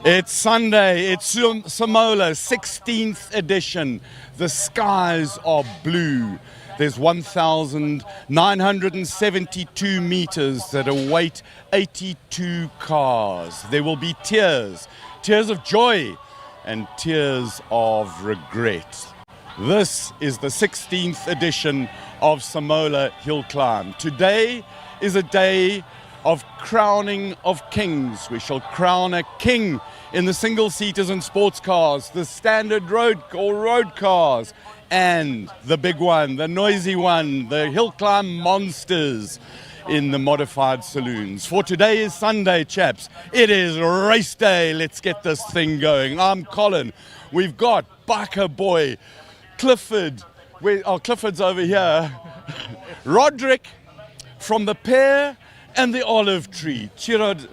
It's Sunday, it's Simola, 16th edition. The skies are blue. There's 1,972 meters that await 82 cars. There will be tears of joy and tears of regret. This is the 16th edition of Simola Hillclimb. Today is a day of crowning of kings. We shall crown a king in the single-seaters and sports cars, the standard road cars, and the big one, the noisy one, the Hillclimb monsters in the modified saloons. For today is Sunday, chaps. It is race day. Let's get this thing going. I'm Colin. We've got Biker Boy, Clifford. Clifford's over here. Roderick from the Pear and the Olive Tree, Chirod,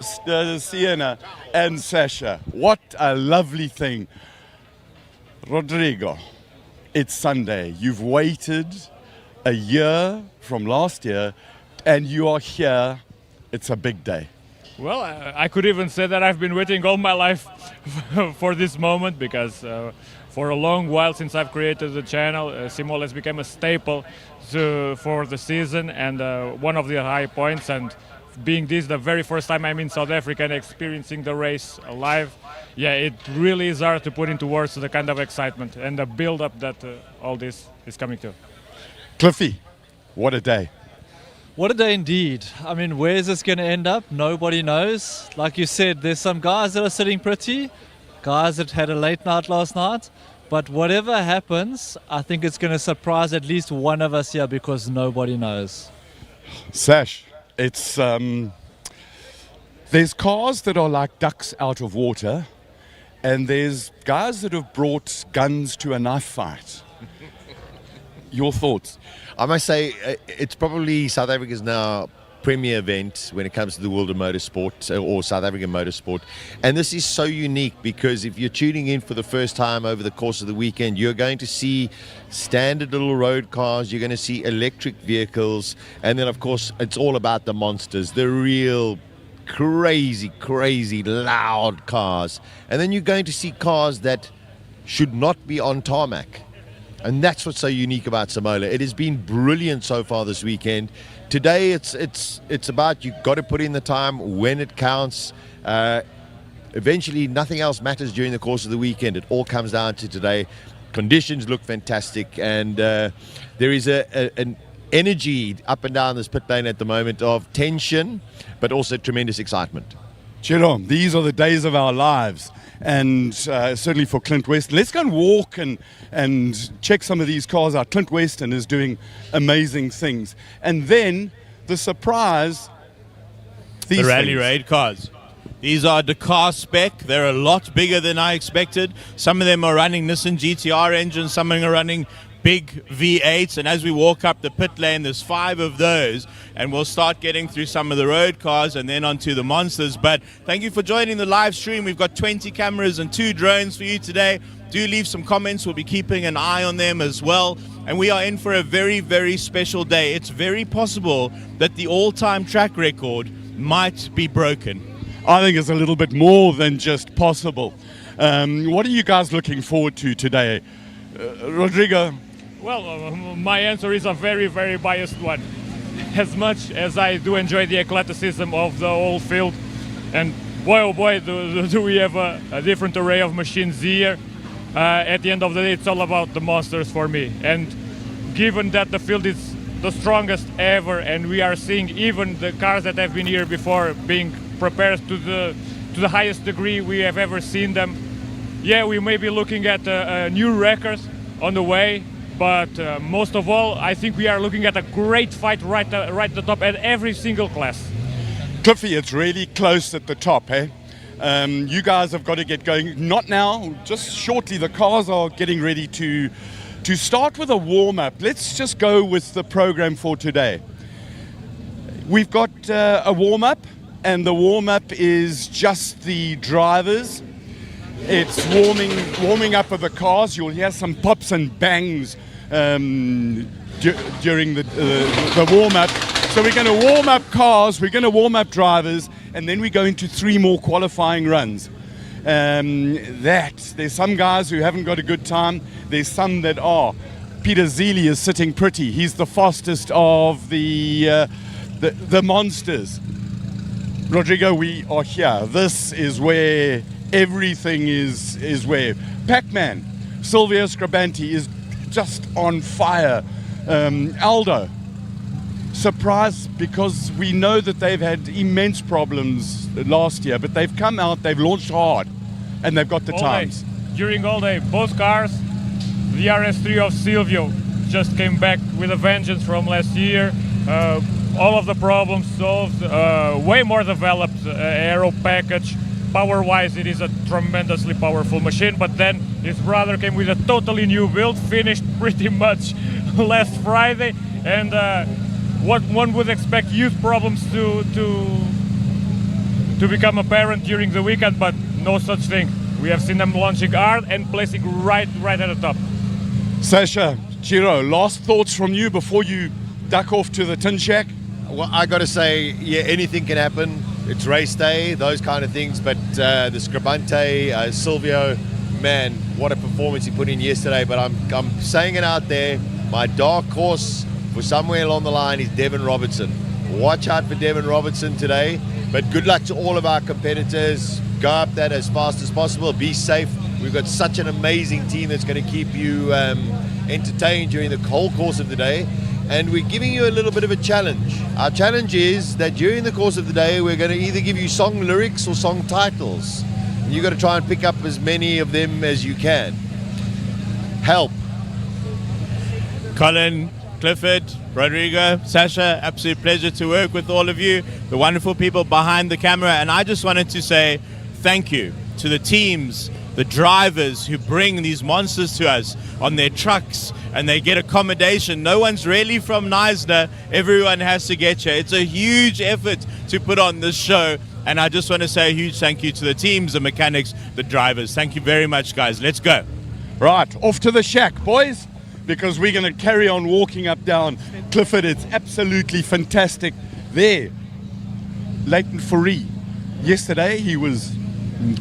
Sienna and Sasha. What a lovely thing. Rodrigo, it's Sunday. You've waited a year from last year and you are here. It's a big day. Well, I could even say that I've been waiting all my life for this moment, because for a long while since I've created the channel, Simola has become a staple for the season and one of the high points. And being this the very first time I'm in South Africa and experiencing the race live, yeah, it really is hard to put into words the kind of excitement and the build-up that all this is coming to. Cliffy, what a day. What a day indeed. I mean, where is this going to end up? Nobody knows. Like you said, there's some guys that are sitting pretty, guys that had a late night last night. But whatever happens, I think it's going to surprise at least one of us here, because nobody knows. Sash, it's there's cars that are like ducks out of water, and there's guys that have brought guns to a knife fight. Your thoughts? I must say, it's probably South Africa's now premier event when it comes to the world of motorsport, or South African motorsport. And this is so unique, because if you're tuning in for the first time over the course of the weekend, you're going to see standard little road cars, you're going to see electric vehicles, and then of course it's all about the monsters, the real crazy loud cars. And then you're going to see cars that should not be on tarmac. And that's what's so unique about Simola. It has been brilliant so far this weekend. Today, it's about, you've got to put in the time when it counts. Eventually, nothing else matters during the course of the weekend. It all comes down to today. Conditions look fantastic, and there is an energy up and down this pit lane at the moment of tension, but also tremendous excitement. Jerome, these are the days of our lives, and certainly for Clint Weston. Let's go and walk and check some of these cars out. Clint Weston is doing amazing things. And then the surprise, the rally raid cars. These are Dakar spec. They're a lot bigger than I expected. Some of them are running Nissan GTR engines, some of them are running big V8s, and as we walk up the pit lane, there's 5 of those, and we'll start getting through some of the road cars and then onto the monsters. But thank you for joining the live stream. We've got 20 cameras and 2 drones for you today. Do leave some comments. We'll be keeping an eye on them as well, and we are in for a very special day. It's very possible that the all-time track record might be broken. I think it's a little bit more than just possible. What are you guys looking forward to today? Rodrigo? Well, my answer is a very biased one. As much as I do enjoy the athleticism of the whole field, and boy oh boy do we have a different array of machines here, at the end of the day it's all about the monsters for me. And given that the field is the strongest ever, and we are seeing even the cars that have been here before being prepared to the highest degree we have ever seen them, yeah, we may be looking at new records on the way. But most of all, I think we are looking at a great fight right at the top at every single class. Cliffy, it's really close at the top, eh? You guys have got to get going. Not now, just shortly. The cars are getting ready to start with a warm-up. Let's just go with the program for today. We've got a warm-up, and the warm-up is just the drivers. It's warming up of the cars. You'll hear some pops and bangs during the warm-up. So we're going to warm up cars, we're going to warm up drivers, and then we go into 3 more qualifying runs. There's some guys who haven't got a good time. There's some that are. Peter Zeely is sitting pretty. He's the fastest of the monsters. Rodrigo, we are here. This is where everything is where. Pac-Man, Silvio Scribanti is just on fire. Aldo, surprised because we know that they've had immense problems last year, but they've come out, they've launched hard, and they've got the times. During all day, both cars, the RS3 of Silvio just came back with a vengeance from last year. All of the problems solved, way more developed aero package. Power-wise, it is a tremendously powerful machine, but then his brother came with a totally new build, finished pretty much last Friday, and what one would expect youth problems to become apparent during the weekend, but no such thing. We have seen them launching hard and placing right at the top. Sasha, Giro, last thoughts from you before you duck off to the tin shack? Well, I got to say, yeah, anything can happen. It's race day, those kind of things. But the Scribante, Silvio, man, what a performance he put in yesterday. But I'm saying it out there. My dark horse for somewhere along the line is Devin Robertson. Watch out for Devin Robertson today. But good luck to all of our competitors. Go up that as fast as possible. Be safe. We've got such an amazing team that's going to keep you entertained during the whole course of the day. And we're giving you a little bit of a challenge. Our challenge is that during the course of the day, we're going to either give you song lyrics or song titles. And you've got to try and pick up as many of them as you can. Help. Colin, Clifford, Rodrigo, Sasha, absolute pleasure to work with all of you, the wonderful people behind the camera. And I just wanted to say thank you to the teams, the drivers who bring these monsters to us on their trucks, and they get accommodation. No one's really from Neisner. Everyone has to get here. It's a huge effort to put on this show, and I just want to say a huge thank you to the teams, the mechanics, the drivers. Thank you very much, guys. Let's go. Right, off to the shack, boys, because we're going to carry on walking up down. Clifford, it's absolutely fantastic. There, Leighton Fourie. Yesterday, he was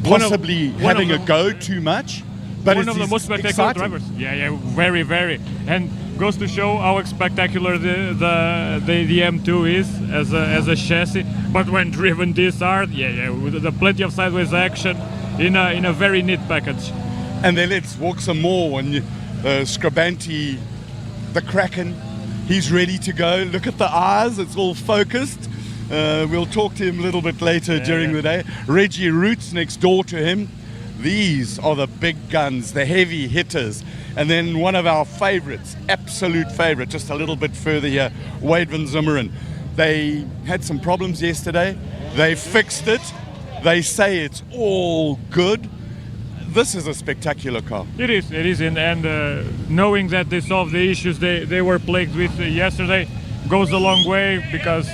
possibly having a go too much. But one of the most spectacular drivers. Yeah, very, very. And goes to show how spectacular the M2 is as a chassis. But when driven this hard, with the plenty of sideways action in a very neat package. And then let's walk some more. And Scribanti, the Kraken, he's ready to go. Look at the eyes; it's all focused. We'll talk to him a little bit later during the day. Reggie Roots next door to him. These are the big guns, the heavy hitters. And then one of our favorites, absolute favorite, just a little bit further here, Wade van Zimmeren. They had some problems yesterday. They fixed it. They say it's all good. This is a spectacular car. It is. And knowing that they solved the issues they were plagued with yesterday goes a long way, because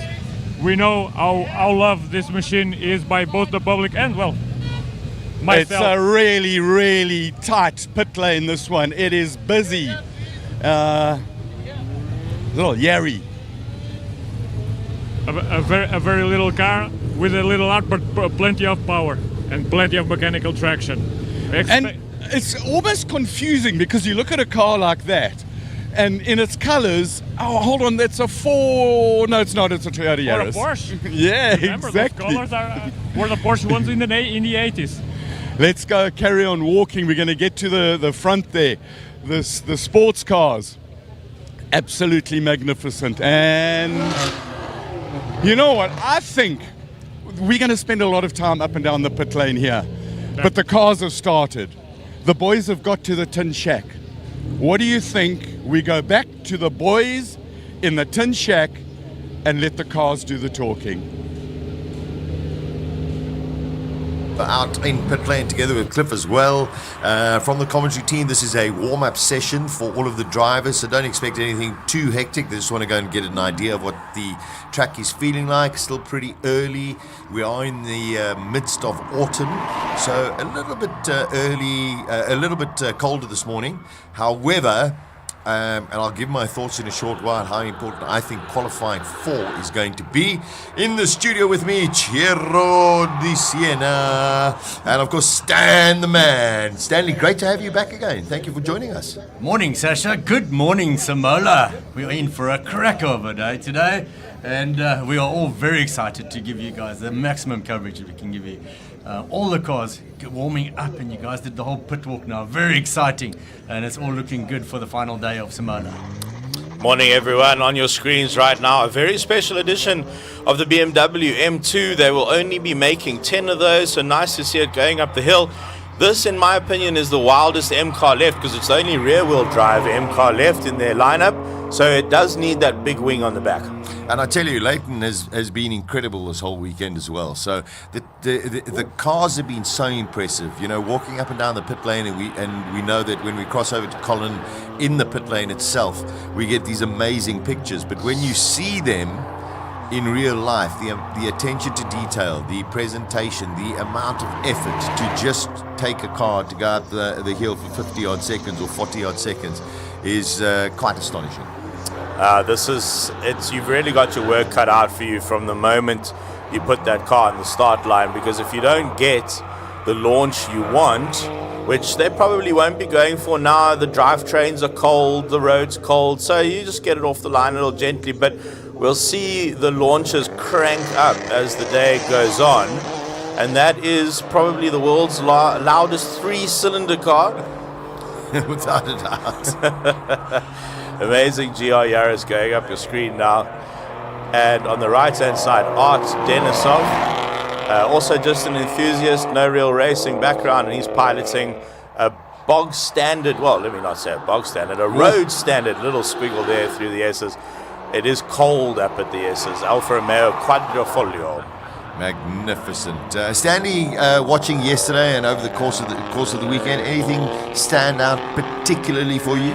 we know how loved this machine is by both the public and, well, myself. It's a really, really tight pit lane, this one. It is busy. Little Yari. A very little car with a little heart, but plenty of power and plenty of mechanical traction. And it's almost confusing, because you look at a car like that, and in its colors, oh, hold on, that's a no, it's not, it's a Toyota Yaris. Or a Porsche. Yeah, remember, exactly. Those colors were the Porsche ones in the 80s. Let's go carry on walking. We're going to get to the front there. The sports cars. Absolutely magnificent. And you know what? I think we're going to spend a lot of time up and down the pit lane here. But the cars have started. The boys have got to the tin shack. What do you think? We go back to the boys in the tin shack and let the cars do the talking. out in pit lane together with Cliff as well. From the commentary team, this is a warm-up session for all of the drivers, so don't expect anything too hectic. They just want to go and get an idea of what the track is feeling like. Still pretty early. We are in the midst of autumn, so a little bit early, a little bit colder this morning. However, and I'll give my thoughts in a short while how important I think qualifying 4 is going to be. In the studio with me, Ciro Di Siena, and of course Stan the man. Stanley, great to have you back again. Thank you for joining us. Morning, Sasha. Good morning, Simola. We are in for a cracker of a day today, and we are all very excited to give you guys the maximum coverage that we can give you. All the cars warming up, and you guys did the whole pit walk now. Very exciting, and it's all looking good for the final day of Simola. Morning, everyone. On your screens right now, a very special edition of the BMW M2. They will only be making 10 of those, so nice to see it going up the hill. This, in my opinion, is the wildest M car left, because it's the only rear-wheel drive M car left in their lineup, so it does need that big wing on the back. And I tell you, Leighton has been incredible this whole weekend as well. So the cars have been so impressive. You know, walking up and down the pit lane, and we know that when we cross over to Colin in the pit lane itself, we get these amazing pictures. But when you see them in real life, the attention to detail, the presentation, the amount of effort to just take a car to go up the hill for 50 odd seconds or 40 odd seconds is quite astonishing. You've really got your work cut out for you from the moment you put that car on the start line, because if you don't get the launch you want, which they probably won't be going for now, the drivetrains are cold, the road's cold, so you just get it off the line a little gently, but we'll see the launches crank up as the day goes on, and that is probably the world's loudest 3-cylinder car. Without a doubt. Amazing GR Yaris going up your screen now. And on the right-hand side, Art Denisov, also just an enthusiast, no real racing background, and he's piloting a bog standard, well, let me not say a bog standard, a road standard, little squiggle there through the S's. It is cold up at the S's. Alfa Romeo Quadrifoglio. Magnificent. Stanley, watching yesterday and over the course of the weekend, anything stand out particularly for you?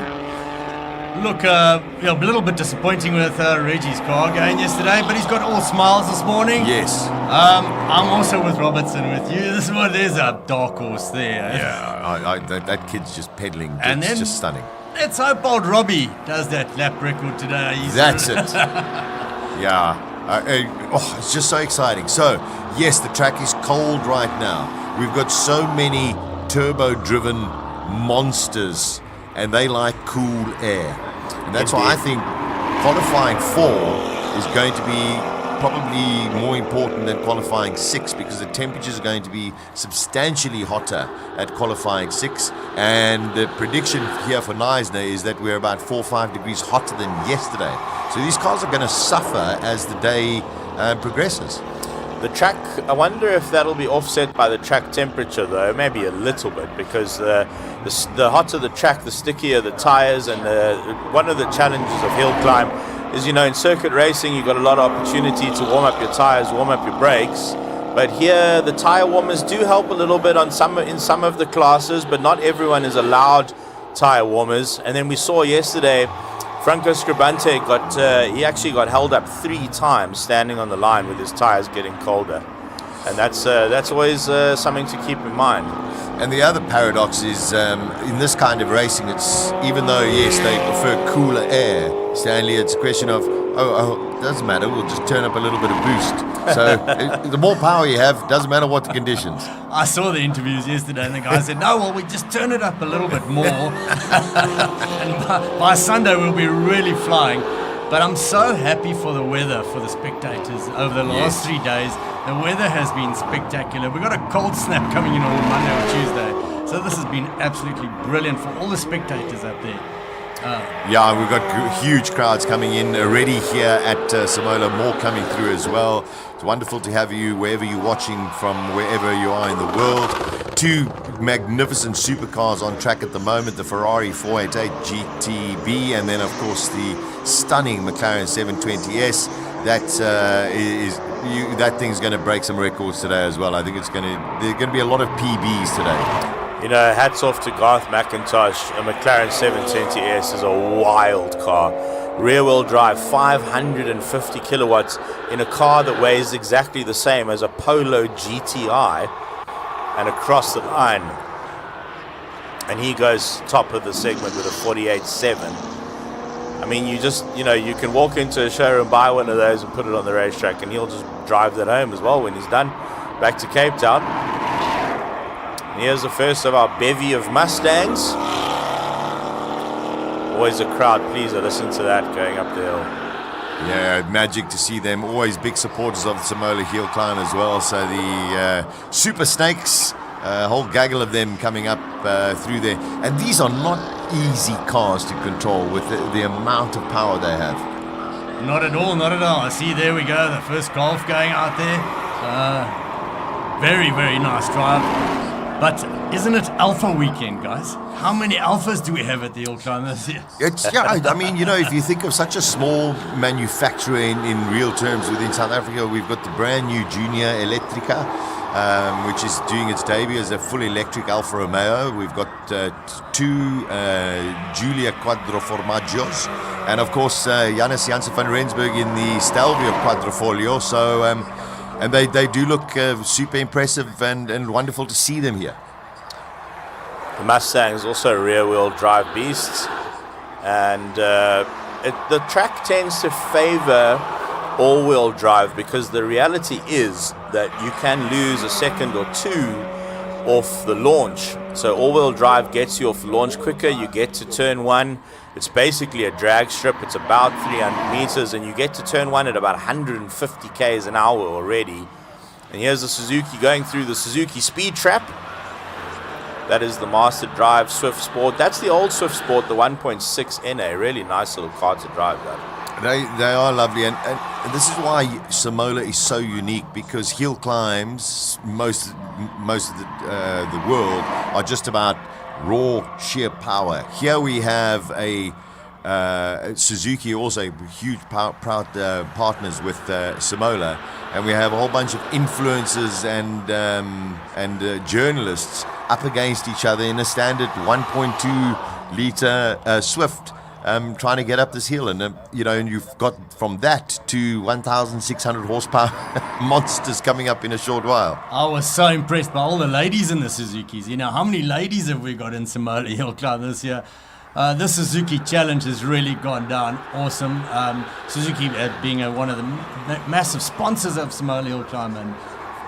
Look, a little bit disappointing with Reggie's car going yesterday, but he's got all smiles this morning. Yes. I'm also with Robertson with you. There's a dark horse there. Yeah, that kid's just pedaling. And it's then, just stunning. Let's hope old Robbie does that lap record today. That's it. Yeah. It's just so exciting. So, yes, the track is cold right now. We've got so many turbo-driven monsters, and they like cool air. And that's why I think qualifying 4 is going to be probably more important than qualifying 6, because the temperatures are going to be substantially hotter at qualifying 6. And the prediction here for Neisner is that we're about 4 or 5 degrees hotter than yesterday. So these cars are going to suffer as the day progresses. The track, I wonder if that'll be offset by the track temperature, though, maybe a little bit, because the hotter the track, the stickier the tires, and one of the challenges of hill climb is, in circuit racing, you've got a lot of opportunity to warm up your tires, warm up your brakes, but here the tire warmers do help a little bit in some of the classes, but not everyone is allowed tire warmers. And then we saw yesterday, Franco Scribante he actually got held up 3 times standing on the line with his tires getting colder, and that's always something to keep in mind. And the other paradox is, in this kind of racing, it's even though yes they prefer cooler air, Stanley, it's a question of it doesn't matter, we'll just turn up a little bit of boost. So the more power you have, doesn't matter what the conditions. I saw the interviews yesterday, and the guy said, no, well, we just turn it up a little bit more. And by Sunday, we'll be really flying. But I'm so happy for the weather, for the spectators over the last 3 days. The weather has been spectacular. We've got a cold snap coming in on Monday or Tuesday. So this has been absolutely brilliant for all the spectators up there. Yeah, we've got huge crowds coming in already here at Simola, more coming through as well. It's wonderful to have you wherever you're watching from, wherever you are in the world. 2 magnificent supercars on track at the moment, the Ferrari 488 GTB, and then of course the stunning McLaren 720S. That is that thing's going to break some records today as well. I think there's going to be a lot of PBs today. You know, hats off to Garth McIntosh. A McLaren 720S is a wild car. Rear-wheel drive, 550 kilowatts in a car that weighs exactly the same as a Polo GTI, and across the line. And he goes top of the segment with a 48.7. I mean, you can walk into a showroom, buy one of those and put it on the racetrack, and he'll just drive that home as well when he's done. Back to Cape Town. And here's the first of our bevy of Mustangs. Always a crowd pleaser, listen to that going up the hill. Yeah, magic to see them. Always big supporters of the Simola Hillclimb as well. So the Super Snakes, a whole gaggle of them coming up through there. And these are not easy cars to control with the amount of power they have. Not at all, not at all. I see, there we go, the first Golf going out there. Very, very nice drive. But isn't it Alpha weekend, guys? How many Alphas do we have at the Hillclimb this year? I mean, if you think of such a small manufacturer in real terms within South Africa, we've got the brand new Junior Electrica, which is doing its debut as a full electric Alfa Romeo. We've got two Giulia Quadriformaggios, and of course Jannes Janssen van Rensburg in the Stelvio Quadrifoglio. So, and they do look super impressive and wonderful to see them here. The Mustangs also rear-wheel drive beasts, and the track tends to favor all-wheel drive because the reality is that you can lose a second or two off the launch. So all-wheel drive gets you off the launch quicker. You get to turn one. It's basically a drag strip. It's about 300 meters, and you get to turn one at about 150 k's an hour already. And here's the Suzuki going through the Suzuki Speed Trap. That is the Master Drive Swift Sport. That's the old Swift Sport, the 1.6 NA. Really nice little car to drive that. They are lovely, and this is why Simola is so unique, because hill climbs, most of the world, are just about raw sheer power. Here we have a Suzuki, also huge proud partners with Simola, and we have a whole bunch of influencers and journalists up against each other in a standard 1.2 litre Swift, trying to get up this hill, and and you've got from that to 1,600 horsepower monsters coming up in a short while. I was so impressed by all the ladies in the Suzukis. How many ladies have we got in Simola Hillclimb this year? The Suzuki Challenge has really gone down awesome. Suzuki being one of the massive sponsors of Simola Hillclimb and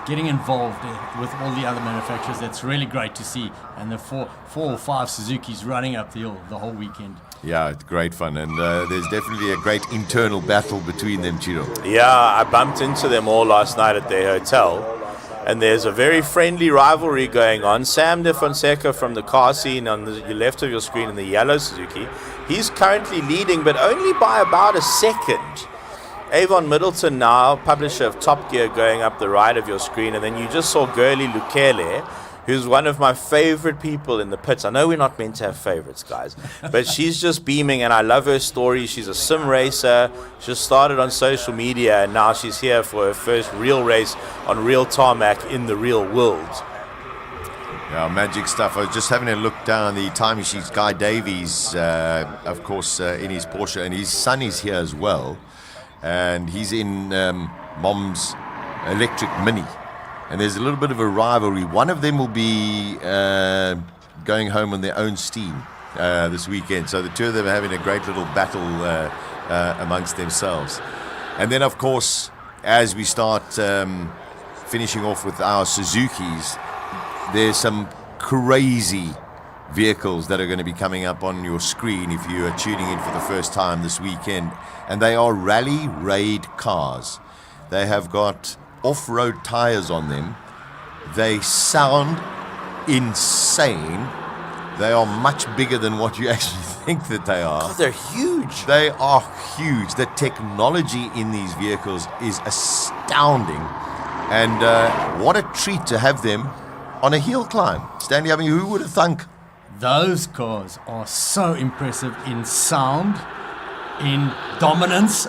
getting involved with all the other manufacturers, that's really great to see. And the four or five Suzukis running up the hill the whole weekend. Yeah, it's great fun, and there's definitely a great internal battle between them, Chiro. Yeah, I bumped into them all last night at their hotel, and there's a very friendly rivalry going on. Sam De Fonseca from the car scene on the left of your screen in the yellow Suzuki, he's currently leading, but only by about a second. Avon Middleton now, publisher of Top Gear, going up the right of your screen, and then you just saw Gurley Lukele, who's one of my favorite people in the pits. I know we're not meant to have favorites, guys, but she's just beaming, and I love her story. She's a sim racer. She just started on social media, and now she's here for her first real race on real tarmac in the real world. Yeah, magic stuff. I was just having a look down the timing sheets. Guy Davies, of course, in his Porsche, and his son is here as well. And he's in Mom's electric Mini, and there's a little bit of a rivalry. One of them will be going home on their own steam this weekend, so the two of them are having a great little battle amongst themselves. And then, of course, as we start finishing off with our Suzukis, there's some crazy vehicles that are going to be coming up on your screen if you are tuning in for the first time this weekend, and they are rally raid cars. They have got off-road tires on them. They sound insane. They are much bigger than what you actually think that they are. God, they're huge. They are huge. The technology in these vehicles is astounding, and what a treat to have them on a hill climb. Stanley, I mean, who would have thunk? Those cars are so impressive in sound, in dominance.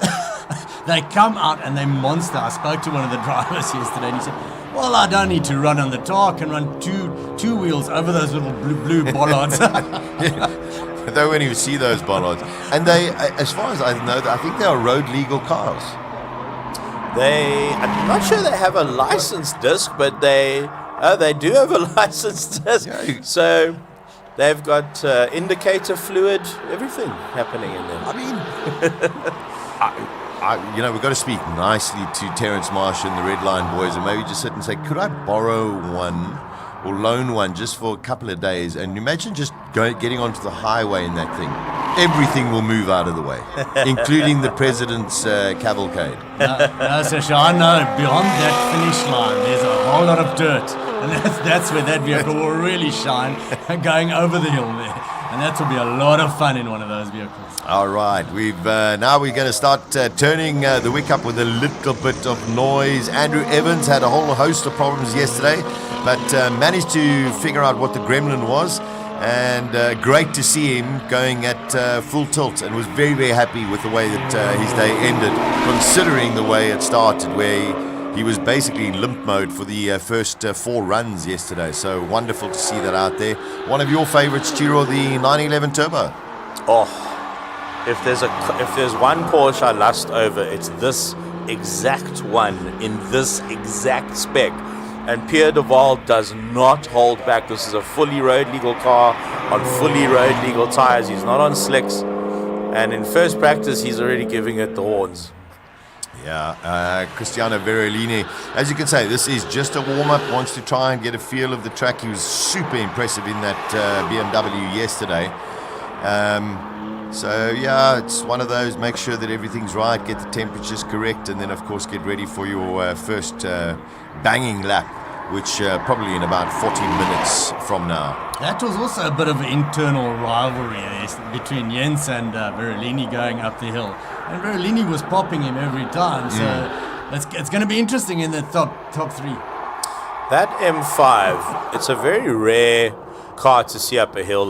They come out and they monster. I spoke to one of the drivers yesterday and he said, well, I don't need to run on the tar. I can run two wheels over those little blue bollards. Though when you see those bollards. And they, as far as I know, I think they are road legal cars. I'm not sure they have a licensed disc, but they do have a licensed disc. Yeah, so they've got indicator fluid, everything happening in there. I mean, we've got to speak nicely to Terence Marsh and the Red Line boys, and maybe just sit and say, could I borrow one or loan one just for a couple of days? And imagine just getting onto the highway in that thing. Everything will move out of the way, including the president's cavalcade. No, Sasha, I know beyond that finish line, there's a whole lot of dirt. And that's where that vehicle will really shine, going over the hill there. And that will be a lot of fun in one of those vehicles. All right, now we're going to start turning the wick up with a little bit of noise. Andrew Evans had a whole host of problems yesterday, but managed to figure out what the gremlin was. And great to see him going at full tilt, and was very, very happy with the way that his day ended, considering the way it started, where he was basically in limp mode for the first 4 runs yesterday. So wonderful to see that out there. One of your favorites, Chiro, the 911 Turbo. Oh, if there's one Porsche I lust over, it's this exact one in this exact spec. And Pierre Duval does not hold back. This is a fully road legal car on fully road legal tires. He's not on slicks. And in first practice, he's already giving it the horns. Yeah, Cristiano Verolini. As you can say, this is just a warm-up. Wants to try and get a feel of the track. He was super impressive in that BMW yesterday. So, yeah, it's one of those. Make sure that everything's right, get the temperatures correct, and then, of course, get ready for your first banging lap, which probably in about 40 minutes from now. That was also a bit of an internal rivalry between Jens and Verolini going up the hill. And Verolini was popping him every time, so it's going to be interesting in the top 3. That M5, it's a very rare car to see up a hill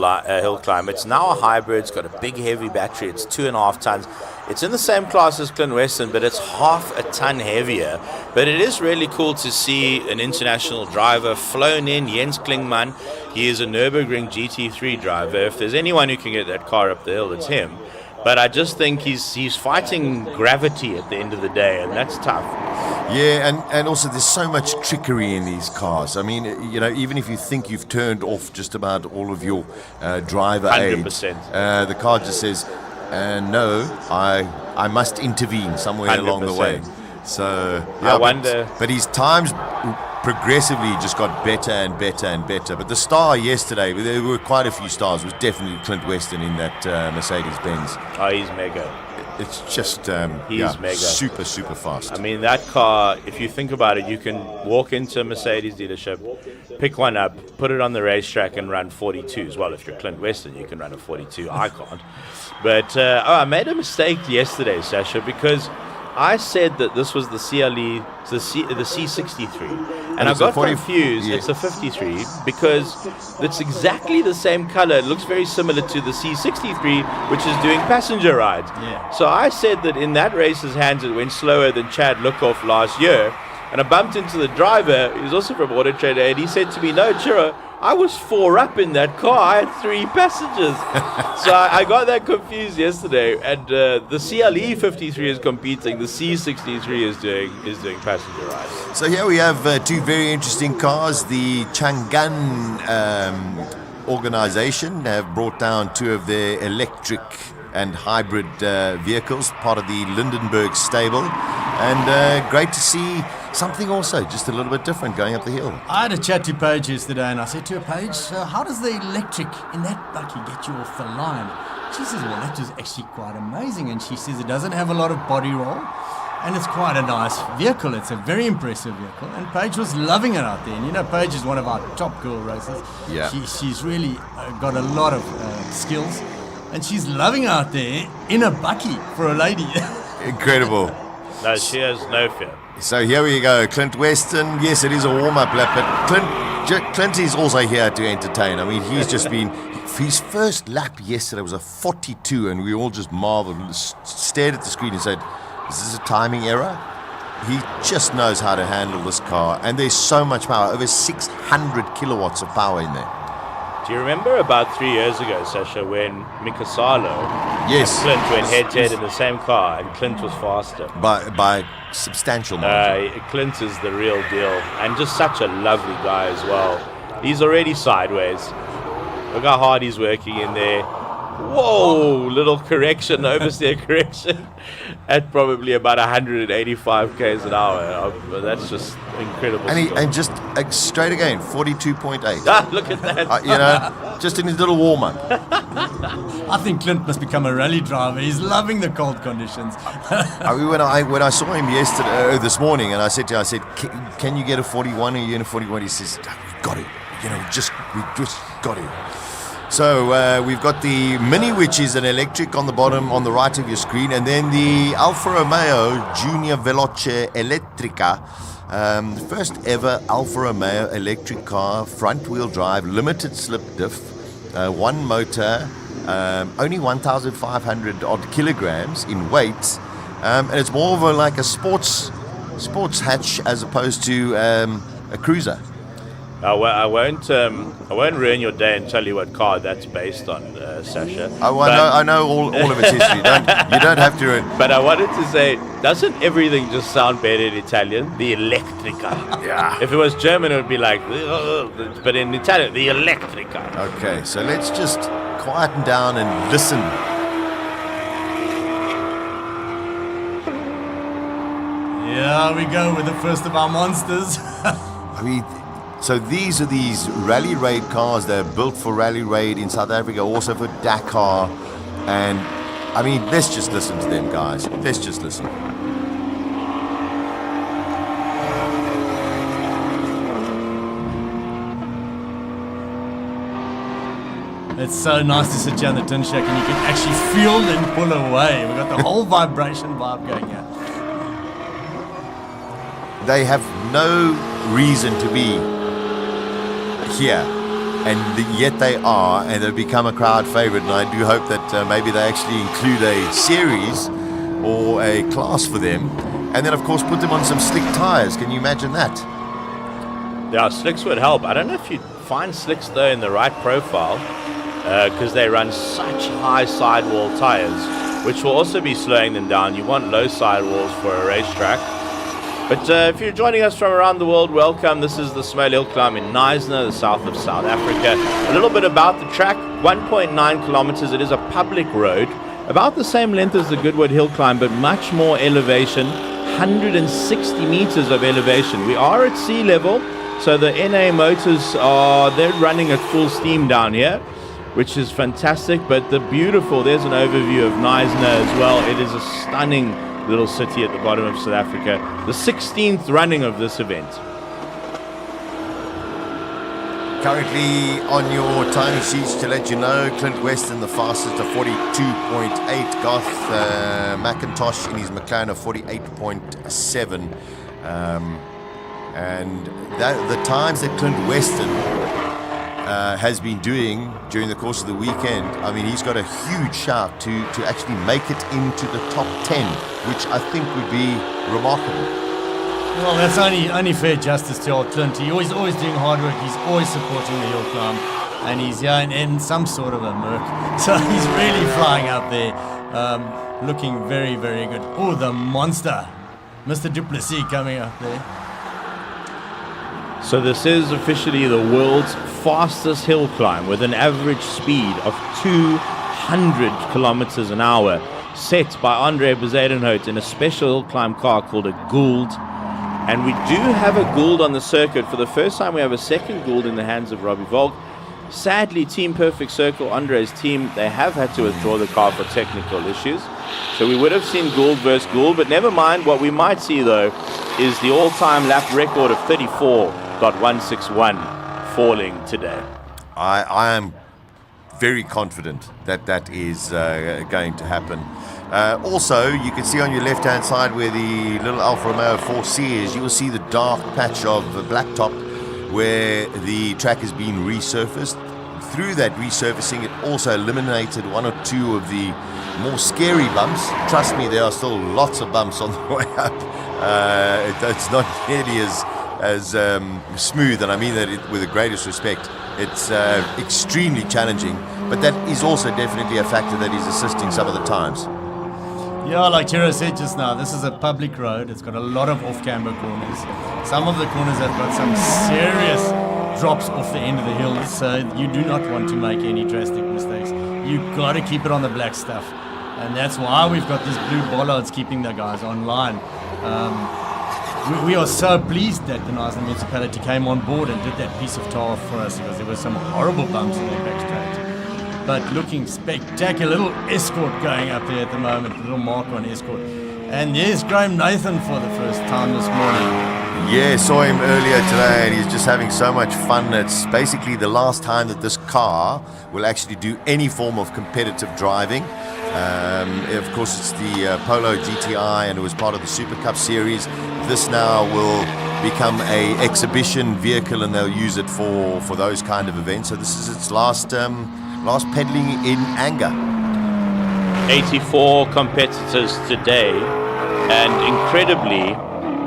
climb. It's now a hybrid. It's got a big heavy battery. It's 2.5 tons. It's in the same class as Clint Weston, but it's half a ton heavier. But it is really cool to see an international driver flown in, Jens Klingmann. He is a Nürburgring GT3 driver. If there's anyone who can get that car up the hill, it's him. But I just think he's fighting gravity at the end of the day, and that's tough. Yeah, and also there's so much trickery in these cars. I mean, even if you think you've turned off just about all of your driver 100%. aids, the car just says, no, I must intervene somewhere 100%. along the way. So, yeah, I wonder. But his times progressively just got better and better and better. But the star yesterday, there were quite a few stars, was definitely Clint Weston in that Mercedes-Benz. Oh, he's mega. It's just mega. super, super fast. I mean, that car, if you think about it, you can walk into a Mercedes dealership, pick one up, put it on the racetrack and run 42s. Well, if you're Clint Weston, you can run a 42. I can't. But I made a mistake yesterday, Sasha, because I said that this was the CLE, the C63, and I got confused. Yeah. It's a 53 because it's exactly the same color. It looks very similar to the C63, which is doing passenger rides. Yeah. So I said that in that race's hands, it went slower than Chad Lookoff last year, and I bumped into the driver. He was also from Auto Trader, and he said to me, "No, Chiro, I was 4 up in that car. I had 3 passengers." So I got that confused yesterday. And the CLE 53 is competing. The C63 is doing passenger rides. So here we have 2 very interesting cars. The Chang'an organization have brought down 2 of their electric and hybrid vehicles, part of the Lindenberg stable. And great to see something also just a little bit different going up the hill. I had a chat to Paige yesterday and I said to her, Paige, how does the electric in that bucky get you off the line? She says, well, that was actually quite amazing. And she says it doesn't have a lot of body roll and it's quite a nice vehicle. It's a very impressive vehicle. And Paige was loving it out there. And Paige is one of our top girl racers. Yeah. She's really got a lot of skills. And she's loving out there in a bucky for a lady. Incredible. No, she has no fear. So here we go, Clint Weston. Yes, it is a warm-up lap, but Clint is also here to entertain. I mean, he's just been... His first lap yesterday was a 42, and we all just marveled, stared at the screen and said, Is this a timing error? He just knows how to handle this car, and there's so much power, over 600 kilowatts of power in there. Do you remember about 3 years ago, Sasha, when Mika Salo Yes. and Clint went head-to-head in the same car, and Clint was faster? By substantial margin. Clint is the real deal, and just such a lovely guy as well. He's already sideways. Look how hard he's working in there. Whoa, little correction, oversteer correction at probably about 185 k's an hour. That's just incredible. And just straight again, 42.8. Look at that. Just in his little warm-up. I think Clint must become a rally driver. He's loving the cold conditions. When I saw him yesterday, this morning, and I said, can you get a 41? Are you in a 41? He says, we've got it. We just got it. So we've got the Mini, which is an electric on the bottom, on the right of your screen, and then the Alfa Romeo Junior Veloce Elettrica, first ever Alfa Romeo electric car, front-wheel drive, limited slip diff, one motor, only 1,500 odd kilograms in weight, and it's more of like a sports hatch as opposed to a cruiser. I won't ruin your day and tell you what car that's based on, Sasha. I know all of its history. You don't have to ruin. But I wanted to say, doesn't everything just sound better in Italian? The Elettrica. Yeah. If it was German, it would be like, but in Italian, the Elettrica. Okay, so let's just quieten down and listen. Yeah, we go with the first of our monsters. So these are these rally raid cars. They're built for rally raid in South Africa, also for Dakar. And let's just listen to them, guys. Let's just listen. It's so nice to sit here on the tin shack and you can actually feel them pull away. We've got the whole vibration vibe going here. They have no reason to be here, and yet they are, and they've become a crowd favorite, and I do hope that maybe they actually include a series or a class for them, and then of course put them on some slick tires. Can you imagine that? Yeah, slicks would help. I don't know if you'd find slicks though in the right profile, because they run such high sidewall tires, which will also be slowing them down. You want low sidewalls for a racetrack. But if you're joining us from around the world, welcome. This is the Simola Hillclimb in Knysna, the south of South Africa. A little bit about the track, 1.9 kilometers. It is a public road, about the same length as the Goodwood Hillclimb, but much more elevation, 160 meters of elevation. We are at sea level, so the NA motors they're running at full steam down here, which is fantastic. But there's an overview of Knysna as well. It is a stunning little city at the bottom of South Africa, the 16th running of this event. Currently on your tiny sheets to let you know, Clint Weston the fastest of 42.8, Garth McIntosh in his McLaren of 48.7, and the times that Clint Weston has been doing during the course of the weekend, he's got a huge shout to actually make it into the top 10, which I think would be remarkable. Well, that's only fair justice to old Clint. He's always doing hard work. He's always supporting the hill climb, and he's in some sort of a Merc. So he's really flying out there, looking very, very good. Oh, the monster, Mr. Duplessis coming up there. So this is officially the world's fastest hill climb with an average speed of 200 kilometers an hour, set by Andre Bezuidenhout in a special hill climb car called a Gould. And we do have a Gould on the circuit. For the first time, we have a second Gould in the hands of Robbie Volk. Sadly, Team Perfect Circle, Andre's team, they have had to withdraw the car for technical issues. So we would have seen Gould versus Gould, but never mind. What we might see, though, is the all-time lap record of 34.161 falling today. I am very confident that is going to happen. Also, you can see on your left-hand side where the little Alfa Romeo 4C is, you will see the dark patch of blacktop where the track has been resurfaced. through that resurfacing, it also eliminated one or two of the more scary bumps. Trust me, there are still lots of bumps on the way up. It's not nearly as smooth, and I mean that with the greatest respect. It's extremely challenging, but that is also definitely a factor that is assisting some of the times. Yeah, like Chiro said just now, this is a public road. It's got a lot of off-camber corners. Some of the corners have got some serious drops off the end of the hill, so you do not want to make any drastic mistakes. You've got to keep it on the black stuff, and that's why we've got these blue bollards keeping the guys online. We are so pleased that the Knysna municipality came on board and did that piece of tar for us, because there were some horrible bumps in the backstraight. But looking spectacular, little escort going up there at the moment, a little mark on escort. And there's Graham Nathan for the first time this morning. Yeah, saw him earlier today, and he's just having so much fun. It's basically the last time that this car will actually do any form of competitive driving. Of course, it's the Polo GTI, and it was part of the Super Cup series. This now will become a exhibition vehicle, and they'll use it for those kind of events. So this is its last pedaling in anger. 84 competitors today, and incredibly,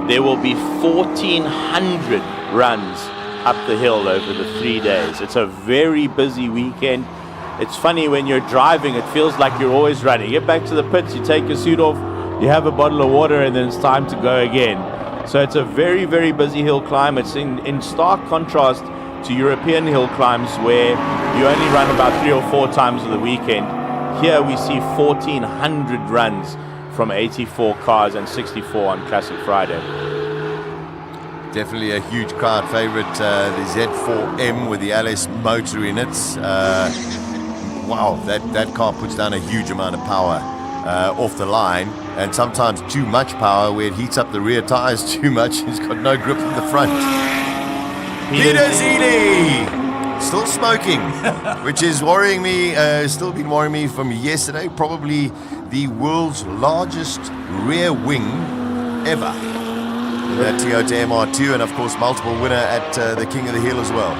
there will be 1,400 runs up the hill over the 3 days. It's a very busy weekend. It's funny, when you're driving, it feels like you're always running. You get back to the pits, you take your suit off, you have a bottle of water, and then it's time to go again. So it's a very, very busy hill climb. It's in stark contrast to European hill climbs, where you only run about 3 or 4 times of the weekend. Here we see 1,400 runs from 84 cars and 64 on Classic Friday. Definitely a huge crowd favorite, the Z4M with the LS motor in it. Wow, that car puts down a huge amount of power off the line, and sometimes too much power, where it heats up the rear tires too much. It's got no grip in the front. Peter Zili still smoking, which is worrying me, still been worrying me from yesterday. Probably the world's largest rear wing ever. That Toyota MR2, and of course multiple winner at the King of the Hill as well.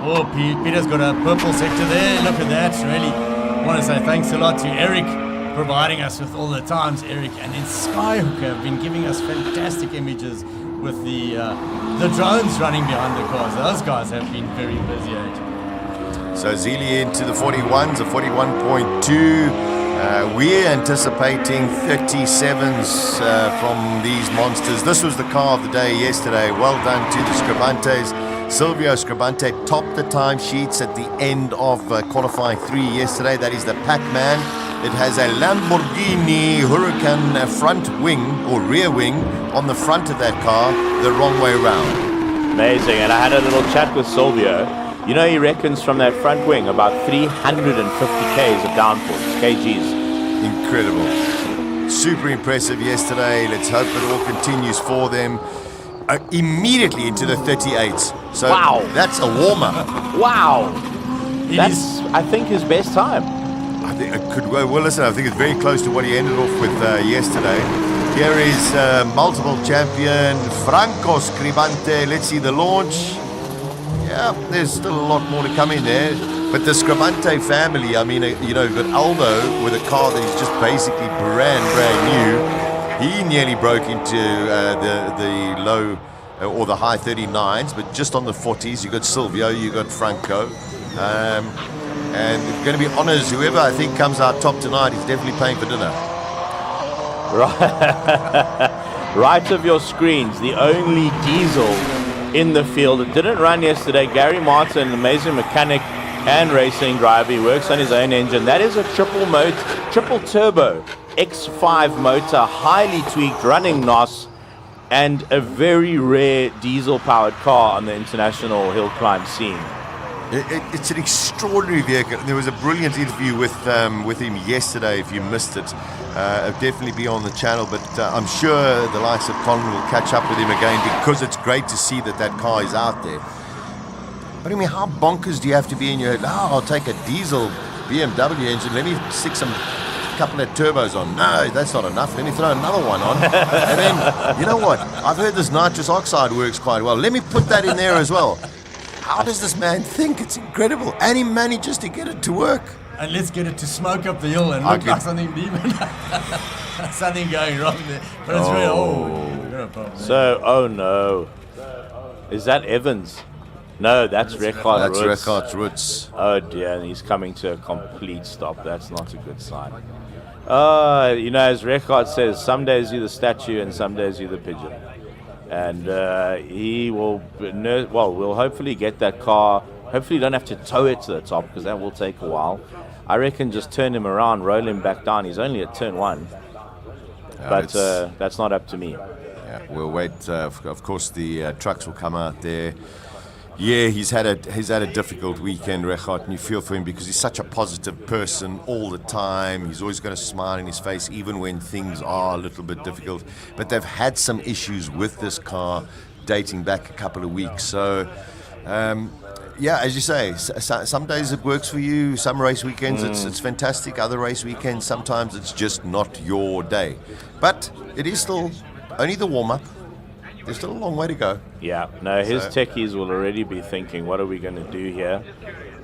Oh, Peter's got a purple sector there. Look at that. Really want to say thanks a lot to Eric, providing us with all the times. Eric and then Skyhook have been giving us fantastic images with the drones running behind the cars. Those guys have been very busy. So Zili into the 41s, a 41.2. We're anticipating 37s from these monsters. This was the car of the day yesterday. Well done to the Scribantes. Silvio Scribante topped the timesheets at the end of qualifying 3 yesterday. That is the Pac-Man. It has a Lamborghini Huracan front wing or rear wing on the front of that car, the wrong way around. Amazing. And I had a little chat with Silvio. You know, he reckons from that front wing about 350 Ks of downforce, kgs. Incredible. Super impressive yesterday. Let's hope it all continues for them. Immediately into the 38s. So wow. That's a warm-up. Wow. That's, I think, his best time. I think it could. Well, listen, I think it's very close to what he ended off with yesterday. Here is multiple champion Franco Scribante. Let's see the launch. Yeah, there's still a lot more to come in there. But the Scribante family, I mean, you know, you've got Aldo with a car that is just basically brand new. He nearly broke into the low or the high 39s, but just on the 40s. You've got Silvio, you've got Franco. And it's going to be honours. Whoever I think comes out top tonight is definitely paying for dinner. Right of your screens, the only diesel in the field. It didn't run yesterday. Gary Martin, an amazing mechanic and racing driver. He works on his own engine. That is a triple turbo X5 motor, highly tweaked, running NOS, and a very rare diesel-powered car on the international hill climb scene. It's an extraordinary vehicle. There was a brilliant interview with him yesterday. If you missed it, it'll definitely be on the channel. But I'm sure the likes of Colin will catch up with him again, because it's great to see that car is out there. But I mean, how bonkers do you have to be in your head? Oh, I'll take a diesel BMW engine. Let me stick some couple of turbos on. No, that's not enough. Let me throw another one on. And then, you know what? I've heard this nitrous oxide works quite well. Let me put that in there as well. how does this man think? It's incredible. And he manages to get it to work. And let's get it to smoke up the hill and look like something demon. Something going wrong there. But it's really, So, no. Is that Evans? No, that's Rekhard Roots. That's Rekhard Roots. Oh dear, and he's coming to a complete stop. That's not a good sign. As Rekhard says, some days you're the statue and some days you're the pigeon. And he will, we'll hopefully get that car. Hopefully you don't have to tow it to the top because that will take a while. I reckon just turn him around, roll him back down. He's only at turn 1. But that's not up to me. Yeah, we'll wait. Of course, the trucks will come out there. Yeah, he's had a difficult weekend, Rekhard, and you feel for him because he's such a positive person all the time. He's always got a smile in his face, even when things are a little bit difficult. But they've had some issues with this car dating back a couple of weeks. So, as you say, some days it works for you. Some race weekends it's fantastic. Other race weekends, sometimes it's just not your day. But it is still only the warm-up. There's still a long way to go. Yeah, no, his techies will already be thinking, what are we going to do here?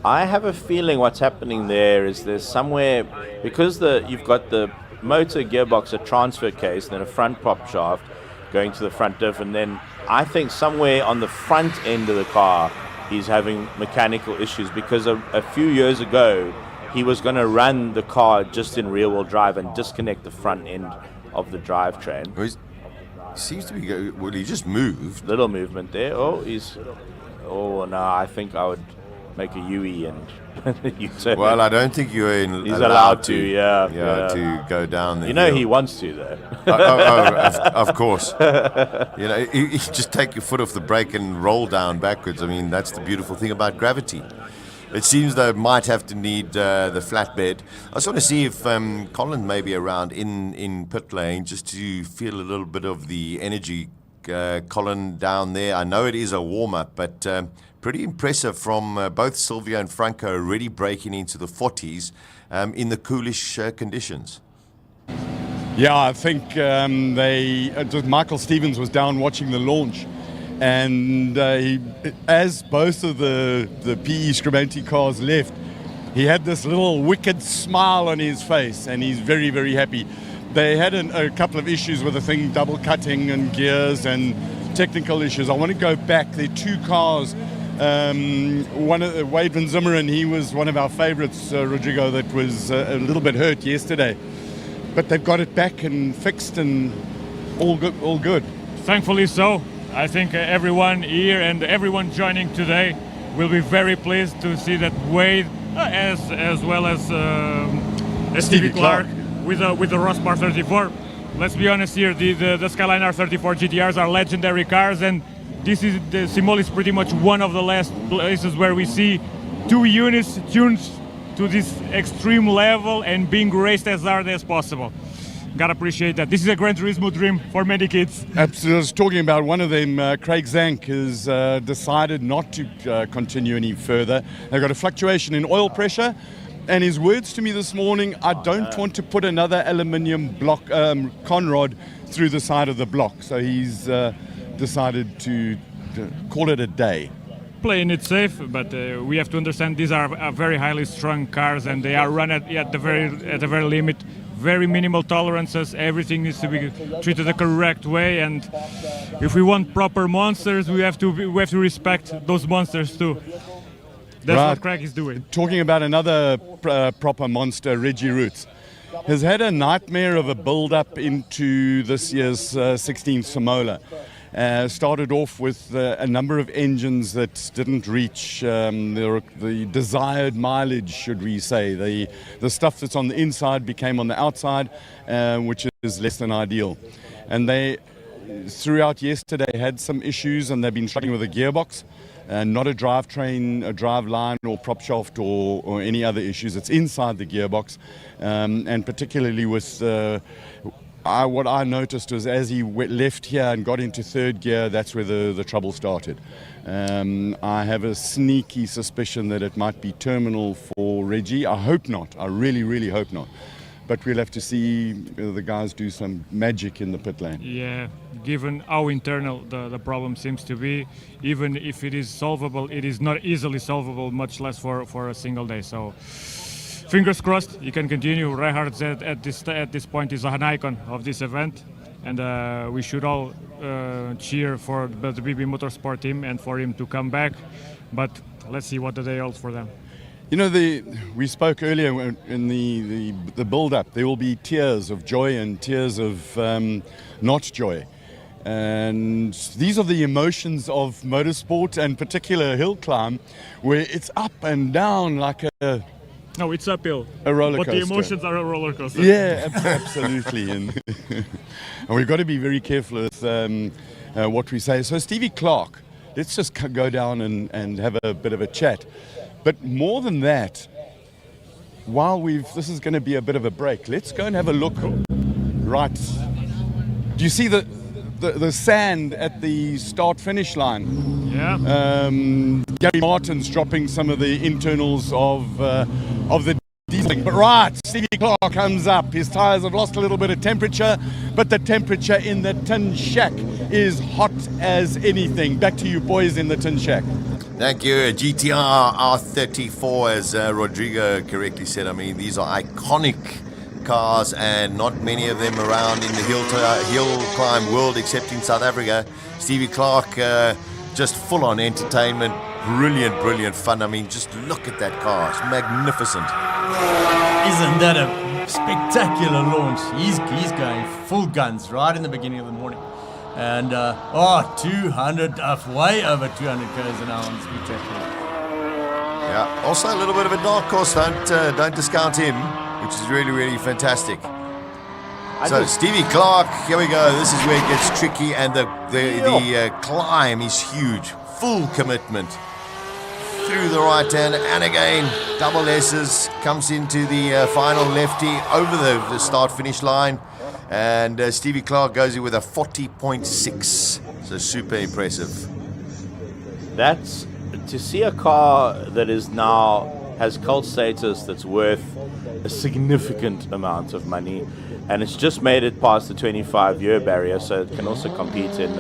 I have a feeling what's happening there is there's somewhere, because you've got the motor gearbox, a transfer case, and then a front prop shaft going to the front diff, and then I think somewhere on the front end of the car he's having mechanical issues because a few years ago he was going to run the car just in rear-wheel drive and disconnect the front end of the drivetrain. Seems to be. Well, he just moved. Little movement there. No, I think I would make a UE and U-turn. Well, I don't think you're He's allowed to. Yeah, to go down the. You know, he wants to though. Of course. You just take your foot off the brake and roll down backwards. I mean, that's the beautiful thing about gravity. It seems they might have to need the flatbed. I just want to see if Colin may be around in pit lane just to feel a little bit of the energy. Colin down there. I know it is a warm-up, but pretty impressive from both Silvio and Franco already breaking into the 40s in the coolish conditions. Yeah, I think Michael Stevens was down watching the launch. And as both of the PE Scribenti cars left, he had this little wicked smile on his face, and he's very, very happy. They had a couple of issues with the thing, double cutting and gears and technical issues. I want to go back. There are 2 cars. Wade van Zimmeren, he was one of our favorites, Rodrigo, that was a little bit hurt yesterday. But they've got it back and fixed and all good. Thankfully so. I think everyone here and everyone joining today will be very pleased to see that Wade, as well as Stevie Clark, with the Rosspar 34. Let's be honest here, the Skyline R34 GTRs are legendary cars, and this is the Simola is pretty much one of the last places where we see 2 units tuned to this extreme level and being raced as hard as possible. Gotta appreciate that. This is a Gran Turismo dream for many kids. Absolutely. I was talking about one of them, Craig Zank, has decided not to continue any further. They've got a fluctuation in oil pressure, and his words to me this morning, I don't want to put another aluminium block conrod through the side of the block. So he's decided to call it a day. Playing it safe, but we have to understand these are very highly strung cars, and they are run at the very limit. Very minimal tolerances. Everything needs to be treated the correct way, and if we want proper monsters, we have to respect those monsters too. That's right. what Craig is doing. Talking about another proper monster, Reggie Roots has had a nightmare of a build-up into this year's 16th Simola. Started off with a number of engines that didn't reach the desired mileage, should we say. The stuff that's on the inside became on the outside, which is less than ideal. And they, throughout yesterday, had some issues, and they've been struggling with a gearbox. Not a drivetrain, a drive line or prop shaft or any other issues. It's inside the gearbox, and particularly with what I noticed was as he left here and got into third gear, that's where the trouble started. I have a sneaky suspicion that it might be terminal for Reggie. I hope not. I really, really hope not. But we'll have to see the guys do some magic in the pit lane. Yeah, given how internal the problem seems to be. Even if it is solvable, it is not easily solvable, much less for a single day. So fingers crossed, he can continue. Reinhard at this point is an icon of this event, and we should all cheer for the BB Motorsport team and for him to come back. But let's see what the day holds for them. You know, we spoke earlier in the build-up. There will be tears of joy and tears of not joy. And these are the emotions of motorsport, and particular hill climb, where it's up and down like a... No, it's uphill. A roller coaster. But the emotions are a roller coaster. Yeah, absolutely. And we've got to be very careful with what we say. So Stevie Clark, let's just go down and have a bit of a chat. But more than that, while this is going to be a bit of a break, let's go and have a look. Right. Do you see the sand at the start-finish line? Yeah. Gary Martin's dropping some of the internals of the diesel. But right, Stevie Clark comes up. His tyres have lost a little bit of temperature, but the temperature in the tin shack is hot as anything. Back to you boys in the tin shack. Thank you. GTR R34, as Rodrigo correctly said. I mean, these are iconic cars, and not many of them around in the hill climb world, except in South Africa. Stevie Clark, just full-on entertainment. Brilliant fun. I mean, just look at that car. It's magnificent. Isn't that a spectacular launch? He's going full guns right in the beginning of the morning. And 200, way over 200 km an hour on spectacular. Yeah, also a little bit of a dark horse. Don't discount him, which is really fantastic. So Stevie Clark, here we go. This is where it gets tricky, and the climb is huge. Full commitment through the right hand, and again double S's, comes into the final lefty over the start finish line. And Stevie Clark goes in with a 40.6, so super impressive. That's to see a car that is now has cult status, that's worth a significant amount of money, and it's just made it past the 25-year barrier, so it can also compete in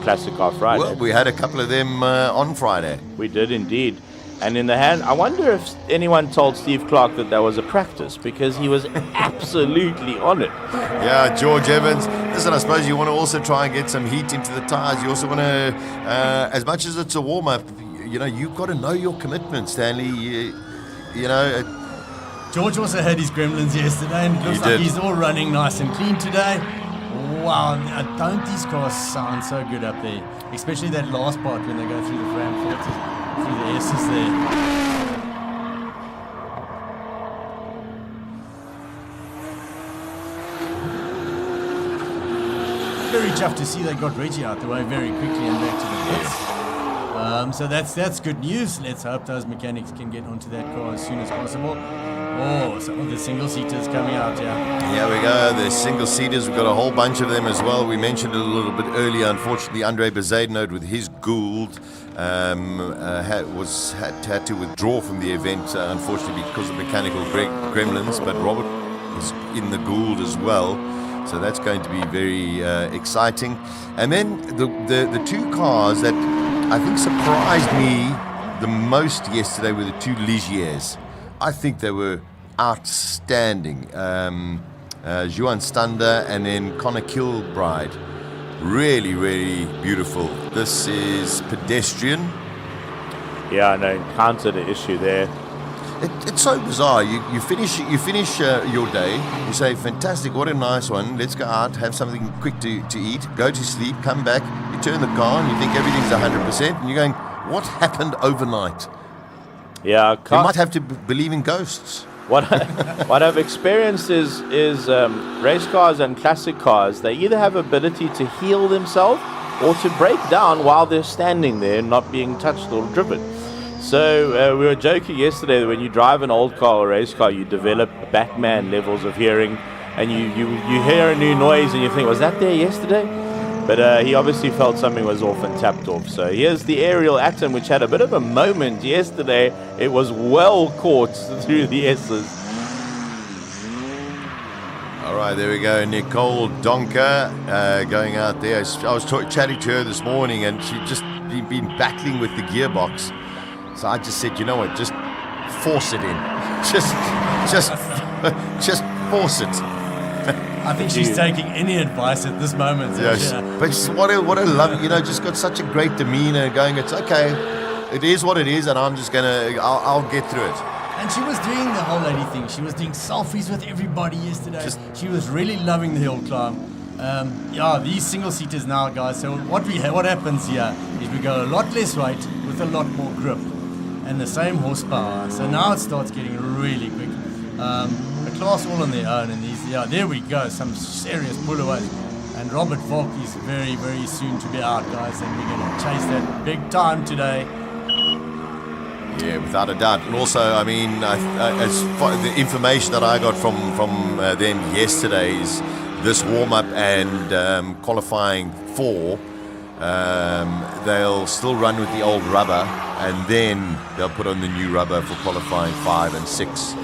Classic Car Friday. Well, we had a couple of them on Friday. We did indeed. And in the hand, I wonder if anyone told Steve Clark that was a practice, because he was absolutely on it. Yeah, George Evans. Listen, I suppose you want to also try and get some heat into the tyres. You also want to, as much as it's a warm-up, you know, you've got to know your commitment, Stanley. You know. George also had his gremlins yesterday, and it looks like he's all running nice and clean today. Wow, don't these cars sound so good up there? Especially that last part when they go through the Fram filters. Through the S's there. Very chuffed to see they got Reggie out the way very quickly and back to the pits. So that's good news. Let's hope those mechanics can get onto that car as soon as possible. Oh, some of the single-seaters coming out, yeah. Here we go, the single-seaters. We've got a whole bunch of them as well. We mentioned it a little bit earlier. Unfortunately, Andre Bezuidenhout with his Gould had to withdraw from the event, unfortunately, because of mechanical gremlins. But Robert was in the Gould as well, so that's going to be very exciting. And then the two cars that I think surprised me the most yesterday were the two Ligiers. I think they were outstanding. Juan Stander and then Connor Kilbride. Really beautiful. This is pedestrian. Yeah, I know, encountered an issue there. It's so bizarre. You finish your day. You say, fantastic, what a nice one. Let's go out, have something quick to eat, go to sleep, come back. You turn the car and you think everything's 100%. And you're going, what happened overnight? Yeah, you might have to believe in ghosts. What I've experienced is race cars and classic cars, they either have ability to heal themselves or to break down while they're standing there, not being touched or driven. So we were joking yesterday that when you drive an old car or race car, you develop Batman levels of hearing, and you hear a new noise and you think, was that there yesterday? But he obviously felt something was off and tapped off. So here's the aerial Atom, which had a bit of a moment yesterday. It was well caught through the S's. All right, there we go. Nicole Donker going out there. I was chatting to her this morning, and she'd just been battling with the gearbox. So I just said, you know what, just force it in. Just force it. I think she's taking any advice at this moment. Yes, but just what a love, just got such a great demeanor going, it's okay, it is what it is, and I'm just I'll get through it. And she was doing the whole lady thing. She was doing selfies with everybody yesterday. She was really loving the hill climb. These single-seaters now, guys, so what happens here is we go a lot less weight with a lot more grip and the same horsepower. So now it starts getting really quick. A class all on their own, and there we go, some serious pull-aways. And Robert Volk is very, very soon to be out, guys, and we're going to chase that big time today. Yeah, without a doubt. And also, I mean, as far the information that I got from them yesterday is this warm-up and qualifying 4, they'll still run with the old rubber, and then they'll put on the new rubber for qualifying 5 and 6.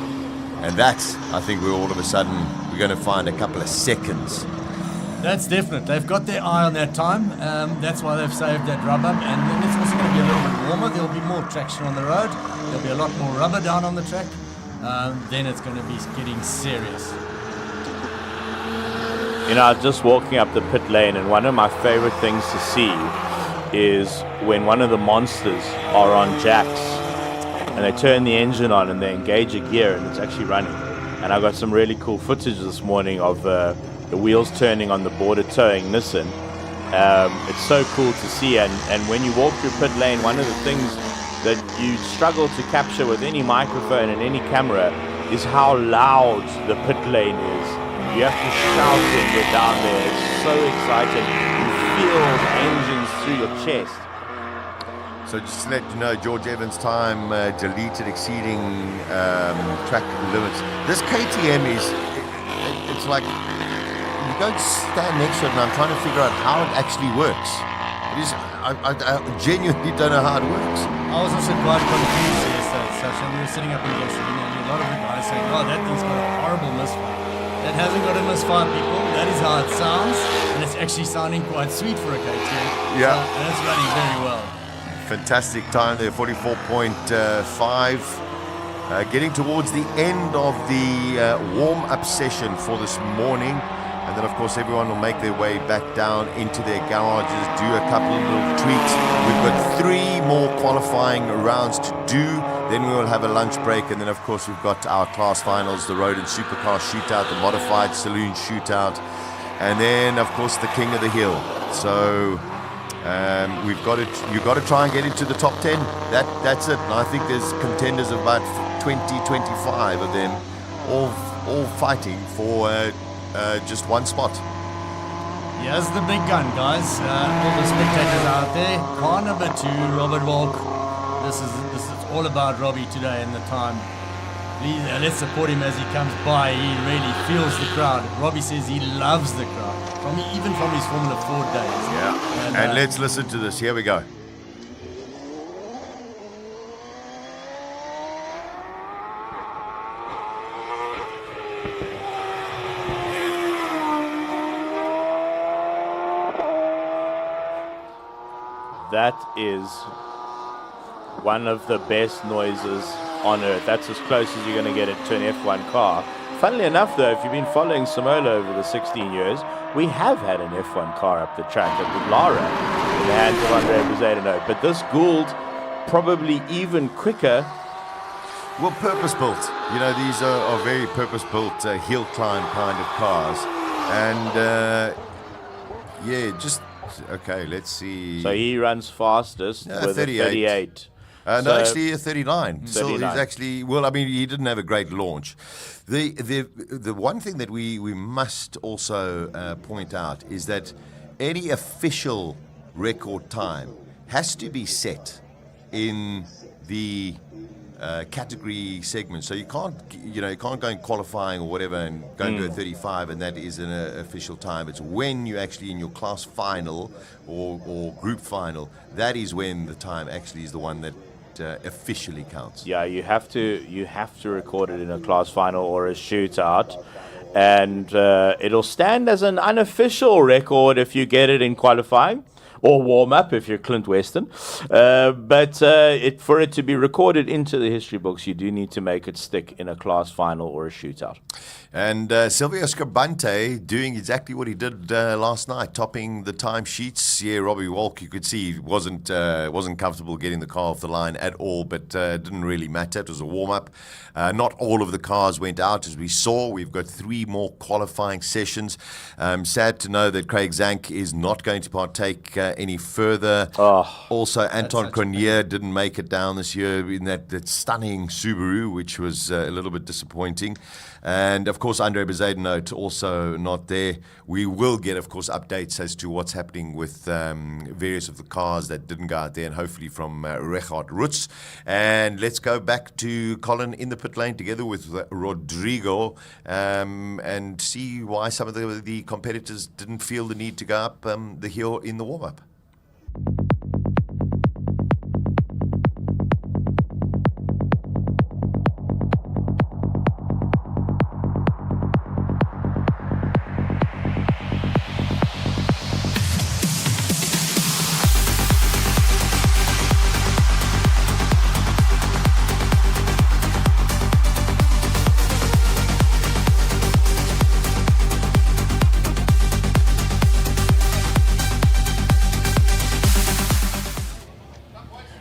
And that's, I think, we're all of a sudden, we're going to find a couple of seconds. That's definite. They've got their eye on that time. That's why they've saved that rubber. And then it's also going to be a little bit warmer. There'll be more traction on the road. There'll be a lot more rubber down on the track. Then it's going to be getting serious. Just walking up the pit lane, and one of my favorite things to see is when one of the monsters are on jacks and they turn the engine on and they engage a gear and it's actually running. And I got some really cool footage this morning of the wheels turning on the border towing Nissan. It's so cool to see, and when you walk through pit lane, one of the things that you struggle to capture with any microphone and any camera is how loud the pit lane is. You have to shout when you're down there. It's so exciting. You feel the engines through your chest. So just to let you know, George Evans' time deleted exceeding track limits. This KTM it's like, you don't stand next to it, and I'm trying to figure out how it actually works. It is, I genuinely don't know how it works. I was also quite confused yesterday, Sasha. We were sitting up in yesterday, and a lot of the guys saying, "Oh, that thing's got a horrible misfire." That hasn't got a misfire, people. That is how it sounds, and it's actually sounding quite sweet for a KTM. Yeah, and it's running very well. Fantastic time there, 44.5. Getting towards the end of the warm-up session for this morning. And then, of course, everyone will make their way back down into their garages, do a couple of little tweaks. We've got 3 more qualifying rounds to do. Then we will have a lunch break. And then, of course, we've got our class finals, the road and supercar shootout, the modified Saloon shootout. And then, of course, the king of the hill. So you've got to try and get into the top 10. That's it. And I think there's contenders of about 20, 25 of them, all fighting for just one spot. Here's the big gun, guys. All the spectators out there. Car number 2, Robert Walk. This is all about Robbie today and the time. Please, let's support him as he comes by. He really feels the crowd. Robbie says he loves the crowd, even from his Formula 4 days. Yeah. And let's listen to this. Here we go. That is one of the best noises on earth. That's as close as you're going to get it to an F1 car. Funnily enough, though, if you've been following Simola over the 16 years, we have had an F1 car up the track at Lara in the hands of Andre Brazedino. But this Gould, probably even quicker. Well, purpose-built. These are very purpose-built hill climb kind of cars. And, okay, let's see. So he runs fastest with 38. No, actually a 39. So he's actually, he didn't have a great launch. The one thing that we must also point out is that any official record time has to be set in the category segment. So you can't go in qualifying or whatever and go into a 35 and that is an official time. It's when you actually in your class final or group final, that is when the time actually is the one that officially counts. Yeah, you have to record it in a class final or a shootout. and it'll stand as an unofficial record if you get it in qualifying or warm-up if you're Clint Weston. But for it to be recorded into the history books, you do need to make it stick in a class final or a shootout. And Silvio Scabante doing exactly what he did last night, topping the time sheets. Yeah, Robbie Walk, you could see, wasn't comfortable getting the car off the line at all, but it didn't really matter. It was a warm-up. Not all of the cars went out, as we saw. We've got 3 more qualifying sessions. Sad to know that Craig Zank is not going to partake any further. Also, Anton Cronier didn't make it down this year in that stunning Subaru, which was a little bit disappointing. And, of course, Andre Bezuidenhout also not there. We will get, of course, updates as to what's happening with various of the cars that didn't go out there, and hopefully from Richard Rutz. And let's go back to Colin in the pit lane together with Rodrigo and see why some of the competitors didn't feel the need to go up the hill in the warm-up.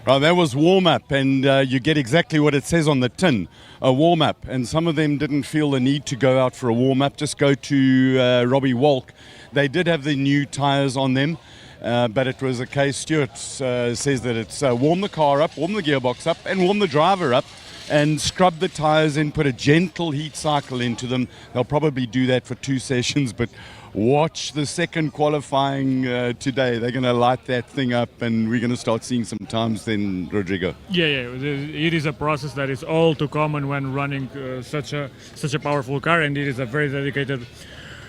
Right, that was warm-up, and you get exactly what it says on the tin, a warm-up. And some of them didn't feel the need to go out for a warm-up. Just go to Robbie Walk. They did have the new tyres on them, but it was a case, Stuart says that it's warm the car up, warm the gearbox up, and warm the driver up, and scrub the tyres in, put a gentle heat cycle into them. They'll probably do that for 2 sessions, but watch the second qualifying today. They're going to light that thing up, and we're going to start seeing some times then, Rodrigo. Yeah, it is a process that is all too common when running such a powerful car, and it is a very dedicated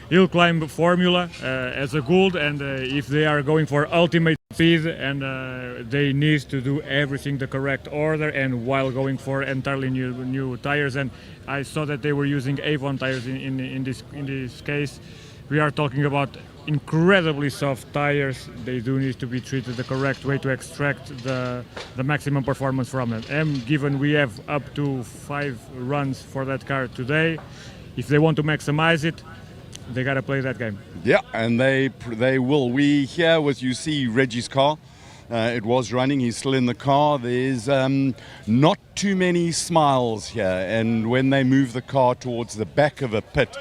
Hillclimb formula as a Gould, and if they are going for ultimate speed, and they need to do everything the correct order, and while going for entirely new tires. And I saw that they were using Avon tires in this case. We are talking about incredibly soft tires. They do need to be treated the correct way to extract the maximum performance from them. And given we have up to 5 runs for that car today, if they want to maximize it, they got to play that game. Yeah, and they will. We here with, you see Reggie's car. It was running. He's still in the car. There's not too many smiles here. And when they move the car towards the back of a pit,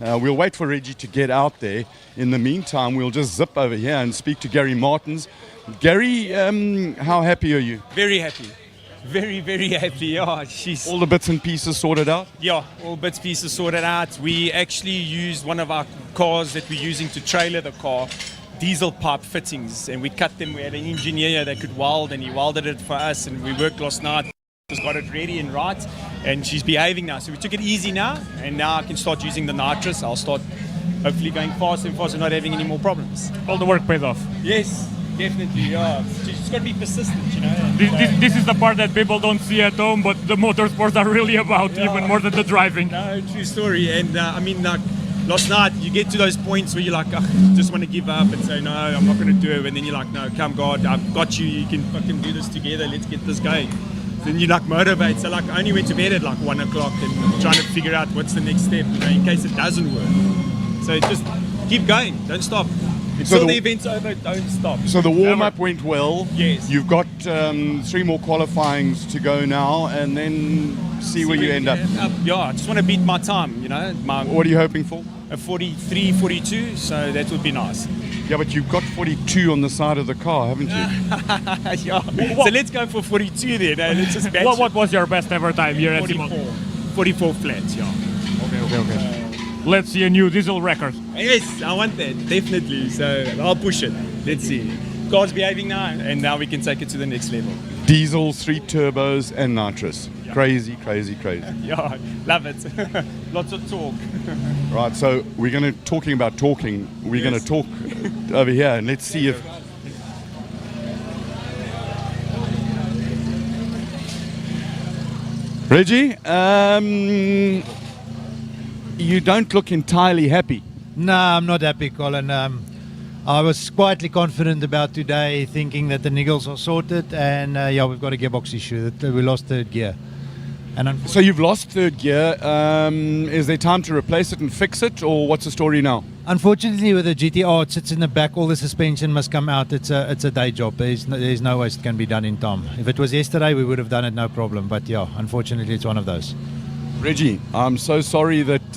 we'll wait for Reggie to get out there. In the meantime, we'll just zip over here and speak to Gary Martins. Gary, how happy are you? Very happy. Very, very happy. Yeah, she's all the bits and pieces sorted out? Yeah, all bits and pieces sorted out. We actually used one of our cars that we're using to trailer the car, diesel pipe fittings, and we cut them. We had an engineer that could weld, and he welded it for us, and we worked last night. Just got it ready and right, and she's behaving now. So we took it easy now, and now I can start using the nitrous. I'll start hopefully going faster and faster, not having any more problems. All the work paid off. Yes, definitely. Yeah, just got to be persistent, you know. This is the part that people don't see at home, but the motorsports are really about, even more than the driving. No, true story. And I mean, like last night, you get to those points where you're like, just want to give up and say, no, I'm not going to do it. And then you're like, no, come God, I've got you. You can fucking do this together. Let's get this going. Then you like motivate. So like I only went to bed at like 1 o'clock and trying to figure out what's the next step, you know, in case it doesn't work. So just keep going. Don't stop. Until the event's over, don't stop. So the warm-up went well. Yes. You've got 3 more qualifyings to go now, and then see where you end up. Yeah, I just want to beat my time, you know. What are you hoping for? A 43, 42, so that would be nice. Yeah, but you've got 42 on the side of the car, haven't you? Yeah. So let's go for 42 then. Let's just what was your best ever time here at Simola? 44 flats, yeah. Okay. Let's see a new diesel record. Yes, I want that, definitely. So I'll push it. Let's see. Car's behaving now, and now we can take it to the next level. Diesel, 3 turbos, and nitrous. Yeah. Crazy. Yeah, love it. Lots of talk. Right, so we're going to, talking about talking, we're going to talk over here, and let's see if... Reggie, you don't look entirely happy. No, I'm not happy, Colin. I was quietly confident about today, thinking that the niggles are sorted, and yeah, we've got a gearbox issue. That we lost third gear. And So you've lost third gear. Is there time to replace it and fix it, or what's the story now? unfortunately, with the GTR, it sits in the back. All the suspension must come out. It's a day job. There's no way it can be done in time. If it was yesterday, we would have done it, no problem. But yeah, unfortunately, it's one of those. Reggie, I'm so sorry that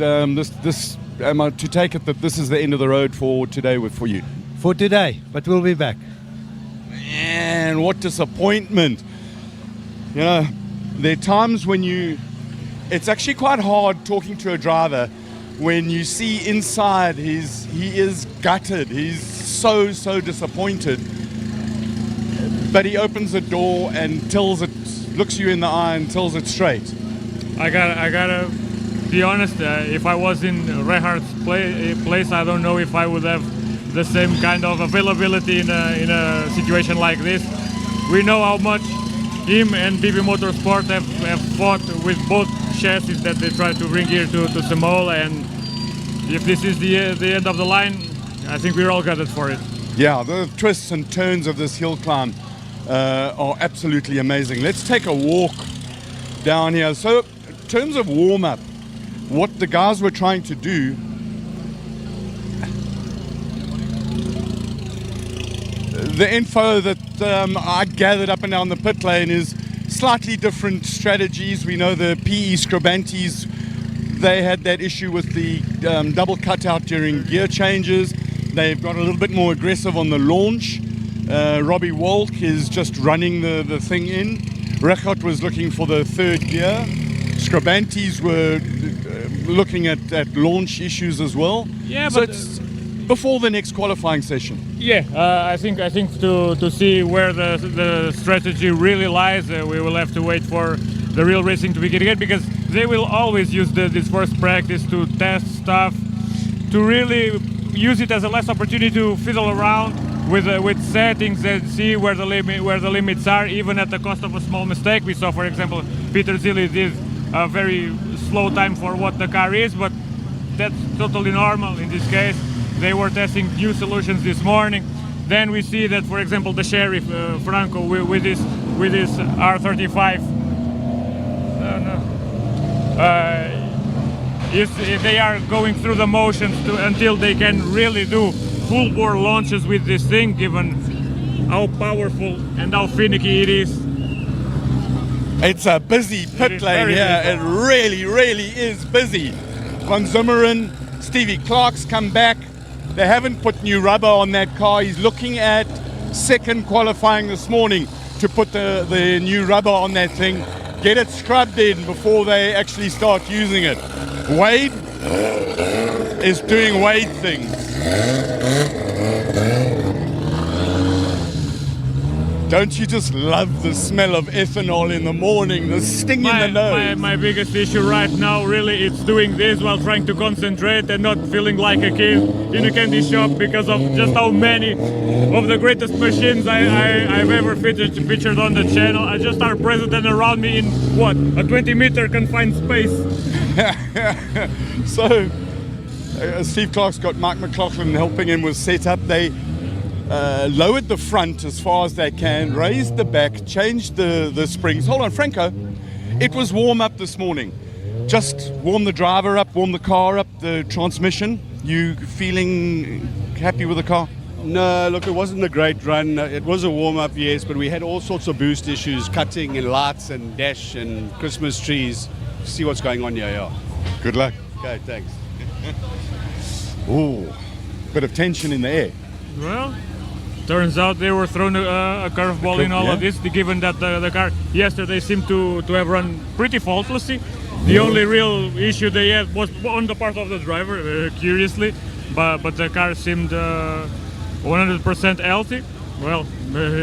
this am I to take it that this is the end of the road for today for you. For today, but we'll be back. Man, what disappointment. You know, there are times when it's actually quite hard talking to a driver when you see inside he is gutted. He's so disappointed. But he opens the door and looks you in the eye and tells it straight. I gotta be honest. If I was in Rehart's place, I don't know if I would have the same kind of availability in a situation like this. We know how much him and BB Motorsport have fought with both chassis that they try to bring here to Simola, and if this is the end of the line, I think we're all gutted for it. Yeah, the twists and turns of this hill climb are absolutely amazing. Let's take a walk down here. So, in terms of warm-up, what the guys were trying to do, the info that I gathered up and down the pit lane is slightly different strategies. We know the PE Scribantes, they had that issue with the double cutout during gear changes. They've got a little bit more aggressive on the launch. Robbie Walk is just running the thing in. Regardt was looking for the third gear. Scribantes were looking at launch issues as well. Yeah, so but it's before the next qualifying session. Yeah, I think to see where the strategy really lies, we will have to wait for the real racing to begin again, because they will always use this first practice to test stuff, to really use it as a last opportunity to fiddle around with settings and see where the limits are, even at the cost of a small mistake. We saw, for example, Peter Zilli did a very slow time for what the car is, but that's totally normal in this case. They were testing new solutions this morning. Then we see that, for example, the Sheriff Franco with his R35. If they are going through the motions until they can really do full bore launches with this thing, given how powerful and how finicky it is. It's a busy pit lane here. It really is busy. Van Zimmeren, Stevie Clark's come back. They haven't put new rubber on that car. He's looking at second qualifying this morning to put the new rubber on that thing, get it scrubbed in before they actually start using it. Wade is doing Wade things. Don't you just love the smell of ethanol in the morning, the sting in the nose? My biggest issue right now, really, it's doing this while trying to concentrate and not feeling like a kid in a candy shop because of just how many of the greatest machines I've ever featured on the channel. I just are present and around me in, what, a 20-meter confined space. So, Steve Clark's got Mike McLaughlin helping him with setup. They lowered the front as far as they can, raised the back, changed the springs. Hold on, Franco. It was warm up this morning. Just warm the driver up, warm the car up, the transmission. You feeling happy with the car? No, look, it wasn't a great run. It was a warm-up, yes, but we had all sorts of boost issues, cutting and lights and dash and Christmas trees. See what's going on here, yeah. Good luck. Okay, thanks. Ooh, bit of tension in the air. Well, turns out they were thrown a curveball in all of this, given that the car yesterday seemed to have run pretty faultlessly. The only real issue they had was on the part of the driver, curiously, but the car seemed 100% healthy. Well,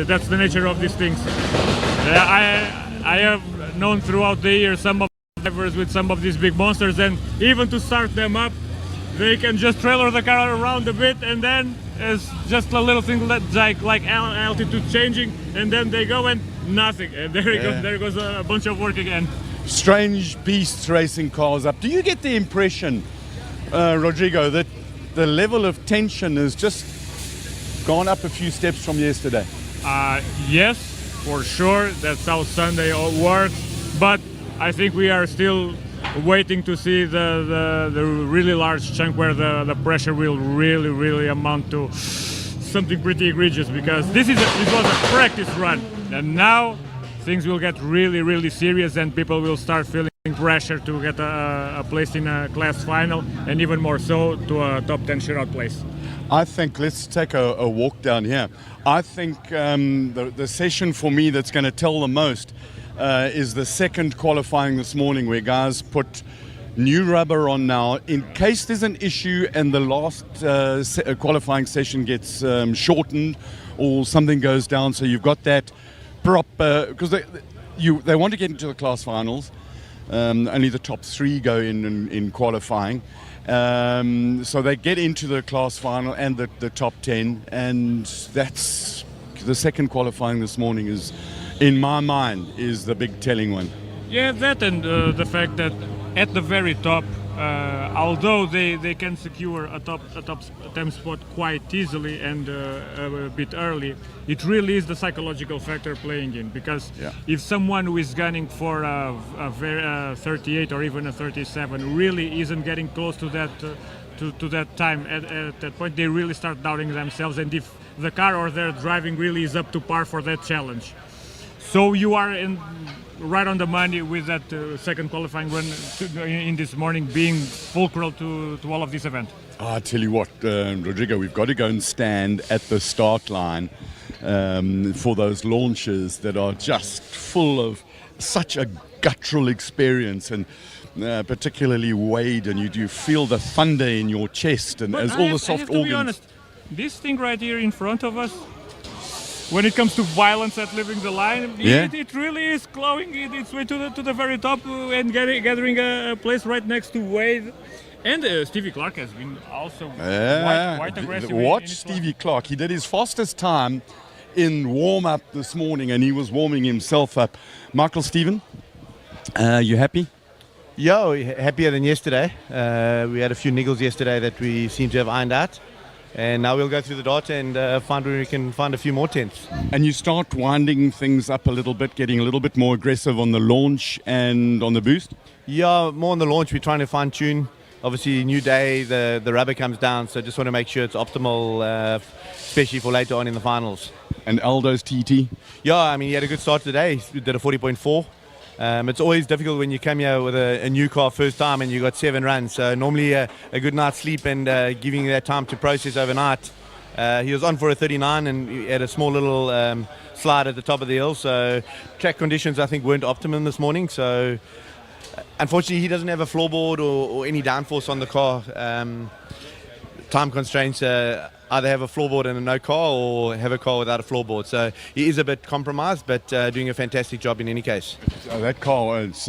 that's the nature of these things. I have known throughout the year some of the drivers with some of these big monsters, and even to start them up, they can just trailer the car around a bit, and then it's just a little thing like altitude changing, and then they go and nothing, and there goes a bunch of work again. Strange beasts racing cars up. Do you get the impression Rodrigo, that the level of tension has just gone up a few steps from yesterday. Yes, for sure. That's how Sunday works. But I think we are still waiting to see the really large chunk where the pressure will really amount to something pretty egregious, because this was a practice run, and now things will get really serious, and people will start feeling pressure to get a place in a class final, and even more so to a top 10 shootout place. I think let's take a walk down here. I think the session for me that's going to tell the most is the second qualifying this morning, where guys put new rubber on now in case there's an issue and the last qualifying session gets shortened or something goes down. So you've got that proper, because they want to get into the class finals. Only the top 3 go in qualifying. So they get into the class final and the top 10, and that's the second qualifying this morning is, in my mind, is the big telling one. Yeah, that and the fact that at the very top, although they can secure a top 10 spot quite easily and a bit early, it really is the psychological factor playing in, because if someone who is gunning for a 38 or even a 37 really isn't getting close to that to that time at that point, they really start doubting themselves, and if the car or their driving really is up to par for that challenge. So you are right on the money with that second qualifying run in this morning being fulcral to all of this event. I tell you what, Rodrigo, we've got to go and stand at the start line for those launches that are just full of such a guttural experience, and particularly Wade, and you do feel the thunder in your chest, and as all the soft organs. To be honest, this thing right here in front of us, when it comes to violence at leaving the line, it really is clawing its way to the very top and gathering a place right next to Wade. And Stevie Clark has been also quite aggressive. Watch Stevie Clark. He did his fastest time in warm-up this morning, and he was warming himself up. Michael Steven, you happy? Yeah, we're happier than yesterday. We had a few niggles yesterday that we seem to have ironed out. And now we'll go through the data and find where we can find a few more tenths. And you start winding things up a little bit, getting a little bit more aggressive on the launch and on the boost? Yeah, more on the launch. We're trying to fine tune. Obviously, new day, the rubber comes down, so just want to make sure it's optimal, especially for later on in the finals. And Aldo's TT? Yeah, I mean, he had a good start today. He did a 40.4. It's always difficult when you come here with a new car first time and you got 7 runs. So normally a good night's sleep and giving you that time to process overnight. He was on for a 39 and he had a small little slide at the top of the hill. So track conditions, I think, weren't optimum this morning. So unfortunately, he doesn't have a floorboard or any downforce on the car. Time constraints, either have a floorboard and a no car or have a car without a floorboard. So he is a bit compromised, but doing a fantastic job in any case. That car is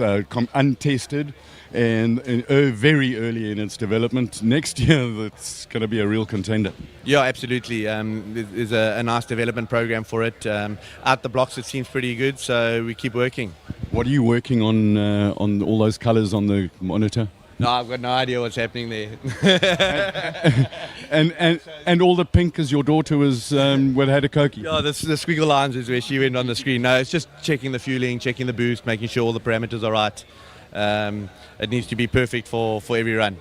untested and very early in its development. Next year, it's going to be a real contender. Yeah, absolutely. There's a nice development program for it. Out the blocks, it seems pretty good, so we keep working. What are you working on all those colors on the monitor? No, I've got no idea what's happening there. and all the pink as your daughter was had a Cokie. Yeah, the squiggle lines is where she went on the screen. No, it's just checking the fueling, checking the boost, making sure all the parameters are right. It needs to be perfect for every run.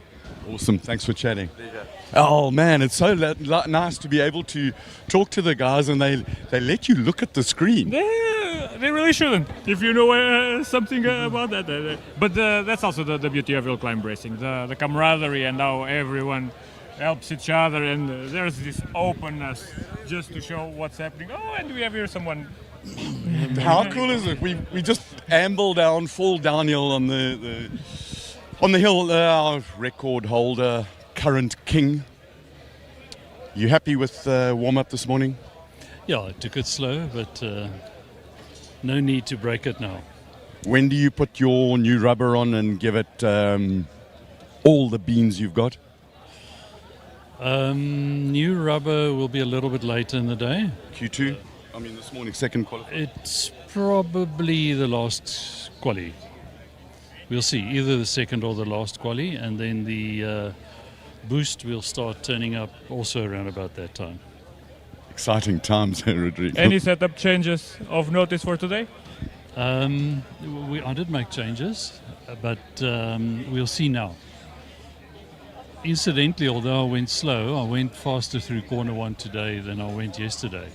Awesome. Thanks for chatting. Pleasure. Oh man, it's so nice to be able to talk to the guys and they let you look at the screen. They really shouldn't, if you know something about that. But that's also the beauty of Hillclimb racing, the camaraderie and how everyone helps each other, and there's this openness just to show what's happening. Oh, and we have here someone. How cool is it? We just amble down, fall downhill on the hill. Our record holder, current king. You happy with warm up this morning? Yeah, I took it slow, but no need to break it now. When do you put your new rubber on and give it all the beans you've got? New rubber will be a little bit later in the day. Q2? I mean, this morning, second qualifying. It's probably the last quali. We'll see, either the second or the last quali, and then the Boost will start turning up also around about that time. Exciting times here, Rodrigo. Any setup changes of notice for today? I did make changes, but we'll see now. Incidentally, although I went slow, I went faster through corner 1 today than I went yesterday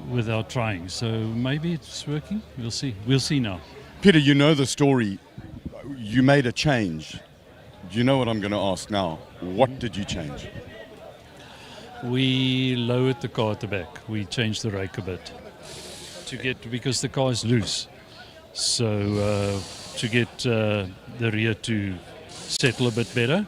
without trying. So maybe it's working. We'll see. We'll see now. Peter, you know the story. You made a change. Do you know what I'm going to ask now? What did you change? We lowered the car at the back. We changed the rake a bit because the car is loose. So to get the rear to settle a bit better,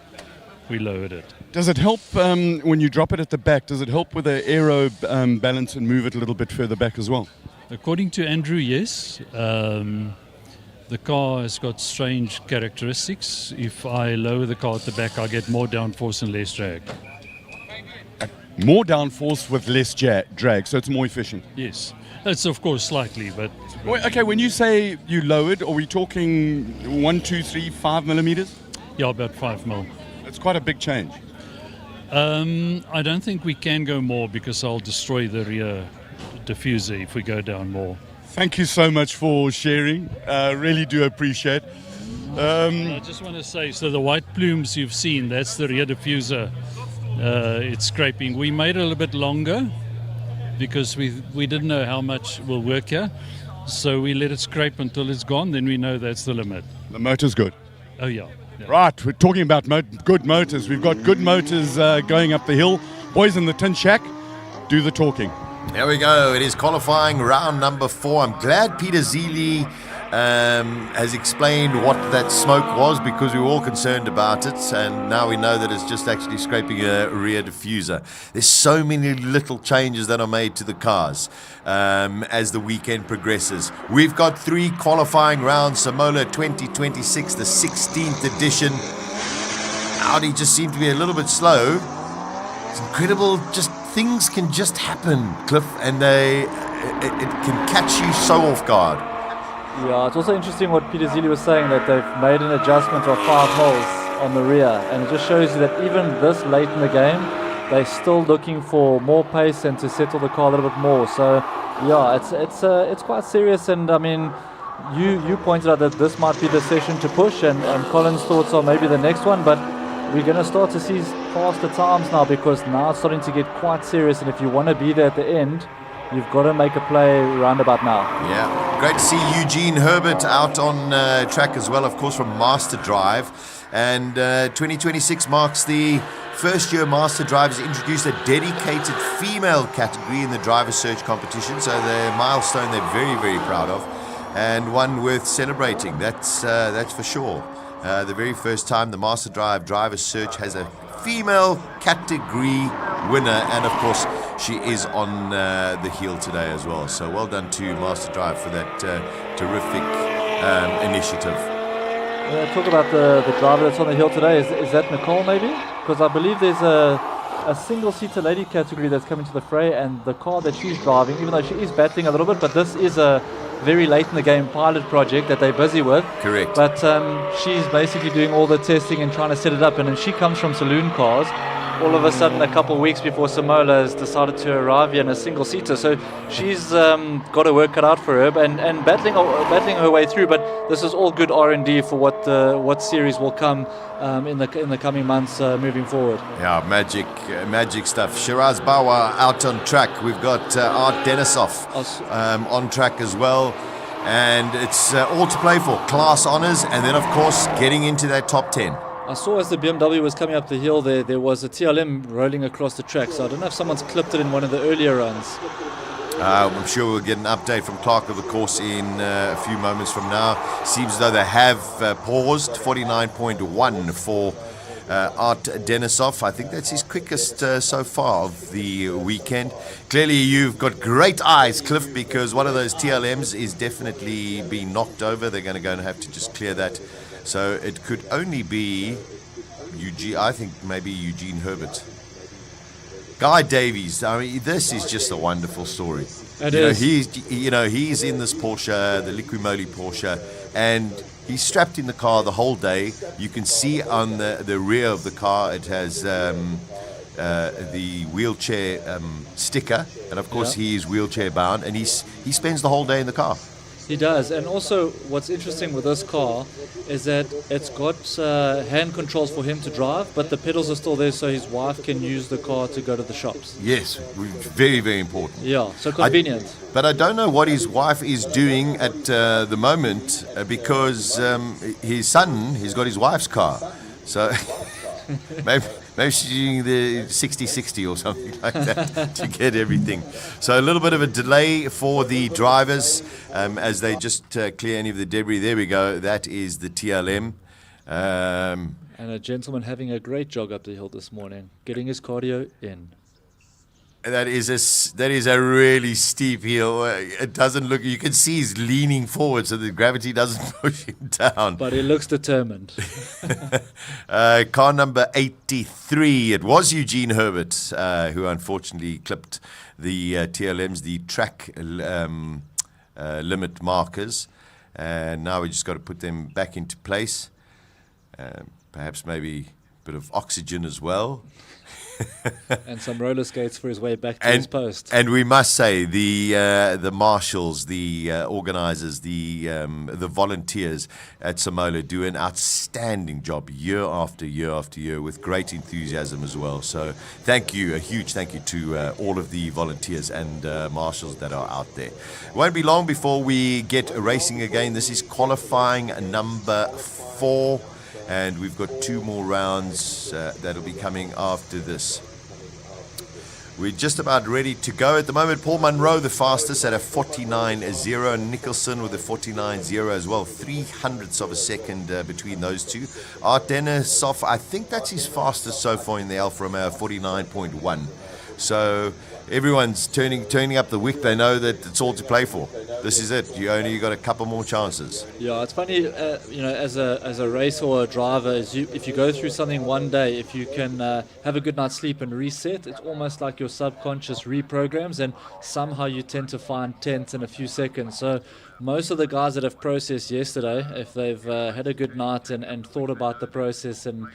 we lowered it. Does it help when you drop it at the back? Does it help with the aero balance and move it a little bit further back as well? According to Andrew, yes. The car has got strange characteristics. If I lower the car at the back, I get more downforce and less drag. More downforce with less drag, so it's more efficient. Yes, it's of course slightly, but... Well, okay, when you say you lowered, are we talking 1, 2, 3, 5 millimeters? Yeah, about 5 mil. That's quite a big change. I don't think we can go more because I'll destroy the rear diffuser if we go down more. Thank you so much for sharing. Really do appreciate. I just want to say, so the white plumes you've seen, that's the rear diffuser. It's scraping. We made it a little bit longer because we didn't know how much will work here. So we let it scrape until it's gone, then we know that's the limit. The motor's good. Oh, yeah. Right, we're talking about good motors. We've got good motors going up the hill. Boys in the tin shack, do the talking. There we go. It is qualifying round number 4. I'm glad Peter Zili has explained what that smoke was because we were all concerned about it, and now we know that it's just actually scraping a rear diffuser. There's so many little changes that are made to the cars as the weekend progresses. We've got 3 qualifying rounds. Simola 2026, the 16th edition. Audi just seemed to be a little bit slow. It's incredible, just things can just happen, Cliff, and it can catch you so off guard. Yeah, it's also interesting what Peter Zili was saying, that they've made an adjustment of 5 mils on the rear, and it just shows you that even this late in the game, they're still looking for more pace and to settle the car a little bit more. So, yeah, it's quite serious, and I mean, you pointed out that this might be the session to push, and Colin's thoughts are maybe the next one, but we're going to start to see faster times now because now it's starting to get quite serious, and if you want to be there at the end, you've got to make a play roundabout now. Yeah, great to see Eugene Herbert out on track as well, of course, from Master Drive. And 2026 marks the first year Master Drive has introduced a dedicated female category in the driver search competition. So the milestone they're very, very proud of, and one worth celebrating. That's for sure. The very first time the Master Drive driver search has a female category winner, and of course she is on the hill today as well. So well done to Master Drive for that terrific initiative. Talk about the driver that's on the hill today. Is that Nicole maybe? Because I believe there's a single-seater lady category that's coming to the fray, and the car that she's driving, even though she is battling a little bit, but this is a very late in the game pilot project that they're busy with. Correct. But she's basically doing all the testing and trying to set it up, and then she comes from Saloon cars. All of a sudden, a couple of weeks before Simola has decided to arrive here in a single-seater, so she's got to work cut out for her and battling her way through. But this is all good R&D for what series will come in the coming months moving forward. Yeah, magic stuff. Shiraz Bawa out on track. We've got Art Denisov on track as well. And it's all to play for. Class honours, and then, of course, getting into that top 10. I saw as the BMW was coming up the hill there was a TLM rolling across the track. So I don't know if someone's clipped it in one of the earlier runs. I'm sure we'll get an update from Clark of the course in a few moments from now. Seems as though they have paused. 49.1 for Art Denisov. I think that's his quickest so far of the weekend. Clearly you've got great eyes, Cliff, because one of those TLMs is definitely being knocked over. They're going to go and have to just clear that. So it could only be Eugene, I think maybe Eugene Herbert. Guy Davies, I mean, this is just a wonderful story. It is. He's in this Porsche, the Liqui Moly Porsche, and He's strapped in the car the whole day. You can see on the rear of the car it has the wheelchair sticker, and of course he is wheelchair bound, and he spends the whole day in the car. He does. And also what's interesting with this car is that it's got hand controls for him to drive, but the pedals are still there so his wife can use the car to go to the shops. Yes, very, very important. Yeah, so convenient. But I don't know what his wife is doing at the moment because his son, he's got his wife's car. So maybe she's using the 60-60 or something like that to get everything. So a little bit of a delay for the drivers as they just clear any of the debris. There we go. That is the TLM. And a gentleman having a great jog up the hill this morning, getting his cardio in. That is a really steep hill. It doesn't look. You can see he's leaning forward, so the gravity doesn't push him down. But he looks determined. Car number 83. It was Eugene Herbert who unfortunately clipped the TLMs, the track limit markers, and now we just got to put them back into place. Perhaps maybe a bit of oxygen as well. And some roller skates for his way back to his post. And we must say the marshals, the organisers, the volunteers at Simola do an outstanding job year after year after year with great enthusiasm as well. So thank you, a huge thank you to all of the volunteers and marshals that are out there. It won't be long before we get racing again. This is qualifying number 4. And we've got 2 more rounds that'll be coming after this. We're just about ready to go at the moment. Paul Munro, the fastest, at a 49.0. Nicholson with a 49.0 as well. 0.03 of a second between those two. Art Denisov, I think that's his fastest so far in the Alfa Romeo, 49.1. So everyone's turning up the wick. They know that it's all to play for. This is it. You got a couple more chances. Yeah, it's funny, as a racer or a driver, if you go through something one day, if you can have a good night's sleep and reset, it's almost like your subconscious reprograms, and somehow you tend to find 10th in a few seconds. So most of the guys that have processed yesterday, if they've had a good night and thought about the process and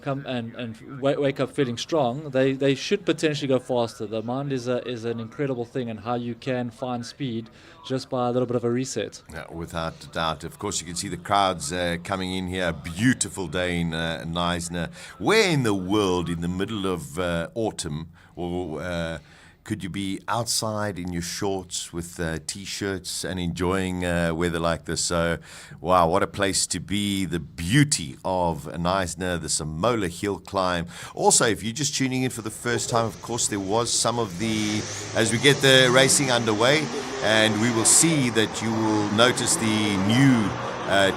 come and wake up feeling strong, they should potentially go faster. The mind is an incredible thing, and how you can find speed just by a little bit of a reset. Yeah, without a doubt. Of course, you can see the crowds coming in here. Beautiful day in Neisner. Where in the world, in the middle of autumn, or could you be outside in your shorts with T-shirts and enjoying weather like this? So, wow, what a place to be. The beauty of Neisner, the Simola Hillclimb. Also, if you're just tuning in for the first time, of course, there was some of the, as we get the racing underway, and we will see that you will notice the new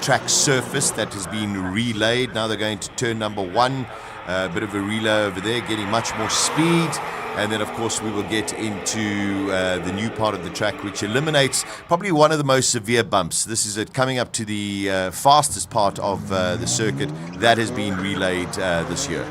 track surface that has been relayed. Now they're going to turn number 1. A bit of a relay over there, getting much more speed. And then, of course, we will get into the new part of the track, which eliminates probably one of the most severe bumps. This is it, coming up to the fastest part of the circuit that has been relayed this year.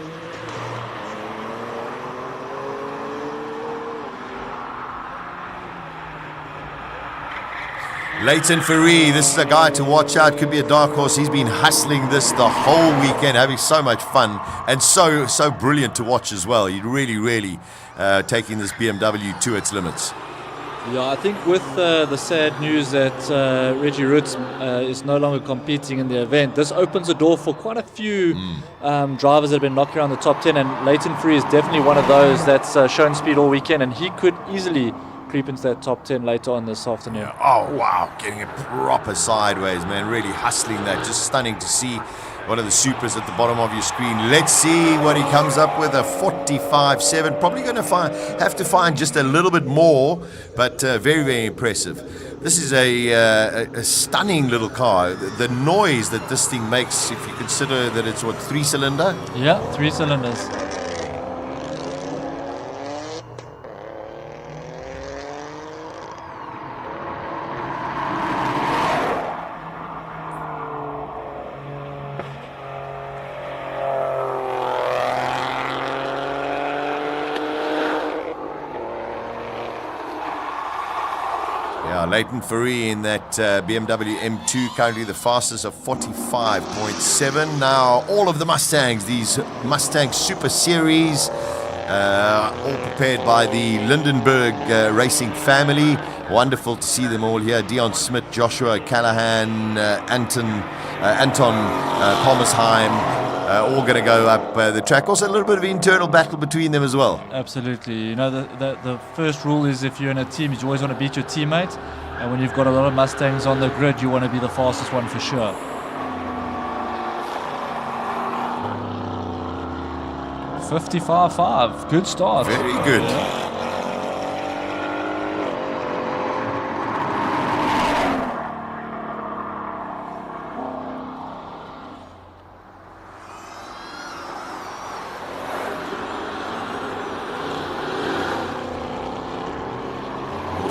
Leighton Ferree, this is a guy to watch out. Could be a dark horse. He's been hustling this the whole weekend, having so much fun, and so brilliant to watch as well. He really taking this BMW to its limits. Yeah, I think with the sad news that Reggie Roots is no longer competing in the event, this opens the door for quite a few drivers that have been knocking around the top 10, and Leighton Ferree is definitely one of those that's shown speed all weekend, and he could easily creep into that top 10 later on this afternoon. Yeah. Oh, wow. Getting it proper sideways, man. Really hustling that. Just stunning to see one of the supers at the bottom of your screen. Let's see what he comes up with. A 45.7. Probably going to have to find just a little bit more, but very impressive. This is a stunning little car. The noise that this thing makes, if you consider that it's, 3-cylinder? Yeah, 3 cylinders. Leighton Fourie in that BMW M2, currently the fastest of 45.7. Now, all of the Mustangs, these Mustang Super Series, all prepared by the Lindenberg Racing family. Wonderful to see them all here. Dion Smith, Joshua Callahan, Anton Palmersheim, all going to go up the track. Also a little bit of internal battle between them as well. Absolutely. You know, the first rule is if you're in a team, you always want to beat your teammate. And when you've got a lot of Mustangs on the grid, you want to be the fastest one for sure. .55.5. Good start. Very good. Yeah.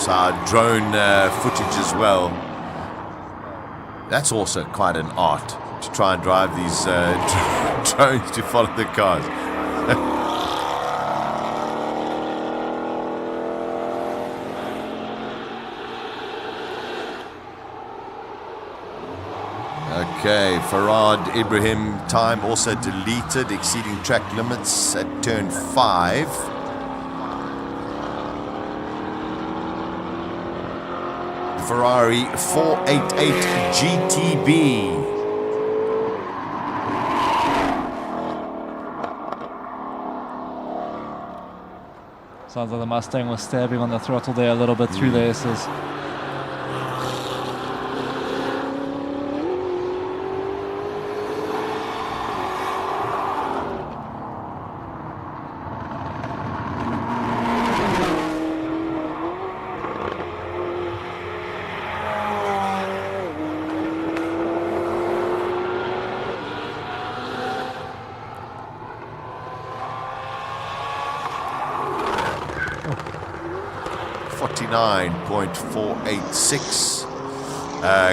Our drone footage as well. That's also quite an art to try and drive these drones to follow the cars. Okay, Farad Ibrahim time also deleted, exceeding track limits at turn 5. Ferrari 488 GTB. Sounds like the Mustang was stabbing on the throttle there a little bit through the S's. .486.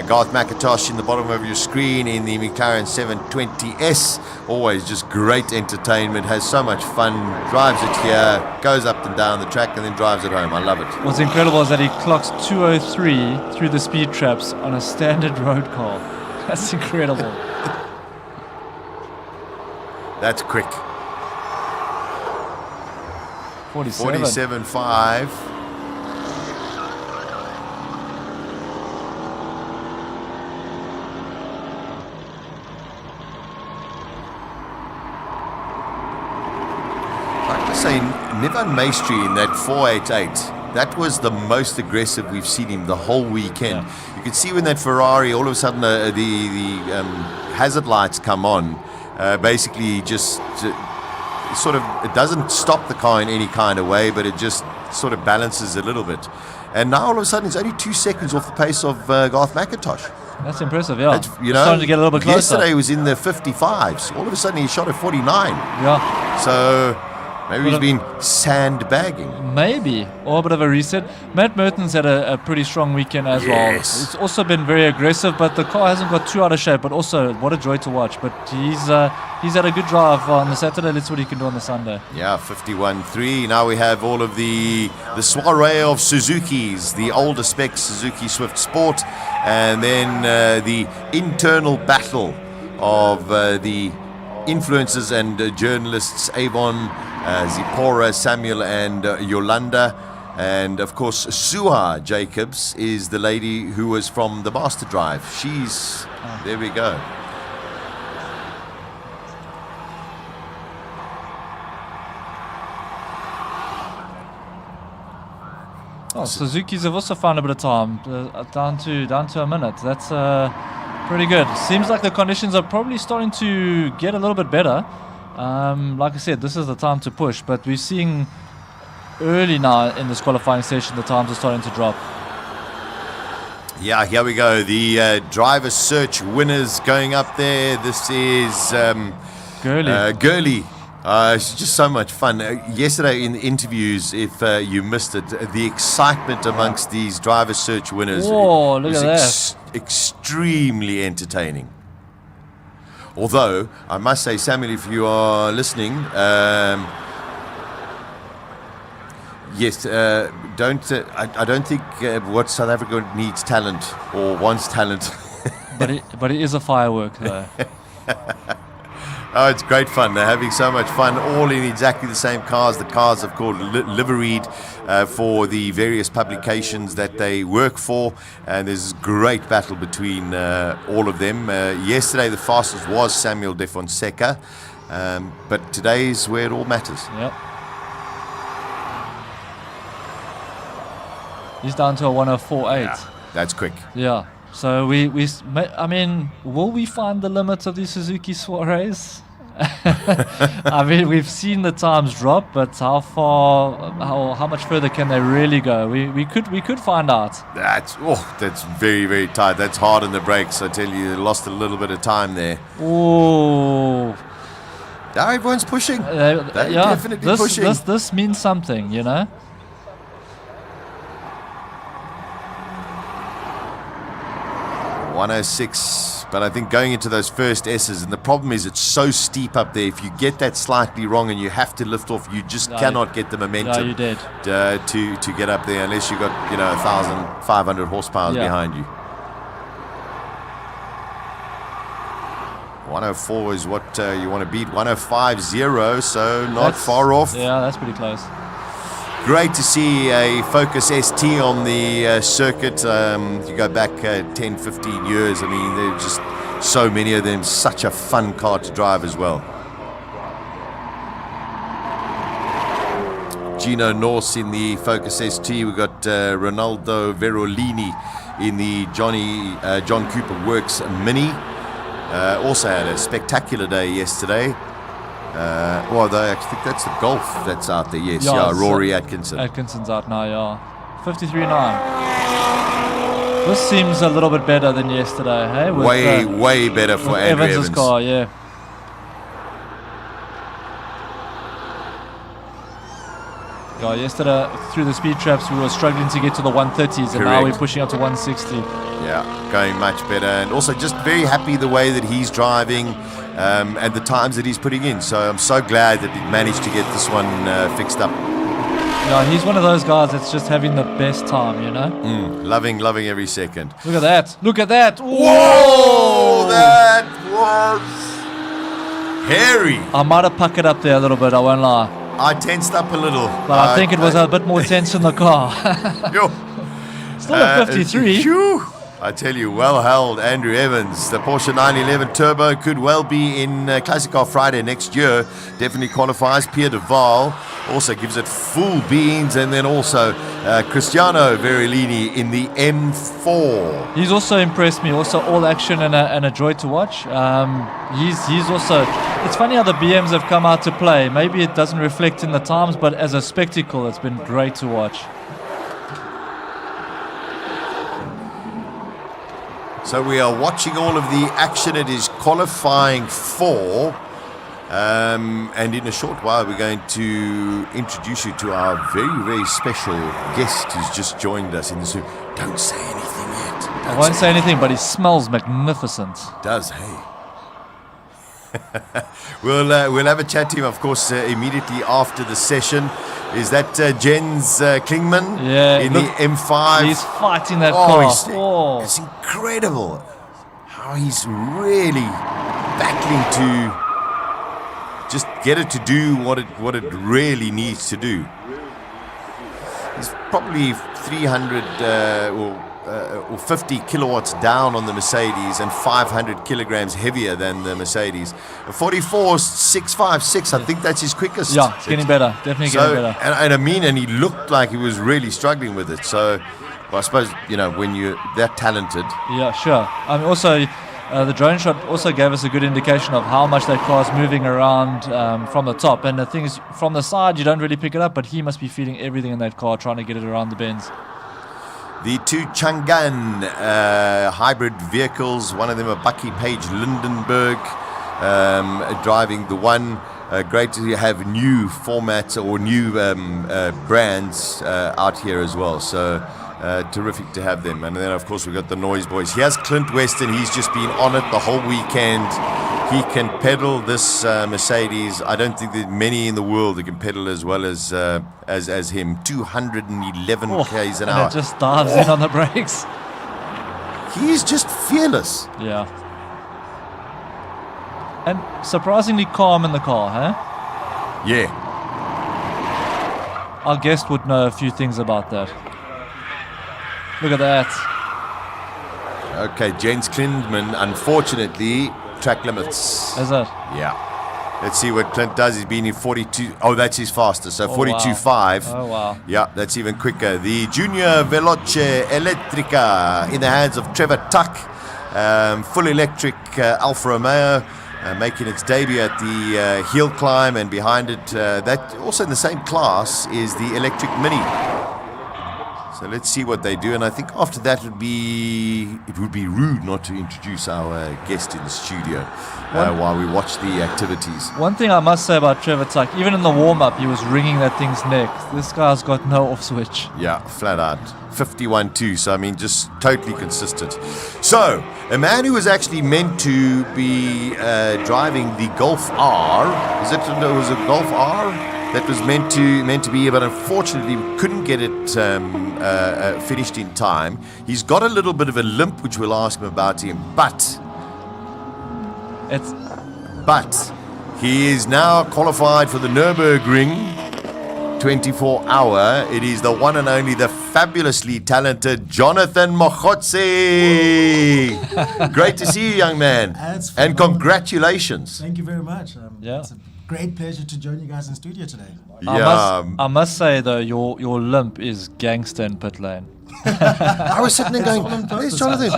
Garth McIntosh in the bottom of your screen in the McLaren 720S. Always just great entertainment, has so much fun, drives it here, goes up and down the track and then drives it home. I love it. What's incredible is that he clocks 203 through the speed traps on a standard road car. That's incredible. That's quick. 47.5. Nivan Maestri in that 488, that was the most aggressive we've seen him the whole weekend. Yeah. You could see when that Ferrari, all of a sudden the hazard lights come on, basically just sort of, it doesn't stop the car in any kind of way, but it just sort of balances a little bit. And now all of a sudden it's only 2 seconds off the pace of Garth McIntosh. That's impressive, yeah. You know, starting to get a little bit closer. Yesterday he was in the 55s. All of a sudden he shot a 49. Yeah. So maybe he's been sandbagging. Maybe. Or a bit of a reset. Matt Mertens had a pretty strong weekend as well. It's also been very aggressive, but the car hasn't got too out of shape. But also, what a joy to watch. But he's had a good drive on the Saturday. Let's see what he can do on the Sunday. Yeah, 51.3. Now we have all of the soiree of Suzukis, the older spec Suzuki Swift Sport, and then the internal battle of the influencers and journalists, Avon, Zipporah, Samuel and Yolanda, and of course Suha Jacobs is the lady who was from the Master Drive. She's there we go. Oh, Suzuki's have also found a bit of time, down to a minute. That's pretty good. Seems like the conditions are probably starting to get a little bit better. Like I said, this is the time to push, but we're seeing early now in this qualifying session the times are starting to drop. Yeah, here we go. The driver search winners going up there. This is Gurley. It's just so much fun. Yesterday in the interviews, if you missed it, the excitement amongst these driver search winners was extremely entertaining. Although, I must say, Samuel, if you are listening, Yes, I don't think what South Africa needs talent or wants talent. But it is a firework, though. Oh, it's great fun. They're having so much fun, all in exactly the same cars. The cars, of course, liveried for the various publications that they work for, and there's a great battle between all of them. Yesterday, the fastest was Samuel De Fonseca, but today's where it all matters. Yep. He's down to a 104.8. Yeah, that's quick. Yeah. So I mean, will we find the limits of these Suzuki soirees? I mean, we've seen the times drop, but how much further can they really go? We could find out. That's very, very tight. That's hard on the brakes. I tell you, they lost a little bit of time there. Oh. Now everyone's pushing. They're definitely pushing. This means something, you know. 106, but I think going into those first S's, and the problem is it's so steep up there. If you get that slightly wrong and you have to lift off, you just cannot get the momentum you did. To get up there unless you got 1,500 horsepower behind you. 104 is what you want to beat. 105.0, so not far off. Yeah, that's pretty close. Great to see a Focus ST on the circuit. You go back 10, 15 years. I mean, there are just so many of them. Such a fun car to drive as well. Gino Norse in the Focus ST. We've got Ronaldo Verolini in the John Cooper Works Mini. Also had a spectacular day yesterday. I think that's the Golf that's out there. Yes, Rory Atkinson. Atkinson's out now, yeah. 53.9. This seems a little bit better than yesterday, hey? Way better for Andrew Evans. Car, yeah. Yeah, yesterday through the speed traps we were struggling to get to the 130s, and now we're pushing up to 160. Yeah, going much better, and also just very happy the way that he's driving. And the times that he's putting in. So I'm so glad that he managed to get this one fixed up. Yeah, he's one of those guys that's just having the best time, you know? Loving every second. Look at that. Whoa! That was hairy. I might have puckered up there a little bit, I won't lie. I tensed up a little. But I think it was a bit more tense in the car. Still a 53. I tell you, well held, Andrew Evans. The Porsche 911 Turbo could well be in Classic Car Friday next year. Definitely qualifies. Pierre de Waal also gives it full beans. And then also Cristiano Verolini in the M4. He's also impressed me. Also all action and a joy to watch. He's also... It's funny how the BMs have come out to play. Maybe it doesn't reflect in the times, but as a spectacle, it's been great to watch. So we are watching all of the action. It is qualifying 4. And in a short while, we're going to introduce you to our very, very special guest who's just joined us in the Zoom. Don't say anything yet. I won't say anything, but he smells magnificent. Does, hey? We'll have a chat to him, of course, immediately after the session. Is that Jens Klingman in the M5? He's fighting that car. It's incredible how he's really battling to just get it to do what it really needs to do. He's probably 300 or 50 kilowatts down on the Mercedes and 500 kilograms heavier than the Mercedes. 44.656, I think that's his quickest. Yeah, it's getting better. Definitely getting better. And he looked like he was really struggling with it. So, well, I suppose, when you're that talented. Yeah, sure. Also, the drone shot also gave us a good indication of how much that car is moving around from the top. And the thing is, from the side, you don't really pick it up, but he must be feeling everything in that car, trying to get it around the bends. The two Chang'an hybrid vehicles, one of them a Bucky Page Lindenberg driving the one. Great to have new formats or new brands out here as well. So terrific to have them. And then, of course, we've got the Noise Boys. Here's Clint Weston. He's just been on it the whole weekend. he can pedal this Mercedes. I don't think there's many in the world that can pedal as well as him. 211 k's an hour. And it just dives in on the brakes. He's just fearless. Yeah. And surprisingly calm in the car, huh? Yeah. Our guest would know a few things about that. Look at that. Okay, Jens Klindman, unfortunately, track limits. Is it? Yeah. Let's see what Clint does. He's been in 42. Oh, that's his fastest. So 42.5. Oh, wow. Yeah, that's even quicker. The Junior Veloce Elettrica in the hands of Trevor Tuck. Full electric Alfa Romeo. Making its debut at the Hillclimb, and behind it, that also in the same class is the electric Mini. So let's see what they do, and I think after that it would be rude not to introduce our guest in the studio while we watch the activities. One thing I must say about Trevor Tuck, even in the warm-up, he was wringing that thing's neck. This guy's got no off switch. Yeah, flat out. 51.2, so I mean, just totally consistent. So, a man who was actually meant to be driving the Golf R, it was a Golf R that was meant to be here, but unfortunately couldn't get it finished in time. He's got a little bit of a limp, which we'll ask him about but he is now qualified for the Nürburgring 24-hour. It is the one and only, the fabulously talented Jonathan Motsi. Great to see you, young man. And congratulations. Thank you very much. Yeah. It's a great pleasure to join you guys in studio today. I must say, though, your limp is gangster in pit lane. I was sitting there going, where's Jonathan?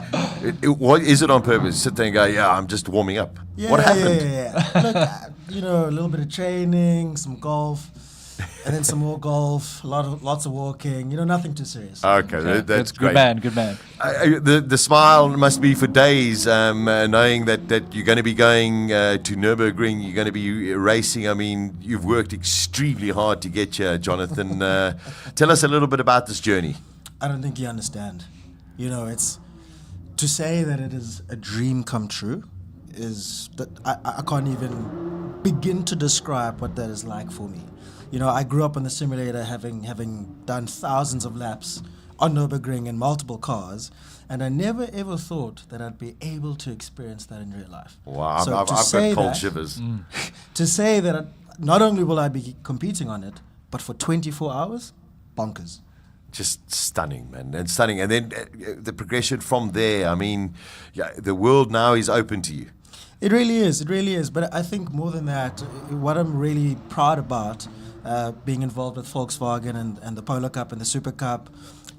What is it on purpose? Sit there and go, yeah, I'm just warming up. What happened? Look, a little bit of training, some golf. And then some more golf, lots of walking. Nothing too serious. Okay, that's great. Good man. The smile must be for days, knowing that you're going to be going to Nürburgring. You're going to be racing. I mean, you've worked extremely hard to get here, Jonathan. Tell us a little bit about this journey. I don't think you understand. It's to say that it is a dream come true. Is that I can't even begin to describe what that is like for me. I grew up on the simulator, having done thousands of laps on Nürburgring in multiple cars, and I never ever thought that I'd be able to experience that in real life. Wow, So I've got cold shivers. To say that not only will I be competing on it, but for 24 hours, bonkers. Just stunning, man, and stunning. And then the progression from there, I mean, the world now is open to you. It really is. But I think more than that, what I'm really proud about, being involved with Volkswagen and the Polo Cup and the Super Cup,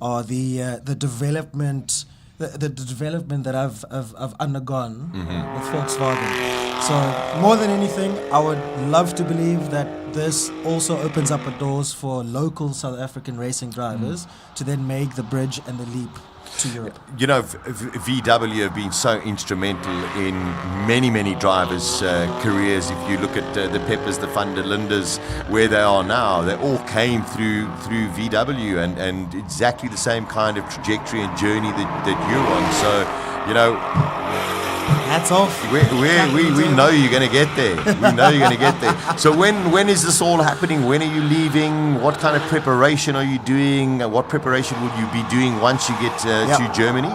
are the development that I've undergone with Volkswagen. So more than anything, I would love to believe that this also opens up doors for local South African racing drivers to then make the bridge and the leap to Europe. VW have been so instrumental in many drivers' careers. If you look at the Peppers, the Van der Lindes, where they are now, they all came through VW, and exactly the same kind of trajectory and journey that you're on. So, hats off. We know you're going to get there. We know you're going to get there. So when is this all happening? When are you leaving? What kind of preparation are you doing? What preparation will you be doing once you get to Germany?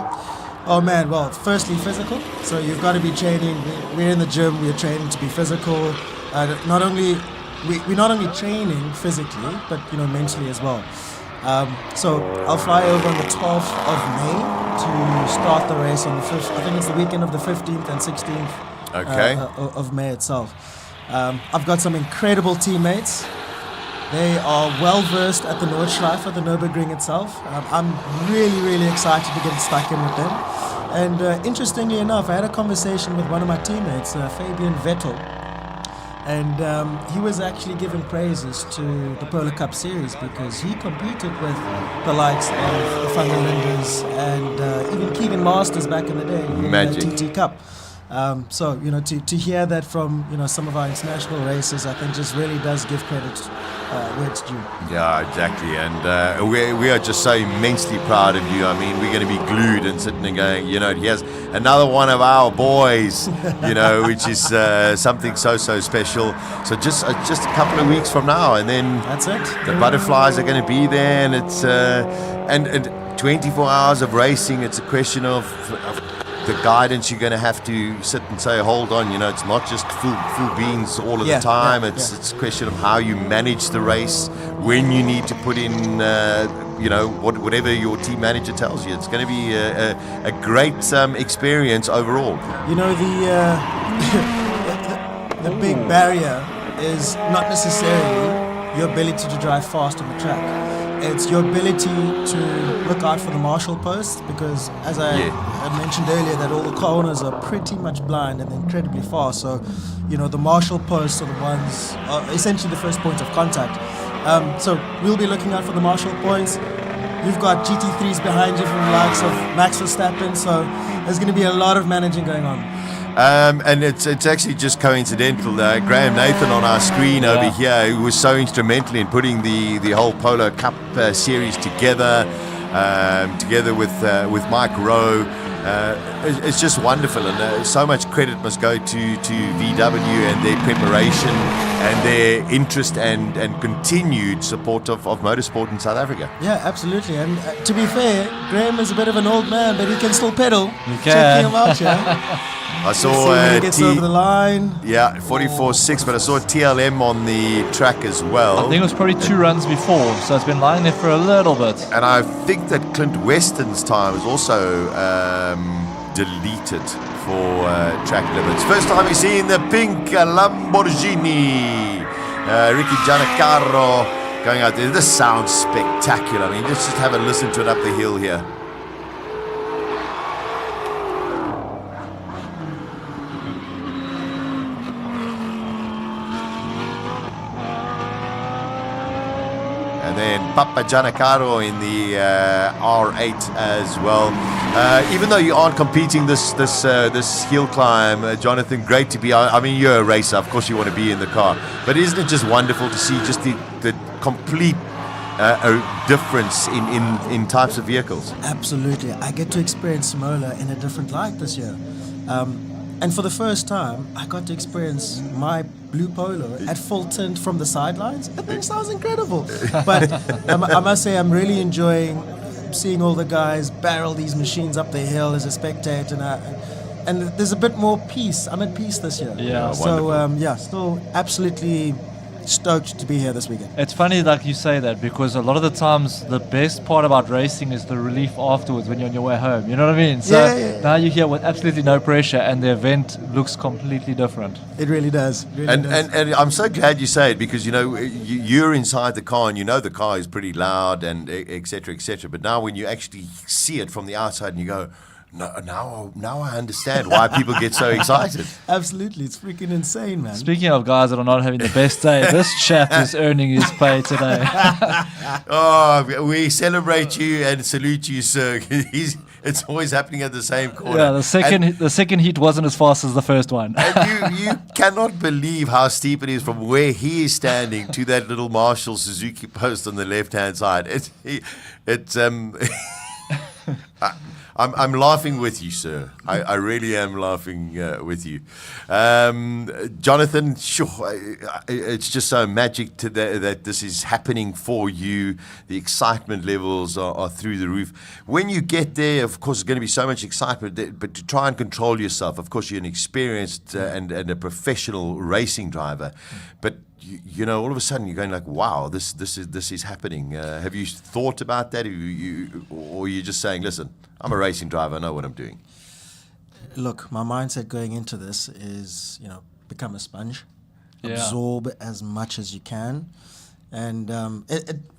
Oh man, well, firstly physical. So you've got to be training. We're in the gym. We're training to be physical. We're not only training physically, but mentally as well. So I'll fly over on the 12th of May to start the race on the 5th. I think it's the weekend of the 15th and 16th of May itself. I've got some incredible teammates. They are well versed at the Nordschleife, the Nürburgring itself. I'm really excited to get stuck in with them. And interestingly enough, I had a conversation with one of my teammates, Fabian Vettel. And he was actually giving praises to the Polo Cup Series because he competed with the likes of the Van der Lindes and even Keegan Masters back in the day in the TT Cup. So, to hear that from, some of our international racers, I think just really does give credit where it's due. Yeah, exactly. And we are just so immensely proud of you. I mean, we're going to be glued and sitting and going, here's another one of our boys, which is something so special. So just a couple of weeks from now, and then that's it. The butterflies are going to be there, and it's and 24 hours of racing. It's a question of the guidance. You're going to have to sit and say, hold on, it's not just full beans all of the time. It's a question of how you manage the race, when you need to put in, whatever your team manager tells you. It's going to be a great experience overall. The big barrier is not necessarily your ability to drive fast on the track. It's your ability to look out for the marshal posts, because as I mentioned earlier, that all the corners are pretty much blind and incredibly fast. So, the marshal posts are the ones, essentially the first points of contact. So we'll be looking out for the marshal points. You've got GT3s behind you from the likes of Max Verstappen, so there's going to be a lot of managing going on. And it's actually just coincidental. Graham Nathan on our screen over here, who was so instrumental in putting the whole Polo Cup series together with Mike Rowe. It's just wonderful, and so much credit must go to VW and their preparation and their interest and continued support of motorsport in South Africa. Yeah, absolutely. And to be fair, Graham is a bit of an old man, but he can still pedal. He can. Check him out, yeah. I saw he gets over the line. Yeah, 44.6, but I saw TLM on the track as well. I think it was probably 2 runs before, so it's been lying there for a little bit. And I think that Clint Weston's time was also deleted for track limits. First time we've seen the pink Lamborghini. Ricky Giancarlo going out there. This sounds spectacular. I mean, let's just have a listen to it up the hill here. And then Papa Giancarlo in the R8 as well. Even though you aren't competing this hill climb, Jonathan, great to be. I mean, you're a racer, of course you want to be in the car, but isn't it just wonderful to see just the complete difference in types of vehicles? Absolutely, I get to experience Simola in a different light this year. And for the first time, I got to experience my blue Polo at full tint from the sidelines. I think it sounds incredible. But I must say, I'm really enjoying seeing all the guys barrel these machines up the hill as a spectator. And there's a bit more peace. I'm at peace this year. Yeah, so, still absolutely stoked to be here this weekend. It's funny like you say that, because a lot of the times the best part about racing is the relief afterwards when you're on your way home. You know what I mean? So now you're here with absolutely no pressure, and the event looks completely different. It really does. And I'm so glad you say it, because you're inside the car and the car is pretty loud and et cetera, but now when you actually see it from the outside and you go, now I understand why people get so excited. Absolutely, it's freaking insane, man. Speaking of guys that are not having the best day, this chap is earning his pay today. Oh, we celebrate you and salute you, sir. It's always happening at the same corner. Yeah, the second heat wasn't as fast as the first one. And you cannot believe how steep it is from where he is standing to that little Marshall Suzuki post on the left-hand side. I'm laughing with you, sir. I really am laughing with you. Jonathan, it's just so magic that this is happening for you. The excitement levels are through the roof. When you get there, of course, there's going to be so much excitement, but to try and control yourself. Of course, you're an experienced and a professional racing driver, but all of a sudden you're going like, wow, this is happening. Have you thought about that? Or are you just saying, listen, I'm a racing driver, I know what I'm doing? Look, my mindset going into this is, become a sponge, absorb as much as you can, and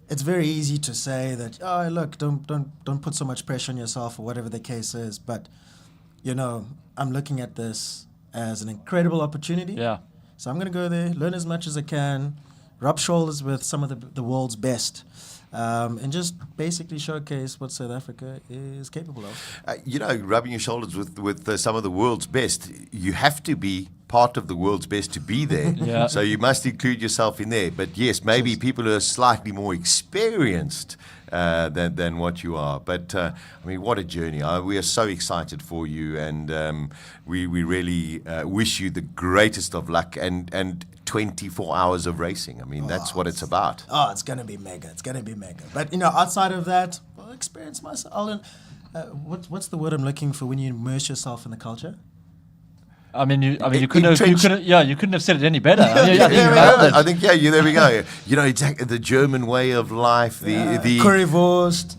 it's very easy to say that, oh, look, don't put so much pressure on yourself or whatever the case is. But, I'm looking at this as an incredible opportunity. Yeah. So I'm going to go there, learn as much as I can, rub shoulders with some of the world's best. And just basically showcase what South Africa is capable of. Rubbing your shoulders with some of the world's best, you have to be part of the world's best to be there. Yeah. So you must include yourself in there. But yes, maybe people who are slightly more experienced than what you are. But what a journey! We are so excited for you, and we really wish you the greatest of luck and 24 hours of racing. That's what it's about. Oh, it's going to be mega. It's going to be mega. But, outside of that, experience myself. What's the word I'm looking for when you immerse yourself in the culture? You couldn't have said it any better. I think there we go. Exactly the German way of life, the currywurst.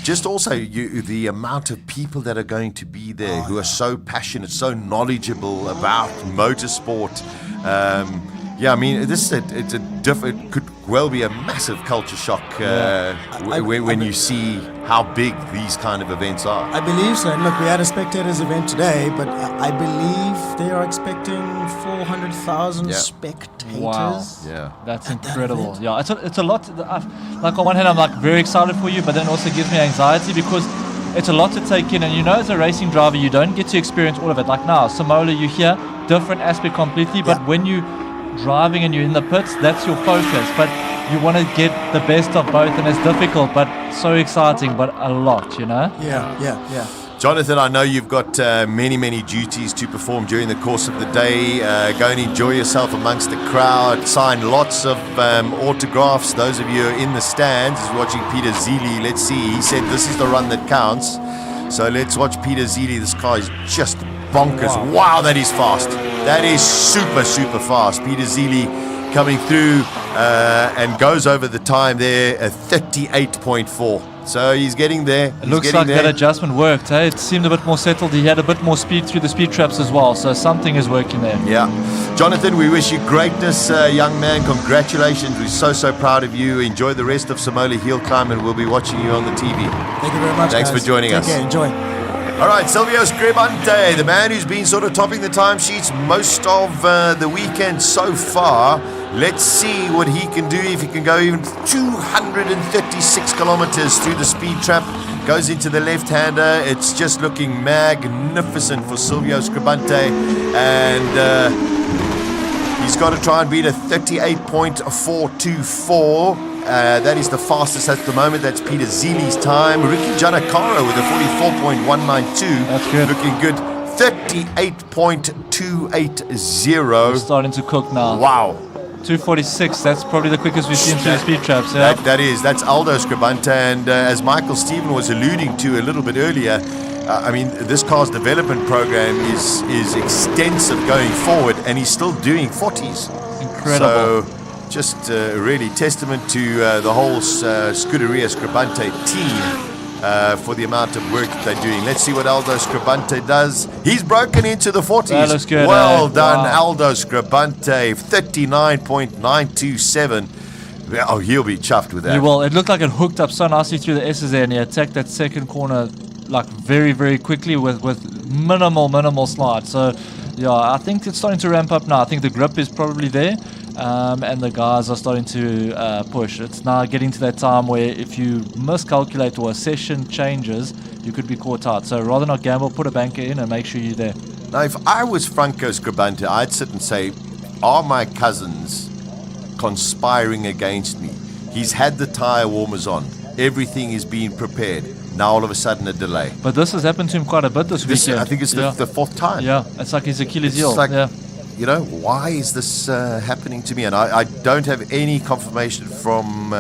Just also the amount of people that are going to be there who are so passionate, so knowledgeable about motorsport. It could well be a massive culture shock when you see how big these kind of events are. I believe so. And look, we had a spectators event today, but I believe they are expecting 400,000 spectators. Wow. Yeah. That's incredible. Yeah, it's a lot. On one hand, I'm very excited for you, but then also gives me anxiety because it's a lot to take in. And as a racing driver, you don't get to experience all of it. Like now, Simola, you hear different aspect completely, but when you driving and you're in the pits, that's your focus, but you want to get the best of both, and it's difficult but so exciting, but a lot. Yeah. Jonathan, I know you've got many duties to perform during the course of the day. Go and enjoy yourself amongst the crowd, sign lots of autographs. Those of you who are in the stands is watching Peter Zili. Let's see, he said this is the run that counts, so let's watch Peter Zili. This car is just bonkers. Wow, that is fast. That is super fast. Peter Zili coming through and goes over the time there at 38.4. So he's getting there. It looks like that adjustment worked. It seemed a bit more settled. He had a bit more speed through the speed traps as well. So something is working there. Yeah. Jonathan, we wish you greatness, young man. Congratulations. We're so proud of you. Enjoy the rest of Simola Hillclimb, and we'll be watching you on the TV. Thank you very much. Thanks for joining us. Okay, enjoy. All right, Silvio Scribante, the man who's been sort of topping the timesheets most of the weekend so far. Let's see what he can do, if he can go even 236 kilometers through the speed trap. Goes into the left-hander. It's just looking magnificent for Silvio Scribante. And he's got to try and beat a 38.424. That is the fastest at the moment. That's Peter Zili's time. Ricky Giannaccaro with a 44.192. That's good. Looking good. 38.280. We're starting to cook now. Wow. 246. That's probably the quickest we've seen through the speed traps. Yeah. That's Aldo Scribante. And as Michael Stephen was alluding to a little bit earlier, this car's development program is extensive going forward, and he's still doing 40s. Incredible. So, just really testament to the whole Scuderia Scribante team for the amount of work that they're doing. Let's see what Aldo Scribante does. He's broken into the 40s. That looks good. Well done, Aldo Scribante. 39.927. Oh, he'll be chuffed with that. He will. It looked like it hooked up so nicely through the S's there, and he attacked that second corner very quickly with minimal slide. So, yeah, I think it's starting to ramp up now. I think the grip is probably there. And the guys are starting to push. It's now getting to that time where if you miscalculate or a session changes, you could be caught out. So rather not gamble, put a banker in and make sure you're there. Now, if I was Franco Scribante, I'd sit and say, are my cousins conspiring against me? He's had the tyre warmers on. Everything is being prepared. Now all of a sudden a delay. But this has happened to him quite a bit this weekend. I think it's the fourth time. Yeah, it's like his Achilles heel. Why is this happening to me? And I don't have any confirmation from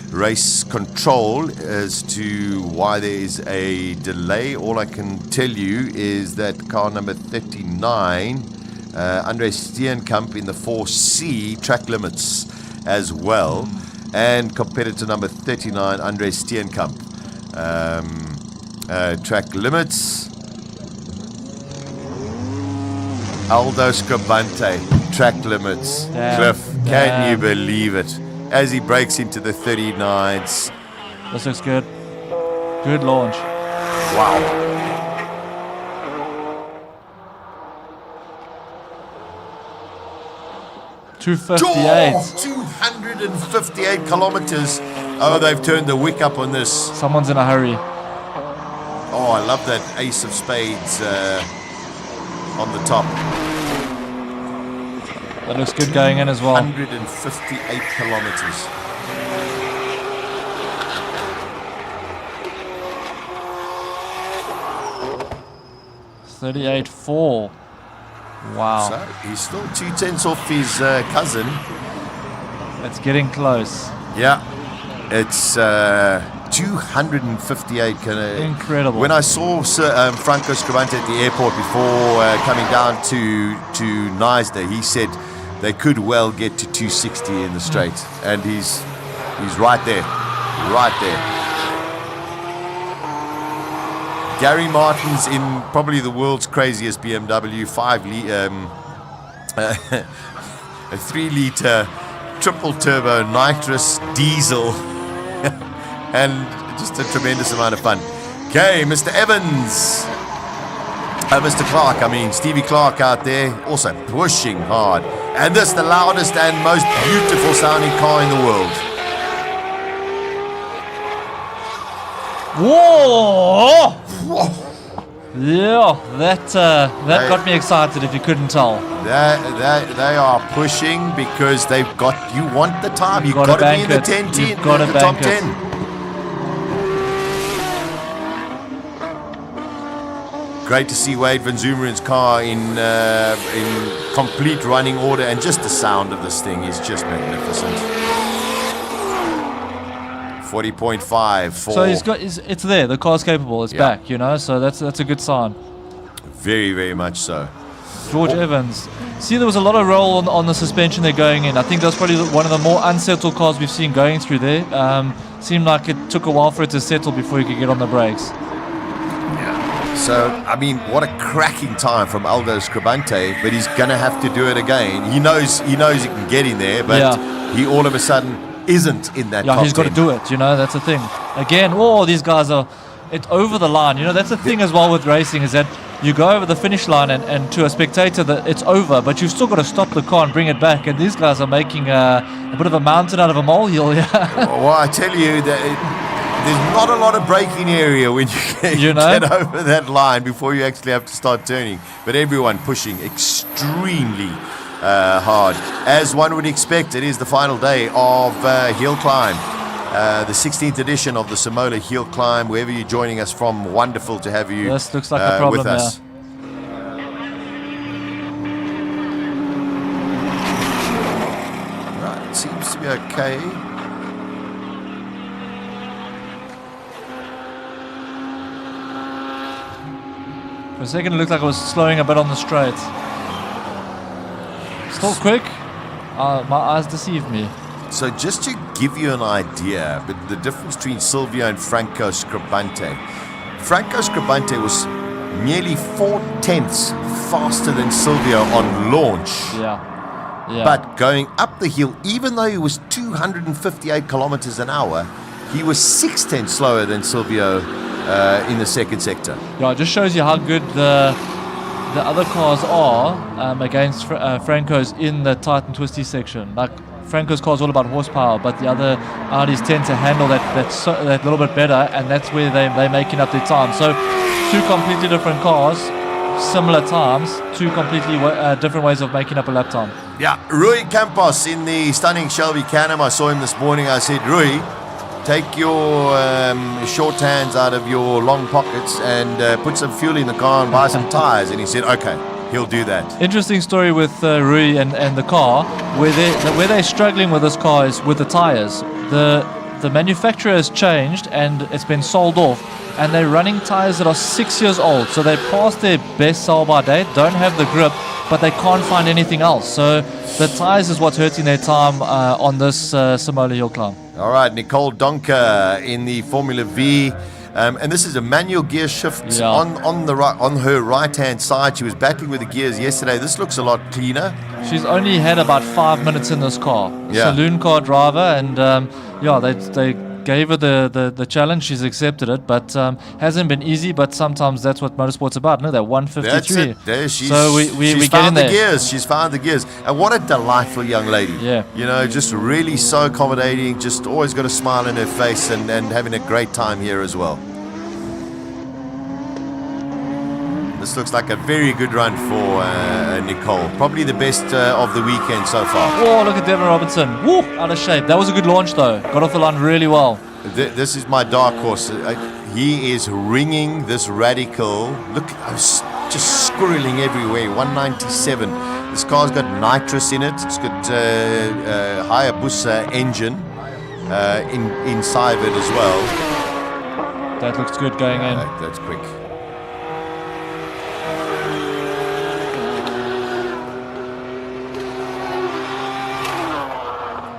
race control as to why there is a delay. All I can tell you is that car number 39, Andre Steenkamp in the 4C, track limits as well. And competitor number 39, Andre Steenkamp, track limits. Aldo Scribante, track limits. Cliff, can you believe it? As he breaks into the 39s. This looks good. Good launch. Wow. 258. 258 kilometers. Oh, they've turned the wick up on this. Someone's in a hurry. Oh, I love that ace of spades on the top. That looks good going in as well. 158 kilometers. .38.4. Wow. So he's still 2/10 off his cousin. It's getting close. Yeah. It's 258. Incredible. When I saw Franco Scribante at the airport before coming down to Neisder, he said they could well get to 260 in the straight. And he's right there. Right there. Gary Martin's in probably the world's craziest BMW, a 3-liter triple turbo nitrous diesel, and just a tremendous amount of fun. Okay, Mr. Evans, Mr. Clark, Stevie Clark out there, also pushing hard, and this the loudest and most beautiful sounding car in the world. Whoa! Yeah, that got me excited if you couldn't tell. They are pushing because they've got, you want the time, you've got to be in the 10 team, the top 10. Great to see Wade Van Zoomeren's car in complete running order, and just the sound of this thing is just magnificent. 40.5 for... So it's there, the car's capable, it's back, so that's a good sign. Very, very much so. George Evans. See, there was a lot of roll on the suspension they're going in. I think that's probably one of the more unsettled cars we've seen going through there. Seemed like it took a while for it to settle before you could get on the brakes. So, what a cracking time from Aldo Scribante, but he's going to have to do it again. He knows he can get in there, but he all of a sudden isn't in that top he's got 10. to do it, that's the thing. Again, these guys it's over the line. That's the thing as well with racing, is that you go over the finish line and to a spectator that it's over, but you've still got to stop the car and bring it back, and these guys are making a bit of a mountain out of a molehill. Well, I tell you that there's not a lot of braking area when you get over that line before you actually have to start turning, but everyone pushing extremely hard. As one would expect, it is the final day of Hillclimb, the 16th edition of the Simola Hillclimb. Wherever you're joining us from, wonderful to have you this looks like a problem with us. Right, it seems to be okay. For a second it looked like it was slowing a bit on the straight. Still quick. My eyes deceived me. So just to give you an idea, but the difference between Silvio and Franco Scribante. Franco Scribante was nearly 4/10 faster than Silvio on launch. Yeah. But going up the hill, even though he was 258 kilometers an hour, he was 6/10 slower than Silvio in the second sector. Yeah, it just shows you how good the other cars are against Franco's in the tight and twisty section. Like Franco's car is all about horsepower, but the other Audis tend to handle that little bit better, and that's where they're making up their time. So two completely different cars, similar times, two completely different ways of making up a lap time. Yeah, Rui Campos in the stunning Shelby Can-Am. I saw him this morning. I said, Rui, take your short hands out of your long pockets and put some fuel in the car and buy some tires. And he said, okay, he'll do that. Interesting story with Rui and the car. Where they're struggling with this car is with the tires. The manufacturer has changed and it's been sold off, and they're running tires that are 6 years old. So they passed their best sell-by date, don't have the grip, but they can't find anything else. So the tires is what's hurting their time on this Simola Hillclimb. All right, Nicole Donker in the Formula V. And this is a manual gear shift on her right-hand side. She was battling with the gears yesterday. This looks a lot cleaner. She's only had about 5 minutes in this car. Yeah. Saloon car driver, and they gave her the challenge. She's accepted it, but hasn't been easy. But sometimes that's what motorsport's about. No, that 153. That's it. There, so we she's get in found the there. gears. She's found the gears. And what a delightful young lady. Yeah. You know, just really so accommodating. Just always got a smile on her face and having a great time here as well. This looks like a very good run for Nicole. Probably the best of the weekend so far. Oh, look at Devin Robertson. Woo, out of shape. That was a good launch, though. Got off the line really well. This is my dark horse. He is ringing this Radical. Look, just squirreling everywhere. 197. This car's got nitrous in it. It's got Hayabusa engine inside it as well. That looks good going in. That's quick.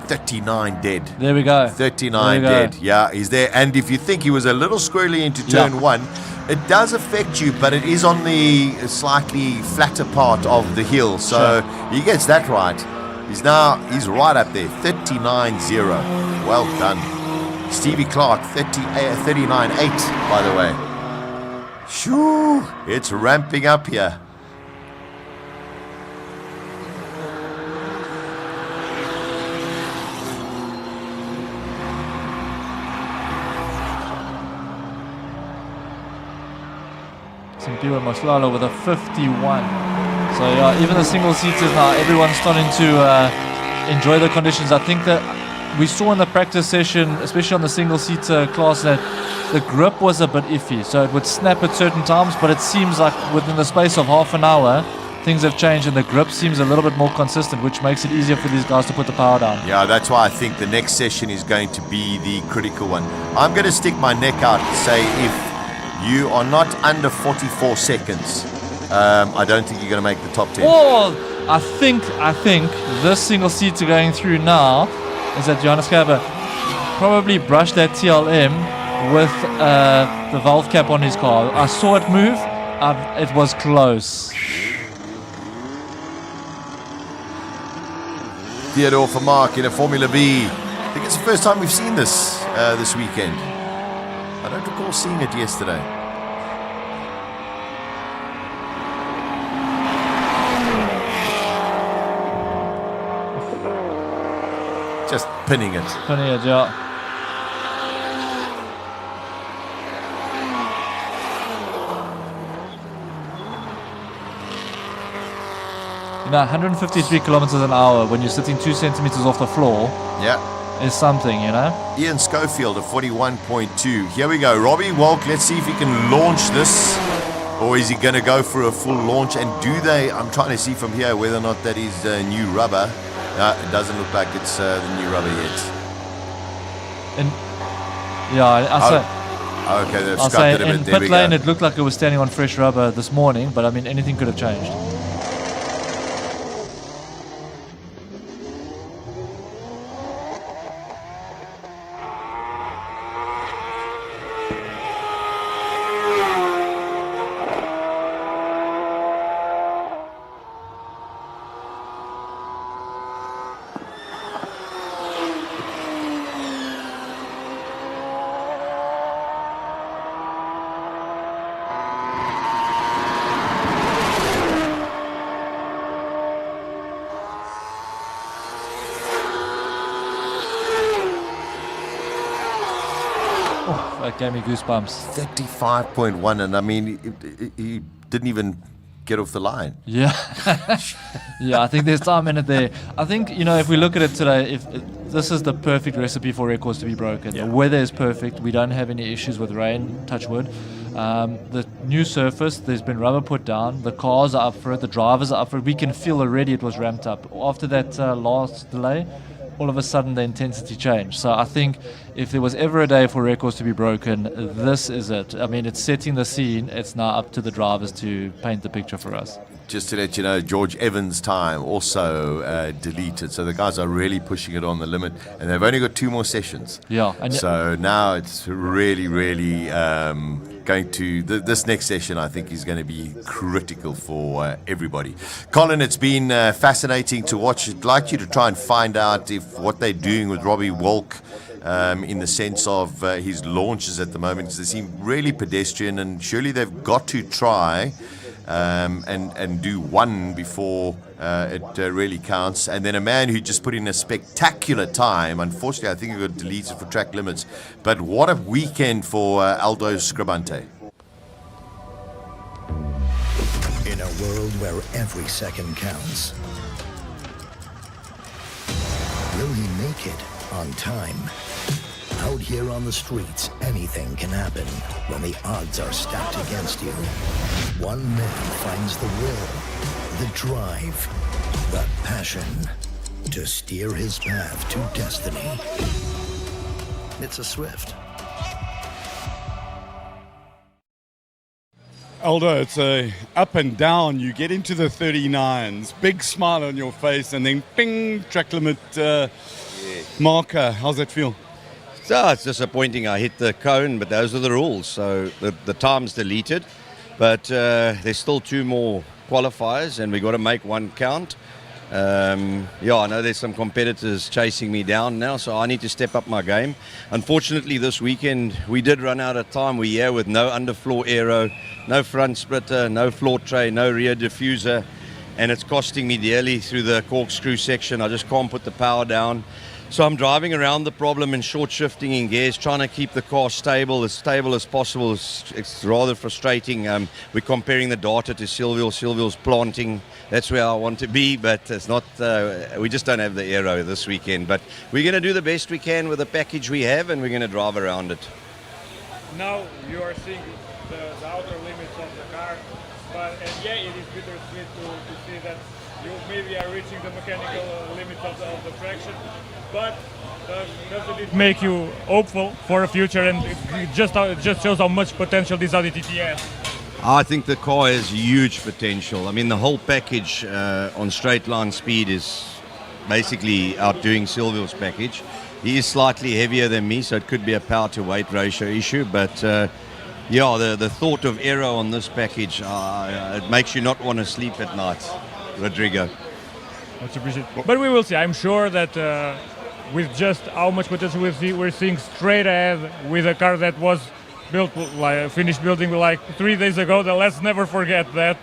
39 dead. There we go. 39 dead. Yeah, he's there. And if you think he was a little squirrely into turn one, it does affect you, but it is on the slightly flatter part of the hill. So he gets that right. He's right up there. 39-0. Well done. Stevie Clark, 39-8, by the way. Shoo! It's ramping up here. Simpiwe Maslalo with a 51. So yeah, even the single seaters now, everyone's starting to enjoy the conditions. I think that we saw in the practice session, especially on the single seater class, that the grip was a bit iffy. So it would snap at certain times, but it seems like within the space of half an hour, things have changed and the grip seems a little bit more consistent, which makes it easier for these guys to put the power down. Yeah, that's why I think the next session is going to be the critical one. I'm going to stick my neck out and say if you are not under 44 seconds, I don't think you're going to make the top 10. Oh, I think this single seater going through now is that Johannes Gerber probably brushed that TLM with the valve cap on his car. I saw it move. It was close. Theodore for Mark in a Formula B. I think it's the first time we've seen this this weekend. I don't recall seeing it yesterday. Just pinning it. Pinning it, yeah. You know, 153 kilometers an hour when you're sitting 2 centimeters off the floor. Yeah. Is something, you know. Ian Schofield at 41.2. Here we go. Robbie Walk, let's see if he can launch this. Or is he going to go for a full launch? And do they, I'm trying to see from here whether or not that is new rubber. It doesn't look like it's the new rubber yet. And yeah, I'll say. Okay, they've I'll scrubbed say it a bit. in There we pit go. lane, it looked like it was standing on fresh rubber this morning, but I mean, anything could have changed. That gave me goosebumps. 35.1, and I mean, he didn't even get off the line. Yeah. Yeah, I think there's time in it there. I think, you know, if we look at it today, if this is the perfect recipe for records to be broken. The weather is perfect. We don't have any issues with rain, touch wood. The new surface, there's been rubber put down. The cars are up for it. The drivers are up for it. We can feel already it was ramped up. After that last delay, all of a sudden the intensity changed. So I think if there was ever a day for records to be broken, this is it. I mean, it's setting the scene. It's now up to the drivers to paint the picture for us. Just to let you know, George Evans' time also deleted. So the guys are really pushing it on the limit, and they've only got 2 more sessions. Yeah. And so now it's really, really going to... this next session, I think, is going to be critical for everybody. Colin, it's been fascinating to watch. I'd like you to try and find out if what they're doing with Robbie Walk in the sense of his launches at the moment, because they seem really pedestrian, and surely they've got to try and do one before it really counts. And then a man who just put in a spectacular time. Unfortunately, I think he got deleted for track limits. But what a weekend for Aldo Scribante. In a world where every second counts, will he make it on time? Out here on the streets, anything can happen when the odds are stacked against you. One man finds the will, the drive, the passion to steer his path to destiny. It's a Swift. Aldo, it's a up and down. You get into the 39s, big smile on your face, and then ping, track limit marker. How's that feel? So it's disappointing. I hit the cone, but those are the rules. So the time's deleted, but there's still 2 more qualifiers, and we got to make one count. I know there's some competitors chasing me down now, so I need to step up my game. Unfortunately, this weekend we did run out of time. We're here with no underfloor aero, no front splitter, no floor tray, no rear diffuser, and it's costing me dearly through the corkscrew section. I just can't put the power down. So I'm driving around the problem and short shifting in gears, trying to keep the car stable as possible. It's rather frustrating. We're comparing the data to Silvio. Silvio's planting. That's where I want to be, but it's not. We just don't have the aero this weekend. But we're going to do the best we can with the package we have, and we're going to drive around it. Now you are seeing the outer limits of the car, but it is bittersweet to see that you maybe are reaching the mechanical limits of the traction. But doesn't it make you hopeful for the future, and it just shows how much potential this Audi TT has? I think the car has huge potential. I mean, the whole package on straight line speed is basically outdoing Silvio's package. He is slightly heavier than me, so it could be a power to weight ratio issue, but the thought of aero on this package, it makes you not want to sleep at night, Rodrigo. Much appreciated. But we will see. I'm sure that with just how much potential we're seeing straight ahead with a car that was built, finished building like 3 days ago. Let's never forget that.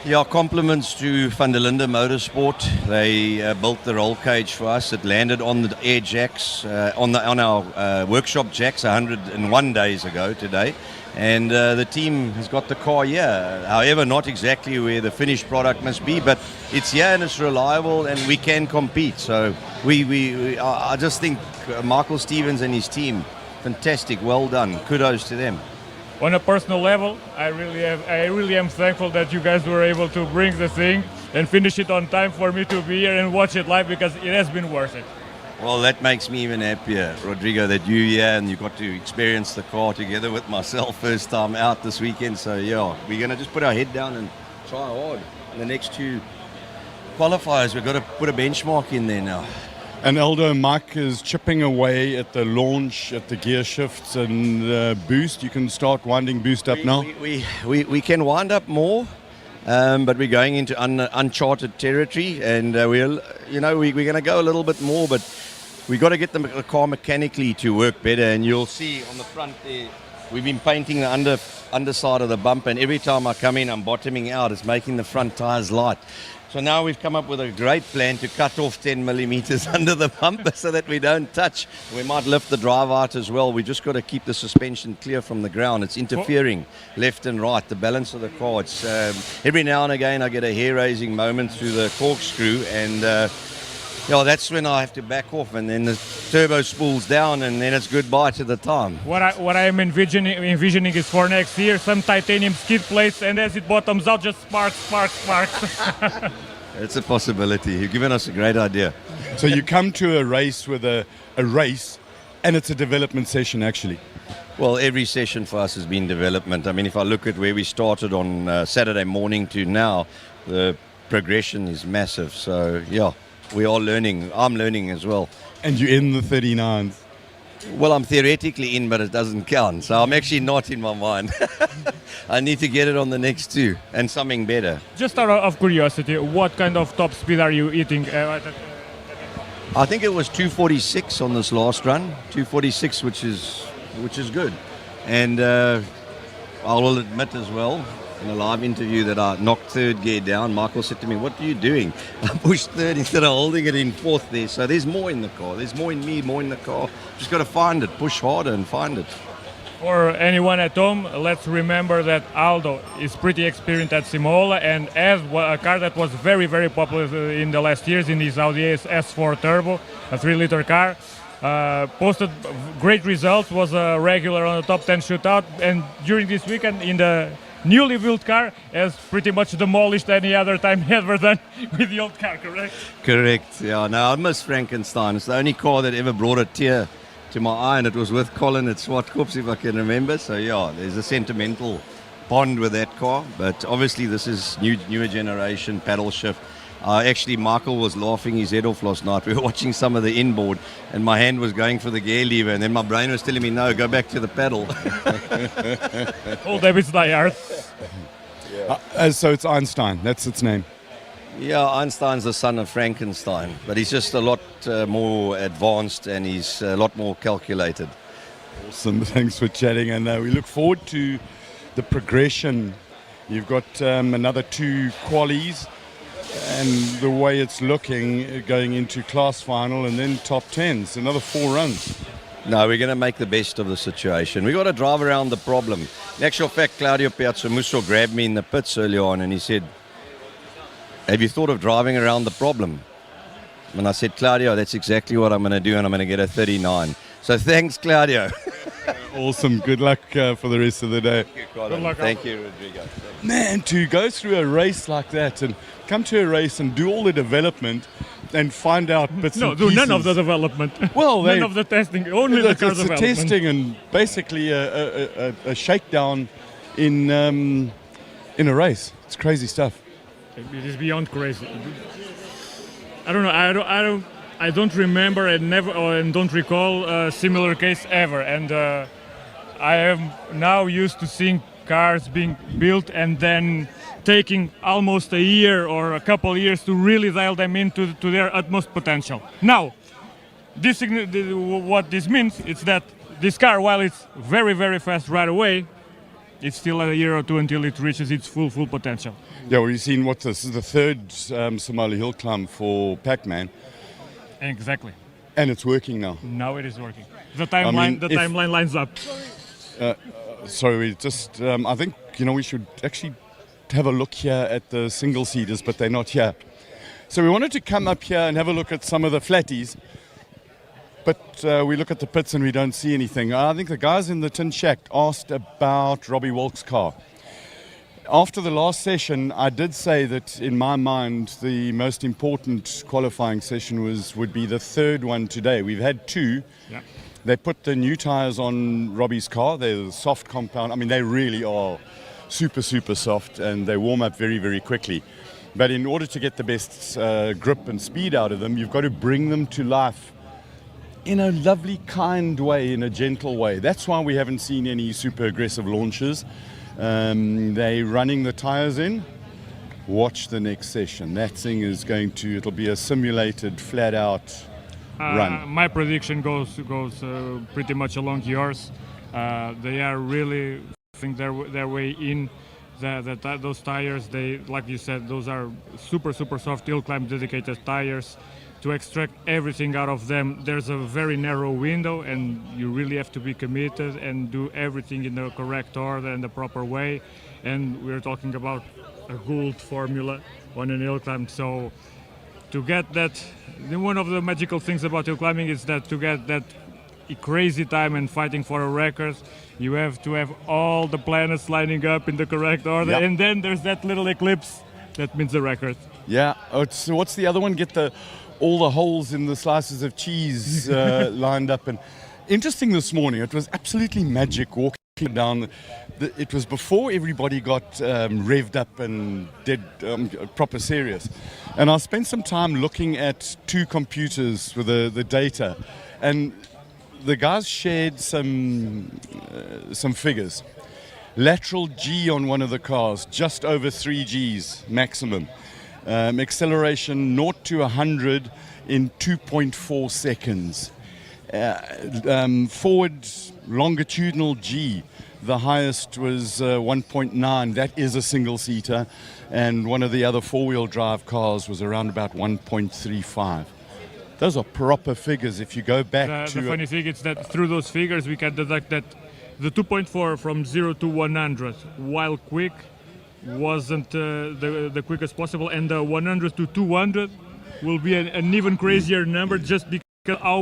Yeah, compliments to Van der Linde Motorsport. They built the roll cage for us. It landed on the air jacks, on our workshop jacks 101 days ago today. And the team has got the car here. However, not exactly where the finished product must be, but it's here and it's reliable and we can compete. So I just think Michael Stevens and his team, fantastic, well done. Kudos to them. On a personal level, I really am thankful that you guys were able to bring the thing and finish it on time for me to be here and watch it live, because it has been worth it. Well, that makes me even happier, Rodrigo, that you're here and you got to experience the car together with myself first time out this weekend. So, we're going to just put our head down and try hard. In the next 2 qualifiers, we've got to put a benchmark in there now. And Aldo, Mike is chipping away at the launch, at the gear shifts and boost. You can start winding boost up now. We can wind up more, but we're going into uncharted territory, and we're going to go a little bit more, but we got to get the car mechanically to work better. And you'll see on the front there, we've been painting the underside of the bumper, and every time I come in, I'm bottoming out. It's making the front tires light. So now we've come up with a great plan to cut off 10 millimeters under the bumper so that we don't touch. We might lift the drive out as well. We just got to keep the suspension clear from the ground. It's interfering left and right, the balance of the car. It's every now and again I get a hair-raising moment through the corkscrew, and that's when I have to back off, and then the turbo spools down, and then it's goodbye to the time. What I am envisioning is for next year some titanium skid plates, and as it bottoms out, just sparks. It's a possibility. You've given us a great idea. So you come to a race with a race, and it's a development session actually. Well, every session for us has been development. I mean, if I look at where we started on Saturday morning to now, the progression is massive. So, we are learning. I'm learning as well. And you're in the 39s? Well, I'm theoretically in, but it doesn't count. So I'm actually not in my mind. I need to get it on the next 2 and something better. Just out of curiosity, what kind of top speed are you hitting? I think it was 246 on this last run, 246, which is good. And I will admit as well, in a live interview, that I knocked third gear down. Michael said to me, "What are you doing?" I pushed third instead of holding it in fourth there. So there's more in the car. There's more in me, more in the car. Just got to find it, push harder and find it. For anyone at home, let's remember that Aldo is pretty experienced at Simola and has a car that was very, very popular in the last years in his Audi S4 Turbo, a 3-liter car. Posted great results, was a regular on the top 10 shootout, and during this weekend in the newly built car has pretty much demolished any other time ever done with the old car, correct? Correct, yeah. No, I miss Frankenstein. It's the only car that ever brought a tear to my eye, and it was with Colin at Swartkops, if I can remember. So yeah, there's a sentimental bond with that car. But obviously this is newer generation paddle shift. Actually, Michael was laughing his head off last night. We were watching some of the inboard, and my hand was going for the gear lever, and then my brain was telling me, no, go back to the pedal. Old David's diehard. So it's Einstein, that's its name. Yeah, Einstein's the son of Frankenstein, but he's just a lot more advanced, and he's a lot more calculated. Awesome, thanks for chatting, and we look forward to the progression. You've got another 2 qualies, and the way it's looking, going into class final and then top 10s, another 4 runs. No, we're going to make the best of the situation. We've got to drive around the problem. In actual fact, Claudio Piazzamusso grabbed me in the pits early on and he said, "Have you thought of driving around the problem?" And I said, "Claudio, that's exactly what I'm going to do, and I'm going to get a 39. So thanks, Claudio. Awesome. Good luck for the rest of the day. Good luck. Thank you, Rodrigo. Man, to go through a race like that and come to a race and do all the development and find out bits and pieces. No, do none of the development. Well, none of the testing, only the car development. It's the testing and basically a shakedown in a race. It's crazy stuff. It is beyond crazy. I don't know. I don't remember and don't recall a similar case ever. And I am now used to seeing cars being built and then taking almost a year or a couple years to really dial them into their utmost potential. Now, what this means is that this car, while it's very, very fast right away, it's still a year or 2 until it reaches its full potential. Yeah, we've seen this is the 3rd Simola Hillclimb for Pac-Man. Exactly. And it's working now. Now it is working. The timeline lines up. Sorry, we just I think we should actually have a look here at the single-seaters, but they're not here. So we wanted to come up here and have a look at some of the flatties, but we look at the pits and we don't see anything. I think the guys in the tin shack asked about Robbie Walk's car. After the last session, I did say that in my mind the most important qualifying session would be the 3rd one today. We've had 2. Yeah. They put the new tires on Robbie's car. They're soft compound. I mean, they really are super, super soft, and they warm up very, very quickly. But in order to get the best grip and speed out of them, you've got to bring them to life in a lovely, kind way, in a gentle way. That's why we haven't seen any super aggressive launches. They're running the tires in. Watch the next session. That thing is it'll be a simulated, flat-out run. My prediction goes pretty much along yours. They are really their way in. Those tires, like you said, those are super, super soft Hillclimb dedicated tires. To extract everything out of them, there's a very narrow window, and you really have to be committed and do everything in the correct order and the proper way. And we're talking about a Gould formula on an Hillclimb. So to get that, one of the magical things about Hillclimbing is that to get that crazy time and fighting for a record, you have to have all the planets lining up in the correct order. Yep. And then there's that little eclipse that means the record. Yeah. What's the other one? Get all the holes in the slices of cheese lined up. And interesting this morning, it was absolutely magic walking down. It was before everybody got revved up and did proper serious. And I spent some time looking at 2 computers with the data. And the guys shared some figures. Lateral G on one of the cars, just over 3 Gs maximum. acceleration 0 to 100 in 2.4 seconds. Forward longitudinal G, the highest was 1.9. That is a single-seater. And one of the other four-wheel drive cars was around about 1.35. Those are proper figures. If you go back to... The funny thing is that through those figures we can deduct that the 2.4 from 0 to 100, while quick, wasn't the quickest possible, and the 100 to 200 will be an even crazier number just because how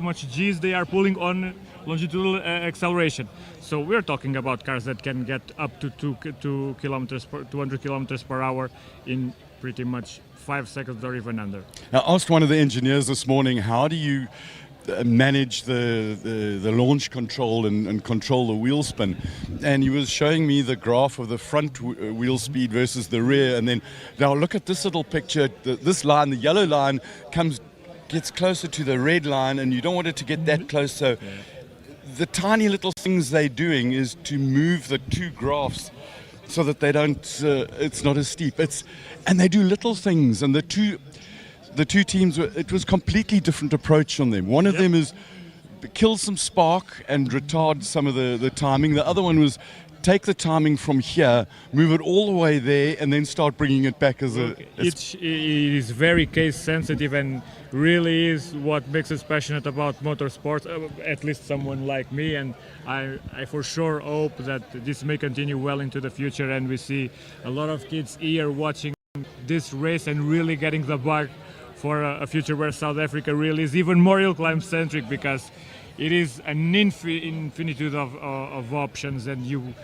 much G's they are pulling on longitudinal acceleration. So we're talking about cars that can get up to 200 kilometers per hour in pretty much 5 seconds or even under. I asked one of the engineers this morning, how do you manage the launch control and control the wheel spin? And he was showing me the graph of the front wheel speed versus the rear, and then now look at this little picture. This line, the yellow line, gets closer to the red line, and you don't want it to get that close. So the tiny little things they're doing is to move the two graphs so that they don't, it's not as steep. And they do little things, and the two teams, it was completely different approach on them. One of them is kill some spark and retard some of the timing. The other one was take the timing from here, move it all the way there, and then start bringing it back as a... It is very case sensitive and really is what makes us passionate about motorsports, at least someone like me, and I for sure hope that this may continue well into the future, and we see a lot of kids here watching this race and really getting the bug for a future where South Africa really is even more hill-climb centric, because it is an infinitude of options, and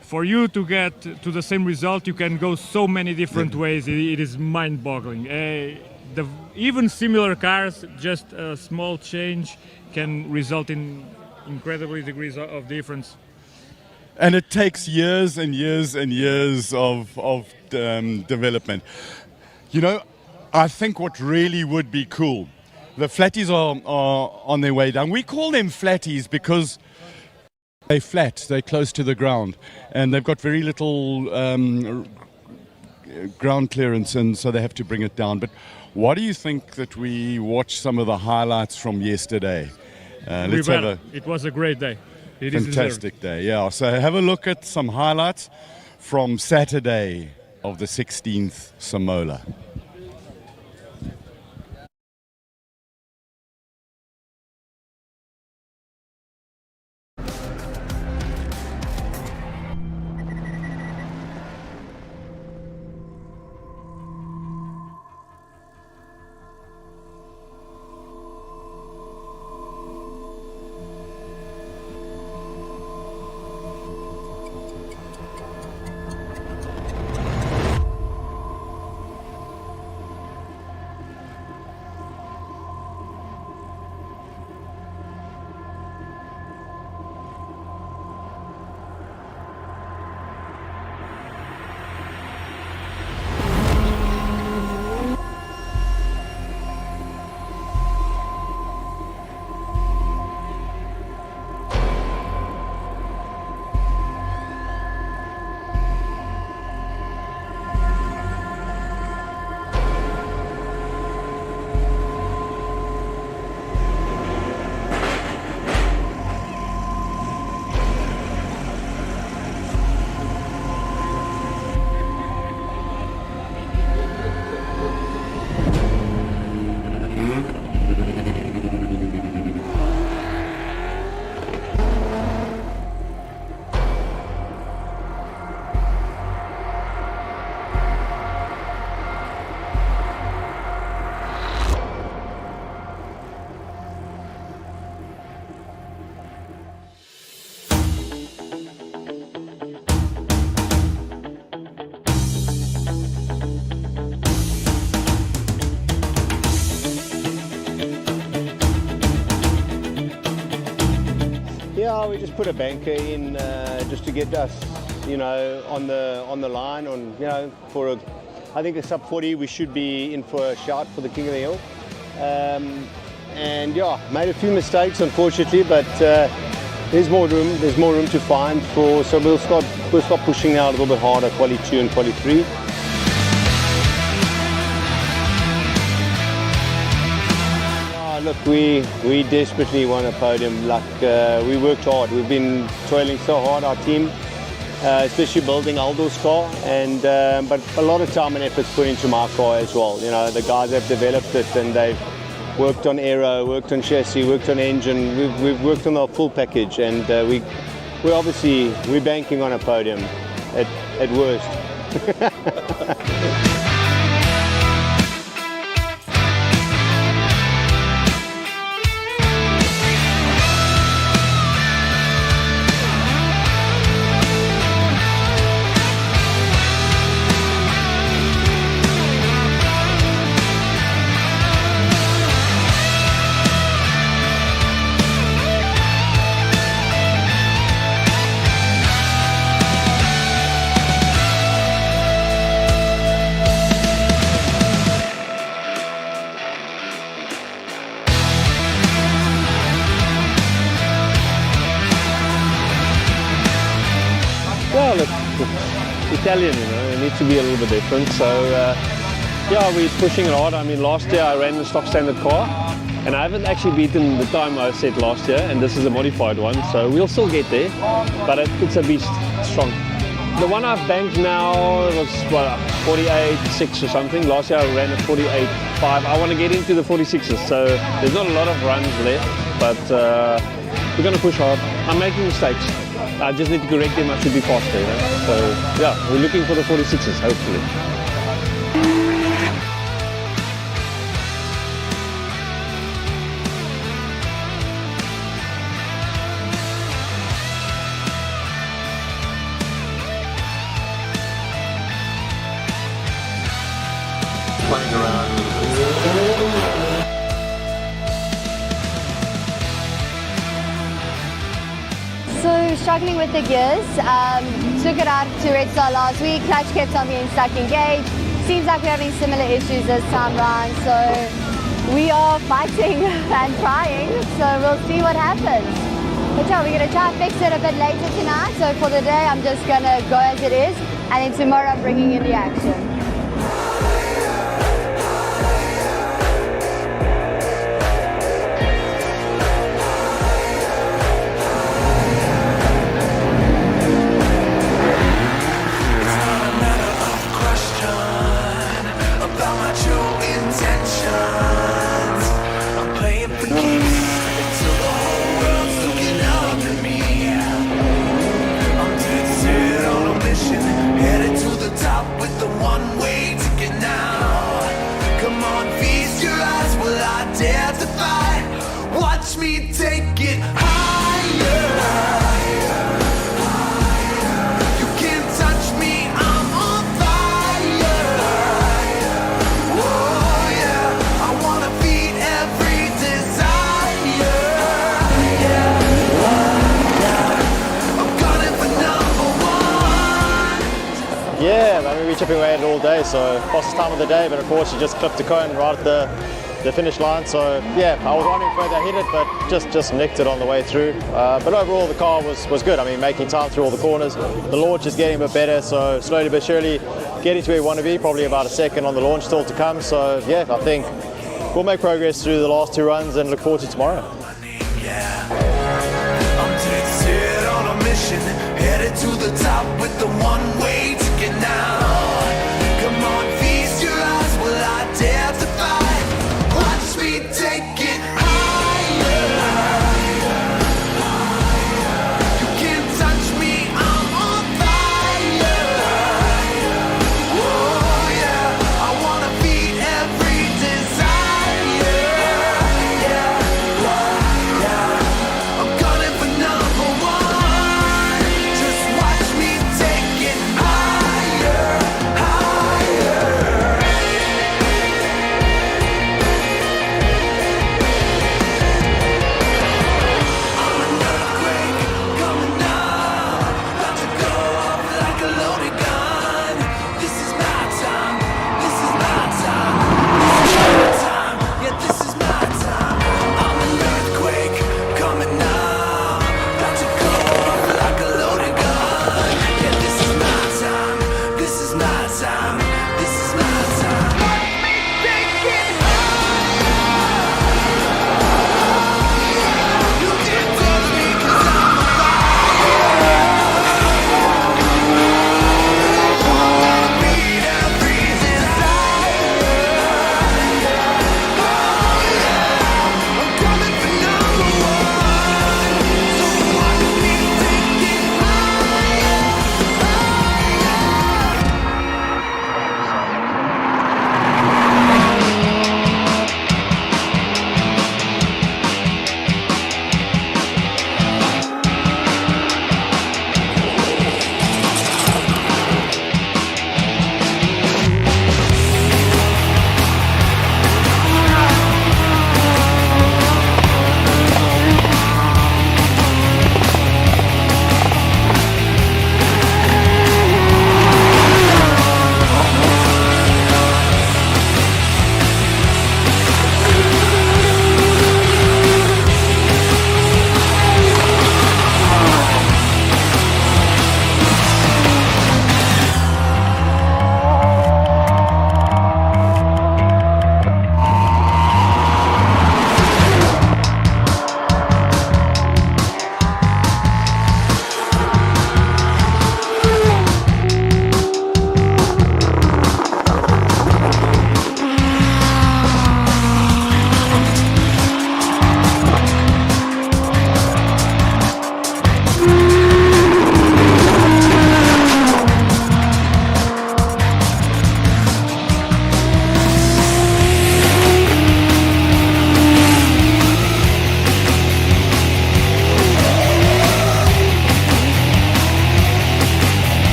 for you to get to the same result, you can go so many different ways. It is mind-boggling. Even similar cars, just a small change can result in incredible degrees of difference. And it takes years and years and years of development. You know, I think what really would be cool, the flatties are on their way down. We call them flatties because they're flat, they're close to the ground, and they've got very little ground clearance, and so they have to bring it down. But what do you think that we watch some of the highlights from yesterday? It was a great day. Fantastic day, yeah. So have a look at some highlights from Saturday of the 16th Simola. Yeah, we just put a banker in just to get us, you know, on the line. I think a sub 40, we should be in for a shout for the King of the Hill. And yeah, made a few mistakes unfortunately, but there's more room. There's more room to find for. So we'll start pushing now a little bit harder, quali 2 and quali 3. look, we desperately want a podium. Like we worked hard. We've been toiling so hard, our team, especially building Aldo's car, and but a lot of time and effort put into my car as well. You know, the guys have developed it and they've worked on aero, worked on chassis, worked on engine. We've worked on the full package, and we're banking on a podium at worst. Well, it's Italian, you know, it needs to be a little bit different. So, yeah, we're pushing it hard. I mean, last year I ran the stock standard car, and I haven't actually beaten the time I set last year, and this is a modified one, so we'll still get there, but it's a beast, strong. The one I've banked now was, what, 48.6 or something. Last year I ran at 48.5. I want to get into the 46s, so there's not a lot of runs left, but we're going to push hard. I'm making mistakes. I just need to correct them. I should be faster, you know? So, yeah, we're looking for the 46s, hopefully. Playing around with So struggling with the gears, took it out to Red Star last week, clutch kept on being stuck engaged. Seems like we're having similar issues this time round, so we are fighting and trying, so we'll see what happens. But yeah, we're going to try and fix it a bit later tonight, so for the day I'm just going to go as it is, and then tomorrow I'm bringing in the action. Watch me take it higher. You can't touch me, I'm on fire. Oh yeah, I wanna beat every desire. Yeah, I'm gunning for #1. Yeah, I mean, we're chipping away at it all day, so fastest time of the day, but of course you just clipped the cone right at the finish line, so yeah, I was wanting further hit it, but just nicked it on the way through. But overall the car was good. I mean, making time through all the corners. The launch is getting a bit better, so slowly but surely getting to where we want to be, probably about a second on the launch still to come. So yeah, I think we'll make progress through the last two runs and look forward to tomorrow. I'm dead on a mission, headed to the top with the one-way ticket now. Come on, feast your eyes, will I dare to fight? Watch me take it higher. You can't touch me, I'm on fire. Oh yeah, I wanna beat every desire. Yeah, I'm gunning for #1. Just watch me take it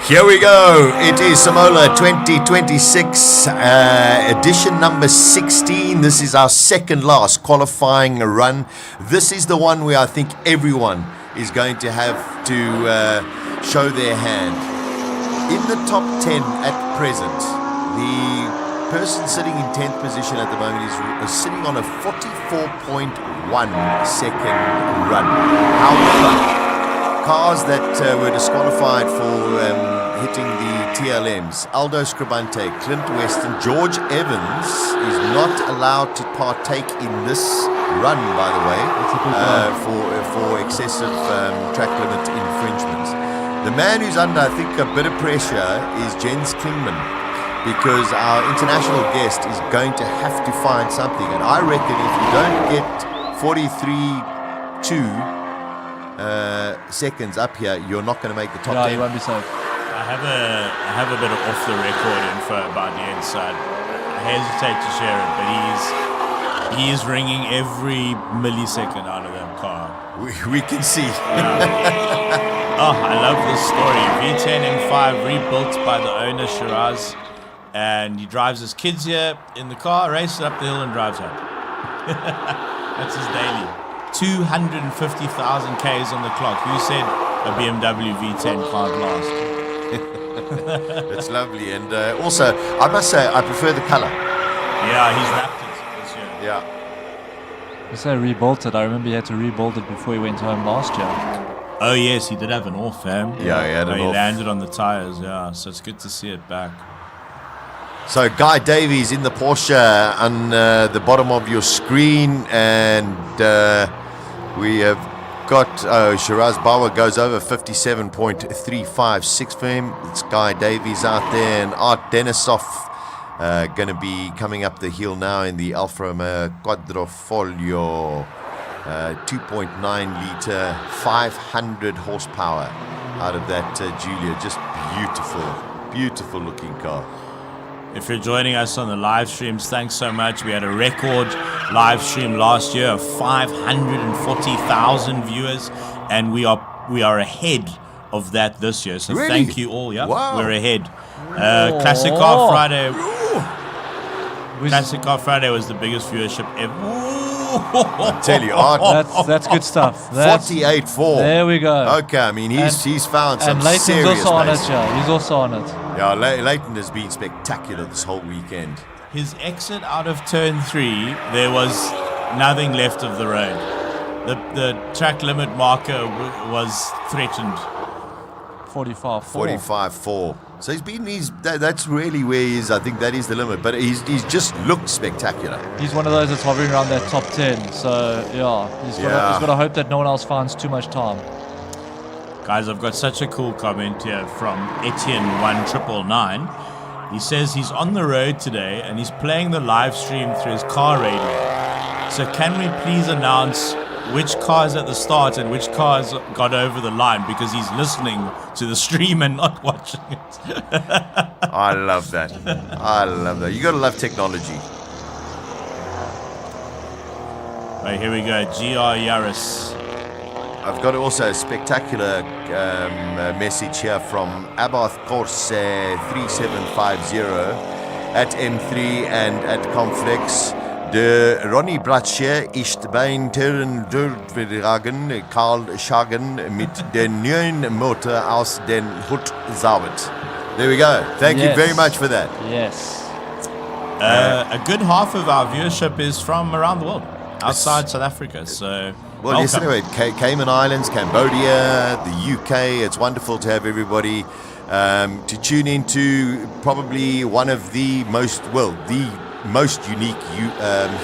Here we go. It is Simola 2026, edition number 16. This is our second last qualifying run. This is the one where I think everyone is going to have to show their hand. In the top 10 at present, the person sitting in 10th position at the moment is sitting on a 44.1 second run. However, cars that were disqualified for hitting the TLMs, Aldo Scribante, Clint Weston, George Evans is not allowed to partake in this run, by the way, for excessive track limit infringements. The man who's under, I think, a bit of pressure is Jens Klingman, because our international guest is going to have to find something. And I reckon if you don't get 43.2 seconds up here, you're not going to make the top 10. You won't be safe. I have a bit of off the record info about the inside. I hesitate to share it, but he is ringing every millisecond out of that car. We can see. Oh, I love this story. V10 M5 rebuilt by the owner Shiraz, and he drives his kids here in the car, races up the hill and drives home. That's his daily. 250,000 Ks on the clock. Who said a BMW V10 can't last? It's lovely, and also I must say I prefer the color. Yeah, he's wrapped it this year. Yeah. You say rebuilt it. I remember he had to rebuild it before he went home last year. Oh yes, he did have an off, Yeah, he had an he off. landed on the tires, yeah. So it's good to see it back. So Guy Davies in the Porsche on the bottom of your screen, and we have got Shiraz Bauer goes over 57.356 for him. It's Guy Davies out there, and Art Denisov going to be coming up the hill now in the Alfa Romeo Quadrifoglio, 2.9 litre, 500 horsepower out of that Giulia. Just beautiful looking car. If you're joining us on the live streams, thanks so much. We had a record live stream last year of 540,000 viewers, and we are ahead of that this year. So Really? thank you all. Yeah, Wow. we're ahead. Classic Car Friday. Classic Car Friday was the biggest viewership ever. I tell you, Art, That's good stuff. That's- 48.4. There we go. Okay, I mean he's found some And Leighton's serious also on pace. it, yeah. He's also on it. Yeah, Leighton has been spectacular this whole weekend. His exit out of turn 3, there was nothing left of the road. The track limit marker was threatened. 45.4. So that's really where he is. I think that is the limit. But he's just looked spectacular. He's one of those that's hovering around that top 10. So, yeah, he's got to hope that no one else finds too much time. Guys, I've got such a cool comment here from Etienne1999. He says he's on the road today and he's playing the live stream through his car radio. So can we please announce which car's at the start and which car's got over the line, because he's listening to the stream and not watching it. I love that. You got to love technology. Right, here we go. GR Yaris. I've got also a spectacular message here from Abath Corse 3750 at M3 and at Complex. De Ronnie Bratsche ist beim Turn durchgegangen, Karl Schagen mit den neuen Motor aus den Hut zaubert. There we go. Thank you very much for that. Yes. A good half of our viewership is from around the world, outside South Africa. So, well, yesterday we had Cayman Islands, Cambodia, the UK. It's wonderful to have everybody to tune into probably one of the most unique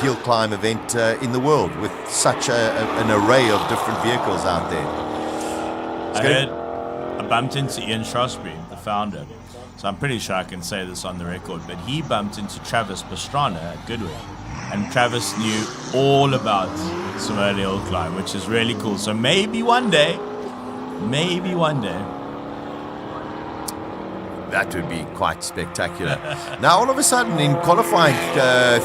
hill climb event in the world, with such an array of different vehicles out there. I bumped into Ian Shrewsbury, the founder, so I'm pretty sure I can say this on the record, but he bumped into Travis Pastrana at Goodwood, and Travis knew all about Simola Hillclimb, which is really cool. So maybe one day, that would be quite spectacular. Now, all of a sudden, in qualifying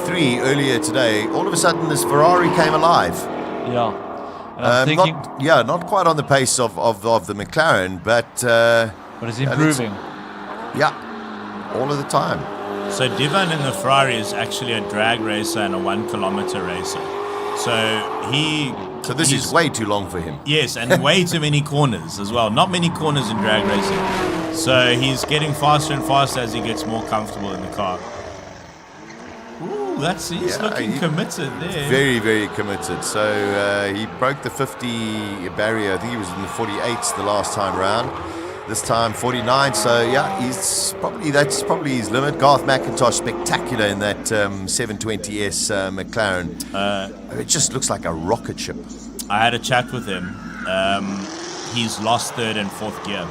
3 earlier today, all of a sudden this Ferrari came alive. Yeah. Not quite on the pace of the McLaren, but But he's improving. Yeah, all of the time. So Divan in the Ferrari is actually a drag racer and a 1 kilometer racer. So this is way too long for him. Yes, and way too many corners as well. Not many corners in drag racing. So he's getting faster and faster as he gets more comfortable in the car. Ooh, he's looking committed there. Very, very committed. So he broke the 50 barrier. I think he was in the 48s the last time round. This time 49. So yeah, that's probably his limit. Garth McIntosh spectacular in that 720S McLaren. It just looks like a rocket ship. I had a chat with him. He's lost third and fourth gear.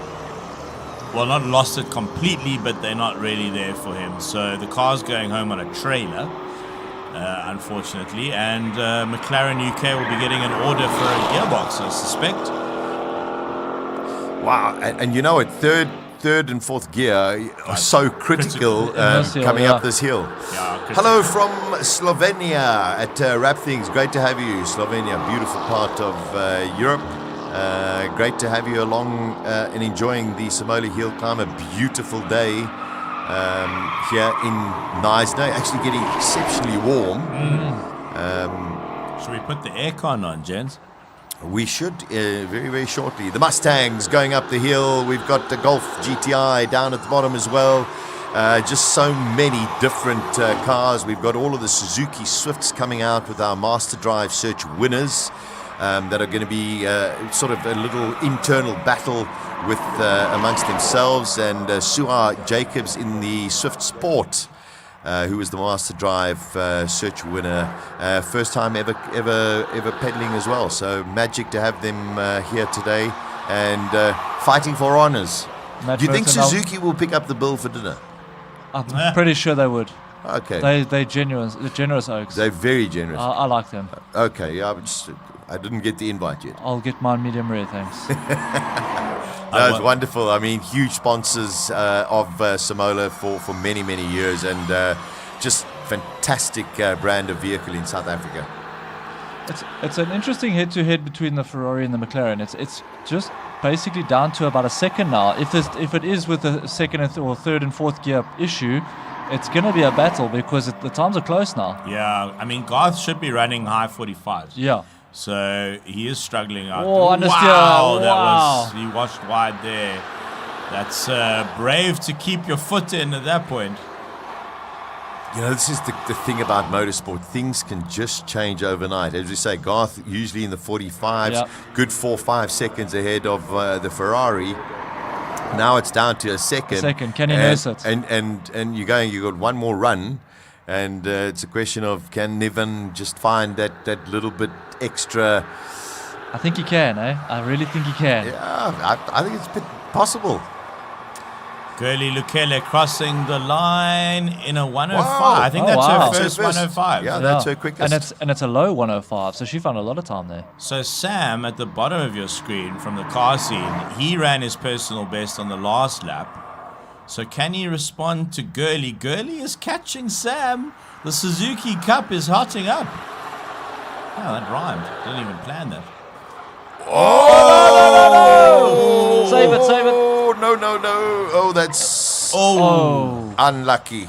Well, not lost it completely, but they're not really there for him. So the car's going home on a trailer, unfortunately, and McLaren UK will be getting an order for a gearbox, I suspect. Wow, and you know what? Third and fourth gear are so critical coming up this hill. Hello from Slovenia at Wrap Things. Great to have you, Slovenia. Beautiful part of Europe. Great to have you along and enjoying the Simola Hillclimb. A beautiful day here in Neisner. Actually getting exceptionally warm. Should we put the aircon on, gents? We should very, very shortly. The Mustangs going up the hill. We've got the Golf GTI down at the bottom as well. Just so many different cars. We've got all of the Suzuki Swifts coming out with our Master Drive Search winners that are going to be sort of a little internal battle with amongst themselves. And Suha Jacobs in the Swift Sport, who was the Master Drive Search winner, first time ever pedaling as well. So magic to have them here today and fighting for honours. Do you think Suzuki will pick up the bill for dinner? I'm pretty sure they would. Okay. They're generous oaks. They're very generous. I like them. Okay, yeah, I didn't get the invite yet. I'll get mine medium rare, thanks. That was wonderful. I mean, huge sponsors of Simola for many, many years, and just fantastic brand of vehicle in South Africa. It's an interesting head-to-head between the Ferrari and the McLaren. It's just basically down to about a second now. If it is with the second or third and fourth gear issue, it's going to be a battle because the times are close now. Yeah, I mean, Garth should be running high 45s. Yeah. So he is struggling out. Oh, wow, he watched wide there. That's brave to keep your foot in at that point. You know, this is the thing about motorsport. Things can just change overnight. As we say, Garth usually in the 45s, good 4-5 seconds ahead of the Ferrari. Now it's down to a second. Can he nurse it? And you've got one more run. And it's a question of, can Niven just find that little bit extra? I think he can, I really think he can. Yeah, I think it's a bit possible. Gurley Lukele crossing the line in a 105. Wow. I think that's her first 105. Yeah, that's her quickest. And it's a low 105, so she found a lot of time there. So Sam, at the bottom of your screen from the car scene, he ran his personal best on the last lap. So can he respond to Gurley? Gurley is catching Sam. The Suzuki Cup is hotting up. Oh, that rhymed. Didn't even plan that. Oh! Save it. No. Oh, that's unlucky.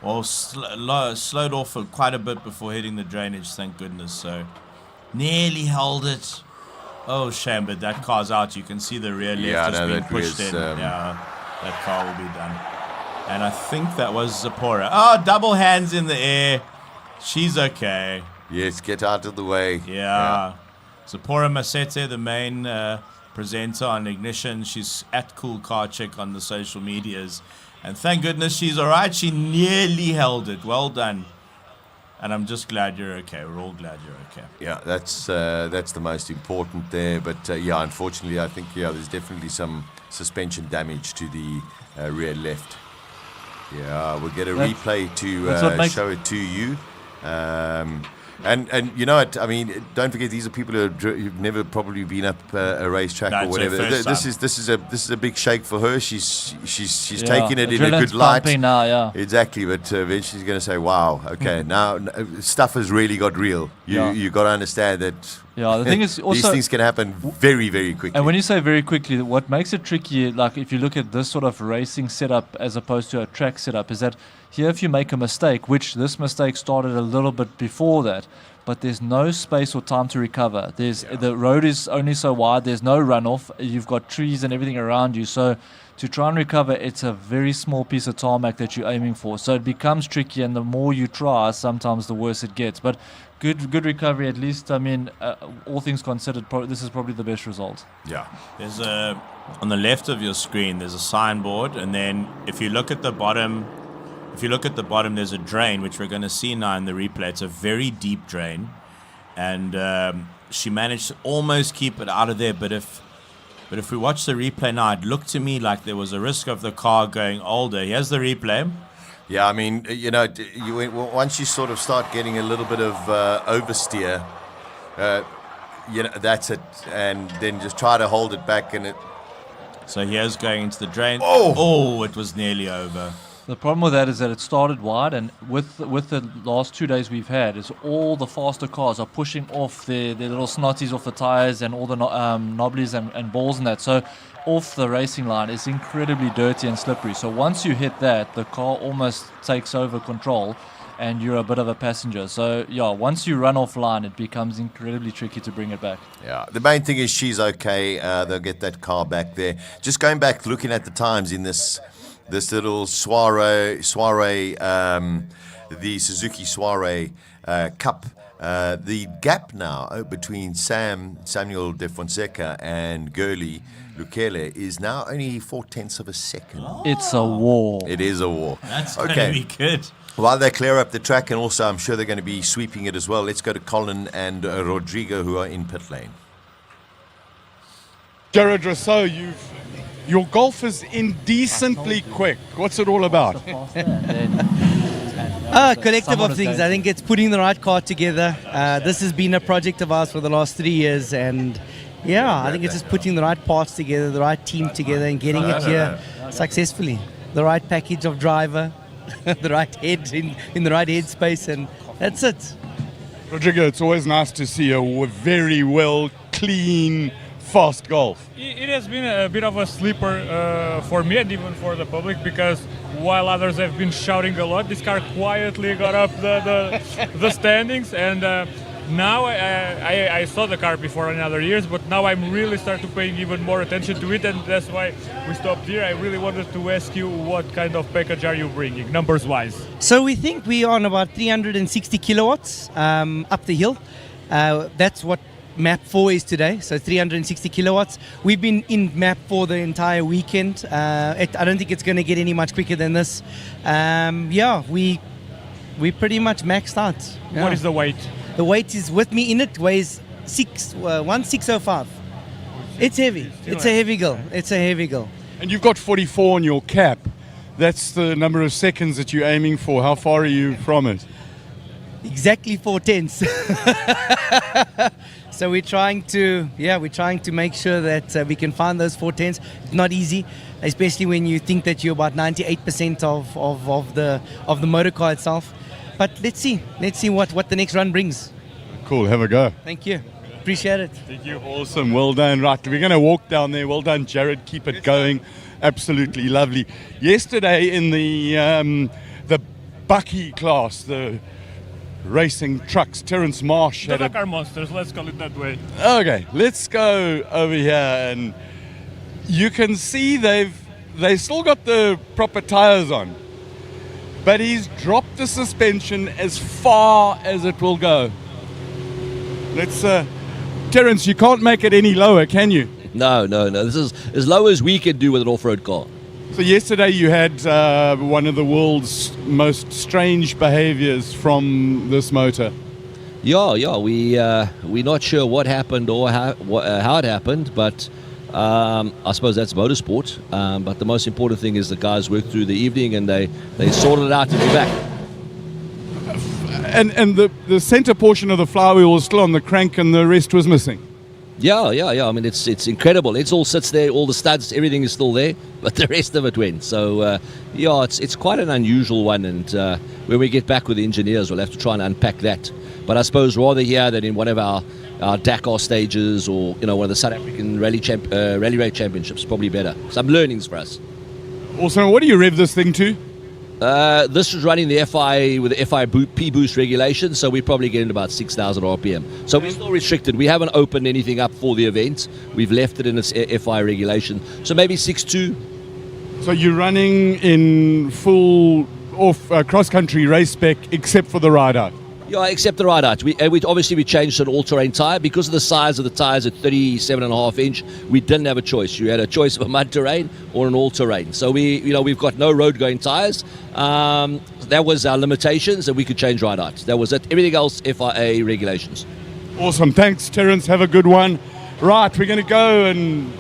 Well, slowed off quite a bit before hitting the drainage, thank goodness. So nearly held it. Oh, shame, but that car's out. You can see the rear left has been pushed in. That car will be done. And I think that was Zipporah. Oh, double hands in the air. She's okay. Yes, get out of the way. Yeah. Zipporah Masete, the main presenter on Ignition. She's at Cool Car Chick on the social medias. And thank goodness she's all right. She nearly held it. Well done. And I'm just glad you're okay. We're all glad you're okay. Yeah, that's the most important there. But unfortunately, I think there's definitely some suspension damage to the rear left. Yeah, we'll get a replay to show it to you. And you know what? I mean, don't forget these are people who've never probably been up a racetrack or whatever. This is a big shake for her. She's taking it in a good light. Now, Exactly, but eventually she's going to say, "Wow, okay, now stuff has really got real." You got to understand that Yeah, the thing is also these things can happen very, very quickly. And when you say very quickly, what makes it tricky, like if you look at this sort of racing setup as opposed to a track setup, is that here if you make a mistake, which this mistake started a little bit before that, but there's no space or time to recover. The road is only so wide, there's no runoff, you've got trees and everything around you, so to try and recover, it's a very small piece of tarmac that you're aiming for. So it becomes tricky, and the more you try, sometimes the worse it gets. But good recovery, at least. I mean, all things considered, this is probably the best result. Yeah. There's on the left of your screen, there's a signboard, and then if you look at the bottom, there's a drain, which we're going to see now in the replay. It's a very deep drain, and she managed to almost keep it out of there. But if we watch the replay now, it looked to me like there was a risk of the car going older. Here's the replay. Yeah, I mean, once you sort of start getting a little bit of oversteer, that's it, and then just try to hold it back, and it. So here's going into the drain. Oh, it was nearly over. The problem with that is that it started wide, and with the last 2 days we've had, is all the faster cars are pushing off their little snotties off the tires and all the knobblies and balls and that. So off the racing line is incredibly dirty and slippery. So once you hit that, the car almost takes over control, and you're a bit of a passenger. So yeah, once you run offline, it becomes incredibly tricky to bring it back. Yeah, the main thing is she's okay. They'll get that car back there. Just going back, looking at the times in this little soiree, the Suzuki Soiree Cup. The gap now between Samuel De Fonseca and Gurley Lukele is now only 0.4 of a second. It's a war. It is a war. That's going to be good. While they clear up the track, and also I'm sure they're going to be sweeping it as well, let's go to Colin and Rodrigo, who are in pit lane. Jared Rousseau, your golf is indecently quick. What's it all about? Collective of things. I think it's putting the right car together. This has been a project of ours for the last 3 years, and I think it's just putting the right parts together, the right team together, and getting it here successfully. The right package of driver, the right head in the right headspace, and that's it. Rodrigo, it's always nice to see a very well clean, fast golf. It has been a bit of a sleeper for me and even for the public, because while others have been shouting a lot, this car quietly got up the standings, and now I saw the car before in other years, but now I'm really starting to pay even more attention to it, and that's why we stopped here. I really wanted to ask you, what kind of package are you bringing, numbers-wise? So we think we are on about 360 kilowatts up the hill. That's what Map 4 is today, so 360 kilowatts. We've been in Map 4 the entire weekend. I don't think it's going to get any much quicker than this. We pretty much maxed out. Yeah. What is the weight? The weight is with me in it, weighs 1605. It's heavy. It's a heavy girl. It's a heavy girl. And you've got 44 on your cap. That's the number of seconds that you're aiming for. How far are you from it? Exactly 4 tenths. So we're trying to make sure that we can find those 4 tenths. It's not easy, especially when you think that you're about 98% of the motor car itself. But let's see what the next run brings. Cool, have a go. Thank you. Appreciate it. Thank you. Awesome. Well done. Right, we're going to walk down there. Well done, Jared. Keep it going. Absolutely lovely. Yesterday in the Bucky class, the racing trucks, Terence Marsh The Dakar Monsters, let's call it that way. Okay, let's go over here, and you can see they still got the proper tires on, but he's dropped the suspension as far as it will go. Let's Terence, you can't make it any lower, can you? No. This is as low as we can do with an off-road car. So yesterday you had one of the world's most strange behaviors from this motor. Yeah. We're not sure what happened or how it happened, but I suppose that's motorsport. But the most important thing is the guys worked through the evening and they sorted it out to be back. And the center portion of the flywheel was still on the crank and the rest was missing. Yeah. I mean, it's incredible. It all sits there, all the studs, everything is still there, but the rest of it went. So, it's quite an unusual one. And when we get back with the engineers, we'll have to try and unpack that. But I suppose rather here than in one of our our Dakar stages or one of the South African rally raid championships. Probably better. Some learnings for us. Also, what do you rev this thing to? This is running the FI with the FI P boost regulation, so we're probably getting about 6,000 RPM. So we're still restricted. We haven't opened anything up for the event. We've left it in its FI regulation. So maybe 6.2. So you're running in full cross-country race spec except for the ride-out? Yeah, except the ride-out. We obviously changed to an all-terrain tyre because of the size of the tyres at 37.5 inch. We didn't have a choice. You had a choice of a mud terrain or an all-terrain. So we've got no road-going tyres. That was our limitations, and we could change ride-out. That was it. Everything else, FIA regulations. Awesome. Thanks, Terence. Have a good one. Right, we're going to go and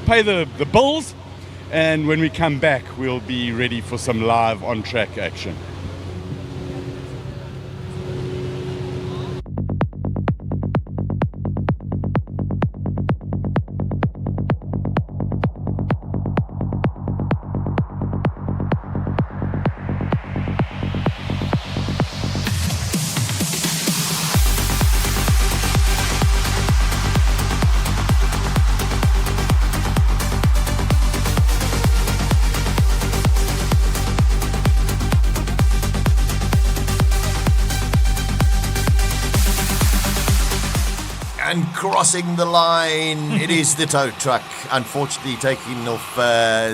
pay the bills, and when we come back, we'll be ready for some live on-track action. And crossing the line, it is the tow truck, unfortunately taking off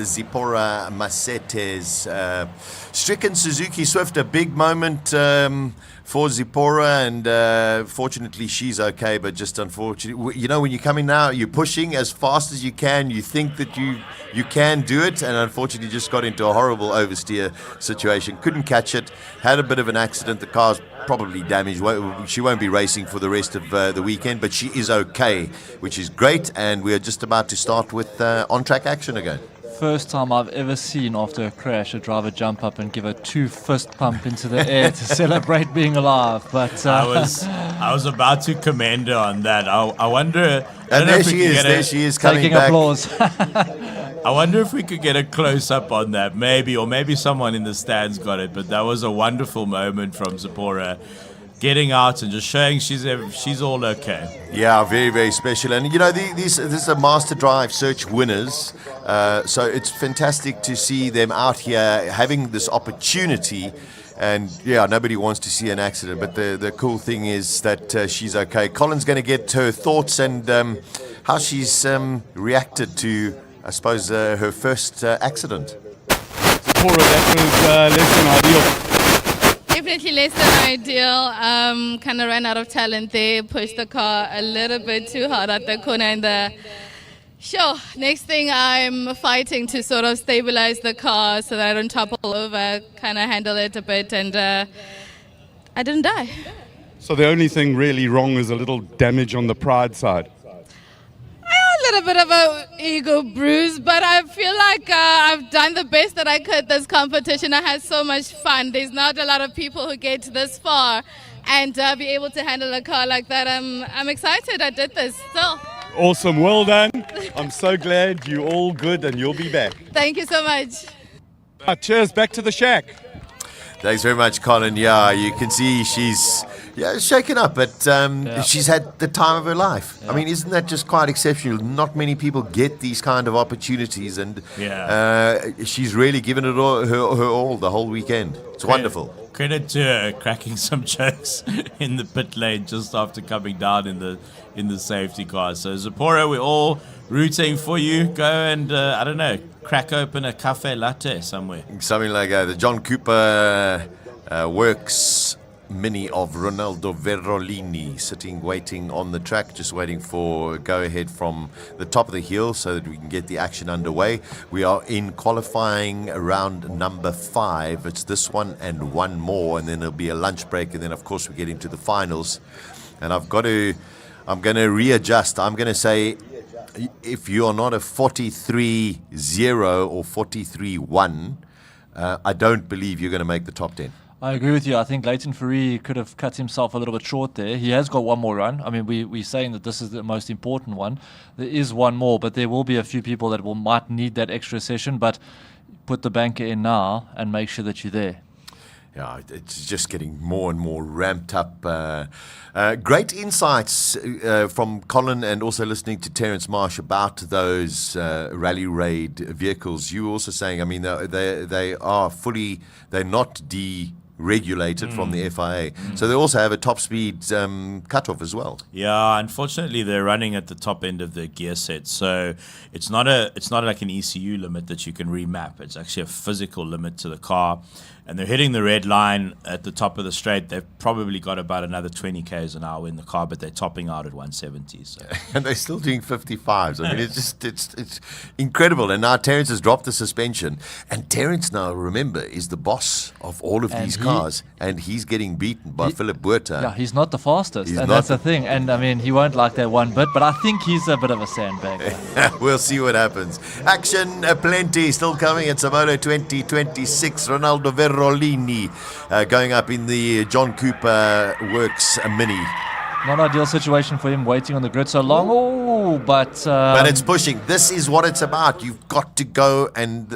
Zipporah Masete's stricken Suzuki Swift. A big moment for Zipporah, and fortunately she's okay, but just unfortunately, when you're coming now, you're pushing as fast as you can, you think that you can do it, and unfortunately just got into a horrible oversteer situation, couldn't catch it, had a bit of an accident, the car's probably damaged. She won't be racing for the rest of the weekend, but she is okay, which is great, and we're just about to start with on-track action again. First time I've ever seen after a crash a driver jump up and give a 2 fist pump into the air to celebrate being alive. But I was about to commend her on that. I wonder. And there she is coming taking back. applause. I wonder if we could get a close up on that, maybe someone in the stands got it. But that was a wonderful moment from Zipporah, getting out and just showing she's all okay. Yeah, very, very special. And these are Master Drive Search winners, so it's fantastic to see them out here having this opportunity. And yeah, nobody wants to see an accident, but the cool thing is that she's okay. Colin's going to get her thoughts and how she's reacted to, I suppose, her first accident. Zipporah, that was less than ideal. Definitely less than ideal. Kind of ran out of talent there, pushed the car a little bit too hard at the corner, and next thing I'm fighting to sort of stabilize the car so that I don't topple over, kind of handle it a bit, and I didn't die. So the only thing really wrong is a little damage on the pride side. A little bit of a ego bruise, but I feel like I've done the best that I could this competition. I had so much fun. There's not a lot of people who get this far and be able to handle a car like that. I'm excited I did this still. Awesome, well done. I'm so glad you're all good and you'll be back. Thank you so much. Cheers, back to the shack. Thanks very much, Colin. Yeah, you can see she's shaken up, but she's had the time of her life. Yeah. I mean, isn't that just quite exceptional? Not many people get these kind of opportunities, and she's really given it all, her all the whole weekend. It's wonderful. Credit to her cracking some jokes in the pit lane just after coming down in the safety car. So Zipporah, we're all rooting for you. Go and I don't know, crack open a cafe latte somewhere. Something like the John Cooper Works Mini of Ronaldo Verolini sitting waiting on the track, just waiting for go ahead from the top of the hill so that we can get the action underway. We are in qualifying round number 5. It's this one and one more, and then there'll be a lunch break, and then of course we get into the finals. And I'm going to readjust. I'm going to say, if you are not a 43-0 or 43-1, I don't believe you're going to make the top 10. I agree with you. I think Leighton Fourie could have cut himself a little bit short there. He has got one more run. I mean, we're saying that this is the most important one. There is one more, but there will be a few people that might need that extra session. But put the banker in now and make sure that you're there. Yeah, it's just getting more and more ramped up. Great insights from Colin, and also listening to Terence Marsh about those rally raid vehicles. You were also saying, I mean, they are fully, they're not deregulated from the FIA, so they also have a top speed cutoff as well. Yeah, unfortunately, they're running at the top end of the gear set, so it's not like an ECU limit that you can remap. It's actually a physical limit to the car. And they're hitting the red line at the top of the straight. They've probably got about another 20 k's an hour in the car, but they're topping out at 170. So. And they're still doing 55s. I mean, it's incredible. And now Terence has dropped the suspension. And Terence now, remember, is the boss of all of these cars. And he's getting beaten by Philip Buerta. Yeah, he's not the fastest. And that's the thing. And, I mean, he won't like that one bit. But I think he's a bit of a sandbag. We'll see what happens. Action plenty still coming at Simola 2026. Ronaldo Verolini going up in the John Cooper Works Mini. Not ideal situation for him waiting on the grid so long. Oh, but it's pushing. This is what it's about. You've got to go, and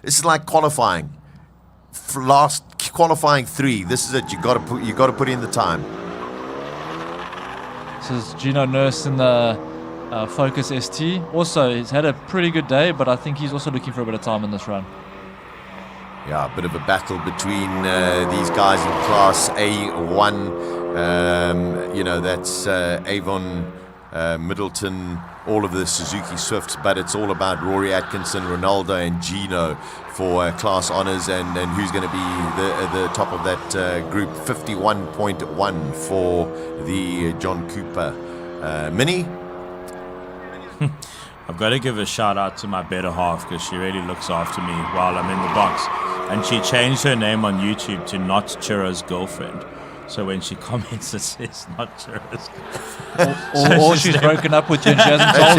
this is like qualifying. Last qualifying 3. This is it. You got to put in the time. This is Gino Nurse in the Focus ST. Also, he's had a pretty good day, but I think he's also looking for a bit of time in this run. Yeah, a bit of a battle between these guys in Class A1. That's Avon, Middleton, all of the Suzuki Swifts, but it's all about Rory Atkinson, Ronaldo, and Gino for class honours, and who's going to be the top of that group. 51.1 for the John Cooper Mini. I've got to give a shout out to my better half, because she really looks after me while I'm in the box. And she changed her name on YouTube to Not Chira's Girlfriend. So when she comments, it says Not Chira's Girlfriend. Or she's broken up with you and she hasn't told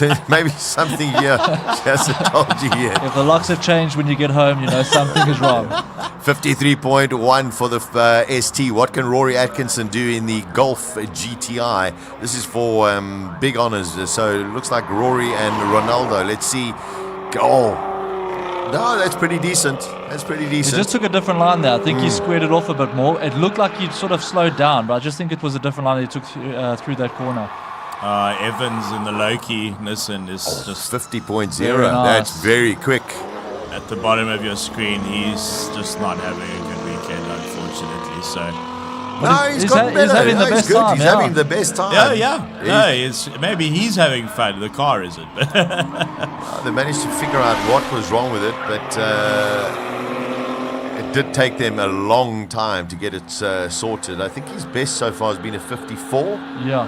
you. Maybe something here she hasn't told you yet. If the locks have changed when you get home, you know something is wrong. 53.1 for the ST. What can Rory Atkinson do in the Golf GTI? This is for big honours. So it looks like Rory and Ronaldo. Let's see. Oh. No, that's pretty decent. He just took a different line there. I think he squared it off a bit more. It looked like he'd sort of slowed down, but I just think it was a different line he took through that corner. Evans in the Loki, listen, is just 50.0. Very nice. That's very quick. At the bottom of your screen, he's just not having a good weekend, unfortunately. So. No, he's got better. He's having the best time. He's having the best time. No, maybe he's having fun. The car isn't. They managed to figure out what was wrong with it, but it did take them a long time to get it sorted. I think his best so far has been a 54. Yeah.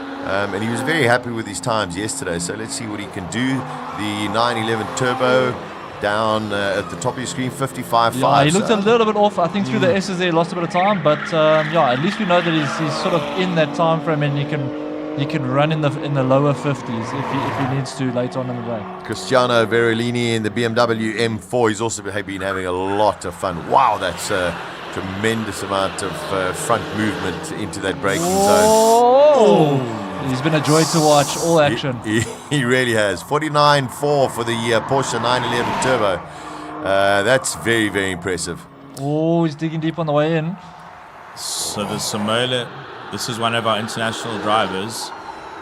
And he was very happy with his times yesterday. So let's see what he can do. The 911 Turbo down at the top of your screen, 55.5. Yeah, he looked a little bit off. I think through the S's there, lost a bit of time, but at least we know that he's sort of in that time frame, and he can run in the lower 50s if he needs to later on in the day. Cristiano Verolini in the BMW M4. He's also been having a lot of fun. Wow, that's a tremendous amount of front movement into that braking zone. He's been a joy to watch, all action. He really has. 49.4 for the Porsche 911 Turbo. That's very, very impressive. Oh, he's digging deep on the way in. So the Simola, this is one of our international drivers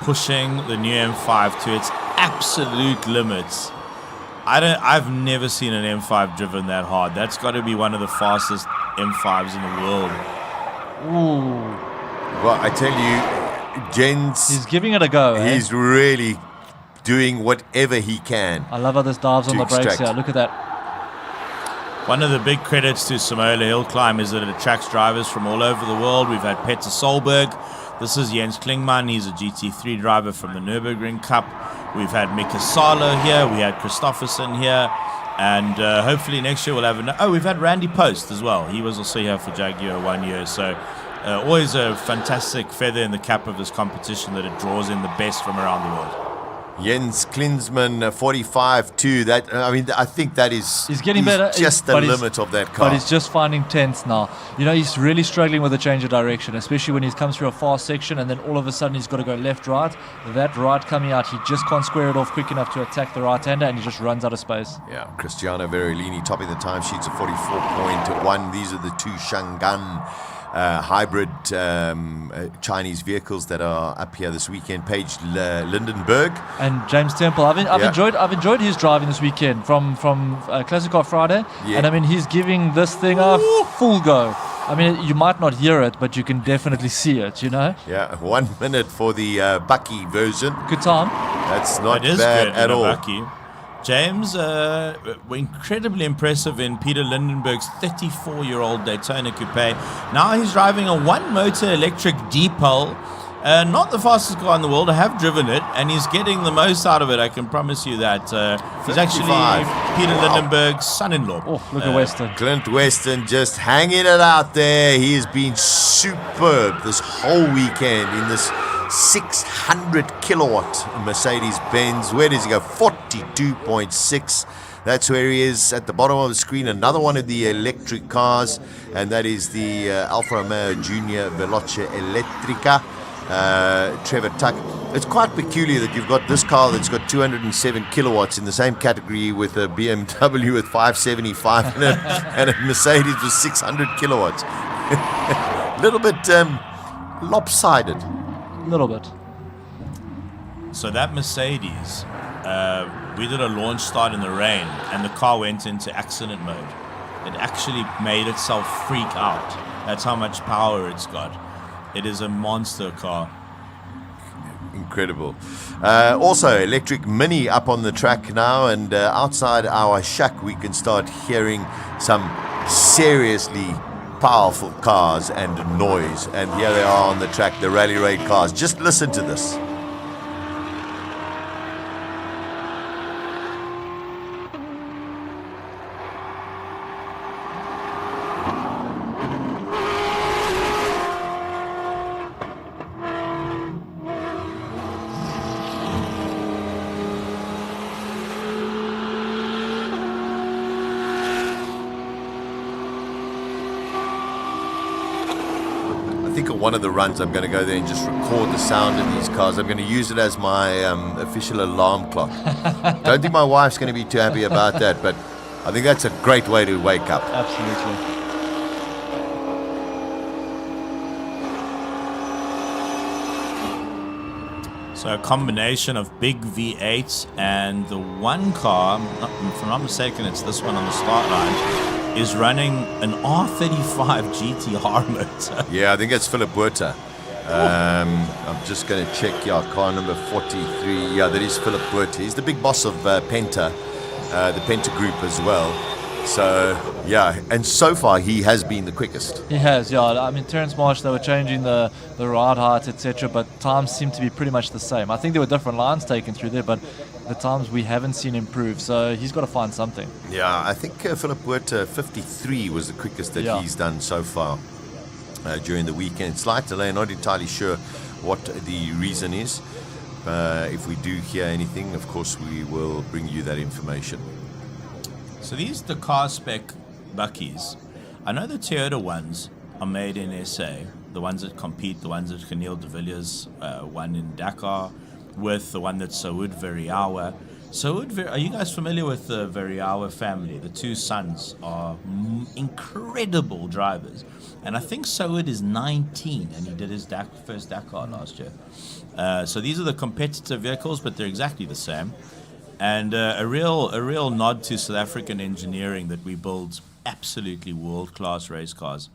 pushing the new M5 to its absolute limits. I've never seen an M5 driven that hard. That's got to be one of the fastest M5s in the world. Ooh. Well, I tell you, Jens, he's giving it a go. He's really doing whatever he can. I love how this dives on the brakes here. Look at that. One of the big credits to Simola Hillclimb is that it attracts drivers from all over the world. We've had Peter Solberg. This is Jens Klingman. He's a GT3 driver from the Nürburgring Cup. We've had Mika Salo here. We had Christofferson here. And hopefully next year we'll have we've had Randy Post as well. He was also here for Jaguar 1 year. So always a fantastic feather in the cap of this competition, that it draws in the best from around the world. Jens Klinsmann 45-2. That I think that is he's getting better. Just the limit of that car. But he's just finding tenths now. He's really struggling with the change of direction, especially when he comes through a fast section and then all of a sudden he's got to go left, right. That right coming out, he just can't square it off quick enough to attack the right-hander, and he just runs out of space. Yeah, Cristiano Verolini topping the timesheets at 44.1. These are the two Shangan hybrid Chinese vehicles that are up here this weekend. Paige Lindenberg and James Temple. I've enjoyed his driving this weekend from Classic Car Friday, and he's giving this thing a full go. You might not hear it, but you can definitely see it. Yeah, 1 minute for the Bucky version. Good time. That's not it is bad good at all. Bucky. James, incredibly impressive in Peter Lindenberg's 34-year-old Daytona Coupe. Now he's driving a one-motor electric D-Pole. Not the fastest car in the world. I have driven it, and he's getting the most out of it. I can promise you that. He's actually Peter Lindenberg's son-in-law. Oh, look at Weston. Clint Weston just hanging it out there. He has been superb this whole weekend in this 600 kilowatt Mercedes-Benz. Where does he go? 42.6. That's where he is at the bottom of the screen. Another one of the electric cars, and that is the Alfa Romeo Junior Veloce Elettrica. Trevor Tuck. It's quite peculiar that you've got this car that's got 207 kilowatts in the same category with a BMW with 575 and a Mercedes with 600 kilowatts. A little bit lopsided. A little bit. So that Mercedes, we did a launch start in the rain, and the car went into accident mode. It actually made itself freak out. That's how much power it's got. It is a monster car. Incredible. Also, electric Mini up on the track now, and outside our shack we can start hearing some seriously powerful cars and noise. And here they are on the track, the Rally Raid cars. Just listen to this. One of the runs I'm going to go there and just record the sound of these cars. I'm going to use it as my official alarm clock. Don't think my wife's going to be too happy about that, but I think that's a great way to wake up. Absolutely. So a combination of big V8s and the one car, if I'm not mistaken, it's this one on the start line, is running an R35 GTR motor. Yeah, I think it's Philip Buerta. I'm just going to check car number 43. Yeah, that is Philip Buerta. He's the big boss of Penta, the Penta group as well. So, yeah, and so far he has been the quickest. He has, yeah. Terence Marsh, they were changing the ride height, etc., but times seem to be pretty much the same. I think there were different lines taken through there, but the times we haven't seen improve, so he's got to find something. Yeah, I think Philip Buerta 53 was the quickest that he's done so far during the weekend. Slight delay, not entirely sure what the reason is. If we do hear anything, of course we will bring you that information. So these the car spec Buckies. I know the Toyota ones are made in SA, the ones that compete, the ones that Kenil de Villiers won in Dakar, with the one that Saud Veriawa. Are you guys familiar with the Veriawa family? The two sons are incredible drivers. And I think Saud is 19 and he did his first Dakar last year. So these are the competitive vehicles, but they're exactly the same. And a real nod to South African engineering that we build absolutely world-class race cars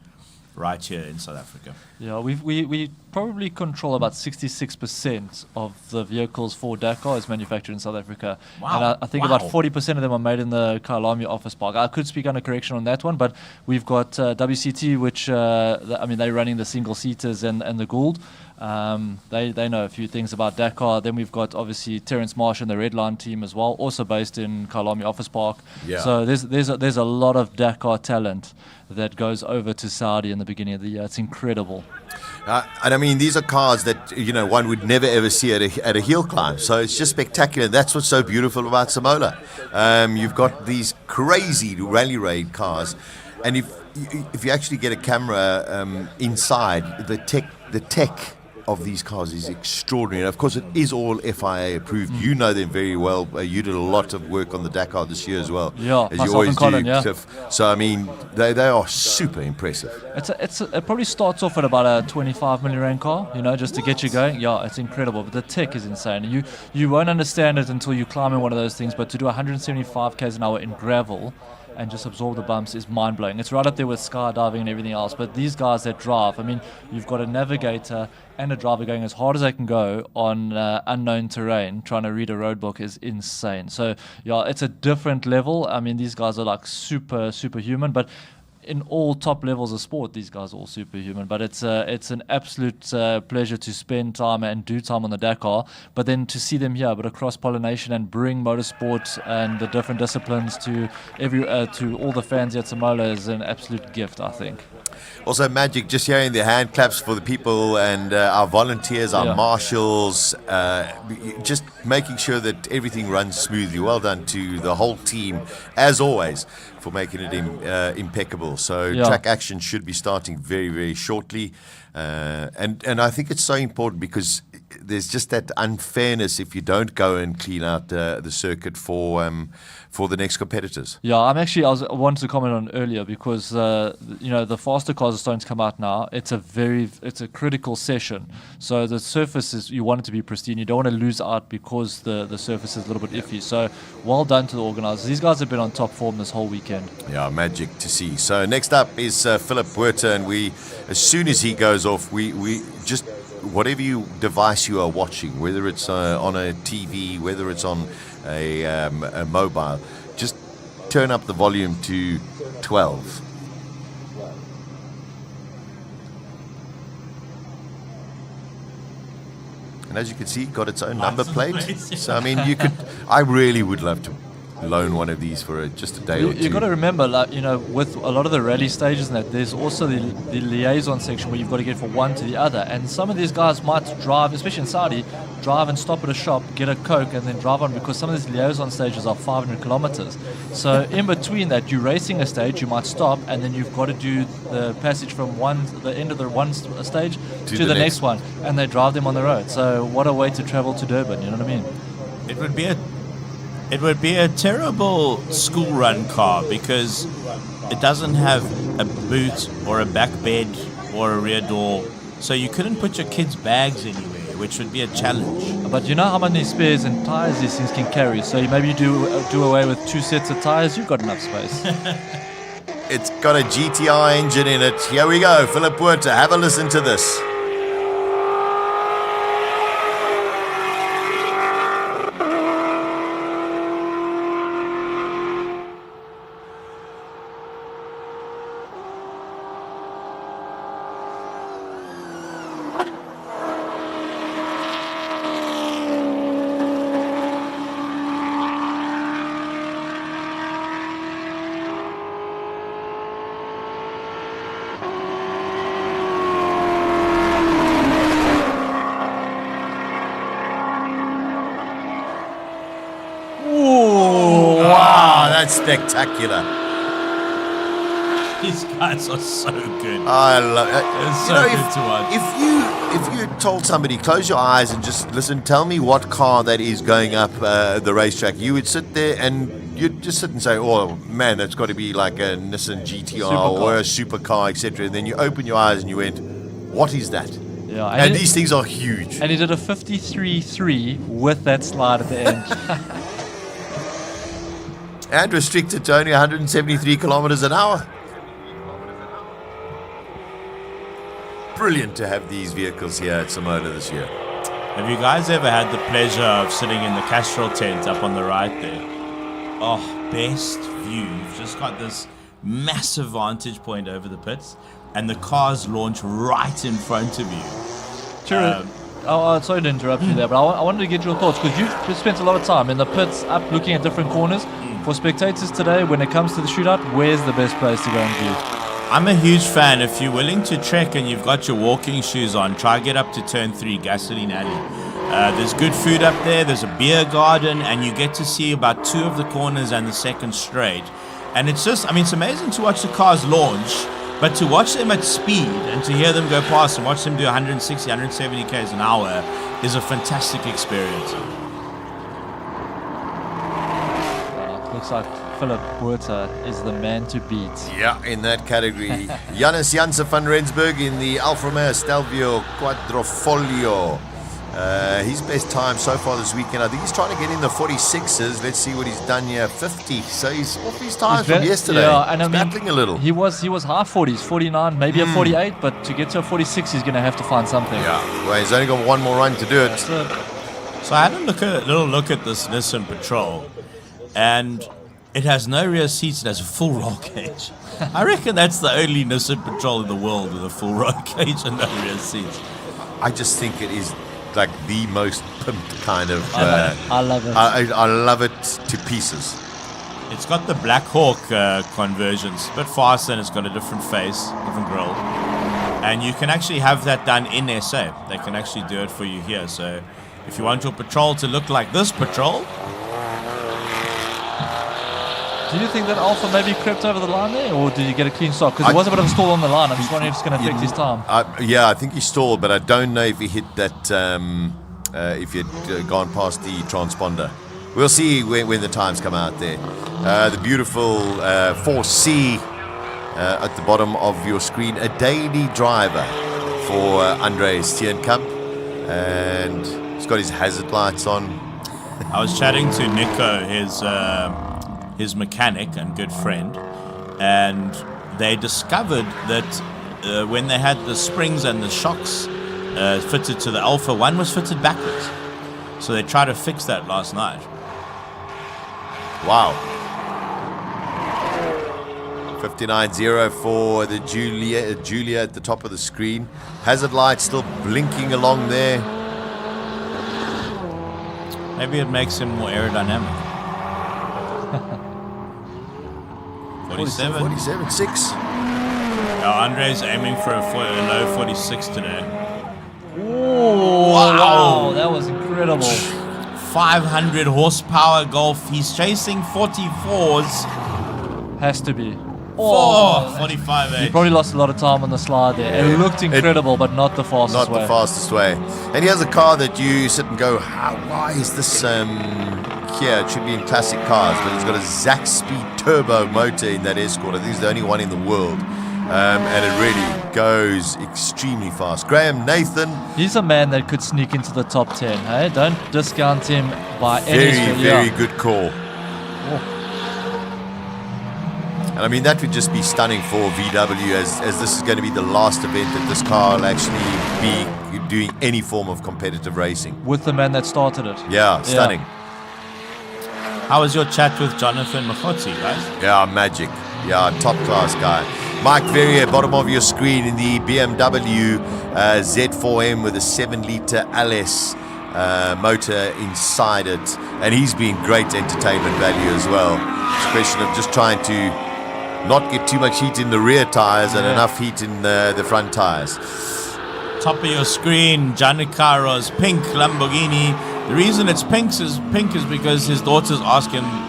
right here in South Africa. Yeah, we probably control about 66% of the vehicles for Dakar is manufactured in South Africa. Wow. And I think about 40% of them are made in the Kyalami office park. I could speak under correction on that one, but we've got WCT, which they're running the single seaters and the Gould. They know a few things about Dakar. Then we've got obviously Terence Marsh and the Red Line team as well, also based in Kailami Office Park. Yeah. So there's a lot of Dakar talent that goes over to Saudi in the beginning of the year. It's incredible. And I mean, these are cars that, one would never ever see at a hill climb. So it's just spectacular. That's what's so beautiful about Simola. You've got these crazy rally raid cars. And if you actually get a camera inside, the tech of these cars is extraordinary. And of course, it is all FIA approved. You know them very well. You did a lot of work on the Dakar this year as well. Yeah, as you always Colin, do. yeah. So I mean, they are super impressive. It probably starts off at about a 25 million rand car, just to get you going. Yeah, it's incredible. But the tech is insane. You won't understand it until you climb in one of those things. But to do 175 km an hour in gravel and just absorb the bumps is mind-blowing. It's right up there with skydiving and everything else. But these guys that drive, I mean, you've got a navigator and a driver going as hard as they can go on unknown terrain, trying to read a roadbook is insane. So, yeah, it's a different level. I mean, these guys are like superhuman, but in all top levels of sport, these guys are all superhuman. But it's an absolute pleasure to spend time and do time on the Dakar, but then to see them here, but across pollination and bring motorsport and the different disciplines to all the fans here at Simola is an absolute gift, I think. Also, magic, just hearing the hand claps for the people and our volunteers, our marshals, just making sure that everything runs smoothly. Well done to the whole team, as always, for making it impeccable. So track action should be starting very, very shortly. And I think it's so important because there's just that unfairness if you don't go and clean out the circuit for the next competitors. Yeah, I wanted to comment on earlier because the faster cars are starting to come out now. It's a critical session. So the surface you want it to be pristine. You don't want to lose out because the surface is a little bit iffy. So well done to the organisers. These guys have been on top form this whole weekend. Yeah, magic to see. So next up is Philip Puerta, and as soon as he goes off, we just whatever device you are watching, whether it's on a TV, whether it's on a mobile, just turn up the volume to 12. And as you can see, it got its own number plate. So, I mean, I really would love to loan one of these for just a day or two. You've got to remember, with a lot of the rally stages and that, there's also the liaison section where you've got to get from one to the other. And some of these guys might drive, especially in Saudi, drive and stop at a shop, get a Coke, and then drive on, because some of these liaison stages are 500 kilometers. So in between that, you're racing a stage, you might stop, and then you've got to do the passage from the end of the one stage to the next one, and they drive them on the road. So what a way to travel to Durban, you know what I mean? It would be a terrible school run car because it doesn't have a boot or a back bed or a rear door. So you couldn't put your kids' bags anywhere, which would be a challenge. But you know how many spares and tires these things can carry. So maybe you do away with 2 sets of tires, you've got enough space. It's got a GTR engine in it. Here we go, Philip Puerta. Have a listen to this. That's spectacular. These guys are so good. I love it. It's so good to watch. If you told somebody, close your eyes and just listen, tell me what car that is going up the racetrack, you would sit there and you'd just sit and say, oh man, that's got to be like a Nissan GTR or a supercar, etc. And then you open your eyes and you went, what is that? Yeah, and these things are huge. And he did a 53.3 with that slide at the end. And restricted to only 173 kilometers an hour. Brilliant to have these vehicles here at Simola this year. Have you guys ever had the pleasure of sitting in the Castrol tent up on the right there? Oh, best view. You've just got this massive vantage point over the pits, and the cars launch right in front of you. Sure. Sorry to interrupt you there, but I wanted to get your thoughts, because you've spent a lot of time in the pits up looking at different corners. For spectators today, when it comes to the shootout, where's the best place to go and view? I'm a huge fan. If you're willing to trek and you've got your walking shoes on, try get up to turn 3, Gasoline Alley. There's good food up there, there's a beer garden, and you get to see about 2 of the corners and the second straight. And it's just, it's amazing to watch the cars launch, but to watch them at speed and to hear them go past and watch them do 160, 170 k's an hour is a fantastic experience. Looks like Philip Buerta is the man to beat. Yeah, in that category. Jannes Janse van Rensburg in the Alfa Romeo Stelvio Quadrifoglio. His best time so far this weekend, I think he's trying to get in the 46s. Let's see what he's done here. 50. So he's off his time from yesterday. Yeah, and he's battling a little. He was high 40s, 49, maybe a 48, but to get to a 46, he's going to have to find something. Yeah, well, he's only got one more run to do it. So I had a little look at this Nissan Patrol, and it has no rear seats. It has a full roll cage. I reckon that's the only Nissan Patrol in the world with a full roll cage and no rear seats. I just think it is like the most pimped kind of. I love it. I love it to pieces. It's got the Black Hawk conversions, a bit faster, and it's got a different face, different grille. And you can actually have that done in SA. They can actually do it for you here. So if you want your Patrol to look like this Patrol. Do you think that Alfa maybe crept over the line there, or did you get a clean start? Because there was a bit of a stall on the line. I'm just wondering if it's going to affect his time. Yeah, I think he stalled, but I don't know if he hit that, if he had gone past the transponder. We'll see when the times come out there. The beautiful 4C at the bottom of your screen, a daily driver for Andre Steenkamp, and he's got his hazard lights on. I was chatting to Nico, his mechanic and good friend, and they discovered that when they had the springs and the shocks fitted to the Alfa, one was fitted backwards. So they tried to fix that last night. Wow. 59.0 for the Julia at the top of the screen. Hazard lights still blinking along there. Maybe it makes him more aerodynamic. 47.6. Andre's aiming for a low 46 today. Oh, wow, that was incredible. 500 horsepower Golf. He's chasing 44s. Has to be. 45.8. He probably lost a lot of time on the slide there. It looked incredible, but not the fastest way. Not the fastest way. And he has a car that you sit and go, why is this here? It should be in classic cars, but it's got a Zaxby turbo motor in that Escort. I think it's the only one in the world. And it really goes extremely fast. Graham Nathan. He's a man that could sneak into the top 10. Hey? Don't discount him by any stretch. Very good call. And I mean, that would just be stunning for VW as this is going to be the last event that this car will actually be doing any form of competitive racing. With the man that started it. Yeah, stunning. How was your chat with Jonathan Motsi, guys? Yeah, magic. Yeah, top class guy. Mike Verrier, bottom of your screen in the BMW Z4M with a 7-litre LS motor inside it. And he's been great entertainment value as well. It's a question of just trying to not get too much heat in the rear tyres and enough heat in the front tyres. Top of your screen, Giannicaro's pink Lamborghini. The reason it's pink is because his daughters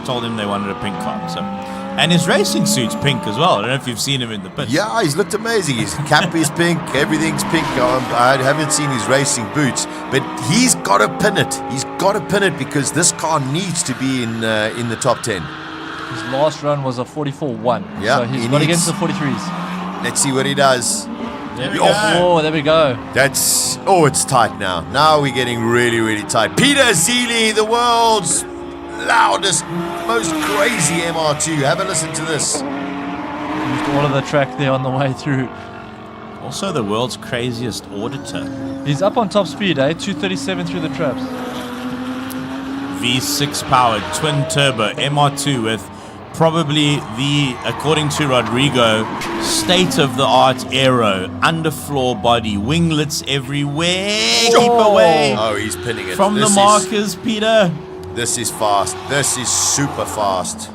told him they wanted a pink car. So, and his racing suit's pink as well. I don't know if you've seen him in the pits. Yeah, he's looked amazing. His cap is pink, everything's pink. I haven't seen his racing boots, but he's got to pin it. He's got to pin it because this car needs to be in the top 10. His last run was a 44.1. Yeah, so he's got against the 43s. Let's see what he does. There we go. Oh, there we go. It's tight now. Now we're getting really, really tight. Peter Seeley, the world's loudest, most crazy MR2. Have a listen to this. Used all of the track there on the way through. Also the world's craziest auditor. He's up on top speed, 237 through the traps. V6 powered twin turbo MR2 with probably according to Rodrigo, state-of-the-art aero, underfloor body, winglets everywhere. Keep away. Oh, he's pinning it. From the markers, Peter. This is fast. This is super fast.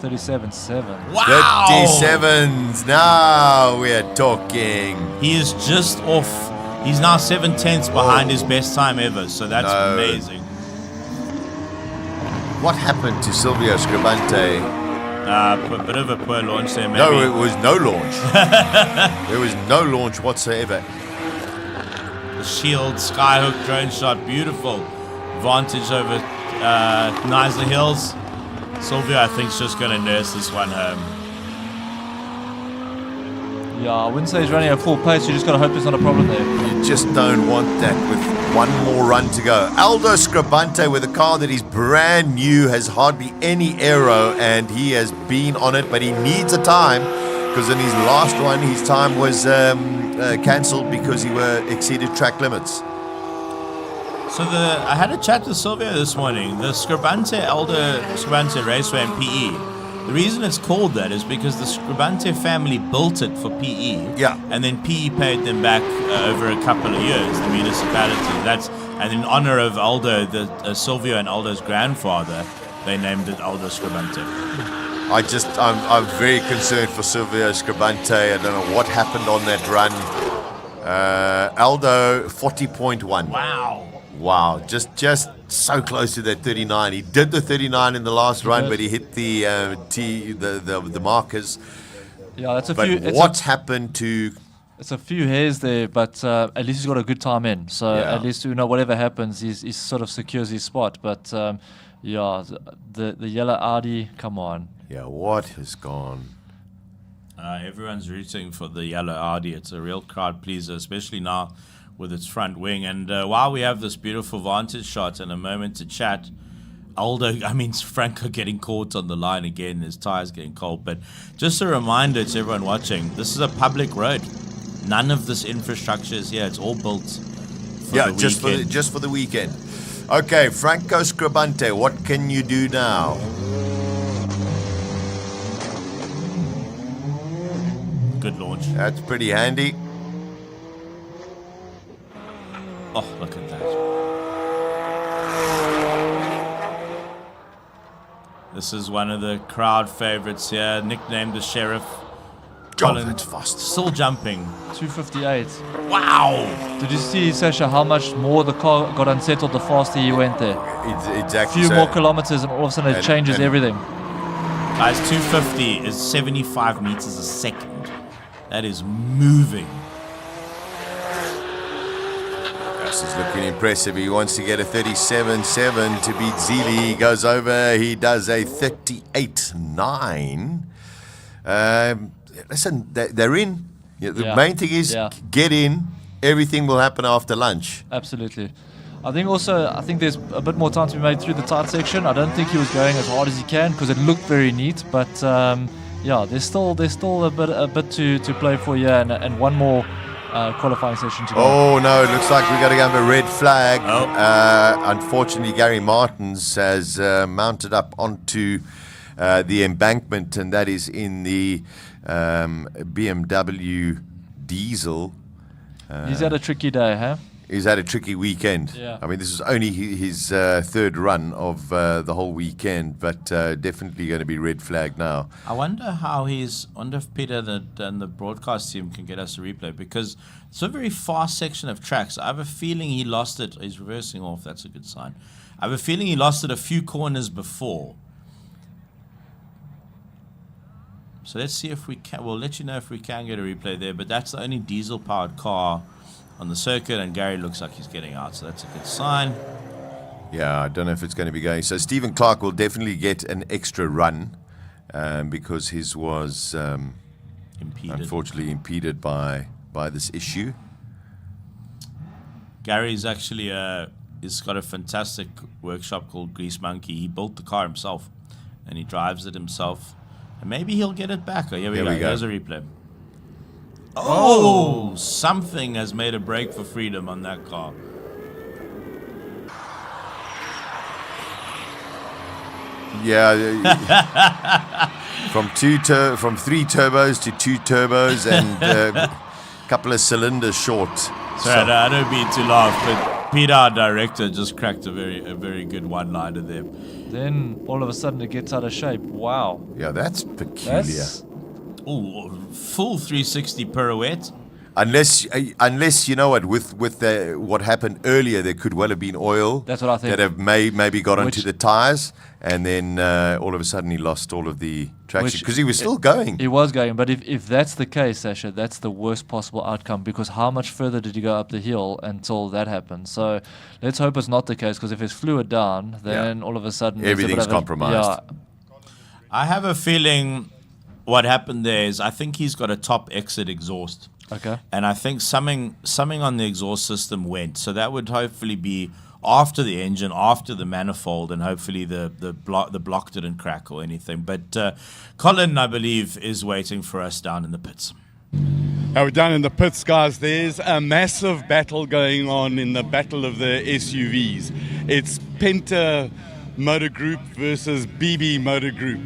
37.7. Wow. 37s. Now we're talking. He is just off. He's now 7/10 behind his best time ever, so that's amazing. What happened to Silvio Scribante? A bit of a poor launch there, maybe. No, it was no launch. There was no launch whatsoever. The shield, skyhook, drone shot, beautiful. Advantage over Nisley Hills. Silvio, I think, is just going to nurse this one home. Yeah, I wouldn't say he's running at full pace. You just got to hope there's not a problem there. You just don't want that with one more run to go. Aldo Scribante with a car that is brand new, has hardly any aero, and he has been on it, but he needs a time because in his last run, his time was cancelled because he were exceeded track limits. So I had a chat with Silvio this morning. The Aldo Scribante Raceway in PE. The reason it's called that is because the Scribante family built it for PE. Yeah. And then PE paid them back over a couple of years, the municipality. And in honor of Aldo, Silvio and Aldo's grandfather, they named it Aldo Scribante. I'm very concerned for Silvio Scribante. I don't know what happened on that run. Aldo 40.1. Wow, just so close to that 39. He did the 39 in the last run, but he hit the the markers. Yeah, that's what's happened to? It's a few hairs there, but at least he's got a good time in. So at least whatever happens, he sort of secures his spot. But the yellow Audi, come on. Yeah, what has gone? Everyone's rooting for the yellow Audi. It's a real crowd pleaser, especially now with its front wing. And while we have this beautiful vantage shot and a moment to chat, Franco getting caught on the line again, his tires getting cold. But just a reminder to everyone watching, this is a public road. None of this infrastructure is here. It's all built for the weekend. just for the weekend. Okay, Franco Scribante, what can you do now? Good launch. That's pretty handy. Oh, look at that. This is one of the crowd favorites here, nicknamed the Sheriff. Colin, that's fast. Still jumping. 258. Wow! Did you see, Sasha, how much more the car got unsettled the faster he went there? Exactly. A few more kilometers and all of a sudden it changes everything. Guys, 250 is 75 meters a second. That is moving. This is looking impressive. He wants to get a 37.7 to beat Zili. He goes over. He does a 38.9. Listen, they're in. The main thing is get in. Everything will happen after lunch. Absolutely. I think there's a bit more time to be made through the tight section. I don't think he was going as hard as he can because it looked very neat. But there's still a bit to play for here and one more qualifying session to go. Oh no, it looks like we're going to have a red flag. Unfortunately, Gary Martins has mounted up onto the embankment, and that is in the BMW diesel. He's had a tricky day, huh? He's had a tricky weekend. Yeah. I mean, this is only his third run of the whole weekend, but definitely going to be red flag now. I wonder if Peter and the broadcast team can get us a replay, because it's a very fast section of tracks. I have a feeling he lost it. He's reversing off. That's a good sign. I have a feeling he lost it a few corners before. So let's see if we can. We'll let you know if we can get a replay there, but that's the only diesel-powered car on the circuit, and Gary looks like he's getting out, so that's a good sign. Yeah, I don't know if it's going to be going. So Stephen Clark will definitely get an extra run because his was unfortunately impeded by this issue. Gary's actually he's got a fantastic workshop called Grease Monkey. He built the car himself, and he drives it himself. And maybe he'll get it back. Oh, here we go. Here's a replay. Oh, something has made a break for freedom on that car. From from 3 turbos to 2 turbos and a couple of cylinders short. Sorry, I don't mean to laugh, but Peter, our director, just cracked a very good one-liner there. Then all of a sudden it gets out of shape. Wow. Yeah, that's peculiar. Full 360 pirouette. Unless you know what, with what happened earlier, there could well have been oil. That's what I think. That have maybe got onto the tires, and then all of a sudden he lost all of the traction because he was still going. He was going, but if that's the case, Sasha, that's the worst possible outcome, because how much further did he go up the hill until that happened? So let's hope it's not the case, because if there's fluid down, then all of a sudden everything's compromised. I have a feeling what happened there is I think he's got a top exit exhaust. Okay. And I think something on the exhaust system went. So that would hopefully be after the engine, after the manifold, and hopefully the block didn't crack or anything. But Colin, I believe, is waiting for us down in the pits. We're down in the pits, guys. There's a massive battle going on in the battle of the SUVs. It's Penta Motor Group versus BB Motor Group.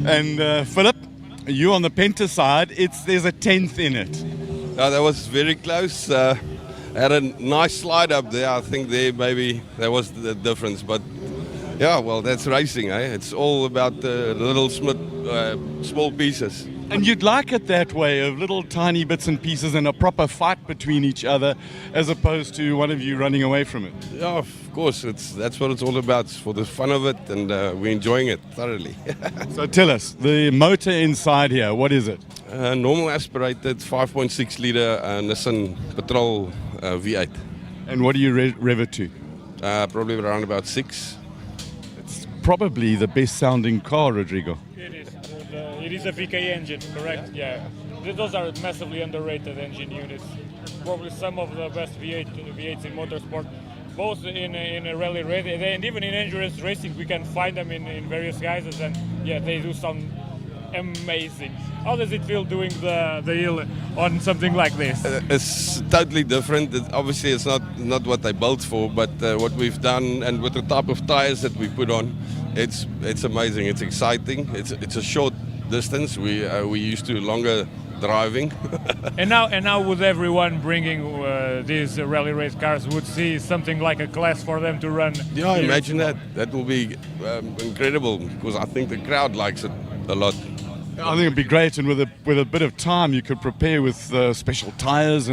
And Philip, you on the Penta side, there's a 10th in it. That was very close. Had a nice slide up there. I think maybe that was the difference. But yeah, well, that's racing, eh? It's all about the little small pieces. And you'd like it that way, of little tiny bits and pieces and a proper fight between each other, as opposed to one of you running away from it. Yeah, of course. That's what it's all about. It's for the fun of it, and we're enjoying it thoroughly. So tell us, the motor inside here, what is it? Normal aspirated 5.6 litre Nissan Patrol V8. And what do you rev it to? Probably around about 6. It's probably the best sounding car, Rodrigo. It is. It is a VK engine, correct? Yeah. Those are massively underrated engine units. Probably some of the best V8s in motorsport, both in a rally race and even in endurance racing. We can find them in various guises, and yeah, they do sound amazing. How does it feel doing the hill on something like this? It's totally different. Obviously, it's not what they built for, but what we've done, and with the type of tires that we put on, it's amazing. It's exciting. It's a short distance. We used to longer driving. and now with everyone bringing these rally race cars, would see something like a class for them to run. Yeah, imagine that. That will be incredible, because I think the crowd likes it a lot. I think it'd be great, and with a bit of time, you could prepare with special tires.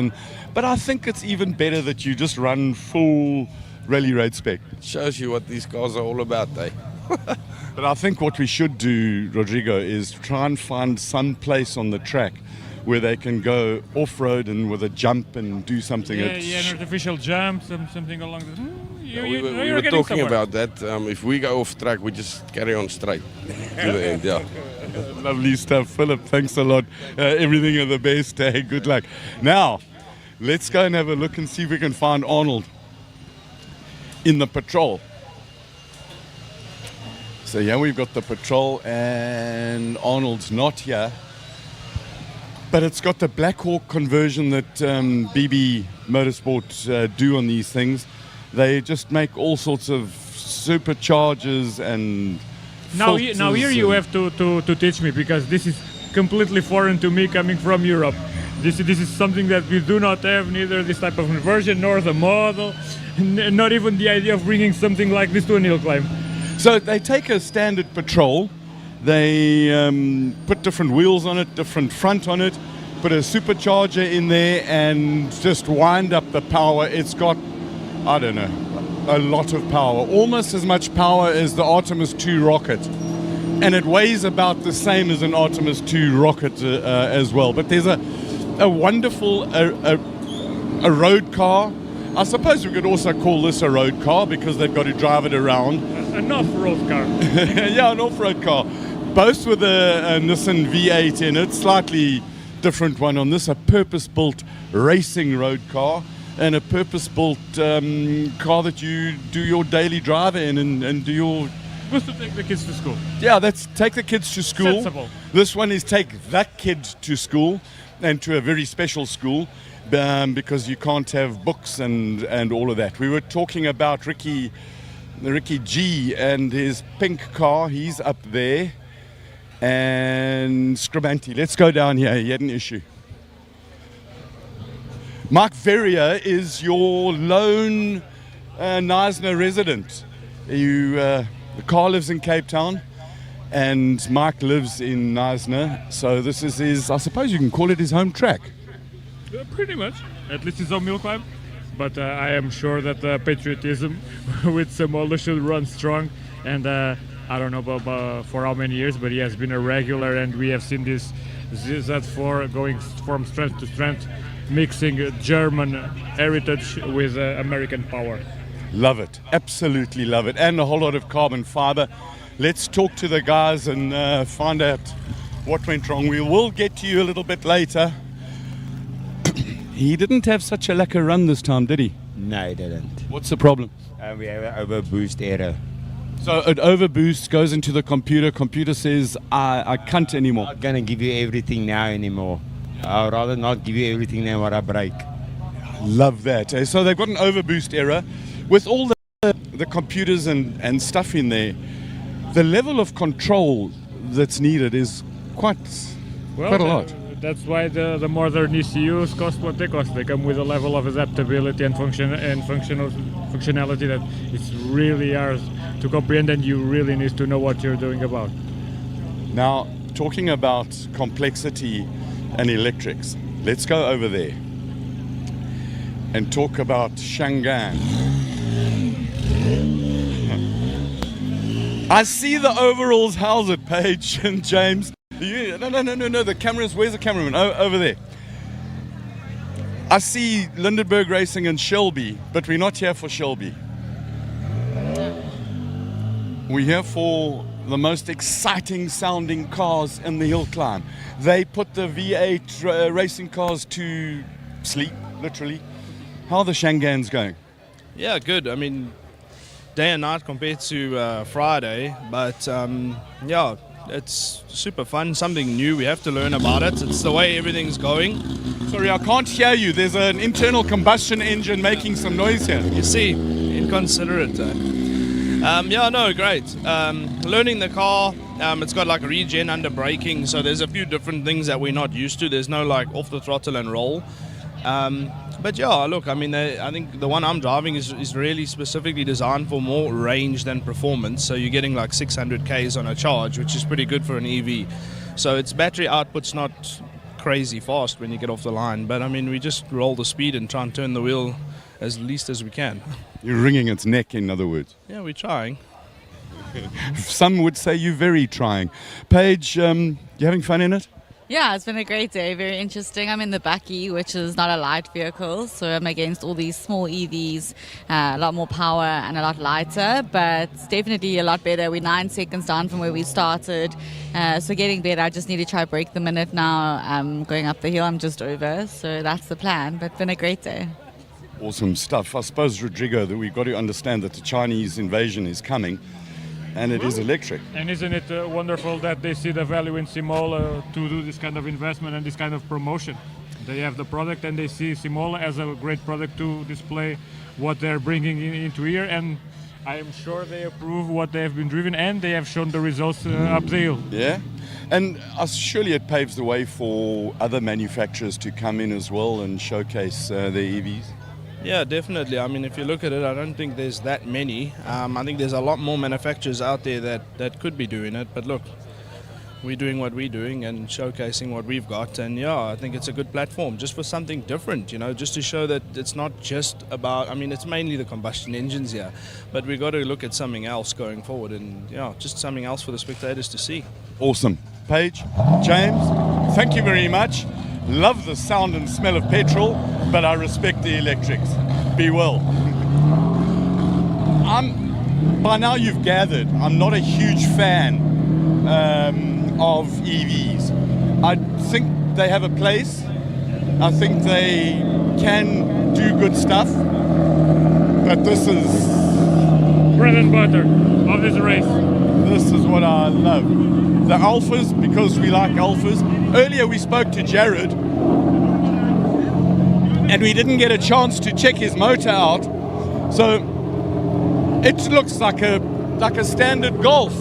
But I think it's even better that you just run full rally raid spec. It shows you what these cars are all about, eh? But I think what we should do, Rodrigo, is try and find some place on the track where they can go off-road and with a jump and do something. An artificial jump, something along the... We were talking about that. If we go off track, we just carry on straight to the end. Yeah. Lovely stuff, Philip. Thanks a lot. Everything of the best. Hey, good luck. Now, let's go and have a look and see if we can find Arnold in the patrol. So yeah, we've got the patrol, and Arnold's not here. But it's got the Black Hawk conversion that BB Motorsport do on these things. They just make all sorts of superchargers and Now here you have to teach me, because this is completely foreign to me coming from Europe. This is something that we do not have, neither this type of conversion nor the model, not even the idea of bringing something like this to a hill climb. So they take a standard patrol, they put different wheels on it, different front on it, put a supercharger in there and just wind up the power. It's got, I don't know, a lot of power, almost as much power as the Artemis II rocket. And it weighs about the same as an Artemis II rocket as well. But there's a wonderful a road car. I suppose we could also call this a road car, because they've got to drive it around. An off-road car. Yeah, an off-road car. Both with a Nissan V8 in it, slightly different one on this, a purpose-built racing road car, and a purpose-built car that you do your daily drive in and do your... Just to take the kids to school. Yeah, that's take the kids to school. Sensible. This one is take that kid to school, and to a very special school, because you can't have books and all of that. We were talking about Ricky Ricky G and his pink car, he's up there. And Scribanti, let's go down here, he had an issue. Mark Verrier is your lone Knysna resident. The car lives in Cape Town and Mark lives in Knysna, so this is his, I suppose you can call it his home track. Pretty much, at least his own Hillclimb. But I am sure that patriotism with Simola should run strong. And I don't know about for how many years, but he has been a regular, and we have seen this ZZ4 going from strength to strength, mixing German heritage with American power. Love it, absolutely love it, and a whole lot of carbon fiber. Let's talk to the guys and find out what went wrong. We will get to you a little bit later. He didn't have such a lacquer run this time, did he? No, he didn't. What's the problem? We have an overboost error. So it overboosts, goes into the computer. Computer says, I can't anymore. I'm not going to give you everything now anymore. I'd rather not give you everything than what I break. Love that. So they've got an overboost error. With all the computers and stuff in there, the level of control that's needed is quite a lot. That's why the modern ECUs cost what they cost. They come with a level of adaptability and functionality that it's really hard to comprehend, and you really need to know what you're doing about. Now, talking about complexity and electrics, let's go over there and talk about Shangan. I see the overalls. How's it, Paige and James? No, the cameras, where's the cameraman? Over there. I see Lindenberg Racing and Shelby, but we're not here for Shelby. We're here for the most exciting sounding cars in the hill climb. They put the V8 racing cars to sleep, literally. How are the Shangans going? Yeah, good. I mean, day and night compared to Friday, but yeah, it's super fun, something new. We have to learn about it. It's the way everything's going. Sorry, I can't hear you. There's an internal combustion engine making some noise here. You see, inconsiderate. Yeah, no, great. Learning the car, it's got like regen under braking, so there's a few different things that we're not used to. There's no like off the throttle and roll. But yeah, look, I mean, I think the one I'm driving is really specifically designed for more range than performance. So you're getting like 600 Ks on a charge, which is pretty good for an EV. So its battery output's not crazy fast when you get off the line. But I mean, we just roll the speed and try and turn the wheel as least as we can. You're wringing its neck, in other words. Yeah, we're trying. Some would say you're very trying. Paige, you having fun in it? Yeah, it's been a great day, very interesting. I'm in the Bakkie, which is not a light vehicle, so I'm against all these small EVs, a lot more power and a lot lighter, but it's definitely a lot better. We're 9 seconds down from where we started, so getting better. I just need to try break the minute now. Going up the hill, I'm just over, so that's the plan, but it's been a great day. Awesome stuff. I suppose, Rodrigo, that we've got to understand that the Chinese invasion is coming. And it is electric. And isn't it wonderful that they see the value in Simola to do this kind of investment and this kind of promotion? They have the product and they see Simola as a great product to display what they're bringing into here. And I am sure they approve what they have been driven, and they have shown the results up the hill. Yeah, and surely it paves the way for other manufacturers to come in as well and showcase their EVs. Yeah, definitely. I mean, if you look at it, I don't think there's that many. I think there's a lot more manufacturers out there that could be doing it. But look, we're doing what we're doing and showcasing what we've got. And yeah, I think it's a good platform just for something different, you know, just to show that it's not just about, I mean, it's mainly the combustion engines here, but we've got to look at something else going forward, and yeah, just something else for the spectators to see. Awesome. Paige, James, thank you very much. Love the sound and smell of petrol, but I respect the electrics. Be well. By now you've gathered, I'm not a huge fan of EVs. I think they have a place. I think they can do good stuff, but this is bread and butter of this race. This is what I love. The Alphas, because we like Alphas. Earlier we spoke to Jared, and we didn't get a chance to check his motor out. So It looks like a standard Golf.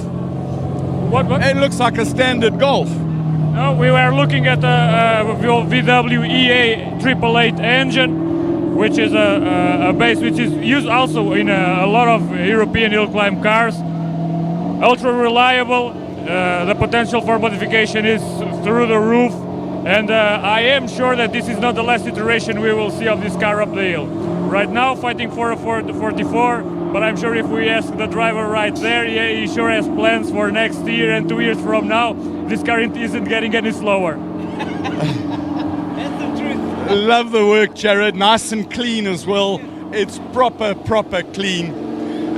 What? It looks like a standard Golf. No, we were looking at a VW EA 888 engine, which is a base which is used also in a lot of European hill climb cars. Ultra reliable. The potential for modification is through the roof, and I am sure that this is not the last iteration we will see of this car up the hill. Right now, fighting for a 44, but I'm sure if we ask the driver right there, yeah, he sure has plans for next year and 2 years from now. This car isn't getting any slower. That's the truth. Love the work, Jared. Nice and clean as well. It's proper clean.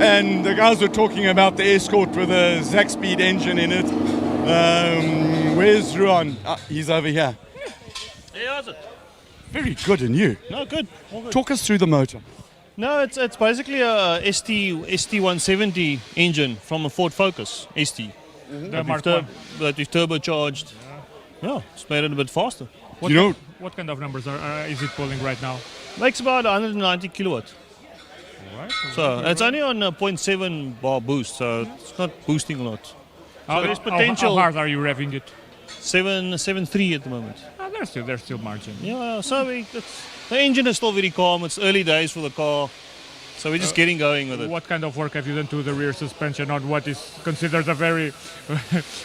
And the guys were talking about the Escort with a Zaxpeed engine in it. Where's Ruan? He's over here. Yeah, how's it? Very good, and you? No, good. All good. Talk us through the motor. No, it's basically a ST170 engine from a Ford Focus ST. The Mark I. That we've turbocharged. Yeah, it's made it a bit faster. What kind of numbers is it pulling right now? Makes about 190 kilowatt. Right. So it's only on a 0.7 bar boost, so it's not boosting a lot. So there's potential. How hard are you revving it? 7.3 at the moment. There's still margin. Yeah, so the engine is still very calm. It's early days for the car, so we're just getting going with it. What kind of work have you done to the rear suspension on what is considered a very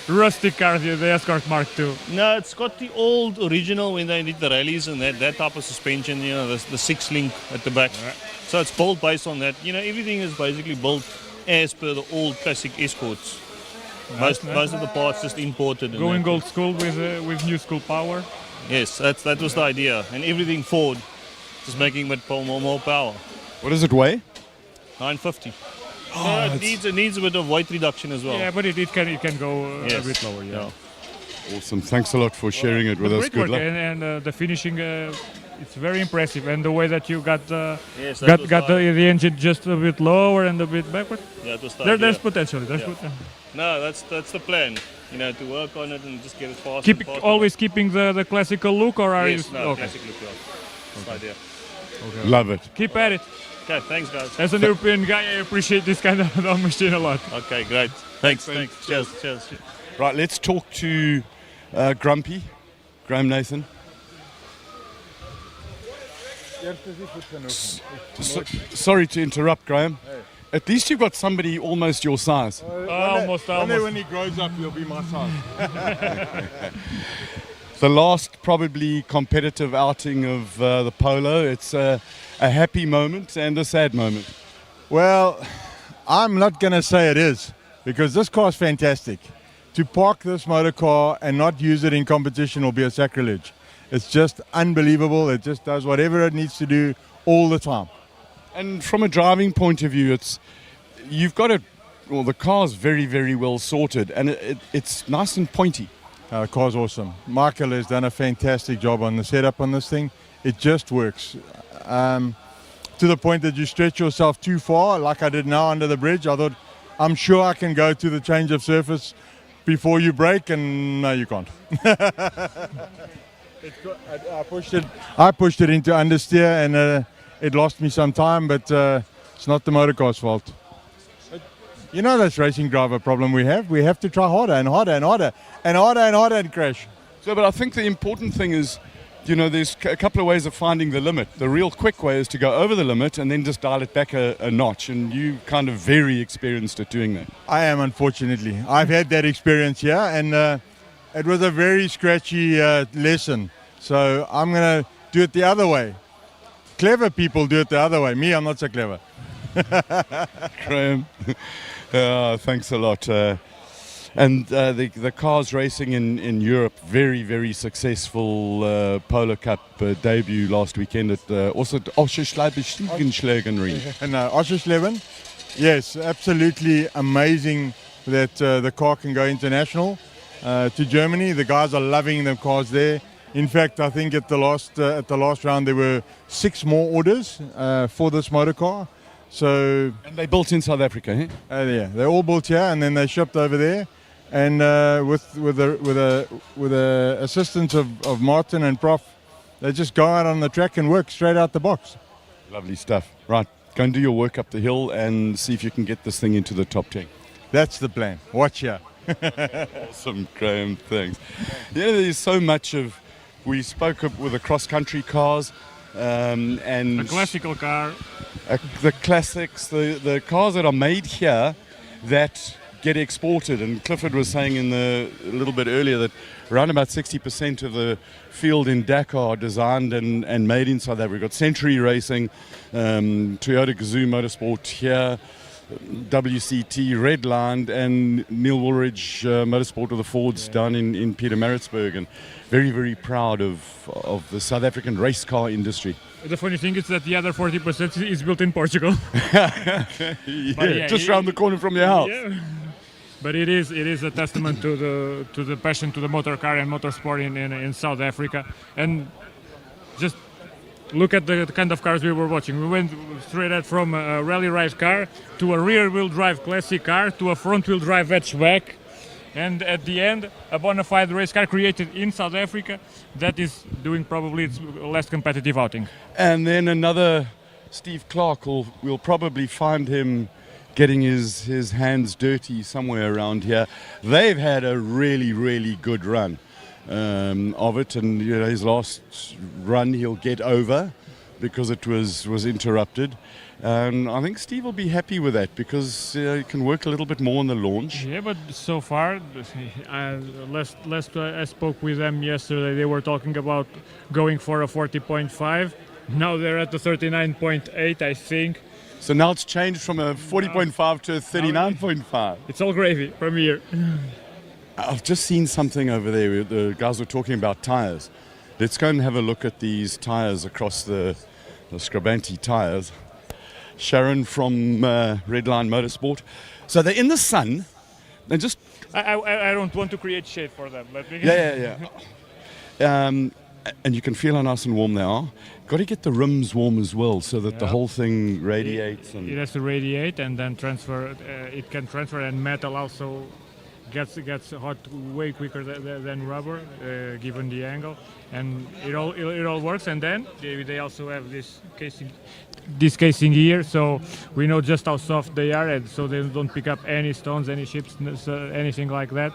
rustic car, the Escort Mark II? No, it's got the old original when they did the rallies and that type of suspension, the 6-link at the back. Right. So it's built based on that. Everything is basically built as per the old classic Escorts. Most of the parts just imported. Going old school with new school power. Yes, that was the idea, and everything Ford, just making it more power. What does it weigh? 950. It needs a bit of weight reduction as well. Yeah, but it can go a bit lower. Yeah. Awesome. Thanks a lot for sharing it with us. Great Good work, luck. and the finishing, it's very impressive, and the way that you got the engine just a bit lower and a bit backward. Yeah, it was there's potential. No, that's the plan. To work on it and just get it fast. Always keeping the classical look, or are yes, you? No, okay. classic look. That's the idea. Okay. Love it. Keep at it. Okay, thanks guys. As an European guy, I appreciate this kind of machine a lot. Okay, great. Thanks. Cheers. Right, let's talk to Graham Nathan. Sorry to interrupt, Graham. Hey. At least you've got somebody almost your size. Almost. When he grows up, he'll be my size. The last probably competitive outing of the Polo. It's a happy moment and a sad moment. Well, I'm not going to say it is, because this car's fantastic. To park this motor car and not use it in competition will be a sacrilege. It's just unbelievable. It just does whatever it needs to do all the time. And from a driving point of view, the car's very, very well sorted, and it's nice and pointy. The car's awesome. Michael has done a fantastic job on the setup on this thing. It just works. To the point that you stretch yourself too far, like I did now under the bridge. I thought, I'm sure I can go to the change of surface before you brake, and no, you can't. I pushed it into understeer, and it lost me some time, but it's not the motor car's fault. That's racing driver problem we have. We have to try harder and harder and harder and harder and harder and crash. So, but I think the important thing is, there's a couple of ways of finding the limit. The real quick way is to go over the limit and then just dial it back a notch, and you kind of very experienced at doing that. I am, unfortunately. I've had that experience here, and it was a very scratchy lesson. So I'm going to do it the other way. Clever people do it the other way. Me, I'm not so clever. Graham, thanks a lot. And the cars racing in Europe, very, very successful Polo Cup debut last weekend at also Oschersleben. Oschersleben, yes, absolutely amazing that the car can go international to Germany. The guys are loving the cars there. In fact, I think at the last round there were 6 more orders for this motor car. So and they built in South Africa, eh? Yeah, they're all built here, and then they shipped over there. And with the assistance of Martin and Prof, they just go out on the track and work straight out the box. Lovely stuff. Right, go and do your work up the hill and see if you can get this thing into the top 10. That's the plan. Watch here. Awesome, Graham. Thanks. Yeah, there's so much of. We spoke up with the cross-country cars and a classical car. The classics, the cars that are made here that get exported. And Clifford was saying a little bit earlier that around about 60% of the field in Dakar are designed and made in South Africa. We've got Century Racing, Toyota Gazoo Motorsport here, WCT Redline, and Neil Woolridge Motorsport with the Fords down in Pietermaritzburg, and very, very proud of the South African race car industry. The funny thing is that the other 40% is built in Portugal. Just around the corner from your house. Yeah. But it is a testament to the passion to the motor car and motorsport in South Africa. And just look at the kind of cars we were watching. We went straight out from a rally race car to a rear-wheel drive classic car to a front-wheel drive hatchback, and at the end, a bona fide race car created in South Africa that is doing probably its less competitive outing. And then another Steve Clark, we'll probably find him getting his hands dirty somewhere around here. They've had a really, really good run of it, and his last run he'll get over because it was interrupted. And I think Steve will be happy with that because he can work a little bit more on the launch. Yeah, but so far, last I spoke with them yesterday, they were talking about going for a 40.5. Now they're at the 39.8, I think. So now it's changed from a 40.5 to a 39.5. It's all gravy from here. I've just seen something over there. The guys were talking about tyres. Let's go and have a look at these tyres across the Skrabanti tyres. Sharon from Redline Motorsport. So they're in the sun. They're just... I don't want to create shade for them. Let me... Yeah. And you can feel how nice and warm they are. Got to get the rims warm as well so that the whole thing radiates. It has to radiate and then transfer. It can transfer, and metal also gets hot way quicker than rubber, given the angle. And it all works. And then they also have this casing here, so we know just how soft they are, and so they don't pick up any stones, any chips, anything like that.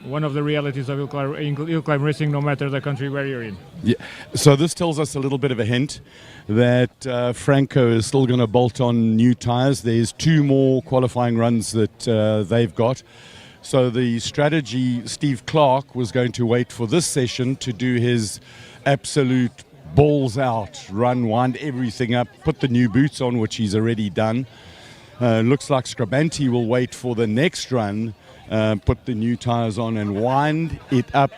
One of the realities of hillclimb racing, no matter the country where you're in. Yeah. So this tells us a little bit of a hint that Franco is still going to bolt on new tyres. There's 2 more qualifying runs that they've got. So the strategy, Steve Clark was going to wait for this session to do his absolute balls out run, wind everything up, put the new boots on, which he's already done. Looks like Skrabanti will wait for the next run, put the new tyres on and wind it up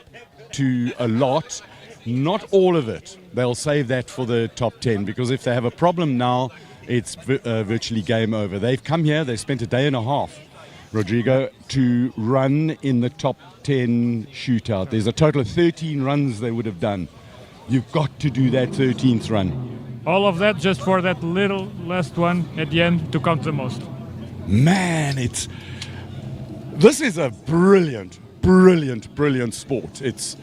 to a lot. Not all of it. They'll save that for the top 10, because if they have a problem now, it's virtually game over. They've come here, they spent a day and a half, Rodrigo, to run in the top 10 shootout. There's a total of 13 runs they would have done. You've got to do that 13th run. All of that just for that little last one at the end to count the most. Man, this is a brilliant sport. It's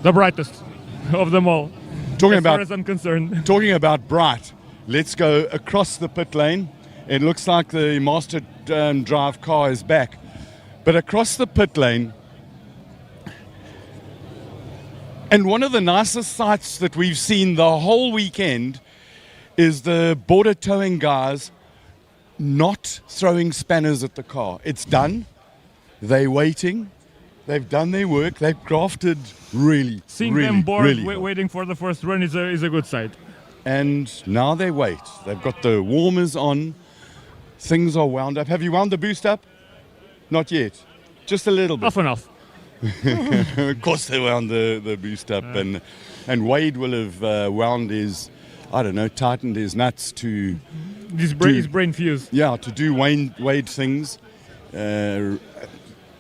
the brightest of them all, as far as I'm concerned. Talking about bright, let's go across the pit lane. It looks like the master drive car is back. But across the pit lane, and one of the nicest sights that we've seen the whole weekend is the border towing guys not throwing spanners at the car. It's done. They're waiting. They've done their work. They've crafted really, Seeing really, them bored, really well. waiting for the first run is a good sight. And now they wait. They've got the warmers on. Things are wound up. Have you wound the boost up? Not yet. Just a little bit. Off and off. Of course they wound the boost up. And Wade will have wound his, tightened his nuts to... His brain fuse. Yeah, to do Wade things.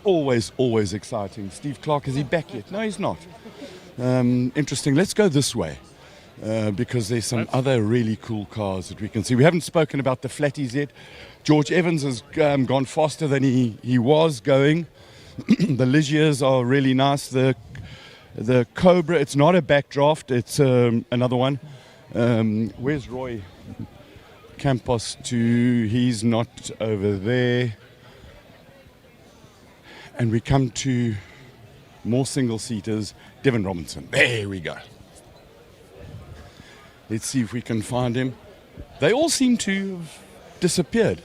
Always exciting. Steve Clark, is he back yet? No, he's not. Interesting. Let's go this way. Because there's some other really cool cars that we can see. We haven't spoken about the flatties yet. George Evans has gone faster than he was going. The Ligiers are really nice. The Cobra, it's not a backdraft, it's another one. Where's Roy? Campos he's not over there. And we come to more single-seaters. Devin Robinson. There we go. Let's see if we can find him. They all seem to have disappeared.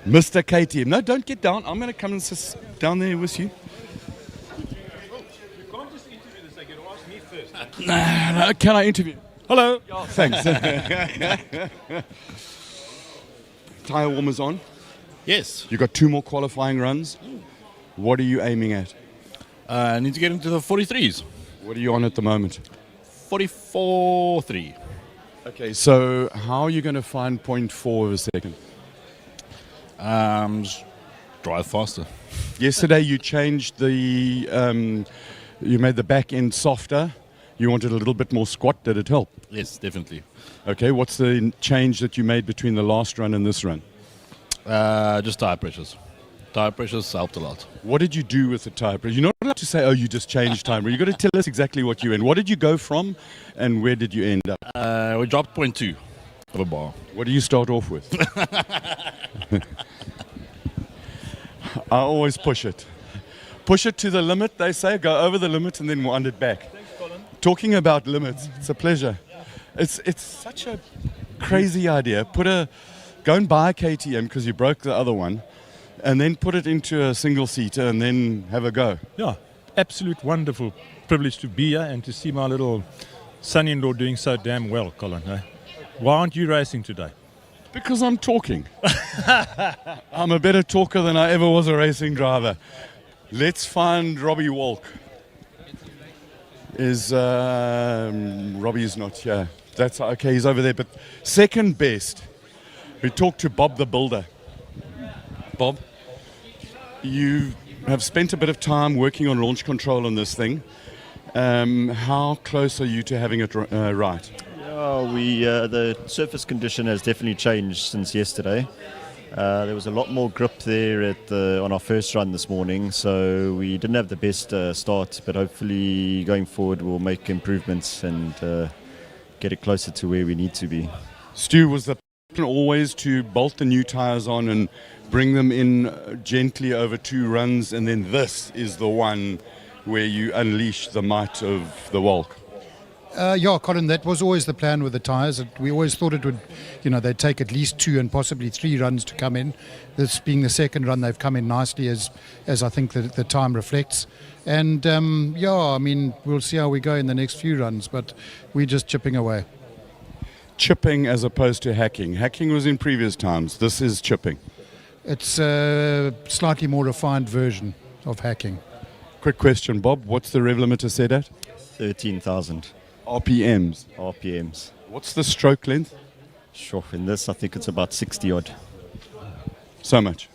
Mr. KTM. No, don't get down. I'm going to come and sit down there with you. No, can I interview? Hello. Oh, thanks. Tyre warmers on? Yes. You got 2 more qualifying runs. What are you aiming at? I need to get into the 43s. What are you on at the moment? 44.3. Okay, so how are you going to find 0.4 of a second? Drive faster. Yesterday you changed the, you made the back end softer. You wanted a little bit more squat. Did it help? Yes, definitely. Okay, what's the change that you made between the last run and this run? Just tire pressures. Tire pressures helped a lot. What did you do with the tire pressure? You're not allowed to say, oh, you just changed time. You've got to tell us exactly what you went. What did you go from and where did you end up? We dropped 0.2 of a bar. What do you start off with? I always push it. Push it to the limit, they say. Go over the limit and then wind it back. Thanks, Colin. Talking about limits, it's a pleasure. It's such a crazy idea. Go and buy a KTM because you broke the other one, and then put it into a single-seater and then have a go. Yeah, absolute wonderful privilege to be here and to see my little son-in-law doing so damn well, Colin. Eh? Why aren't you racing today? Because I'm talking. I'm a better talker than I ever was a racing driver. Let's find Robbie Walk. Robbie's not here. That's okay, he's over there. But second best, we talked to Bob the Builder. Bob, you have spent a bit of time working on launch control on this thing. How close are you to having it right? The surface condition has definitely changed since yesterday. There was a lot more grip there on our first run this morning, so we didn't have the best start, but hopefully going forward we'll make improvements and get it closer to where we need to be. Stu, was the plan always to bolt the new tyres on and bring them in gently over 2 runs, and then this is the one where you unleash the might of the Walk? Colin, that was always the plan with the tyres. We always thought it would, they'd take at least 2 and possibly 3 runs to come in. This being the second run, they've come in nicely as I think the time reflects. And we'll see how we go in the next few runs, but we're just chipping away. Chipping as opposed to hacking. Hacking was in previous times. This is chipping. It's a slightly more refined version of hacking. Quick question, Bob. What's the rev limiter set at? 13,000. RPMs. What's the stroke length? Sure, in this I think it's about 60 odd. So much?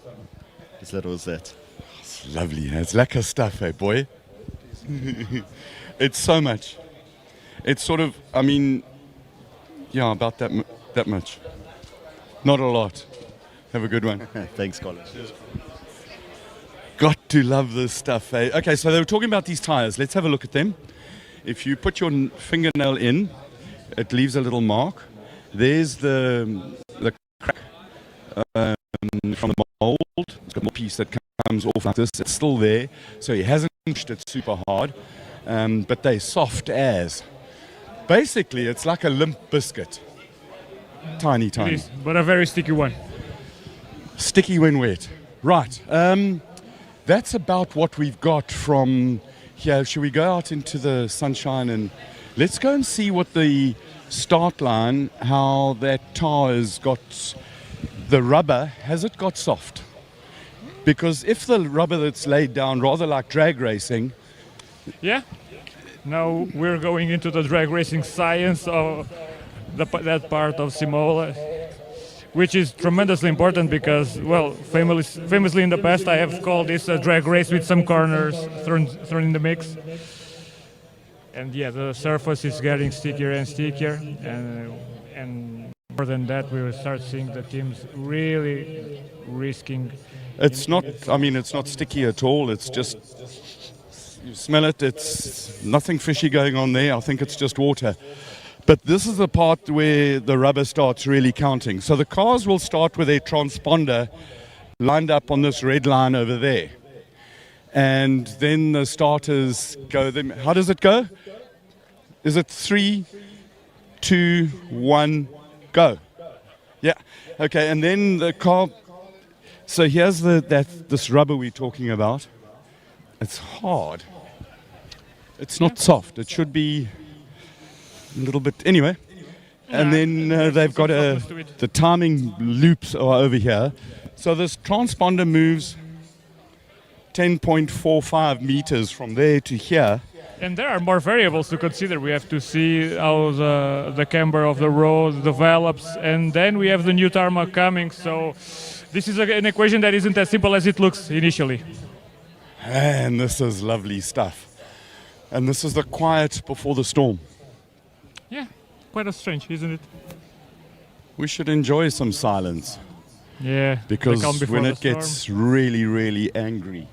As little as that. It's lovely, it's lekker stuff, boy? It's so much. It's sort of, about that much. Not a lot. Have a good one. Thanks, Colin. Got to love this stuff, Okay, so they were talking about these tyres. Let's have a look at them. If you put your fingernail in, it leaves a little mark. There's the crack from the mold. It's got a piece that comes off like this. It's still there, so he hasn't pushed it super hard, but they're soft as. Basically, it's like a limp biscuit. Tiny. It is, but a very sticky one. Sticky when wet. Right. That's about what we've got from here. Should we go out into the sunshine and let's go and see what the start line, how that tar has got, the rubber, has it got soft? Because if the rubber that's laid down, rather like drag racing. Yeah. Now we're going into the drag racing science of that part of Simola, which is tremendously important because, famously in the past I have called this a drag race with some corners thrown in the mix. And yeah, the surface is getting stickier and stickier, and more than that, we will start seeing the teams really risking. It's not sticky at all. It's just, you smell it, it's nothing fishy going on there. I think it's just water. But this is the part where the rubber starts really counting. So the cars will start with a transponder lined up on this red line over there. And then the starters go. How does it go? Is it 3, 2, 1, go? Yeah. Okay. And then the car. So here's this rubber we're talking about. It's hard. It's not soft. It should be a little bit. Anyway. And then they've got the timing loops are over here. So this transponder moves 10.45 meters from there to here. And there are more variables to consider. We have to see how the camber of the road develops, and then we have the new tarmac coming. So this is an equation that isn't as simple as it looks initially. And this is lovely stuff. And this is the quiet before the storm. Yeah, quite strange, isn't it? We should enjoy some silence. Yeah, because when it gets really, really angry.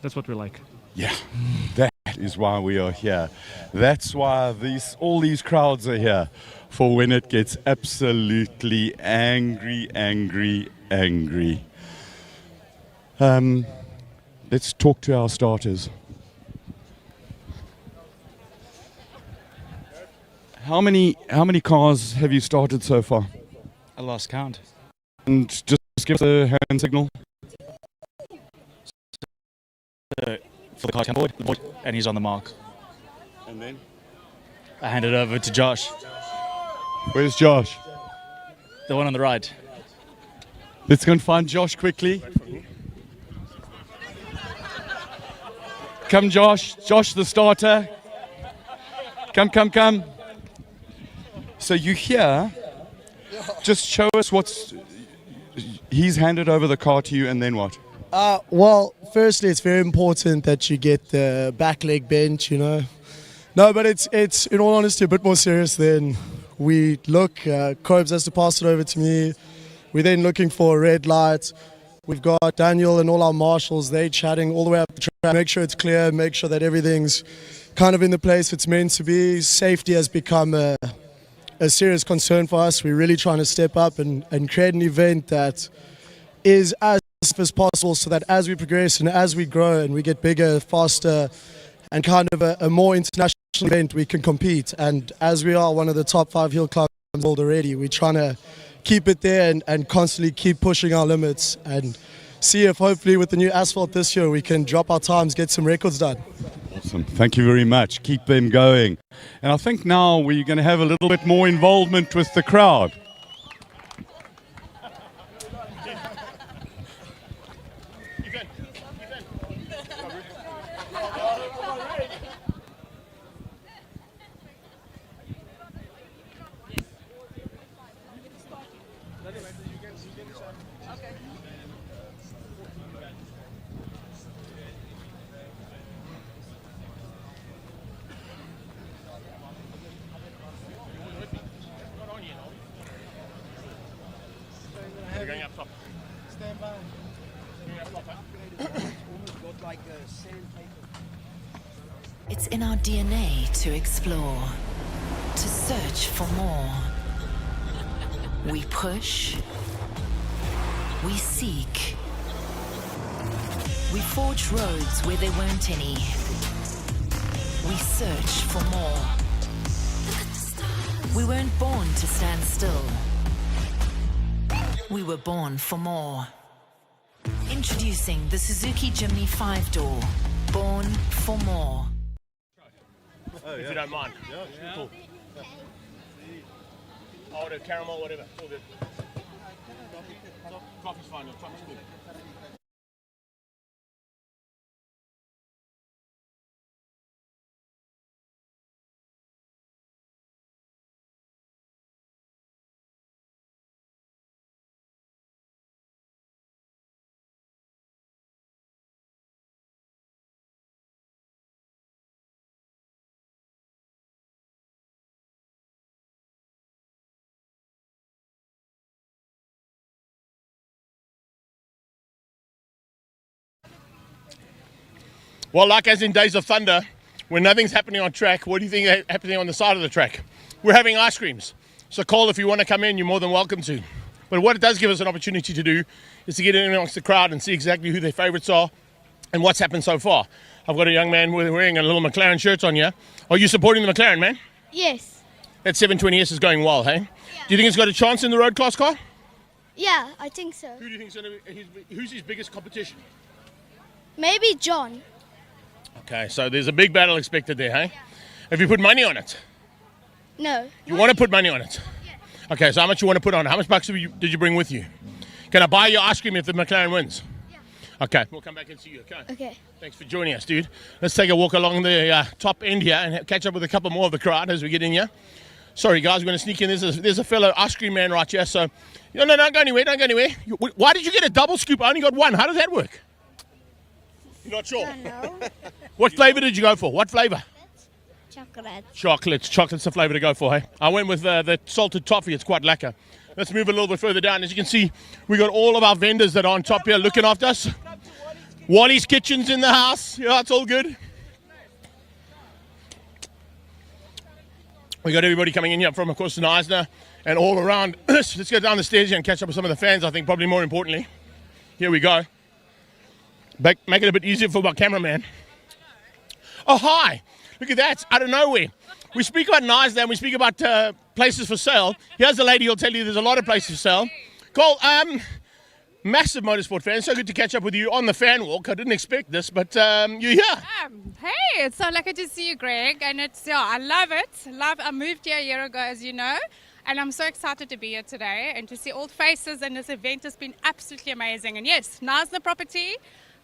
That's what we like. Yeah, that is why we are here. That's why all these crowds are here, for when it gets absolutely angry, angry, angry. Let's talk to our starters. How many cars have you started so far? I lost count. And just give us a hand signal. For the car come forward, and he's on the mark. And then? I hand it over to Josh. Where's Josh? The one on the right. Let's go and find Josh quickly. Come, Josh. Josh, the starter. Come. So you here, just show us he's handed over the car to you, and then what? Well, firstly, it's very important that you get the back leg bent, you know. No, but it's in all honesty a bit more serious than we look. Cobes has to pass it over to me. We're then looking for a red light. We've got Daniel and all our marshals, they chatting all the way up the track, make sure it's clear, make sure that everything's kind of in the place it's meant to be. Safety has become a serious concern for us. We're really trying to step up and create an event that is as safe as possible, so that as we progress and as we grow and we get bigger, faster, and kind of a more international event, we can compete. And as we are one of the top 5 hill climbs in the world already, we're trying to keep it there and constantly keep pushing our limits and see if hopefully with the new asphalt this year we can drop our times, get some records done. Awesome. Thank you very much. Keep them going. And I think now we're going to have a little bit more involvement with the crowd. It's in our DNA to explore, to search for more. We push, we seek, we forge roads where there weren't any. We search for more. We weren't born to stand still. We were born for more. Introducing the Suzuki Jimny 5-door, born for more. If you don't mind. Yeah, cool. I'll order caramel, whatever. All good. Coffee's fine. Coffee's cool. Well, like as in Days of Thunder, when nothing's happening on track, what do you think is happening on the side of the track? we're having ice creams. So Cole, if you want to come in, you're more than welcome to. But what it does give us an opportunity to do is to get in amongst the crowd and see exactly who their favourites are and what's happened so far. I've got a young man wearing a little McLaren shirt on here. Are you supporting the McLaren, man? Yes. That 720S is going well, hey? Yeah. Do you think it's got a chance in the road class car? Yeah, I think so. Who do you think's going to be, who's his biggest competition? Maybe John. Okay, so there's a big battle expected there, hey? Yeah. Have you put money on it? No. You want to put money on it? Yeah. Okay, so how much you want to put on it? How much bucks did you bring with you? Can I buy your ice cream if the McLaren wins? Yeah. Okay, we'll come back and see you, okay? Okay. Thanks for joining us, dude. Let's take a walk along the top end here and catch up with a couple more of the crowd as we get in here. Sorry, guys, we're going to sneak in. There's a fellow ice cream man right here, so... No, don't go anywhere, don't go anywhere. Why did you get a double scoop? I only got one. How does that work? You're not sure? I don't know. What flavour did you go for? What flavour? Chocolate. Chocolate's the flavour to go for, hey? I went with the salted toffee. It's quite lacquer. Let's move a little bit further down. As you can see, we got all of our vendors that are on top here looking after us. Wally's Kitchen's in the house. Yeah, it's all good. We got everybody coming in here from, of course, Eisner and all around. Let's go down the stairs here and catch up with some of the fans, I think, probably more importantly. Here we go. Make it a bit easier for my cameraman. Oh, hi. Look at that. Out of nowhere. We speak about Eisner and we speak about places for sale. Here's a lady who'll tell you there's a lot of places for sale. Cole, massive motorsport fan. So good to catch up with you on the fan walk. I didn't expect this, but you're here. Hey, it's so lucky to see you, Greg. And I love it. I moved here a year ago, as you know. And I'm so excited to be here today and to see old faces. And this event has been absolutely amazing. And yes, Eisner property.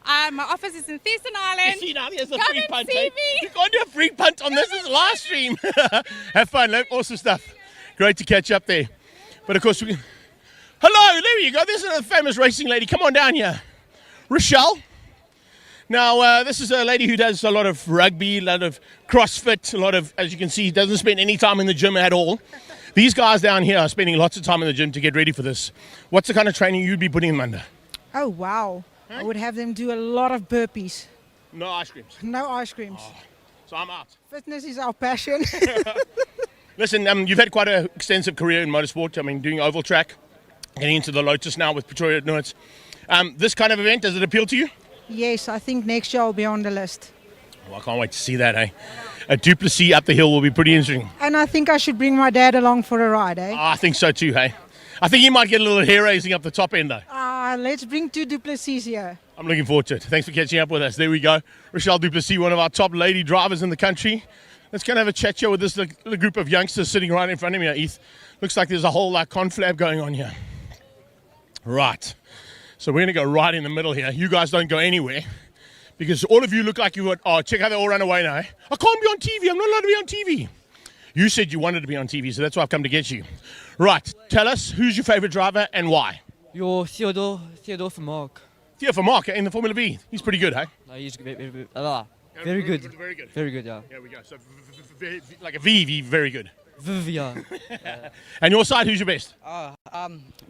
My office is in Thurston Island. You see now, there's a Come free and punt. see Hey? me. You can't do a free punt on this live stream. Have fun, awesome stuff. Great to catch up there. But of course, hello, there you go. There's a famous racing lady. Come on down here. Rochelle. Now, this is a lady who does a lot of rugby, a lot of CrossFit, a lot of, as you can see, doesn't spend any time in the gym at all. These guys down here are spending lots of time in the gym to get ready for this. What's the kind of training you'd be putting them under? Oh, wow. I would have them do a lot of burpees. No ice creams? No ice creams. Oh, so I'm out. Fitness is our passion. Listen, you've had quite an extensive career in motorsport. I mean, doing oval track, getting into the Lotus now with Pretoria Nuits. This kind of event, does it appeal to you? Yes, I think next year I'll be on the list. Well, I can't wait to see that, eh? A Duplessis up the hill will be pretty interesting. And I think I should bring my dad along for a ride, eh? I think so too, hey? I think he might get a little hair raising up the top end, though. Let's bring 2 Duplessis here. I'm looking forward to it. Thanks for catching up with us. There we go. Rochelle Duplessis, one of our top lady drivers in the country. Let's kind of have a chat here with this little group of youngsters sitting right in front of me, Heath. Looks like there's a whole conflab going on here. Right. So we're going to go right in the middle here. You guys don't go anywhere because all of you look like you would. Oh, check how they all run away now. I can't be on TV. I'm not allowed to be on TV. You said you wanted to be on TV, so that's why I've come to get you. Right. Tell us, who's your favorite driver and why? Your Theodore Vermaak. Theo Vermaak in the Formula V. He's pretty good, hey? No, he's very good. Very good. Very good, yeah. There we go. So like a V, very good. Yeah. And your side, who's your best?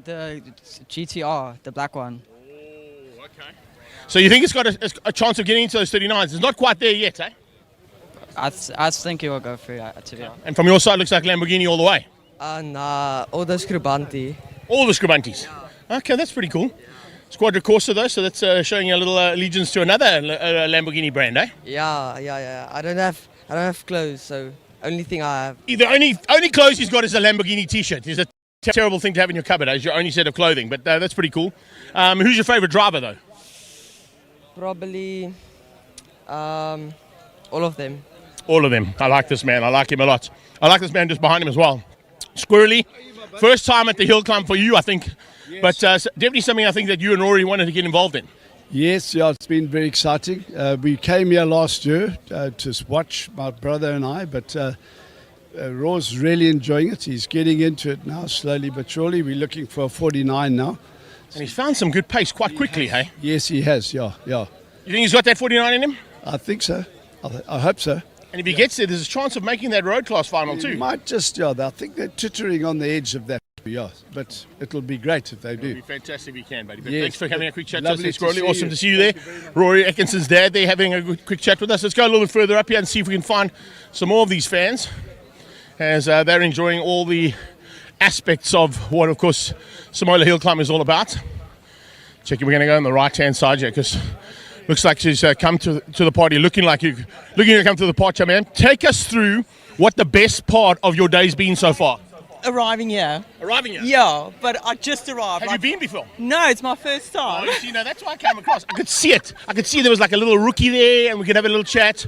The GTR, the black one. Oh, okay. So you think it's got a chance of getting into those 39s? It's not quite there yet, eh? I think it will go through, to be honest. And from your side, looks like Lamborghini all the way. Nah, all the Scribanti. All the Scribantis? Yeah. Okay, that's pretty cool. Squadra Corsa though, so that's showing a little allegiance to another Lamborghini brand, eh? Yeah. I don't have clothes, so only thing I have. The only clothes he's got is a Lamborghini T-shirt. It's a terrible thing to have in your cupboard as your only set of clothing, but that's pretty cool. Who's your favourite driver though? Probably all of them. All of them. I like this man. I like him a lot. I like this man just behind him as well. Squirrely. First time at the Hillclimb for you, I think. Yes. But definitely something I think that you and Rory wanted to get involved in. Yes, it's been very exciting. We came here last year to watch, my brother and I, but Rory's really enjoying it. He's getting into it now, slowly but surely. We're looking for a 49 now. And he's found some good pace quite quickly, hey? Yes, he has, yeah. You think he's got that 49 in him? I think so. I hope so. And if he gets there, there's a chance of making that road class final too. He might just, I think they're tittering on the edge of that. Yeah, but it'll be great if they do. It'll be fantastic if you can, buddy. But yes, thanks for having a quick chat lovely to us. to see Awesome you. to see you there. Rory Atkinson's dad there having a quick chat with us. Let's go a little bit further up here and see if we can find some more of these fans. as they're enjoying all the aspects of what, of course, Simola Hillclimb is all about. Checking, we're going to go on the right-hand side here because looks like she's come to the party looking to come to the party, man. Take us through what the best part of your day's been so far. Arriving here. Arriving here? Yeah, but I just arrived. Have you been before? No, it's my first time. Oh, you see, no, that's why I came across. I could see it. I could see there was like a little rookie there and we could have a little chat.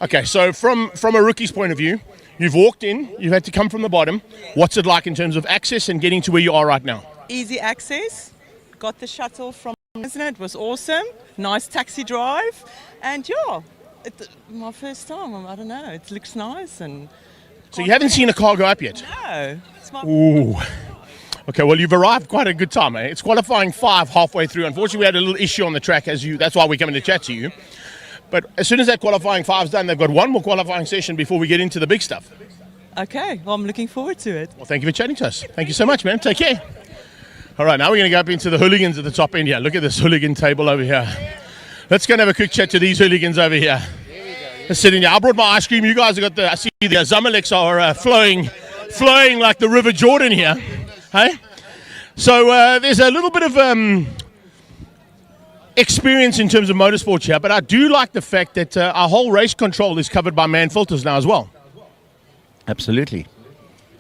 Okay, so from a rookie's point of view, you've walked in, you've had to come from the bottom. What's it like in terms of access and getting to where you are right now? Easy access. Got the shuttle from it was awesome. Nice taxi drive. And yeah, my first time. I don't know. It looks nice. And so you haven't seen a car go up yet? No. It's my Ooh. Okay, well, you've arrived quite a good time, eh? It's qualifying 5 halfway through. Unfortunately, we had a little issue on the track that's why we're coming to chat to you. But as soon as that qualifying 5's done, they've got one more qualifying session before we get into the big stuff. Okay, well, I'm looking forward to it. Well, thank you for chatting to us. Thank you so much, man. Take care. All right, now we're going to go up into the hooligans at the top end here. Look at this hooligan table over here. Let's go and have a quick chat to these hooligans over here. Let's sit in here. I brought my ice cream. You guys have got I see the Zamaleks are flowing like the River Jordan here. Hey? So there's a little bit of experience in terms of motorsport here, but I do like the fact that our whole race control is covered by man filters now as well. Absolutely.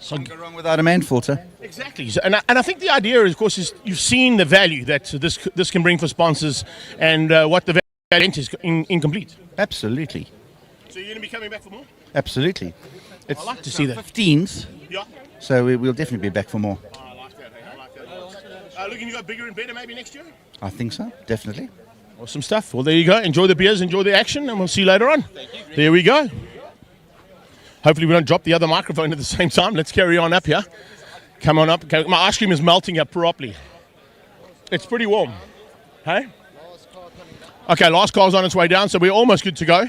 Can't go wrong without a man filter. Exactly. So, and I think the idea, of course, is you've seen the value that this can bring for sponsors and what the value is incomplete. Absolutely. So you're going to be coming back for more? Absolutely. I like to see that. 15th. Yeah. So we'll definitely be back for more. I like that. I like that. Looking to go bigger and better maybe next year? I think so, definitely. Awesome stuff. Well, there you go. Enjoy the beers, enjoy the action, and we'll see you later on. There we go. Hopefully we don't drop the other microphone at the same time. Let's carry on up here. Come on up. Okay, my ice cream is melting up properly. It's pretty warm. Hey? Okay, last car's on its way down, so we're almost good to go.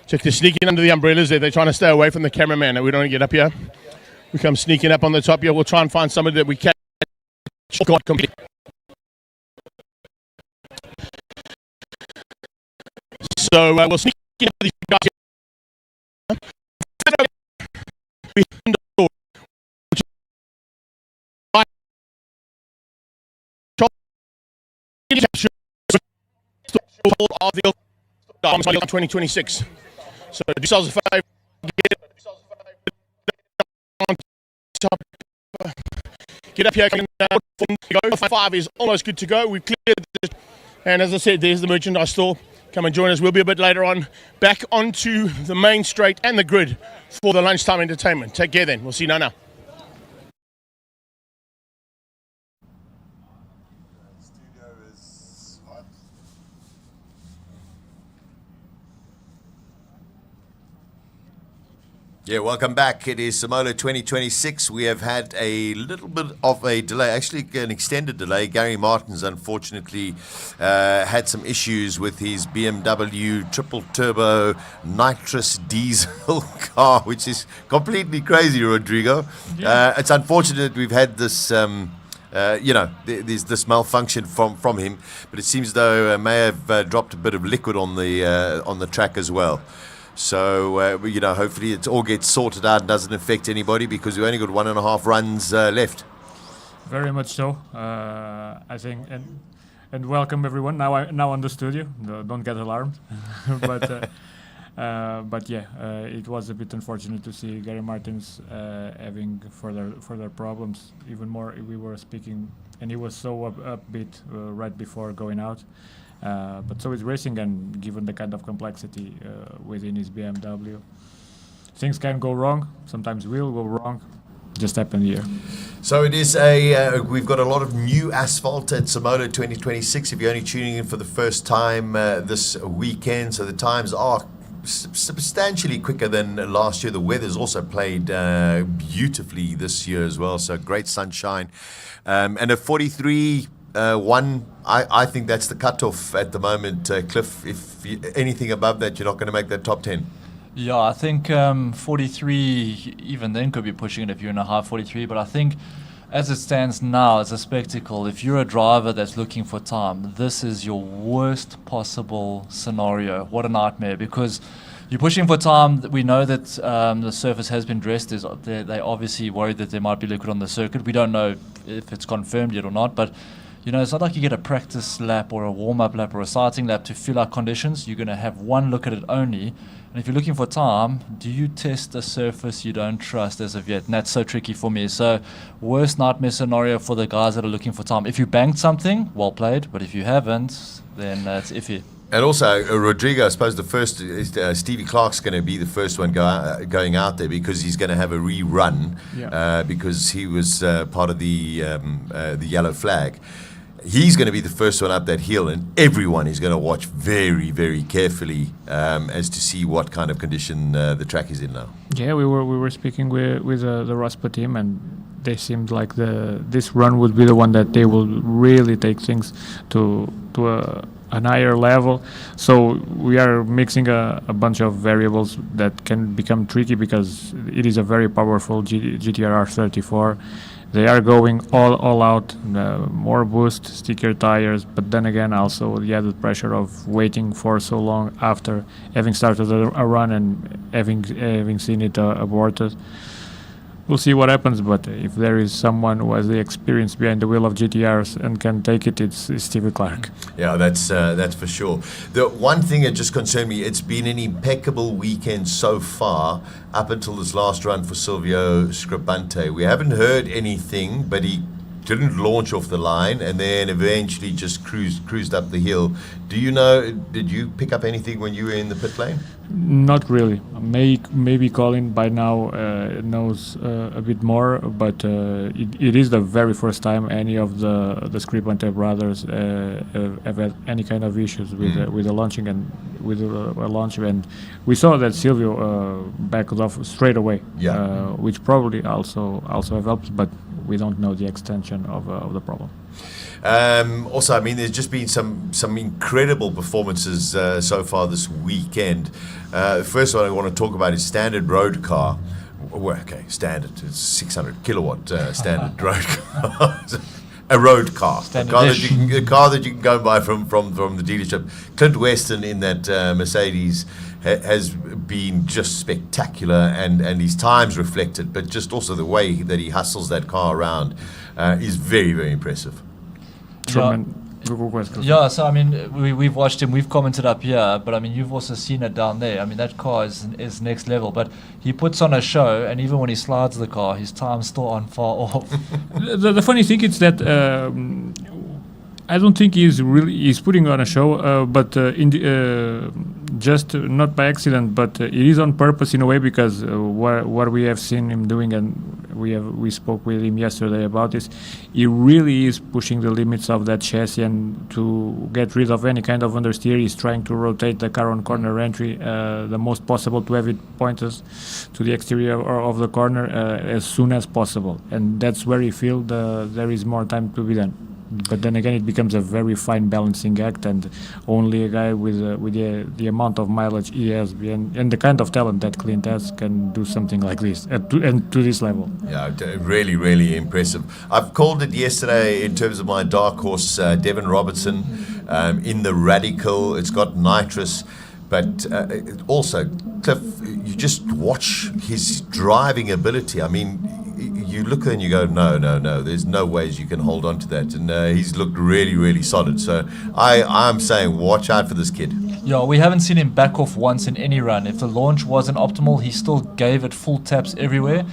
Check, they're sneaking under the umbrellas there. They're trying to stay away from the cameraman, and we don't want to get up here. We come sneaking up on the top here. We'll try and find somebody that we can. So we'll sneak in with these guys here. Of the 2026. So do yourselves a favor, get up here. Go. 5 is almost good to go. We've cleared this, and as I said, there's the merchandise store. Come and join us. We'll be a bit later on back onto the main straight and the grid for the lunchtime entertainment. Take care then. We'll see you now. Yeah, welcome back. It is Simola 2026. We have had a little bit of a delay, actually an extended delay. Gary Martins, unfortunately, had some issues with his BMW triple turbo nitrous diesel car, which is completely crazy, Rodrigo. Yeah. It's unfortunate we've had this, there's this malfunction from him, but it seems though may have dropped a bit of liquid on the track as well. So, hopefully it all gets sorted out and doesn't affect anybody because we only got 1.5 runs left. Very much so, I think. And welcome everyone. Now on the studio. Don't get alarmed. But it was a bit unfortunate to see Gary Martins having further problems. Even more, we were speaking, and he was so upbeat right before going out. But so is racing, and given the kind of complexity within his BMW, things can go wrong. Sometimes will go wrong. Just happened here. So it is we've got a lot of new asphalt at Simola 2026. If you're only tuning in for the first time this weekend, so the times are substantially quicker than last year. The weather's also played beautifully this year as well. So great sunshine, and a 43. I think that's the cutoff at the moment, Cliff. If anything above that, you're not going to make that top 10. Yeah, I think 43, even then could be pushing it if you're in a high 43. But I think as it stands now, as a spectacle, if you're a driver that's looking for time, this is your worst possible scenario. What a nightmare, because You're pushing for time. We know that the surface has been dressed. They obviously worried that there might be liquid on the circuit. We don't know if it's confirmed yet or not, but it's not like you get a practice lap or a warm-up lap or a sighting lap to feel out conditions. You're going to have one look at it only. And if you're looking for time, do you test a surface you don't trust as of yet? And that's so tricky for me. So worst nightmare scenario for the guys that are looking for time. If you banked something, well played. But if you haven't, then it's iffy. And also, Rodrigo, I suppose the first, Stevie Clark's going to be the first one going out there because he's going to have a rerun because he was part of the yellow flag. He's going to be the first one up that hill, and everyone is going to watch very, very carefully as to see what kind of condition the track is in now. Yeah, we were speaking with the Rospa team, and they seemed like this run would be the one that they will really take things to an higher level. So we are mixing a bunch of variables that can become tricky because it is a very powerful GTR R34. They are going all out, more boost, stickier tires, but then again also the added pressure of waiting for so long after having started a run and having seen it aborted. We'll see what happens, but if there is someone who has the experience behind the wheel of GTRs and can take it, it's Stevie Clark. Yeah, that's for sure. The one thing that just concerned me, it's been an impeccable weekend so far up until this last run for Silvio Scribante. We haven't heard anything, but he didn't launch off the line and then eventually just cruised up the hill. Did you pick up anything when you were in the pit lane? Not really. Maybe Colin by now knows a bit more, but it is the very first time any of the Scribante brothers have had any kind of issues with the launching and with the launch. And we saw that Silvio backed off straight away, which probably also helps, but we don't know the extension of the problem. Also, I mean, there's just been some incredible performances so far this weekend. The first one I want to talk about is standard road car. Well, okay, standard. It's 600 kilowatt standard road car. A road car. A car that you can go and buy from the dealership. Clint Weston in that Mercedes has been just spectacular, and his times reflected, but just also the way that he hustles that car around is very, very impressive. Yeah, so I mean, we've watched him, we've commented up here, but I mean, you've also seen it down there. I mean, that car is next level, but he puts on a show, and even when he slides the car, his time's still on far off. The funny thing is that I don't think he's putting on a show, but just not by accident, but it is on purpose in a way, because what we have seen him doing, and we spoke with him yesterday about this, he really is pushing the limits of that chassis, and to get rid of any kind of understeer, he's trying to rotate the car on corner entry the most possible to have it point us to the exterior of the corner as soon as possible, and that's where he feels there is more time to be done. But then again, it becomes a very fine balancing act, and only a guy with the amount of mileage he has and the kind of talent that Clint has can do something like this and to this level. Yeah, really, really impressive. I've called it yesterday in terms of my dark horse, Devin Robertson, in the Radical. It's got nitrous. But also, Cliff, you just watch his driving ability. I mean, you look and you go, no, there's no ways you can hold on to that. And he's looked really, really solid. So I'm saying watch out for this kid. Yeah, we haven't seen him back off once in any run. If the launch wasn't optimal, he still gave it full taps everywhere.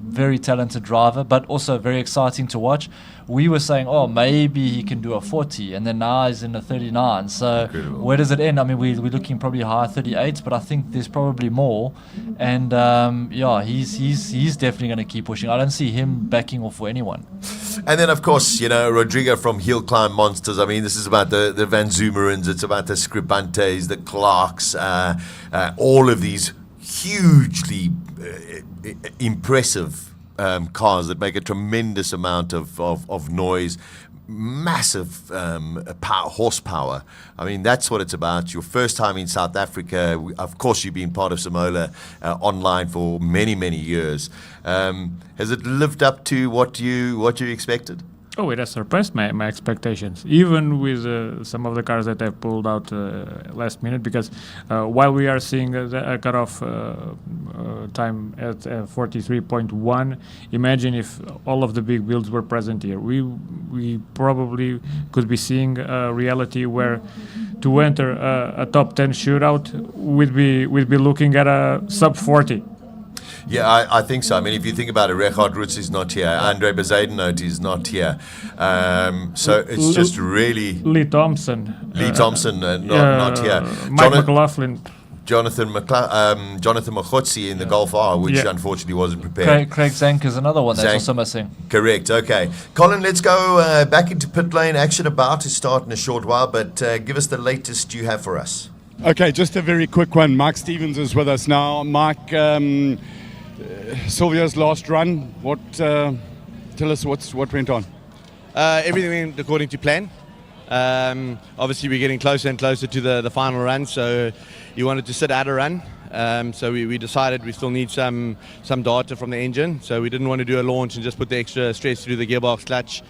Very talented driver, but also very exciting to watch. We were saying, maybe he can do a 40, and then now he's in a 39. So incredible. Where does it end? I mean, we're looking probably high 38s, but I think there's probably more. And he's definitely going to keep pushing. I don't see him backing off for anyone. And then, of course, Rodrigo from Hillclimb Monsters. I mean, this is about the Van Zumerens, it's about the Scribantes, the Clarks, all of these hugely impressive cars that make a tremendous amount of noise, massive horsepower. I mean, that's what it's about. Your first time in South Africa. Of course, you've been part of Simola online for many, many years. Has it lived up to what you expected? Oh, it has surpassed my expectations, even with some of the cars that have pulled out last minute. Because while we are seeing a cutoff time at 43.1, imagine if all of the big builds were present here. We probably could be seeing a reality where to enter a top 10 shootout, we'd be looking at a sub 40. Yeah, I think so. I mean, if you think about it, Richard Rutz is not here. Andre Bezuidenhout is not here. So it's just really... Lee Thompson. Not here. Mike McLaughlin. Jonathan Motsi in the Golf R, which unfortunately wasn't prepared. Craig Zank is another one that's also missing. Correct, okay. Colin, let's go back into pit lane. Action about to start in a short while, but give us the latest you have for us. Okay, just a very quick one. Mark Stevens is with us now. Mark, Silvio's last run. Tell us what went on. Everything went according to plan. Obviously, we're getting closer and closer to the final run, so he wanted to sit out a run. So we decided we still need some data from the engine, so we didn't want to do a launch and just put the extra stress through the gearbox clutch,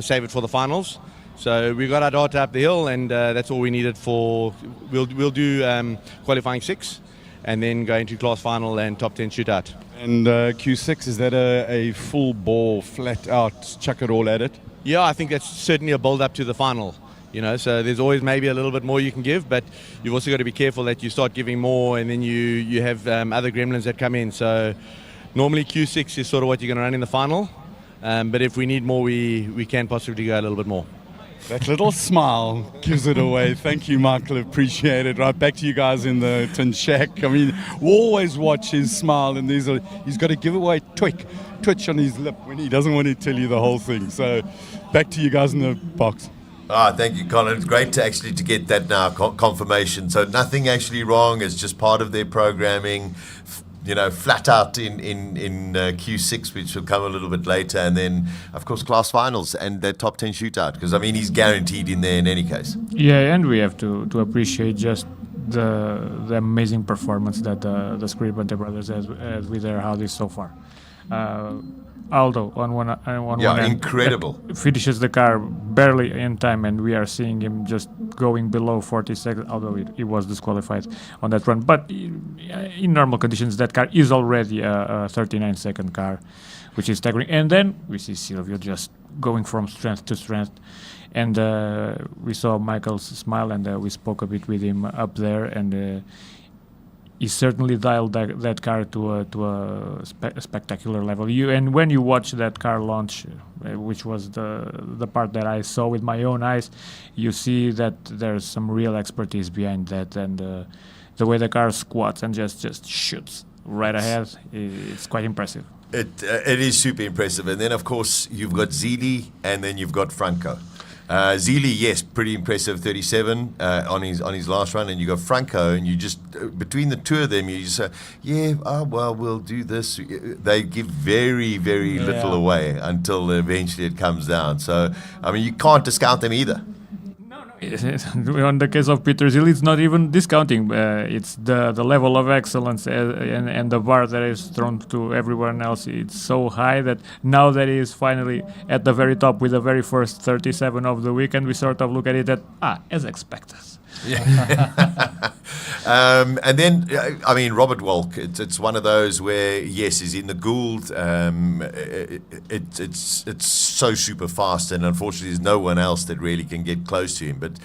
save it for the finals. So we got our data up the hill, and that's all we needed for. We'll do qualifying 6, and then go into class final and top 10 shootout. And Q6, is that a full ball, flat out, chuck it all at it? Yeah, I think that's certainly a build up to the final. So there's always maybe a little bit more you can give, but you've also got to be careful that you start giving more, and then you have other gremlins that come in. So normally Q6 is sort of what you're going to run in the final, but if we need more, we can possibly go a little bit more. That little smile gives it away. Thank you, Michael. Appreciate it. Right, back to you guys in the tin shack. I mean, we always watch his smile, and he's got a giveaway twitch on his lip when he doesn't want to tell you the whole thing. So back to you guys in the box. Thank you, Colin. It's great to get that now confirmation. So nothing actually wrong. It's just part of their programming. Flat out in Q6, which will come a little bit later, and then of course class finals and their top 10 shootout, because I mean he's guaranteed in there in any case. Yeah, and we have to appreciate just the amazing performance that the Scribante brothers has with their Audis so far. Aldo on one end, incredible, finishes the car barely in time, and we are seeing him just going below 40 seconds, although he was disqualified on that run. But in normal conditions, that car is already a 39-second car, which is staggering. And then we see Silvio just going from strength to strength. And we saw Michael's smile, and we spoke a bit with him up there, and he certainly dialed that car to a spectacular level. And when you watch that car launch, which was the part that I saw with my own eyes, you see that there's some real expertise behind that, and the way the car squats and just shoots right ahead, it's quite impressive. It is super impressive. And then of course you've got Zili, and then you've got Franco. Zili, yes, pretty impressive, 37 on his last run, and you got Franco, and you just between the two of them, you just say, we'll do this. They give very, very little away until eventually it comes down. So I mean, you can't discount them either. On the case of Peter Zili, it's not even discounting. It's the level of excellence and the bar that is thrown to everyone else. It's so high that now that he is finally at the very top with the very first 37 of the weekend, we sort of look at it as expected. Yeah. And then, I mean, Robert Walk, it's one of those where, yes, he's in the Gould. It's so super fast, and unfortunately there's no one else that really can get close to him. But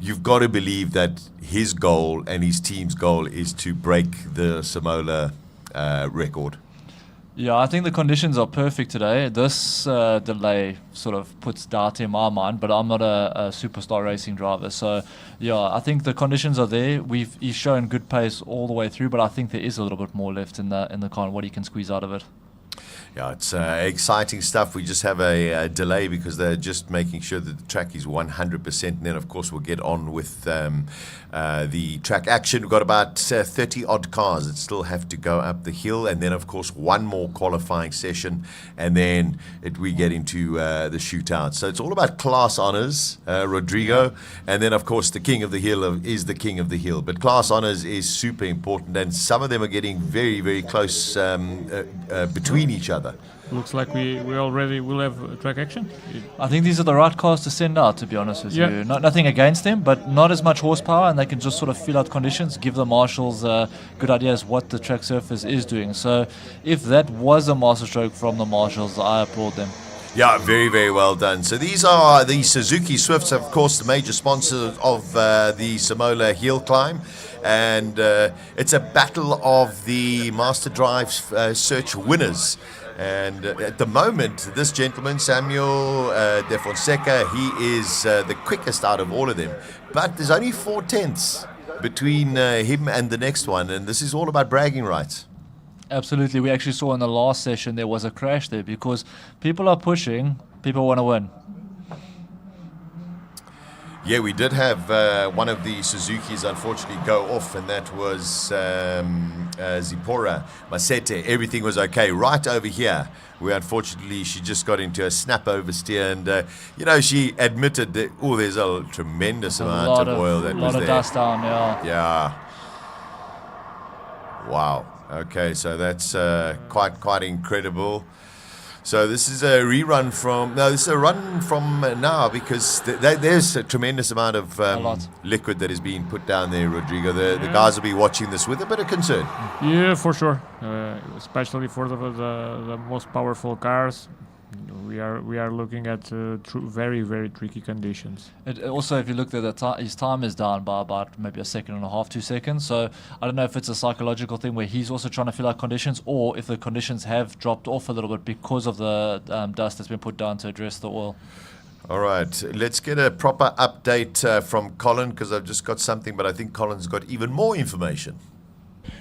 you've got to believe that his goal and his team's goal is to break the Simola record. Yeah, I think the conditions are perfect today. This delay sort of puts doubt in my mind, but I'm not a superstar racing driver. So, yeah, I think the conditions are there. He's shown good pace all the way through, but I think there is a little bit more left in the car and what he can squeeze out of it. Yeah, it's exciting stuff. We just have a delay because they're just making sure that the track is 100%. And then, of course, we'll get on with the track action. We've got about 30-odd cars that still have to go up the hill. And then, of course, one more qualifying session. And then we get into the shootout. So it's all about class honors, Rodrigo. And then, of course, the king of the hill is the king of the hill. But class honors is super important. And some of them are getting very, very close between each other. looks like we already will have track action. I think these are the right cars to send out, to be honest with Yeah. you. Nothing against them, but not as much horsepower, and they can just sort of feel out conditions, give the marshals good ideas what the track surface is doing. So if that was a masterstroke from the marshals, I applaud them. Yeah, very, very well done. So these are the Suzuki Swifts, of course, the major sponsor of the Simola Hillclimb. And it's a battle of the Master Drive Search winners. And at the moment, this gentleman, Samuel De Fonseca, he is the quickest out of all of them. But there's only 4/10 between him and the next one. And this is all about bragging rights. Absolutely. We actually saw in the last session there was a crash there because people are pushing, people want to win. Yeah, we did have one of the Suzukis unfortunately go off, and that was Zipporah Masete. Everything was okay right over here, where unfortunately she just got into a snap oversteer, and she admitted that there's a tremendous amount of oil that was there. A lot of dust down, yeah. Yeah. Wow. Okay, so that's quite incredible. So this is a rerun this is a run from now, because there's a tremendous amount of liquid that is being put down there, Rodrigo. The guys will be watching this with a bit of concern. Yeah, for sure. Especially for the most powerful cars. We are looking at very, very tricky conditions. Also, if you look at his time is down by about maybe a second and a half, 2 seconds. So I don't know if it's a psychological thing where he's also trying to feel out conditions, or if the conditions have dropped off a little bit because of the dust that's been put down to address the oil. All right, let's get a proper update from Colin, because I've just got something, but I think Colin's got even more information.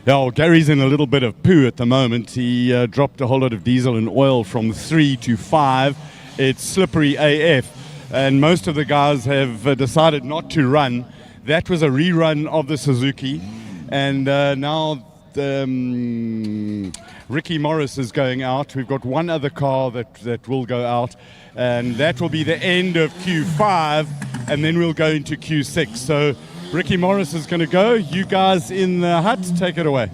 Yeah, well, Gary's in a little bit of poo at the moment. He dropped a whole lot of diesel and oil from 3 to 5. It's slippery AF, and most of the guys have decided not to run. That was a rerun of the Suzuki, and now Ricky Morris is going out. We've got one other car that will go out, and that will be the end of Q5, and then we'll go into Q6. So Ricky Morris is going to go. You guys in the hut, take it away.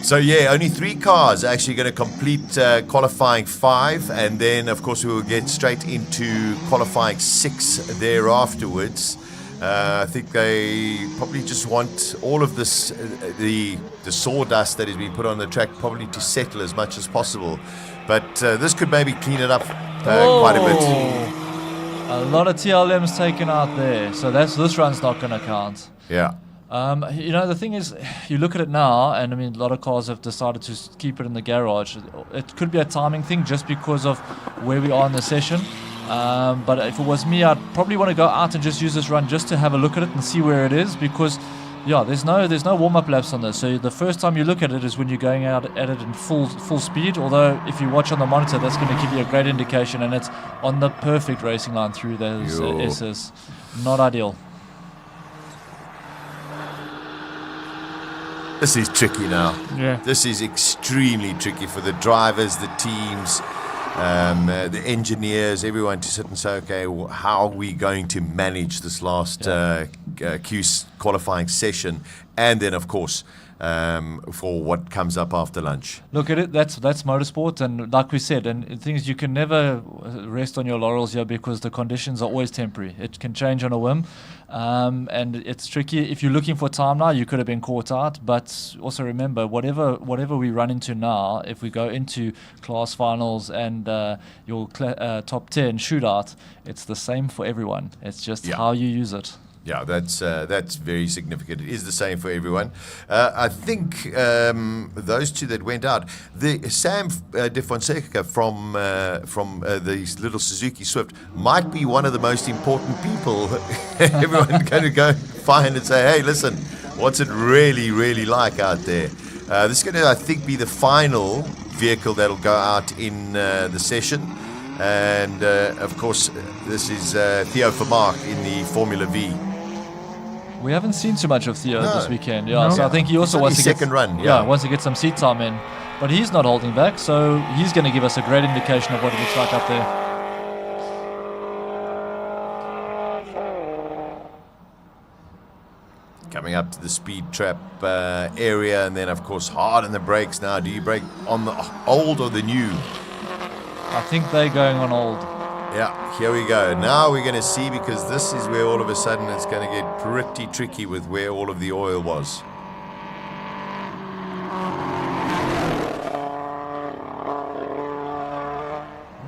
So yeah, only 3 cars are actually going to complete qualifying 5, and then of course we will get straight into qualifying 6 there afterwards. I think they probably just want all of this, the sawdust that has been put on the track, probably to settle as much as possible. But this could maybe clean it up quite a bit. A lot of TLMs taken out there, so this run's not going to count. Yeah. The thing is, you look at it now, and I mean, a lot of cars have decided to keep it in the garage. It could be a timing thing just because of where we are in the session. But if it was me, I'd probably want to go out and just use this run just to have a look at it and see where it is, because there's no warm-up laps on this. So the first time you look at it is when you're going out at it in full speed. Although if you watch on the monitor, that's going to give you a great indication, and it's on the perfect racing line through those S's. Not ideal. This is tricky now. Yeah. This is extremely tricky for the drivers, the teams, the engineers, everyone to sit and say, okay, how are we going to manage this last Q qualifying session? And then, of course, for what comes up after lunch. Look at it. That's motorsport, and like we said, and things you can never rest on your laurels here because the conditions are always temporary. It can change on a whim, and it's tricky. If you're looking for time now, you could have been caught out. But also remember, whatever we run into now, if we go into class finals and your top 10 shootout, it's the same for everyone. It's just how you use it. Yeah, that's very significant. It is the same for everyone. I think those 2 that went out, the Sam De Fonseca from the little Suzuki Swift might be one of the most important people. Everyone's going to go find and say, hey, listen, what's it really, really like out there? This is going to, I think, be the final vehicle that'll go out in the session. And, of course, this is Theo Vermaak in the Formula V. We haven't seen too much of Theo this weekend, No. So I think he also wants to second run, yeah. wants to get some seat time in. But he's not holding back, so he's going to give us a great indication of what it looks like up there. Coming up to the speed trap area, and then of course hard on the brakes now. Do you brake on the old or the new? I think they're going on old. Yeah, here we go. Now we're going to see, because this is where all of a sudden it's going to get pretty tricky with where all of the oil was.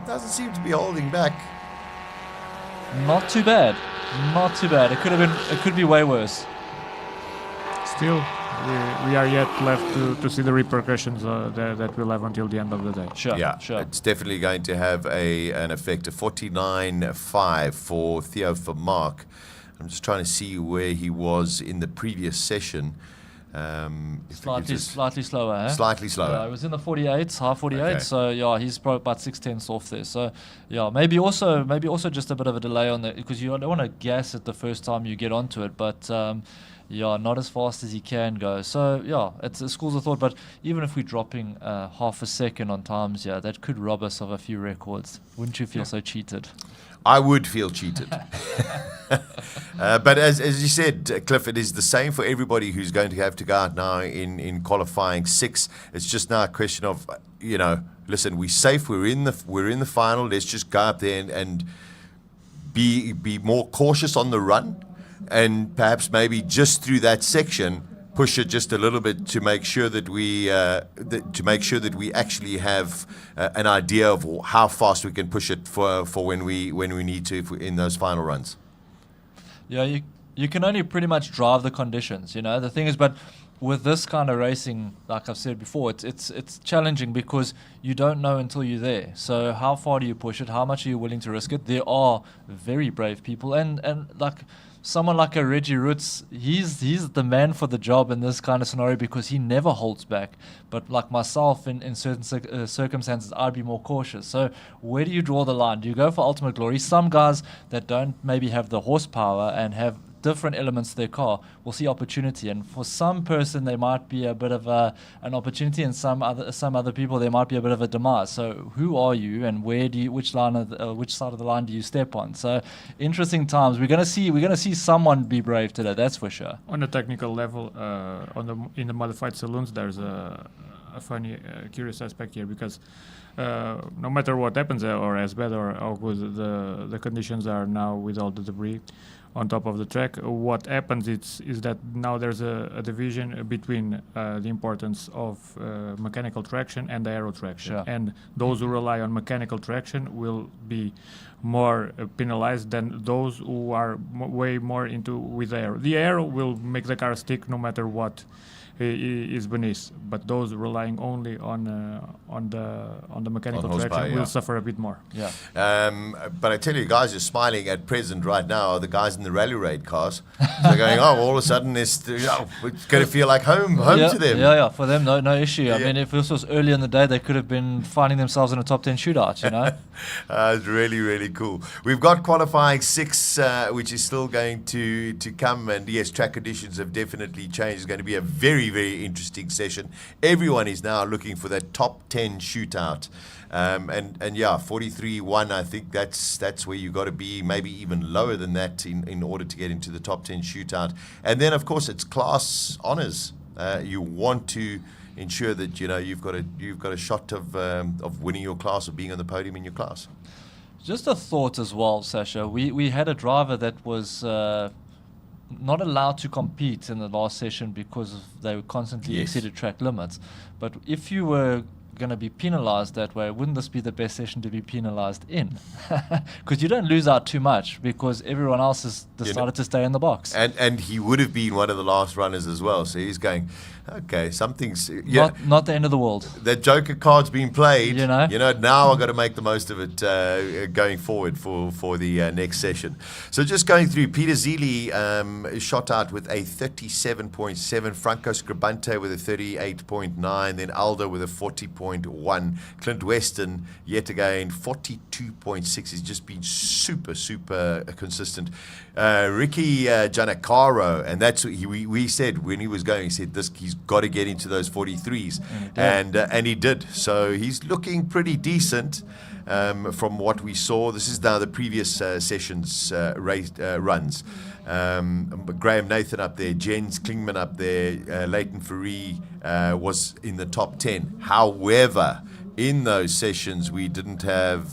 Doesn't seem to be holding back. Not too bad. Not too bad. It could be way worse. Still, we are yet left to see the repercussions that we'll have until the end of the day. Sure. Yeah, it's definitely going to have an effect. A 49.5 for Theo for Mark. I'm just trying to see where he was in the previous session. Slightly slower, eh? Slightly slower. Yeah, it was in the 48s, half 48. Okay. So yeah, he's probably about 6/10 off there. So yeah, maybe also just a bit of a delay on that, because you don't want to gas it the first time you get onto it, but yeah, not as fast as he can go. So yeah, it's a schools of thought. But even if we're dropping half a second on times, yeah, that could rob us of a few records. Wouldn't you feel so cheated? I would feel cheated. But as you said, Cliff, it is the same for everybody who's going to have to go out now in qualifying 6. It's just now a question of, listen, we're safe, we're in the final. Let's just go up there and be more cautious on the run, and perhaps maybe just through that section push it just a little bit to make sure that we actually have an idea of how fast we can push it for when we need to in those final runs. Yeah, you can only pretty much drive the conditions. The thing is, but with this kind of racing, like I've said before, it's challenging because you don't know until you're there. So how far do you push it? How much are you willing to risk it? There are very brave people, and like someone like a Reggie Roots, he's the man for the job in this kind of scenario because he never holds back. But like myself, in certain circumstances, I'd be more cautious. So where do you draw the line? Do you go for ultimate glory? Some guys that don't maybe have the horsepower and have different elements to their car will see opportunity, and for some person there might be a bit of an opportunity, and some other people there might be a bit of a demise. So who are you, and which side of the line do you step on? So interesting times. We're gonna see someone be brave today, that's for sure. On the technical level, in the modified saloons, there's a funny, curious aspect here, because no matter what happens, or as bad or how good the conditions are now with all the debris on top of the track, what happens is that now there's a division between the importance of mechanical traction and aero traction. Sure. And those who rely on mechanical traction will be more penalized than those who are way more into with aero. The aero will make the car stick no matter what is beneath, but those relying only on the mechanical traction will suffer a bit more. Yeah. But I tell you, guys are smiling at present right now are the guys in the rally raid cars. They're going, all of a sudden it's going to feel like home to them. Yeah, for them, no issue. Yeah. I mean, if this was early in the day, they could have been finding themselves in a top 10 shootout. It's really, really cool. We've got qualifying 6, which is still going to come, and yes, track conditions have definitely changed. It's going to be a very, very interesting session. Everyone is now looking for that top 10 shootout. And yeah, 43.1, I think that's where you got to be, maybe even lower than that in order to get into the top 10 shootout. And then, of course, it's class honors. You want to ensure that you've got a shot of winning your class or being on the podium in your class. Just a thought as well, Sasha. We had a driver that was not allowed to compete in the last session because they were constantly exceeded track limits. But if you were going to be penalized that way, wouldn't this be the best session to be penalized in? Because you don't lose out too much because everyone else has decided to stay in the box. And he would have been one of the last runners as well. So he's going, okay, something's not the end of the world. That joker card's been played. Now I've got to make the most of it going forward for the next session. So just going through, Peter Zeely shot out with a 37.7, Franco Scribante with a 38.9, then Aldo with a 40.1, Clint Weston yet again 42.6. He's just been super consistent. Ricky Giannacaro, and that's what we said when he was going. He said he's got to get into those 43s, and he did. So he's looking pretty decent. from what we saw. This is now the previous sessions runs. Graham Nathan up there, Jens Klingman up there, Leighton Fourie was in the top 10. However, in those sessions, we didn't have.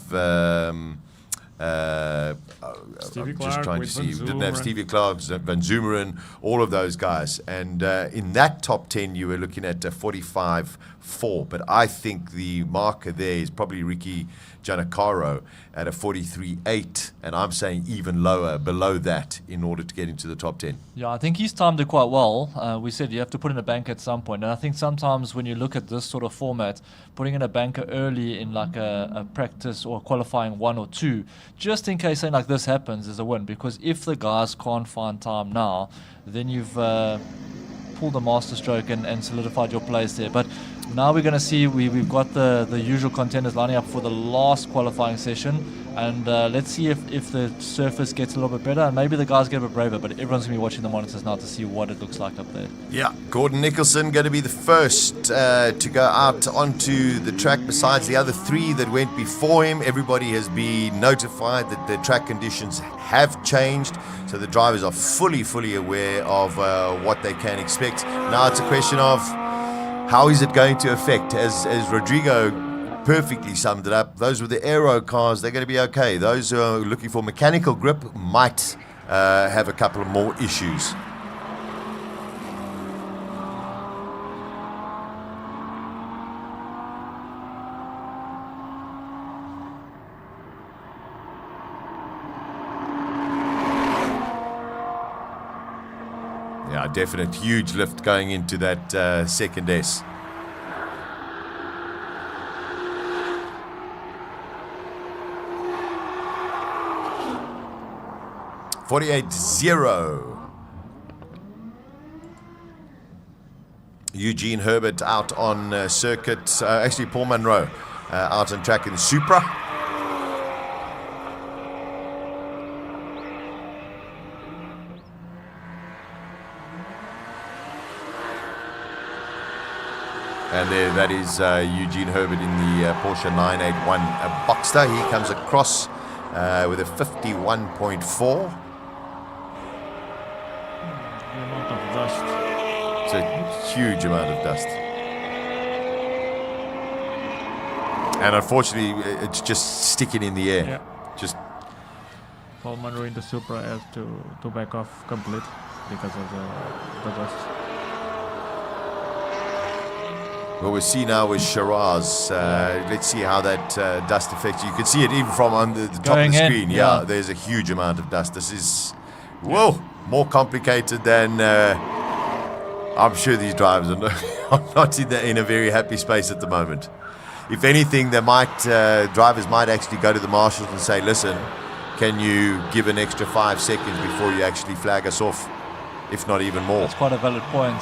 Stevie I'm Clark, just trying to with see. Van We didn't have Zumeren. Stevie Clark, Van Zumeren, all of those guys. And in that top 10, you were looking at 45.4. But I think the marker there is probably Ricky Giannacaro at a 43.8. And I'm saying even lower, below that, in order to get into the top 10. Yeah, I think he's timed it quite well. We said you have to put in a banker at some point. And I think sometimes when you look at this sort of format, putting in a banker early in like a practice or qualifying 1 or 2, just in case something like this happens, is a win. Because if the guys can't find time now, then you've pulled the master stroke and solidified your place there. But now we're going to see, we've got the usual contenders lining up for the last qualifying session. And let's see if the surface gets a little bit better, and maybe the guys get a bit braver, but everyone's going to be watching the monitors now to see what it looks like up there. Yeah, Gordon Nicholson going to be the first to go out onto the track besides the other 3 that went before him. Everybody has been notified that the track conditions have changed, so the drivers are fully aware of what they can expect. Now it's a question of how is it going to affect, as Rodrigo perfectly summed it up. Those with the aero cars, they're going to be okay. Those who are looking for mechanical grip might have a couple of more issues. Yeah, definite huge lift going into that second S. .48.0. Eugene Herbert out on circuit. Actually, Paul Munro out on track in the Supra. And there, that is Eugene Herbert in the Porsche 981 Boxster. He comes across with a 51.4. It's a huge amount of dust. And unfortunately, it's just sticking in the air. Yeah. Just Paul Munro in the Supra has to back off complete because of the dust. what we see now is Shiraz. Let's see how that dust affects. You can see it even from on the top of the screen. Yeah, there's a huge amount of dust. This is, whoa, more complicated than... I'm sure these drivers are not in a very happy space at the moment. If anything, drivers might actually go to the marshals and say, listen, can you give an extra 5 seconds before you actually flag us off, if not even more? That's quite a valid point,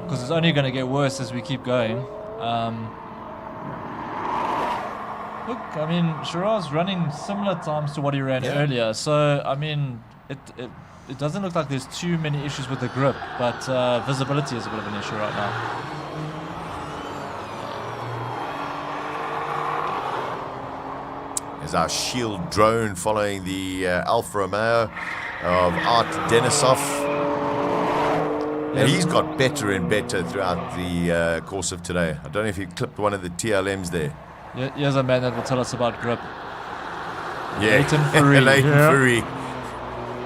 because it's only going to get worse as we keep going. Look, I mean, Shiraz running similar times to what he ran earlier, so I mean, it doesn't look like there's too many issues with the grip, but visibility is a bit of an issue right now. There's our Shield drone following the Alfa Romeo of Art Denisov. And he's got better and better throughout the course of today. I don't know if he clipped one of the TLMs there. Here's a man that will tell us about grip. Yeah, Leighton Fourie. Leighton Fourie.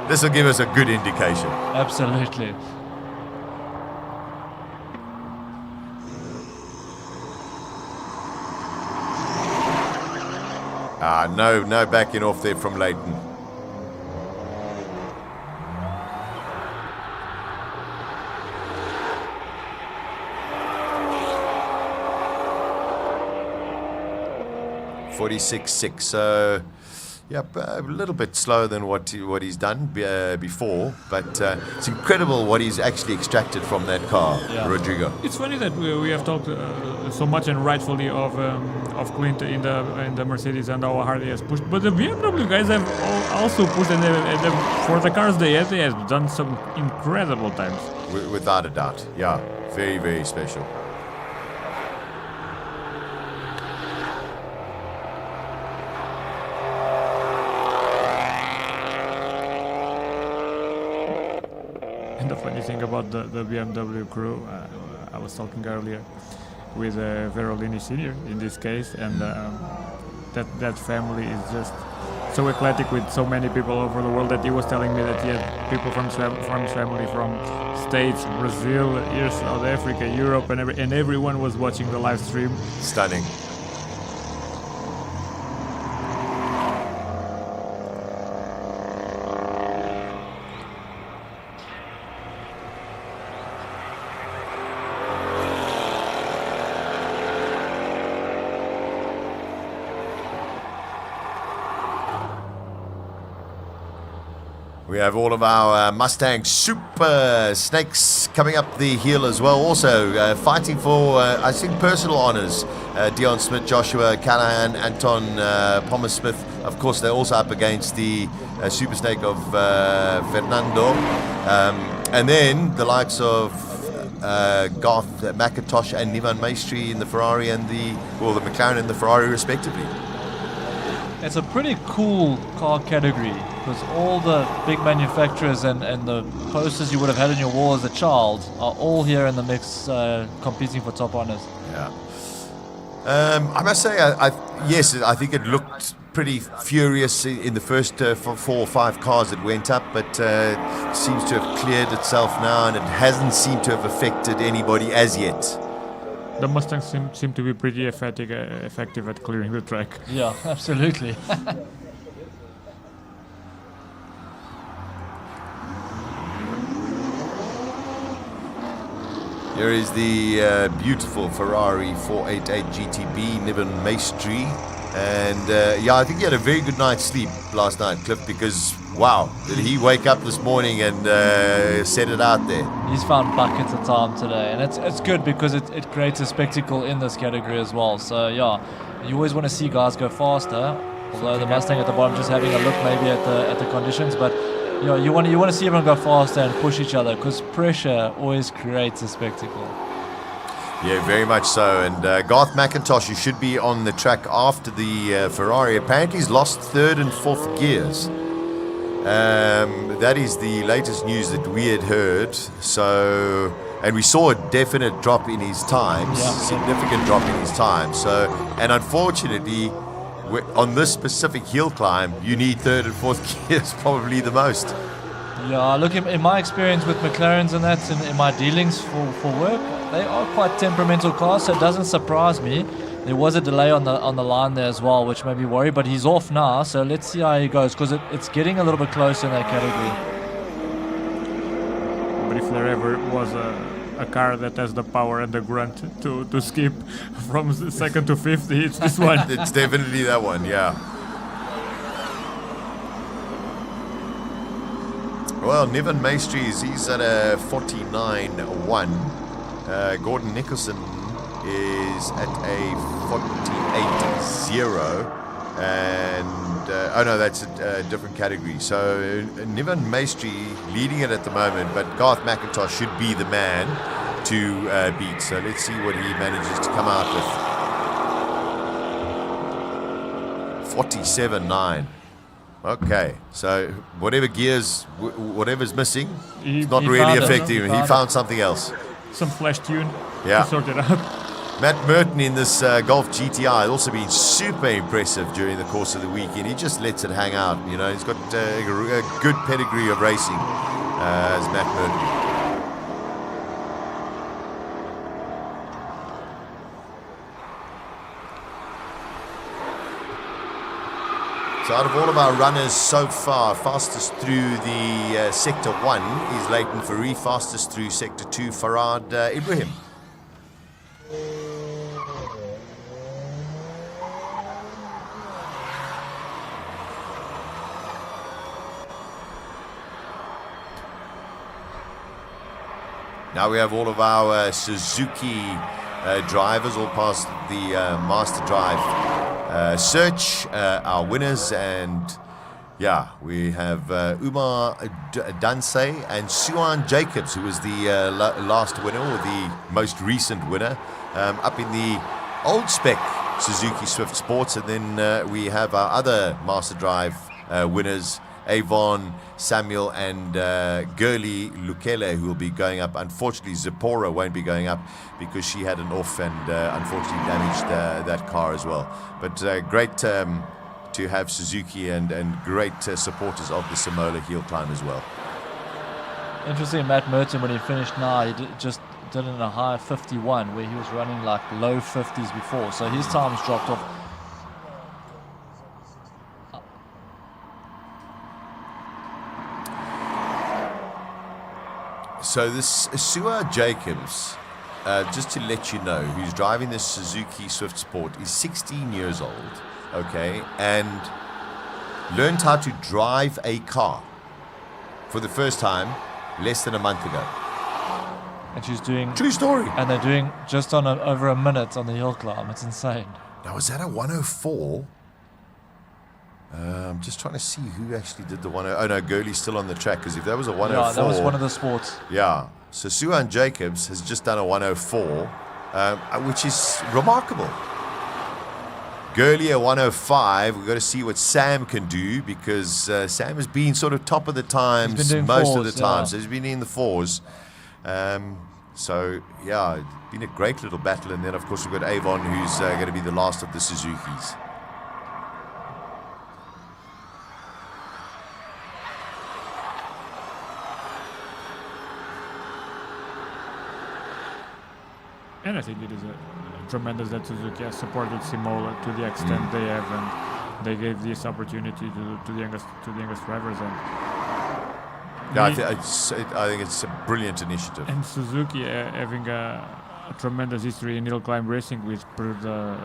This will give us a good indication. Absolutely. No backing off there from Leighton. .46.6. So, yep, a little bit slower than what he's done before, but it's incredible what he's actually extracted from that car, Rodrigo. It's funny that we have talked so much and rightfully of Clint in the Mercedes and how hard he has pushed, but the BMW guys have also pushed, and for the cars they have done some incredible times. Without a doubt, yeah, very, very special. And the funny thing about the BMW crew, I was talking earlier with Verolini Senior in this case, and that family is just so eclectic with so many people over the world that he was telling me that he had people from his family from States, Brazil, here, South Africa, Europe, and everyone was watching the live stream. Stunning. We have all of our Mustang Super Snakes coming up the hill as well. Also fighting for, I think, personal honours. Dion Smith, Joshua Callahan, Anton Palmer Smith. Of course, they're also up against the Super Snake of Fernando. And then the likes of Garth McIntosh and Nivan Maestri in the Ferrari and the McLaren and the Ferrari respectively. It's a pretty cool car category because all the big manufacturers and the posters you would have had on your wall as a child are all here in the mix competing for top honors. Yeah. I must say, yes, I think it looked pretty furious in the first 4 or 5 cars that went up, but seems to have cleared itself now, and it hasn't seemed to have affected anybody as yet. The Mustangs seem to be pretty effective at clearing the track. Yeah, absolutely. Here is the beautiful Ferrari 488 GTB, Niven Maestri. And yeah, I think he had a very good night's sleep last night, Cliff, because wow, did he wake up this morning and set it out there. He's found buckets of time today, and it's good because it creates a spectacle in this category as well. So yeah, you always want to see guys go faster, although the Mustang at the bottom just having a look maybe at the conditions, but you know, you want to see everyone go faster and push each other because pressure always creates a spectacle. Yeah, very much so. And Garth McIntosh, who should be on the track after the Ferrari, apparently he's lost 3rd and 4th gears. That is the latest news that we had heard. So, and we saw a definite drop in his times, significant drop in his time. So, and unfortunately, on this specific hill climb, you need 3rd and 4th gears probably the most. Yeah, look, in my experience with McLarens and that, in my dealings for work, they are quite temperamental cars, so it doesn't surprise me. There was a delay on the line there as well, which made me worry, but he's off now, so let's see how he goes, because it's getting a little bit closer in that category. But if there ever was a car that has the power and the grunt to skip from 2nd to 5th, it's this one. It's definitely that one, yeah. Well, Niven Maestri, he's at a 49.1. Gordon Nicholson is at a 48.0, and oh no, that's a different category. So Niven Maestri leading it at the moment, but Garth McIntosh should be the man to beat. So let's see what he manages to come out with. 47.9. Okay, so whatever's missing, it's not really affecting him. He found something else. Some flash tune to sort it out. Matt Merton in this Golf GTI has also been super impressive during the course of the weekend. He just lets it hang out. You know, he's got a good pedigree of racing as Matt Merton. So out of all of our runners so far, fastest through the Sector 1 is Leighton Fourie, fastest through Sector 2, Farad Ibrahim. Now we have all of our Suzuki drivers all past the Master Drive search, our winners, and yeah, we have Umar Dansey and Suan Jacobs, who was the last winner, or the most recent winner, up in the old spec Suzuki Swift Sports. And then we have our other Master Drive winners, Avon, Samuel, and Gurley Lukele, who will be going up. Unfortunately, Zipporah won't be going up because she had an off and unfortunately damaged that car as well. But great to have Suzuki and great supporters of the Simola Hillclimb as well. Interesting, Matt Merton, when he finished now, he just did it in a high 51, where he was running like low 50s before. So his time's dropped off. So this Sua Jacobs, just to let you know, who's driving this Suzuki Swift Sport, is 16 years old, okay, and learned how to drive a car for the first time less than a month ago. And she's doing... True story. And they're doing just on over a minute on the hill climb. It's insane. Now, was that a 104? I'm just trying to see who actually did the 104. Oh, no, Gurley's still on the track, because if that was a 104... Yeah, that was one of the sports. Yeah. So Suan Jacobs has just done a 104, which is remarkable. Gurley a 105. We've got to see what Sam can do, because Sam has been sort of top of the times most of the time. So he's been in the fours. So, yeah, it's been a great little battle. And then, of course, we've got Avon, who's going to be the last of the Suzukis. And I think it is tremendous that Suzuki has supported Simola to the extent they have, and they gave this opportunity to the youngest drivers. And yeah, I think it's a brilliant initiative. And Suzuki having a tremendous history in hill climb racing, with the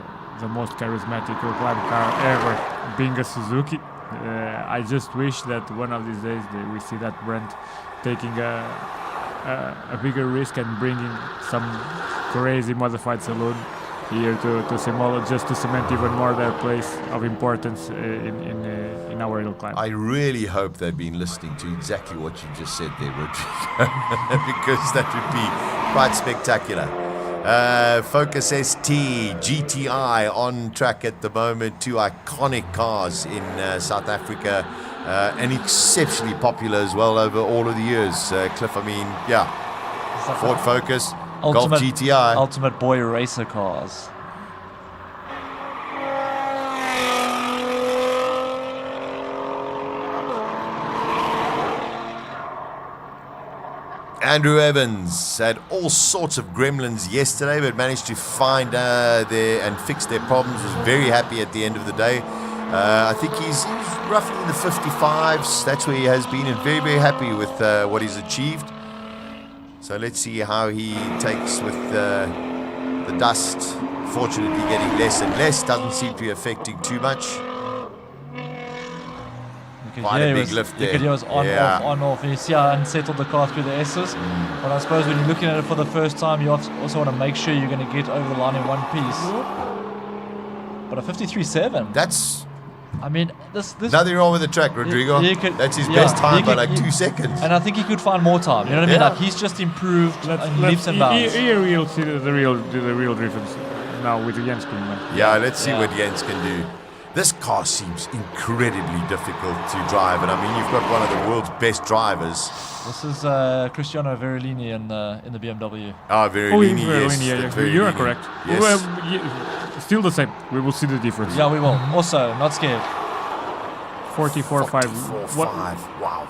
most charismatic hill climb car ever being a Suzuki. I just wish that one of these days we see that brand taking a bigger risk and bringing some crazy modified Saloon here to Simola, just to cement even more their place of importance in our hill climb. I really hope they've been listening to exactly what you just said there, Rodrigo, because that would be quite spectacular. Focus ST, GTI on track at the moment, two iconic cars in South Africa, and exceptionally popular as well over all of the years. Cliff, I mean, yeah, Ford Focus, Golf GTI. Ultimate boy racer cars. Andrew Evans had all sorts of gremlins yesterday, but managed to find and fix their problems. Was very happy at the end of the day. I think he's roughly in the 55s. That's where he has been, and very, very happy with what he's achieved. So let's see how he takes with the dust. Fortunately, getting less and less. Doesn't seem to be affecting too much. Quite a big lift there. He was on, off. And you see how unsettled the car through the S's. But I suppose when you're looking at it for the first time, you also want to make sure you're going to get over the line in one piece. But a 53.7. That's... I mean, this nothing wrong with the track, Rodrigo. That's his best time by like 2 seconds. And I think he could find more time. You know what I mean? Like, he's just improved in leaps and bounds. Here we'll see the real difference now with Jens Klingman. Yeah, let's see what Jens can do. This car seems incredibly difficult to drive, and I mean, you've got one of the world's best drivers. This is Cristiano Verolini in the BMW. Ah, Verolini, yes. Verolini, you are correct. Yes. Well, still the same. We will see the difference. Yeah, we will. Also, not scared. 44.5. Wow.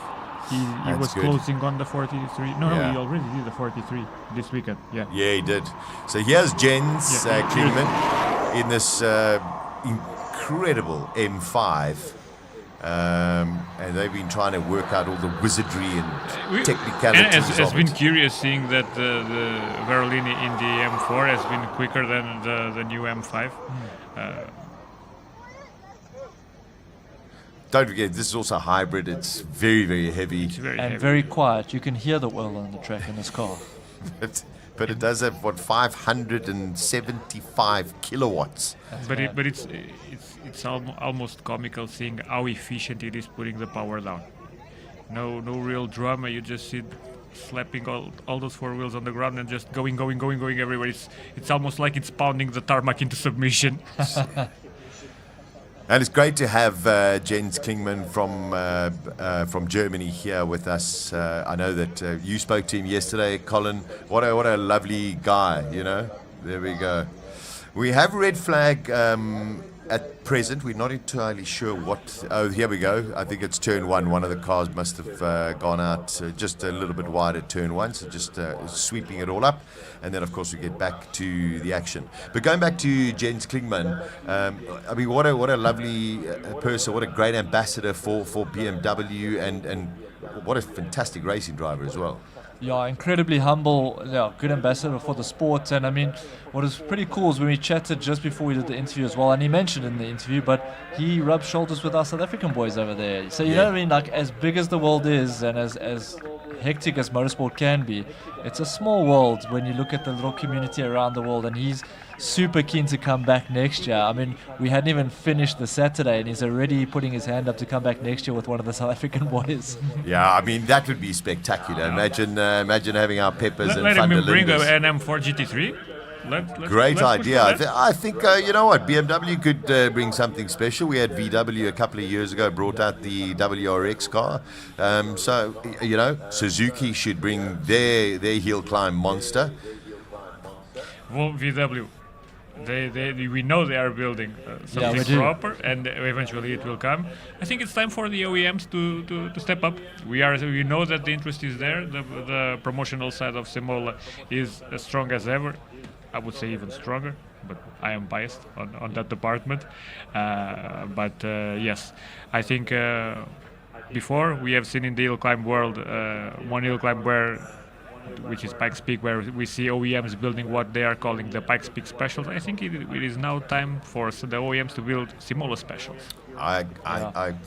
He was good. closing on the 43. No, he already did the 43 this weekend. Yeah. Yeah, he did. So here's Jens Klingman in this incredible M5. And they've been trying to work out all the wizardry and technicalities. And it's been curious seeing that the Verolini in the M4 has been quicker than the new M5. Don't forget, this is also hybrid. It's very, very heavy. Very quiet. You can hear the oil on the track in this car. But it does have, 575 kilowatts. But it's almost comical seeing how efficient it is putting the power down. No real drama. You just see slapping all those four wheels on the ground and just going everywhere. It's almost like it's pounding the tarmac into submission. And it's great to have Jens Klingman from Germany here with us. I know that you spoke to him yesterday, Colin. What a lovely guy, you know. There we go. We have red flag at present. We're not entirely sure what. Oh, here we go. I think it's turn one. One of the cars must have gone out just a little bit wide at turn one, so just sweeping it all up. And then, of course, we get back to the action. But going back to Jens Klingman, I mean, what a lovely person, what a great ambassador for BMW, and what a fantastic racing driver as well. Yeah, incredibly humble, good ambassador for the sport. And I mean, what is pretty cool is when we chatted just before we did the interview as well, and he mentioned in the interview, but he rubbed shoulders with our South African boys over there. So you know what I mean, like as big as the world is and as hectic as motorsport can be, it's a small world when you look at the little community around the world, and he's super keen to come back next year. I mean, we hadn't even finished the Saturday and he's already putting his hand up to come back next year with one of the South African boys. Yeah, I mean, that would be spectacular. Imagine having our Peppers and Let him bring Thunderlinders. an M4 GT3. Great idea. I think you know what, BMW could bring something special. We had VW a couple of years ago brought out the WRX car. So, you know, Suzuki should bring their Hillclimb monster. Well, VW. We know they are building something proper, and eventually it will come. I think it's time for the OEMs to step up. We know that the interest is there. The promotional side of Simola is as strong as ever. I would say even stronger, but I am biased on that department. Yes, I think before we have seen in the Hillclimb world one Hillclimb which is Pikes Peak, where we see OEMs building what they are calling the Pikes Peak specials. I think it is now time for the OEMs to build Simola specials. I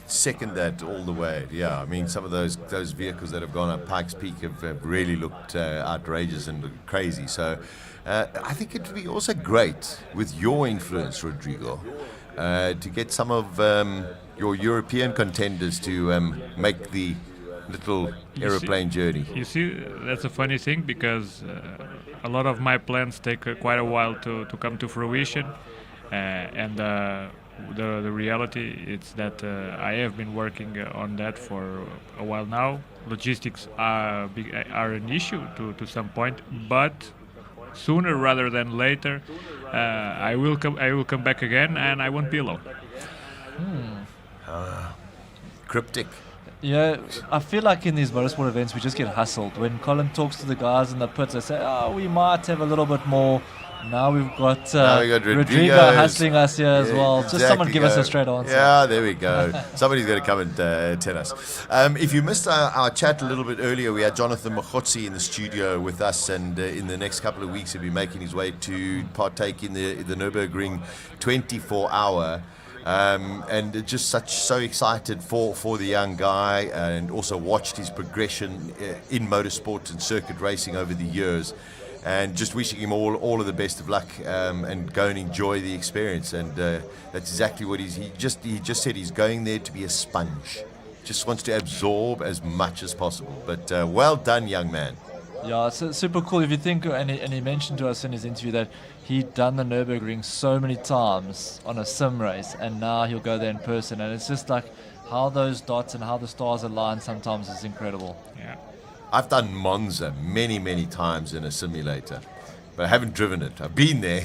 second that all the way. Yeah, I mean, some of those vehicles that have gone up Pikes Peak have really looked outrageous and crazy. So I think it would be also great with your influence, Rodrigo, to get some of your European contenders to make the little aeroplane journey. You see, that's a funny thing, because a lot of my plans take quite a while to come to fruition, and the reality is that I have been working on that for a while now. Logistics are an issue to some point, but sooner rather than later, I will come back again, and I won't be alone. Cryptic. Yeah, I feel like in these motorsport events we just get hustled. When Colin talks to the guys in the pits, they say, "Oh, we might have a little bit more." Now we've got Rodrigo hustling us here as well. Exactly. Just someone give us a straight answer. Yeah, there we go. Somebody's going to come and tell us. If you missed our chat a little bit earlier, we had Jonathan Motsi in the studio with us, and in the next couple of weeks he'll be making his way to partake in the Nürburgring 24-hour. And just so excited for the young guy, and also watched his progression in motorsport and circuit racing over the years, and just wishing him all of the best of luck, and go and enjoy the experience. And that's exactly what he just said. He's going there to be a sponge, just wants to absorb as much as possible. But well done, young man. Yeah, it's super cool. If you think, and he mentioned to us in his interview that he'd done the Nürburgring so many times on a sim race, and now he'll go there in person. And it's just like how those dots and how the stars align sometimes is incredible. Yeah, I've done Monza many times in a simulator, but I haven't driven it. I've been there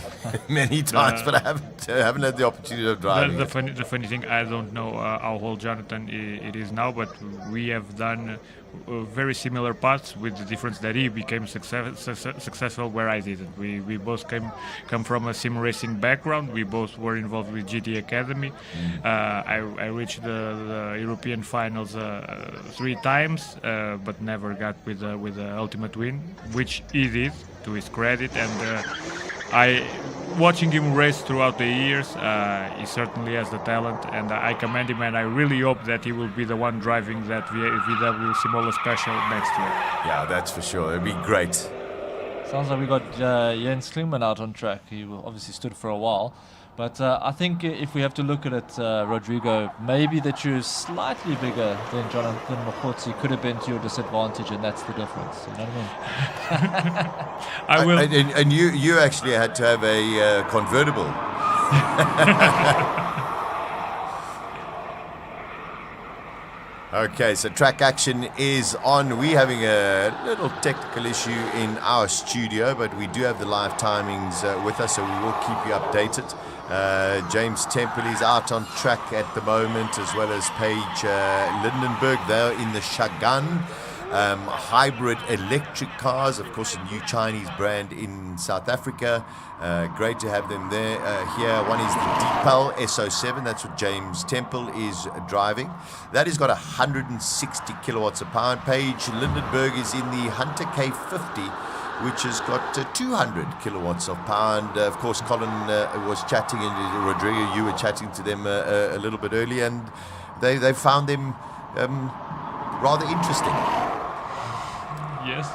many times, but I haven't had the opportunity of driving the funny thing, I don't know how old Jonathan it is now, but we have done very similar paths, with the difference that he became successful where I didn't. We both come from a sim racing background. We both were involved with GT Academy. I reached the European finals 3 times, but never got with the ultimate win, which he did to his credit. And watching him race throughout the years, he certainly has the talent, and I commend him, and I really hope that he will be the one driving that VW Simola Special next year. Yeah, that's for sure. It'd be great. Sounds like we got Jens Klingman out on track. He obviously stood for a while. But I think if we have to look at it, Rodrigo, maybe that you're slightly bigger than Jonathan Motsi could have been to your disadvantage, and that's the difference. You know what I mean? I will. And you actually had to have a convertible. Okay, so track action is on. We're having a little technical issue in our studio, but we do have the live timings with us, so we will keep you updated. James Temple is out on track at the moment, as well as Paige Lindenberg. They're in the Shagan hybrid electric cars, of course, a new Chinese brand in South Africa. Great to have them there. Here, one is the Deepal SO7. That's what James Temple is driving. That has got 160 kilowatts of power. Paige Lindenberg is in the Hunter K50, which has got 200 kilowatts of power. And of course, Colin was chatting, and Rodrigo, you were chatting to them a little bit earlier, and they found them rather interesting. Yes,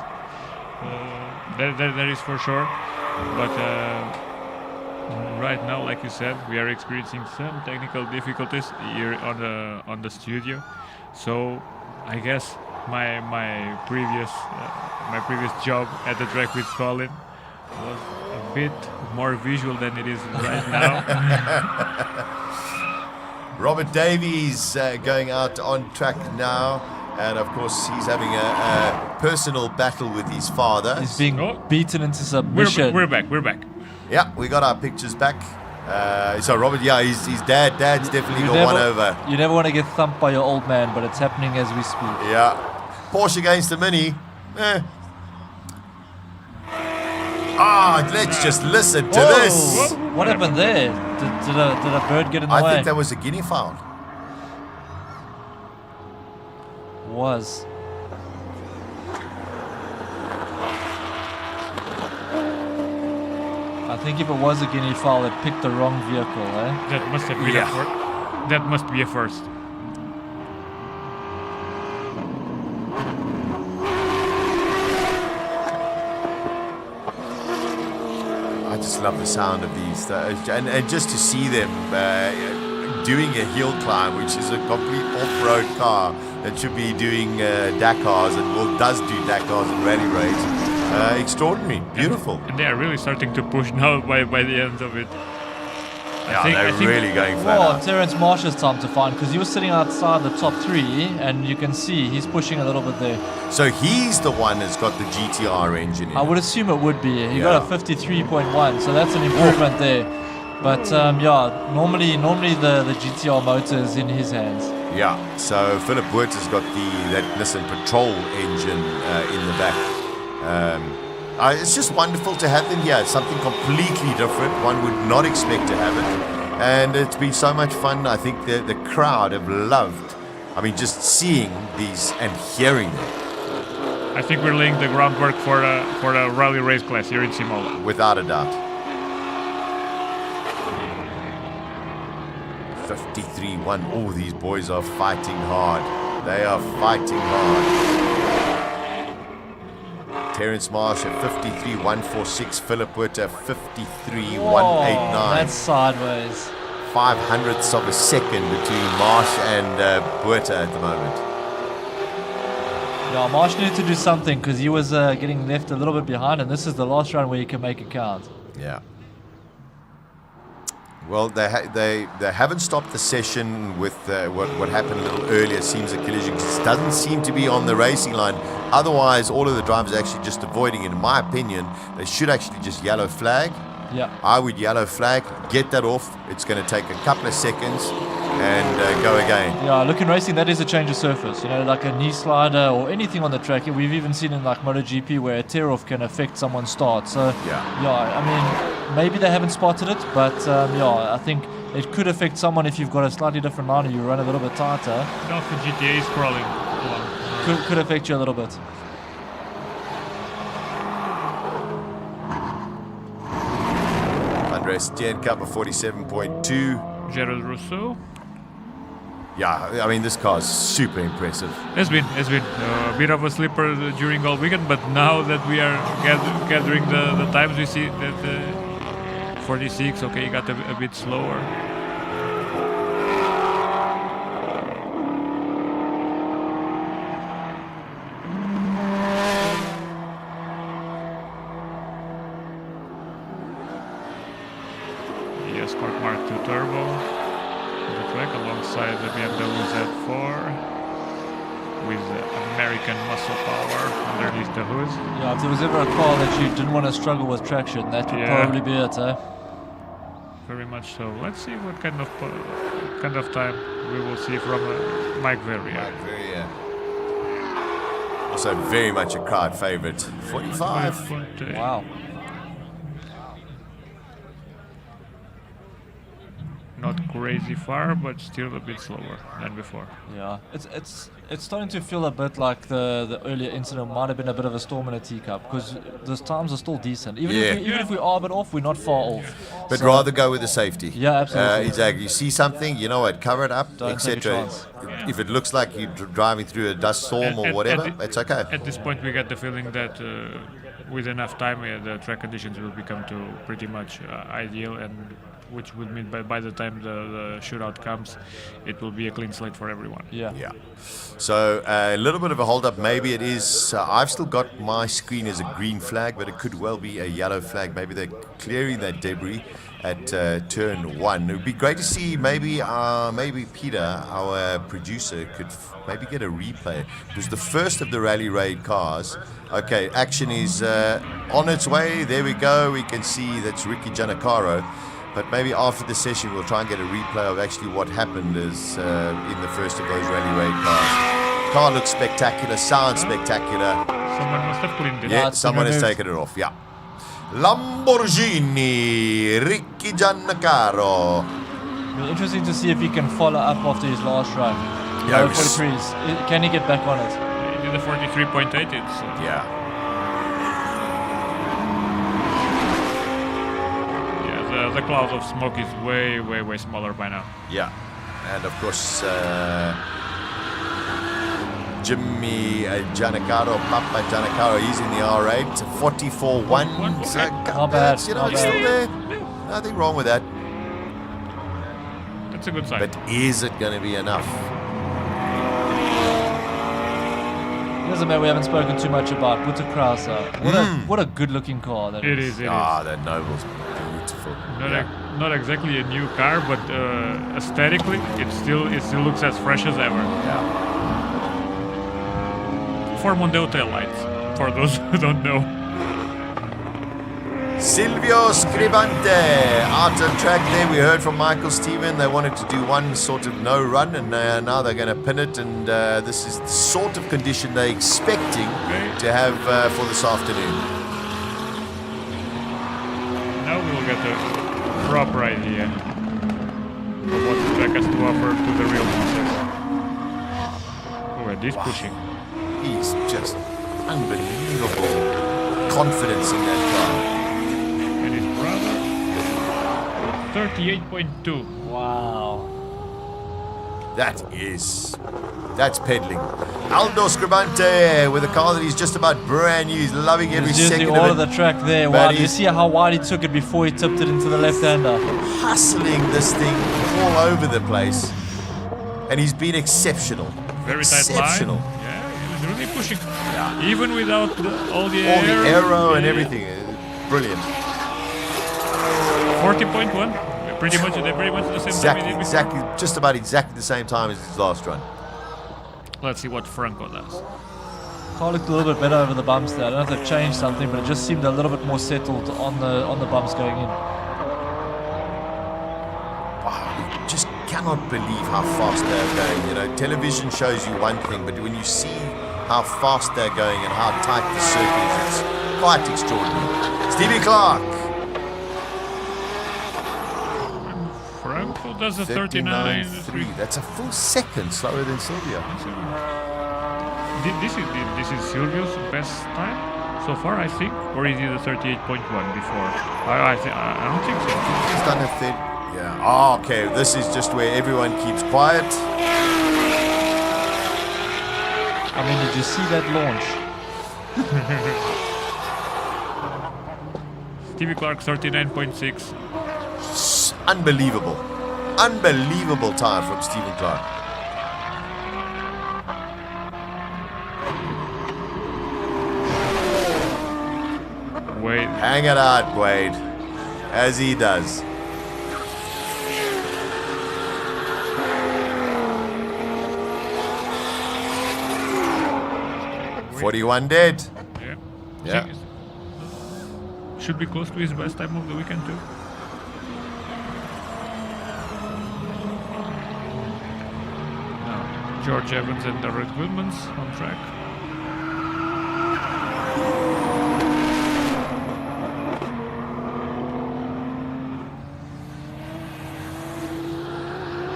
that is for sure. But right now, like you said, we are experiencing some technical difficulties here on the studio. So I guess my previous job at the track with Colin was a bit more visual than it is right now. Robert Davies going out on track now. And of course, he's having a personal battle with his father. He's being beaten into submission. We're back. Yeah, we got our pictures back. So Robert, yeah, his dad's definitely got one over. You never want to get thumped by your old man, but it's happening as we speak. Yeah. Porsche against the Mini. Let's just listen to this. What happened there? Did a bird get in the way? I think that was a guinea fowl. Was. I think if it was a guinea fowl, it picked the wrong vehicle, eh? That must have been that must be a first. I just love the sound of these, and just to see them doing a hill climb, which is a complete off-road car that should be doing Dakars and does do Dakars and rally raids. Extraordinary, beautiful. And they are really starting to push now by the end of it. I think really going flat out. Terence Marsh's time to find, because he was sitting outside the top three, and you can see he's pushing a little bit there. So he's the one that's got the GTR engine in. I would assume it would be. He got a 53.1, so that's an improvement there. But normally the GTR motor is in his hands. Yeah, so Philip Wirtz has got that Nissan Patrol engine in the back. It's just wonderful to have them here. It's something completely different. One would not expect to have it. And it's been so much fun. I think the crowd have loved, just seeing these and hearing them. I think we're laying the groundwork for a rally race class here in Simola. Without a doubt. 53-1. Oh, these boys are fighting hard. They are fighting hard. Terence Marsh at 53.146. Philip Witt at 53.189. That's sideways. 0.05 of a second between Marsh and Buerta at the moment. Yeah, Marsh needed to do something because he was getting left a little bit behind, and this is the last round where you can make it count. Yeah. Well, they haven't stopped the session with what happened a little earlier. Seems a collision because it doesn't seem to be on the racing line. Otherwise, all of the drivers are actually just avoiding it. In my opinion, they should actually just yellow flag. Yeah. I would yellow flag, get that off. It's going to take a couple of seconds and go again. Yeah, look, in racing, that is a change of surface. Like a knee slider or anything on the track. We've even seen in like MotoGP where a tear-off can affect someone's start. So, maybe they haven't spotted it, but I think it could affect someone if you've got a slightly different line or you run a little bit tighter. No, for GTA is crawling. Could affect you a little bit. Andres Steenkamp of 47.2. Gerald Rousseau. Yeah, this car is super impressive. It's been a bit of a slipper during all weekend, but now that we are gathering the times, we see that 46, he got a bit slower. Escort Mark II Turbo on the track alongside the BMW Z4. with American muscle power underneath the hood. Yeah, if there was ever a car that you didn't want to struggle with traction, that would probably be it, eh? Very much so. Let's see what kind of time we will see from Mike Verrier. Also very much a crowd favorite. 45. Wow. Not crazy far, but still a bit slower than before. Yeah, it's starting to feel a bit like the earlier incident might have been a bit of a storm in a teacup, because those times are still decent. Even if we are a bit off, we're not far off. But rather go with the safety. Yeah, absolutely. Exactly. You see something, you know what, cover it up, etc. If it looks like you're driving through a dust storm or whatever, it's okay. At this point, we get the feeling that with enough time, the track conditions will become to pretty much ideal, and which would mean by the time the shootout comes, it will be a clean slate for everyone. Yeah. So a little bit of a hold-up. Maybe it is. I've still got my screen as a green flag, but it could well be a yellow flag. Maybe they're clearing that debris at turn 1. It would be great to see. Maybe Peter, our producer, could maybe get a replay. It was the first of the Rally Raid cars. Okay, action is on its way. There we go. We can see that's Ricky Giannacaro. But maybe after the session, we'll try and get a replay of actually what happened as in the first of those Rally Raid cars. Car looks spectacular, sounds spectacular. Someone must have cleaned it. Yeah, someone has taken it off, yeah. Lamborghini, Ricky Giannacaro. It'll be interesting to see if he can follow up after his last run. Yeah, 43s. Can he get back on it? He did the 43.8. The cloud of smoke is way smaller by now. Yeah, and of course Jimmy Giannacaro, Papa Giannacaro, he's in the R8, 44.1. So not bad. You know, it's still there. Nothing wrong with that. That's a good sign. But is it going to be enough? It doesn't matter, we haven't spoken too much about Butterkrauser. What a good-looking car that is. It is. That Noble's beautiful. Not exactly a new car, but aesthetically, it still looks as fresh as ever. Yeah. For Mondeo tail lights, for those who don't know. Silvio Scribante out on track there. We heard from Michael Steven. They wanted to do one sort of no run, and now they're going to pin it. And this is the sort of condition they're expecting to have for this afternoon. Now we will get a proper idea of what the track has to offer to the real monsters. Oh, and he's pushing. He's just unbelievable confidence in that car. And his brother, 38.2. Wow. That's peddling. Aldo Scribante with a car that he's just about brand new. He's loving every second all of of it. the track there. Wow, you see how wide he took it before he tipped it into the left-hander. Hustling this thing all over the place. And he's been exceptional. Very tight line. Yeah, he's really pushing. Yeah. Even without all the aero and everything. Brilliant. 40.1. Pretty much the same time he did before. Just about exactly the same time as his last run. Let's see what Franco does. Car looked a little bit better over the bumps there. I don't know if they've changed something, but it just seemed a little bit more settled on the bumps going in. Wow, you just cannot believe how fast they're going. You know, television shows you one thing, but when you see how fast they're going and how tight the circuit is, it's quite extraordinary. Stevie Clark. Franco does a 39.3. That's a full second slower than Silvio. This is Silvio's best time so far, I think, or is he the 38.1 before? I don't think so. He's done a thing. Yeah. Oh, okay. This is just where everyone keeps quiet. I mean, did you see that launch? Stevie Clark 39.6. Unbelievable. Unbelievable time from Stephen Clark. Wade. Hang it out, Wade. As he does. 41 dead. Yeah. Yeah. Should be close to his best time of the weekend too. Now, George Evans and the Red Goodmans on track.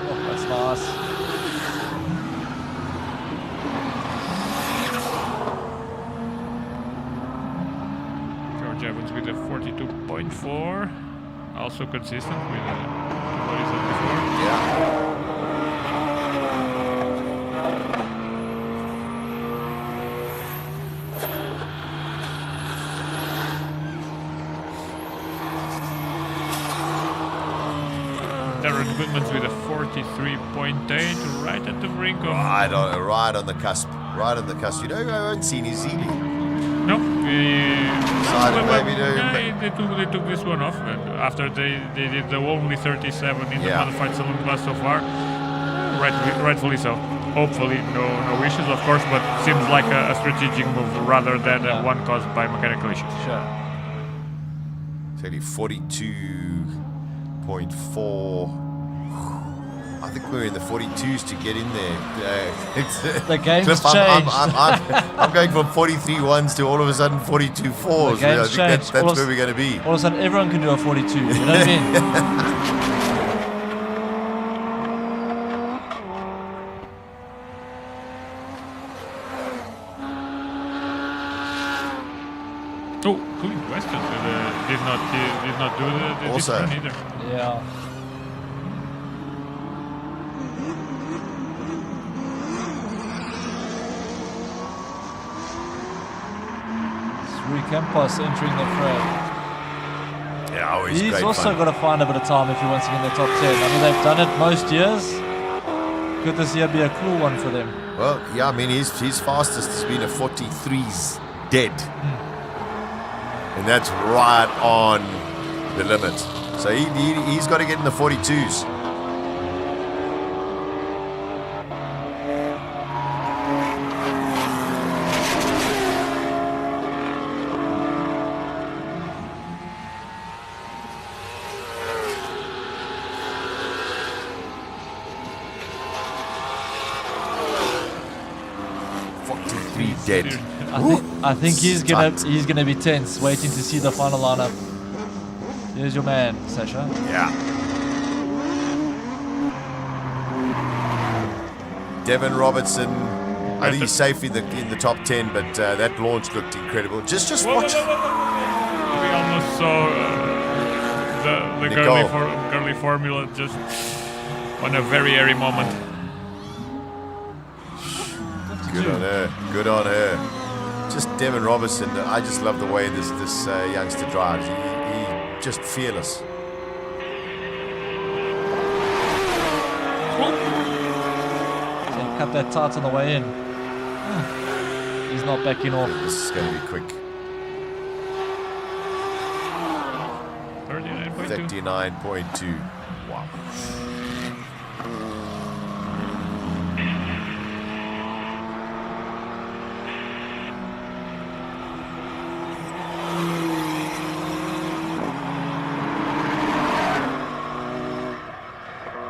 Oh, that's nice. George Evans with a 42.4, also consistent with what he said before. Yeah. Darren Goodman's with a 43.8, right at the brink of... Right on the cusp. Right on the cusp. You know, I haven't seen his Zealy. No, maybe they took this one off after they did the only 37 in the modified Saloon class so far. Rightfully so. Hopefully no issues, of course, but seems like a strategic move rather than one caused by mechanical issues. Sure. It's only 42.4. I think we're in the 42s to get in there. The game's Cliff, changed. I'm going from 43 ones to all of a sudden 42 fours. The game's I think changed. that's where we're going to be. All of a sudden, everyone can do a 42. You know what I mean? Oh, Clint Weston did not do the this Also. one either. Yeah. Rui Campos entering the fray. Yeah, always He's great also fun. got to find a bit of time if he wants to get in the top 10. I mean, they've done it most years. Could this year be a cool one for them? Well, yeah, I mean, his fastest has been a 43s dead. And that's right on the limit. So he's got to get in the 42s. Dead. I think he's gonna be tense, waiting to see the final lineup. Here's your man, Sasha. Yeah. Devin Robertson. I think he's safe in the top 10, but that launch looked incredible. Just watch. We almost saw the girly formula just on a very airy moment. Good on her. Good on her. Just Devin Robertson. I just love the way this youngster drives. He just fearless. So cut that tight on the way in. He's not backing off. This is going to be quick. 39.2. Wow.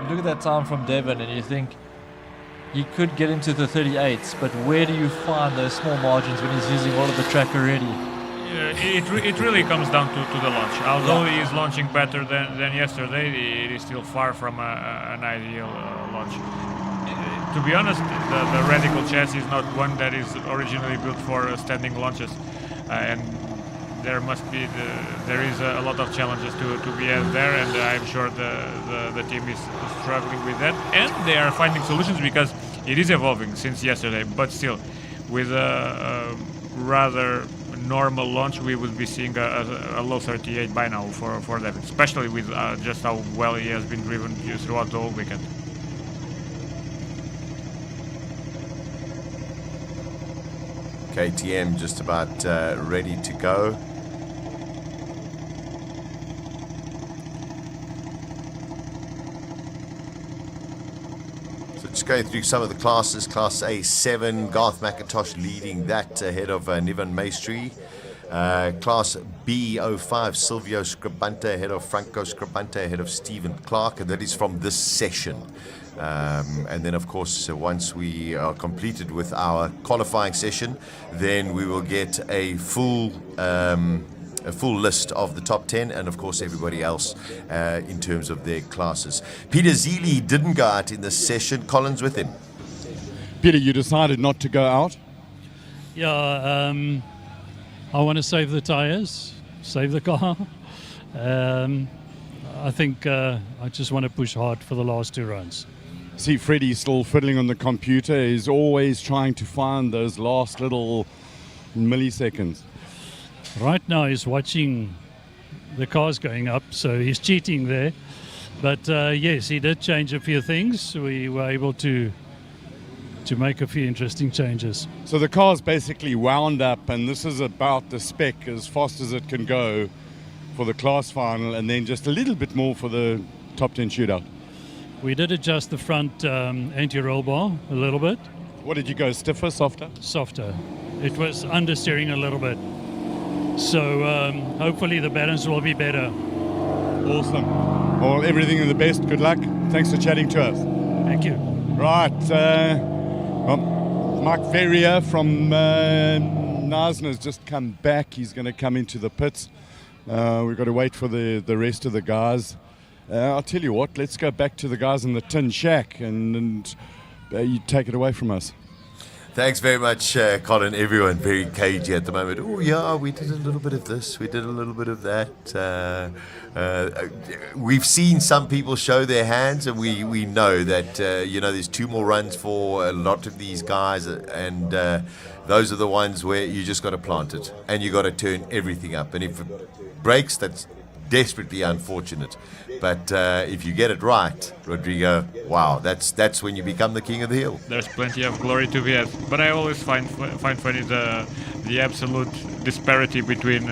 You look at that time from Devon and you think he could get into the 38s, but where do you find those small margins when he's using all of the track already? It really comes down to the launch. Although he is launching better than yesterday, it is still far from an ideal launch. To be honest, the radical chassis is not one that is originally built for standing launches, and there is a lot of challenges to be had there, and I'm sure the team is struggling with that, and they are finding solutions because it is evolving since yesterday. But still, with a rather normal launch, we would be seeing a low 38 by now for them, especially with just how well he has been driven throughout the whole weekend. KTM just about ready to go. So just going through some of the classes. Class A7, Garth McIntosh leading that ahead of Niven Maestri. Class B05, Silvio Scribante ahead of Franco Scribante ahead of Stephen Clark, and that is from this session. And then, of course, once we are completed with our qualifying session, then we will get a full list of the top 10 and, of course, everybody else in terms of their classes. Peter Zeely didn't go out in this session. Collins with him. Peter, you decided not to go out? Yeah, I want to save the tyres, save the car. I think I just want to push hard for the last 2 runs. See Freddie still fiddling on the computer. He's always trying to find those last little milliseconds. Right now he's watching the cars going up, so he's cheating there. But yes, he did change a few things. We were able to make a few interesting changes. So the car's basically wound up, and this is about the spec as fast as it can go for the class final, and then just a little bit more for the top 10 shootout. We did adjust the front anti-roll bar a little bit. What did you go, stiffer, softer? Softer. It was understeering a little bit. So hopefully the balance will be better. Awesome. Well, everything in the best. Good luck. Thanks for chatting to us. Thank you. Right. Mark Verrier from Nasen has just come back. He's going to come into the pits. We've got to wait for the rest of the guys. I'll tell you what, let's go back to the guys in the tin shack and you take it away from us. Thanks very much, Colin. Everyone very cagey at the moment. Oh, yeah, we did a little bit of this, we did a little bit of that. We've seen some people show their hands, and we know that, there's 2 more runs for a lot of these guys, and those are the ones where you just got to plant it, and you got to turn everything up. And if it breaks, that's desperately unfortunate. But if you get it right, Rodrigo, wow, that's when you become the king of the hill. There's plenty of glory to be had, but I always find funny the absolute disparity between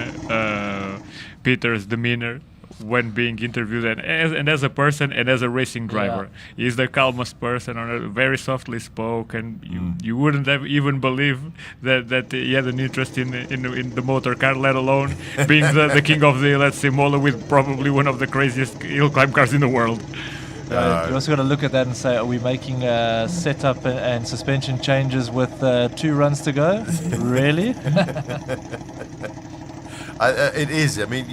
Peter's demeanor when being interviewed and as a person and as a racing driver. Yeah. He's the calmest person, very softly spoke, and you wouldn't have even believe that he had an interest in the motor car, let alone being the king of the hill at Simola with probably one of the craziest hill climb cars in the world. You also got to look at that and say, are we making setup and suspension changes with 2 runs to go? Really? It is. I mean,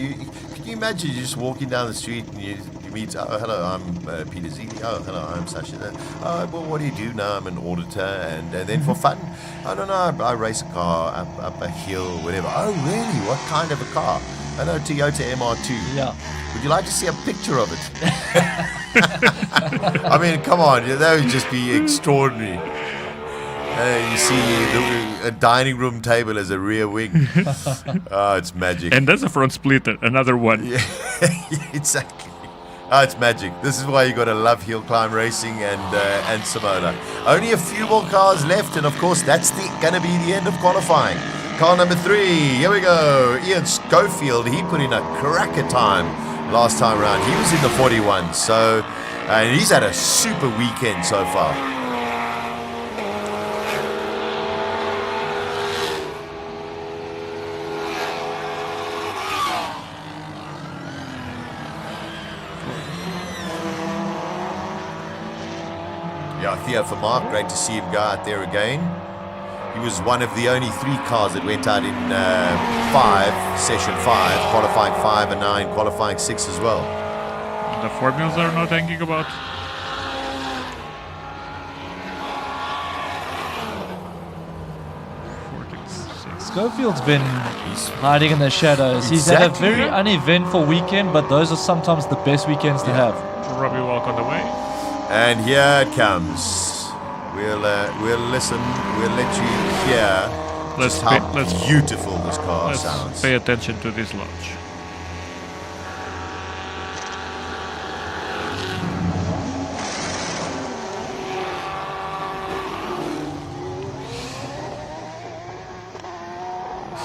can you imagine you just walking down the street and you meet, oh, hello, I'm Peter Zeely. Oh, hello, I'm Sasha. Oh, well, what do you do? No, I'm an auditor. And then for fun, I don't know, I race a car up a hill, whatever. Oh, really? What kind of a car? I know, Toyota MR2. Yeah. Would you like to see a picture of it? I mean, come on, that would just be extraordinary. You see a dining room table as a rear wing. Oh, it's magic. And that's a front splitter, another one. Yeah, exactly. Oh, it's magic. This is why you got to love hill climb racing and Simola. Only a few more cars left, and of course that's going to be the end of qualifying. Car number 3, here we go. Ian Schofield, he put in a cracker time last time around. He was in the 41, and he's had a super weekend so far. Yeah, Theo for Mark, great to see him go out there again. He was one of the only 3 cars that went out in session 5, qualifying 5 and 9, qualifying 6 as well. The formulas are not thinking about. Schofield's been hiding in the shadows. He's had a very uneventful weekend, but those are sometimes the best weekends to have. Robbie Walk on the way. And here it comes. We'll listen. We'll let you hear just how beautiful this car sounds. Let's pay attention to this launch.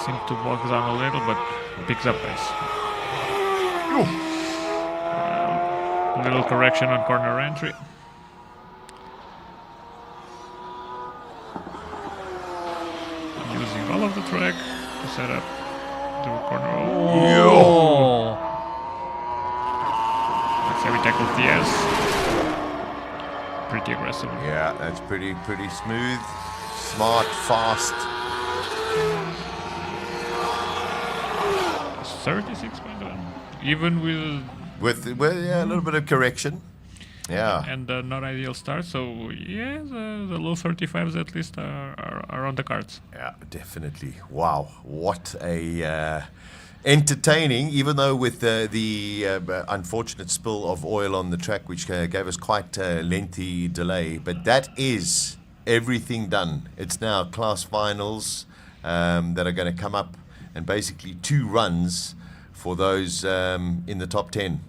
Seems to walk down a little, but picks up pace. Little correction on corner entry. of the track to set up the corner. Oh. That's how we tackle Diaz. Pretty aggressive. Yeah, that's pretty smooth, smart, fast. 36.1. Even with a little bit of correction. Yeah. And not ideal start. So yeah, the low 35s at least are on the cards. Yeah, definitely. Wow, what a entertaining. Even though with the unfortunate spill of oil on the track, which gave us quite a lengthy delay, but that is everything done. It's now class finals that are going to come up, and basically 2 runs for those in the top 10.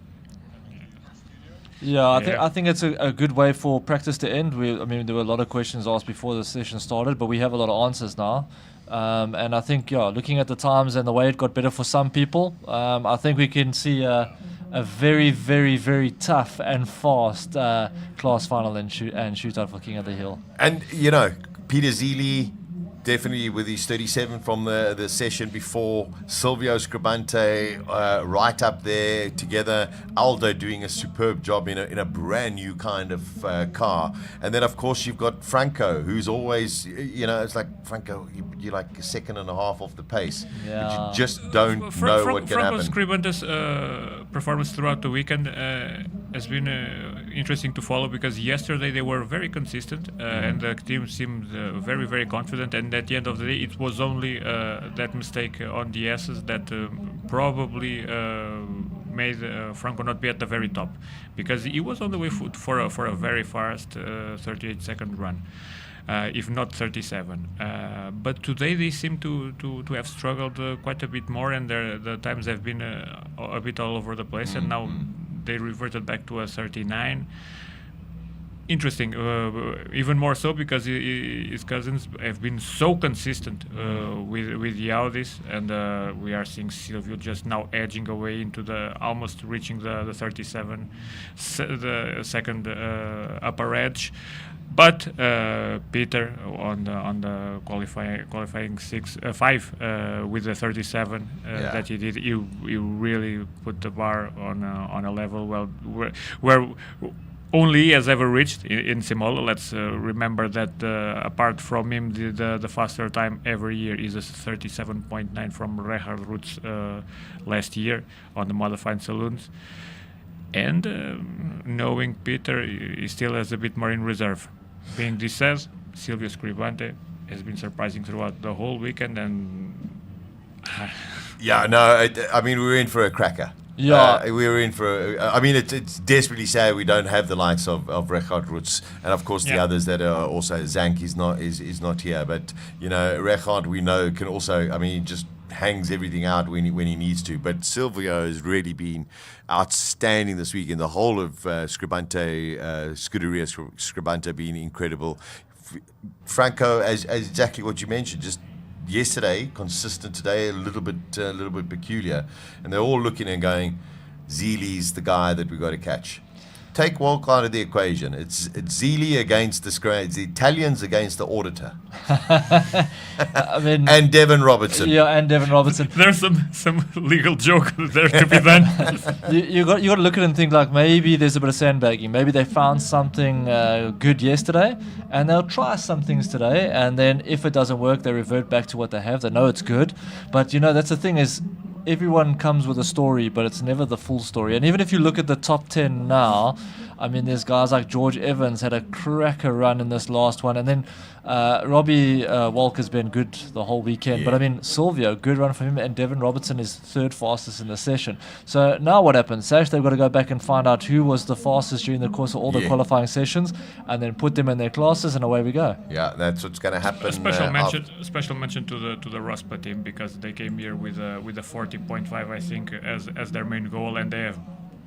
Yeah, I think it's a good way for practice to end. I mean, there were a lot of questions asked before the session started, but we have a lot of answers now. And I think, looking at the times and the way it got better for some people, I think we can see a very, very, very tough and fast class final and shootout for King of the Hill. And, Peter Zeely, definitely with his 37 from the session before. Silvio Scribante right up there together. Aldo doing a superb job in a brand new kind of car. And then, of course, you've got Franco, who's always, it's like, Franco, you're like a second and a half off the pace. Yeah. But you just don't know what can happen. Scribante's performance throughout the weekend has been interesting to follow, because yesterday they were very consistent and the team seemed very, very confident. And at the end of the day, it was only that mistake on the S's that probably made Franco not be at the very top, because he was on the way for a very fast 38-second run, if not 37. But today they seem to have struggled quite a bit more, and the times have been a bit all over the place, and now they reverted back to a 39. Interesting, even more so because his cousins have been so consistent with the Audis, and we are seeing Silvio just now edging away into almost reaching the 37, the second upper edge. But Peter on the qualifying 5 with the 37 that he did, he really put the bar on a level where only he has ever reached in Simola. Let's remember that apart from him, the faster time every year is a 37.9 from Rehard Roots last year on the modified Saloons. And knowing Peter, he still has a bit more in reserve. Being this said, Silvio Scribante has been surprising throughout the whole weekend, and I mean, we were in for a cracker. Yeah, we were in for. It's desperately sad we don't have the likes of Rehard Roots, and of course the others that are also. Zank is not here, but Rehard, we know, can also. I mean, he just hangs everything out when he needs to. But Silvio has really been outstanding this week, and the whole of Scribante, Scuderia Scribante, being incredible. Franco, as exactly what you mentioned, just yesterday consistent, today a little bit peculiar, and they're all looking and going, Zeely's the guy that we got to catch. Take Walk out of the equation. It's Zeely against it's the Italians against the auditor. And Devon Robertson. Yeah, and Devon Robertson. There's some legal joke there to be done. you got to look at it and think, like, maybe there's a bit of sandbagging. Maybe they found something good yesterday, and they'll try some things today, and then if it doesn't work, they revert back to what they have. They know it's good, but that's the thing is, everyone comes with a story, but it's never the full story. And even if you look at the top 10 now, I mean, there's guys like George Evans had a cracker run in this last one, and then Robbie Walker's been good the whole weekend. Yeah. But I mean, Silvio, good run for him, and Devon Robertson is third fastest in the session. So now what happens? Sash, they've got to go back and find out who was the fastest during the course of all the qualifying sessions, and then put them in their classes, and away we go. Yeah, that's what's going to happen. A special mention to the Rospa team, because they came here with a 40.5, I think, as their main goal, and they have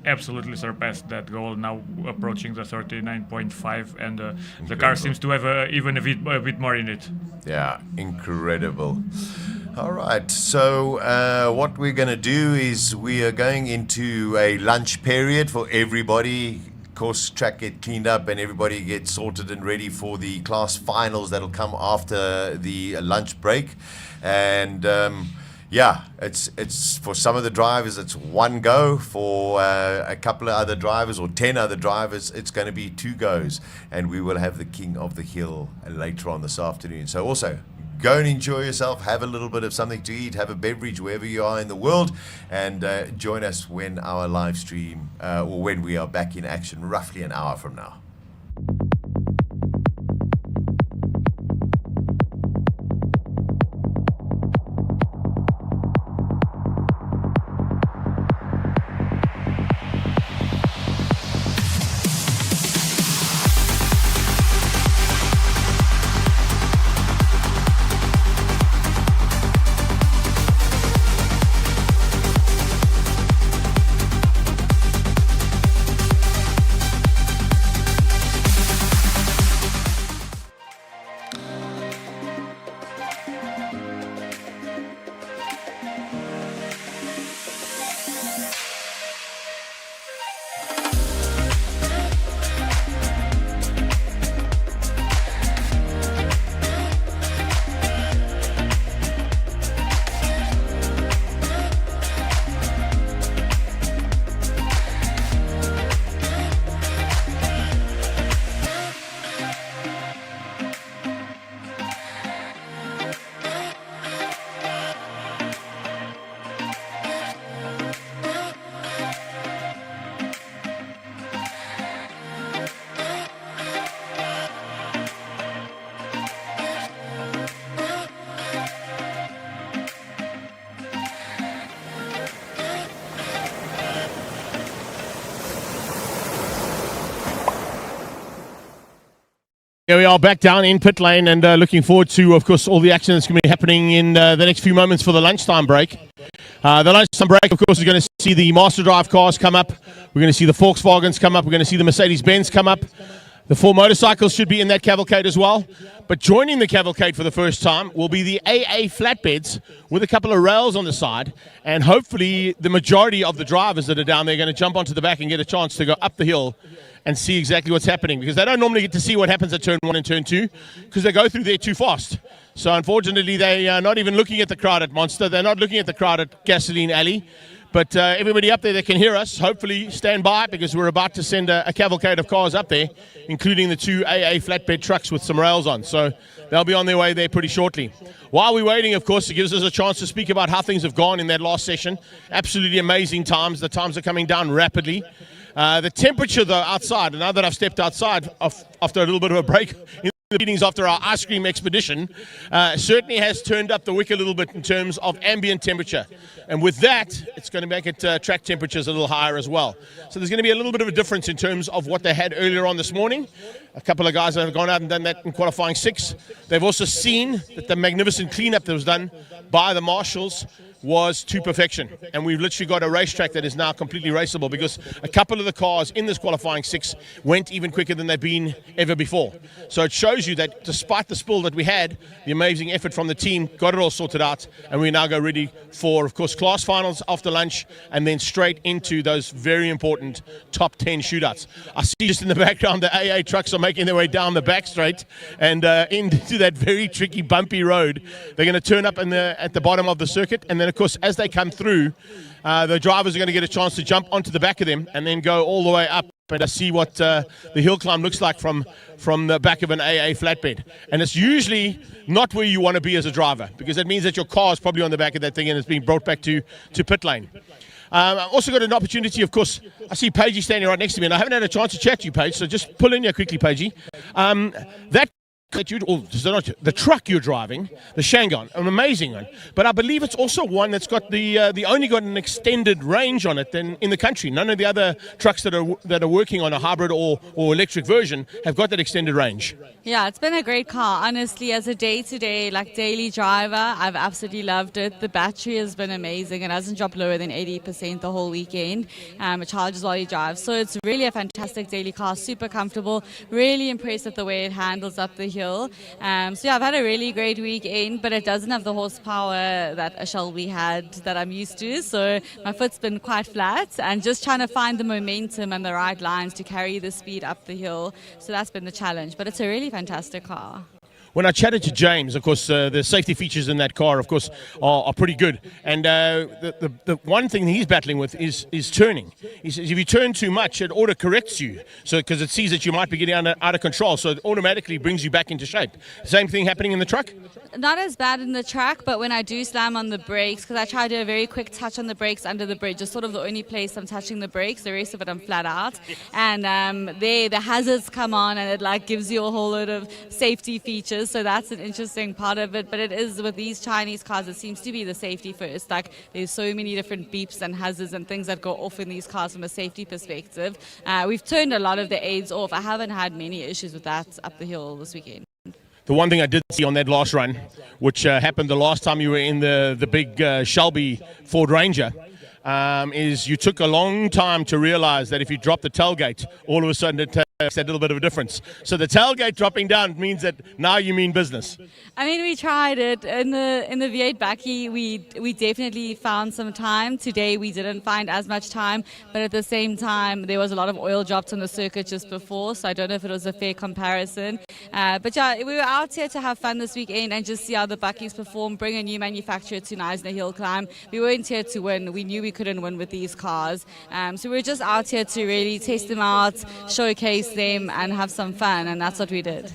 absolutely surpassed that goal, now approaching the 39.5, and the car seems to have even a bit more in it. Yeah, incredible. All right, so what we're going to do is we are going into a lunch period for everybody. course track get cleaned up and everybody gets sorted and ready for the class finals that'll come after the lunch break. And it's for some of the drivers it's one go. For a couple of other drivers or 10 other drivers, it's going to be 2 goes, and we will have the King of the Hill later on this afternoon. So also go and enjoy yourself, have a little bit of something to eat, have a beverage wherever you are in the world, and join us when our live stream or when we are back in action roughly an hour from now. Here we are back down in pit lane and looking forward to, of course, all the action that's going to be happening in the next few moments for the lunchtime break. The lunchtime break, of course, is going to see the Master Drive cars come up. We're going to see the Volkswagens come up. We're going to see the Mercedes-Benz come up. The 4 motorcycles should be in that cavalcade as well. But joining the cavalcade for the first time will be the AA flatbeds with a couple of rails on the side. And hopefully the majority of the drivers that are down there are going to jump onto the back and get a chance to go up the hill and see exactly what's happening, because they don't normally get to see what happens at turn 1 and turn 2 because they go through there too fast. So unfortunately, they are not even looking at the crowd at Monster. They're not looking at the crowd at Gasoline Alley. But everybody up there that can hear us, hopefully stand by, because we're about to send a cavalcade of cars up there, including the 2 AA flatbed trucks with some rails on. So they'll be on their way there pretty shortly. While we're waiting, of course, it gives us a chance to speak about how things have gone in that last session. Absolutely amazing times. The times are coming down rapidly. The temperature, though, outside, and now that I've stepped outside after a little bit of a break in the meetings after our ice cream expedition, certainly has turned up the wick a little bit in terms of ambient temperature. And with that, it's going to make it track temperatures a little higher as well. So there's going to be a little bit of a difference in terms of what they had earlier on this morning. A couple of guys that have gone out and done that in qualifying 6. They've also seen that the magnificent cleanup that was done by the marshals was to perfection, and we've literally got a racetrack that is now completely raceable, because a couple of the cars in this qualifying 6 went even quicker than they've been ever before. So it shows you that despite the spill that we had, the amazing effort from the team got it all sorted out, and we now go ready for, of course, class finals after lunch, and then straight into those very important top 10 shootouts. I see just in the background the AA trucks are making their way down the back straight and into that very tricky bumpy road. They're going to turn up at the bottom of the circuit, and then of course as they come through, the drivers are going to get a chance to jump onto the back of them and then go all the way up and see what the hill climb looks like from the back of an AA flatbed. And it's usually not where you want to be as a driver, because that means that your car is probably on the back of that thing and it's being brought back to pit lane. I've also got an opportunity, of course. I see Paigey standing right next to me, and I haven't had a chance to chat to you, Paige, so just pull in here quickly, Paigey. The truck you're driving, the Shangon, an amazing one, but I believe it's also one that's got the only got an extended range on it than in the country. None of the other trucks that are working on a hybrid or electric version have got that extended range. Yeah, it's been a great car. Honestly, as a day-to-day, daily driver, I've absolutely loved it. The battery has been amazing. It hasn't dropped lower than 80% the whole weekend. It charges while you drive. So it's really a fantastic daily car, super comfortable. Really impressed with the way it handles up the hill. hill. So yeah, I've had a really great weekend, but it doesn't have the horsepower that a Shelby had that I'm used to. So my foot's been quite flat, and just trying to find the momentum and the right lines to carry the speed up the hill. So that's been the challenge, but it's a really fantastic car. When I chatted to James, of course, the safety features in that car, of course, are pretty good. And the one thing that he's battling with is turning. He says if you turn too much, it auto-corrects you, so because it sees that you might be getting out of control, so it automatically brings you back into shape. Same thing happening in the truck? Not as bad in the track, but when I do slam on the brakes, because I try to do a very quick touch on the brakes under the bridge, just sort of the only place I'm touching the brakes, the rest of it I'm flat out. And there the hazards come on, and it like gives you a whole lot of safety features. So that's an interesting part of it. But it is with these Chinese cars, it seems to be the safety first. Like there's so many different beeps and hazards and things that go off in these cars from a safety perspective. We've turned a lot of the aids off. I haven't had many issues with that up the hill this weekend. The one thing I did see on that last run, which happened the last time you were in the big Shelby Ford Ranger, is you took a long time to realize that if you drop the tailgate, all of a sudden it makes that little bit of a difference. So the tailgate dropping down means that now you mean business. I mean, we tried it in the V8 Bakkie. We definitely found some time. Today we didn't find as much time, but at the same time there was a lot of oil dropped on the circuit just before, so I don't know if it was a fair comparison. But yeah, we were out here to have fun this weekend and just see how the Bakkies perform, bring a new manufacturer to Simola Hillclimb. We weren't here to win. We knew we couldn't win with these cars. So we were just out here to really test them out, showcase them and have some fun, and that's what we did.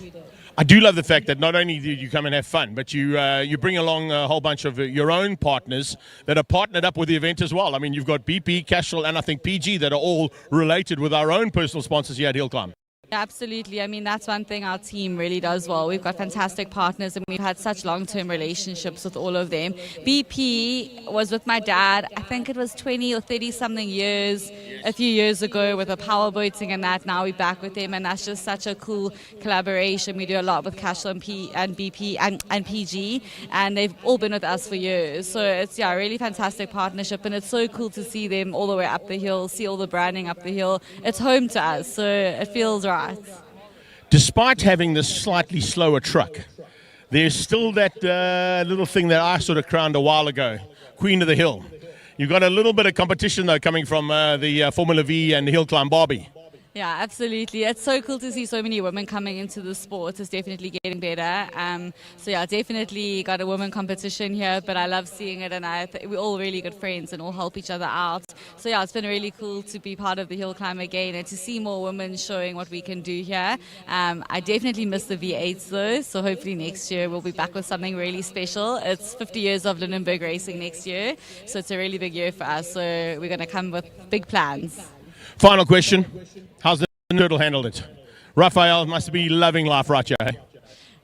I do love the fact that not only do you come and have fun, but you bring along a whole bunch of your own partners that are partnered up with the event as well. I mean, you've got BP, Castrol, and I think PG that are all related with our own personal sponsors here at Hillclimb. Absolutely. I mean, that's one thing our team really does well. We've got fantastic partners and we've had such long-term relationships with all of them. BP was with my dad, I think it was 20 or 30 something years, a few years ago with the power boating and that. Now we're back with them, and that's just such a cool collaboration. We do a lot with Castrol and BP and PG, and they've all been with us for years. So it's a really fantastic partnership, and it's so cool to see them all the way up the hill, see all the branding up the hill. It's home to us, so it feels right. Despite having this slightly slower truck, there's still that little thing that I sort of crowned a while ago, Queen of the Hill. You've got a little bit of competition, though, coming from the Formula V and the Hillclimb Barbie. Yeah, absolutely. It's so cool to see so many women coming into the sport. It's definitely getting better. So yeah, definitely got a women competition here, but I love seeing it, and we're all really good friends and all help each other out. So yeah, it's been really cool to be part of the Hillclimb again and to see more women showing what we can do here. I definitely miss the V8s though, so hopefully next year we'll be back with something really special. It's 50 years of Lindenberg racing next year, so it's a really big year for us. So we're going to come with big plans. Final question. How's the Turtle handled it? Raphael must be loving life right here. Eh?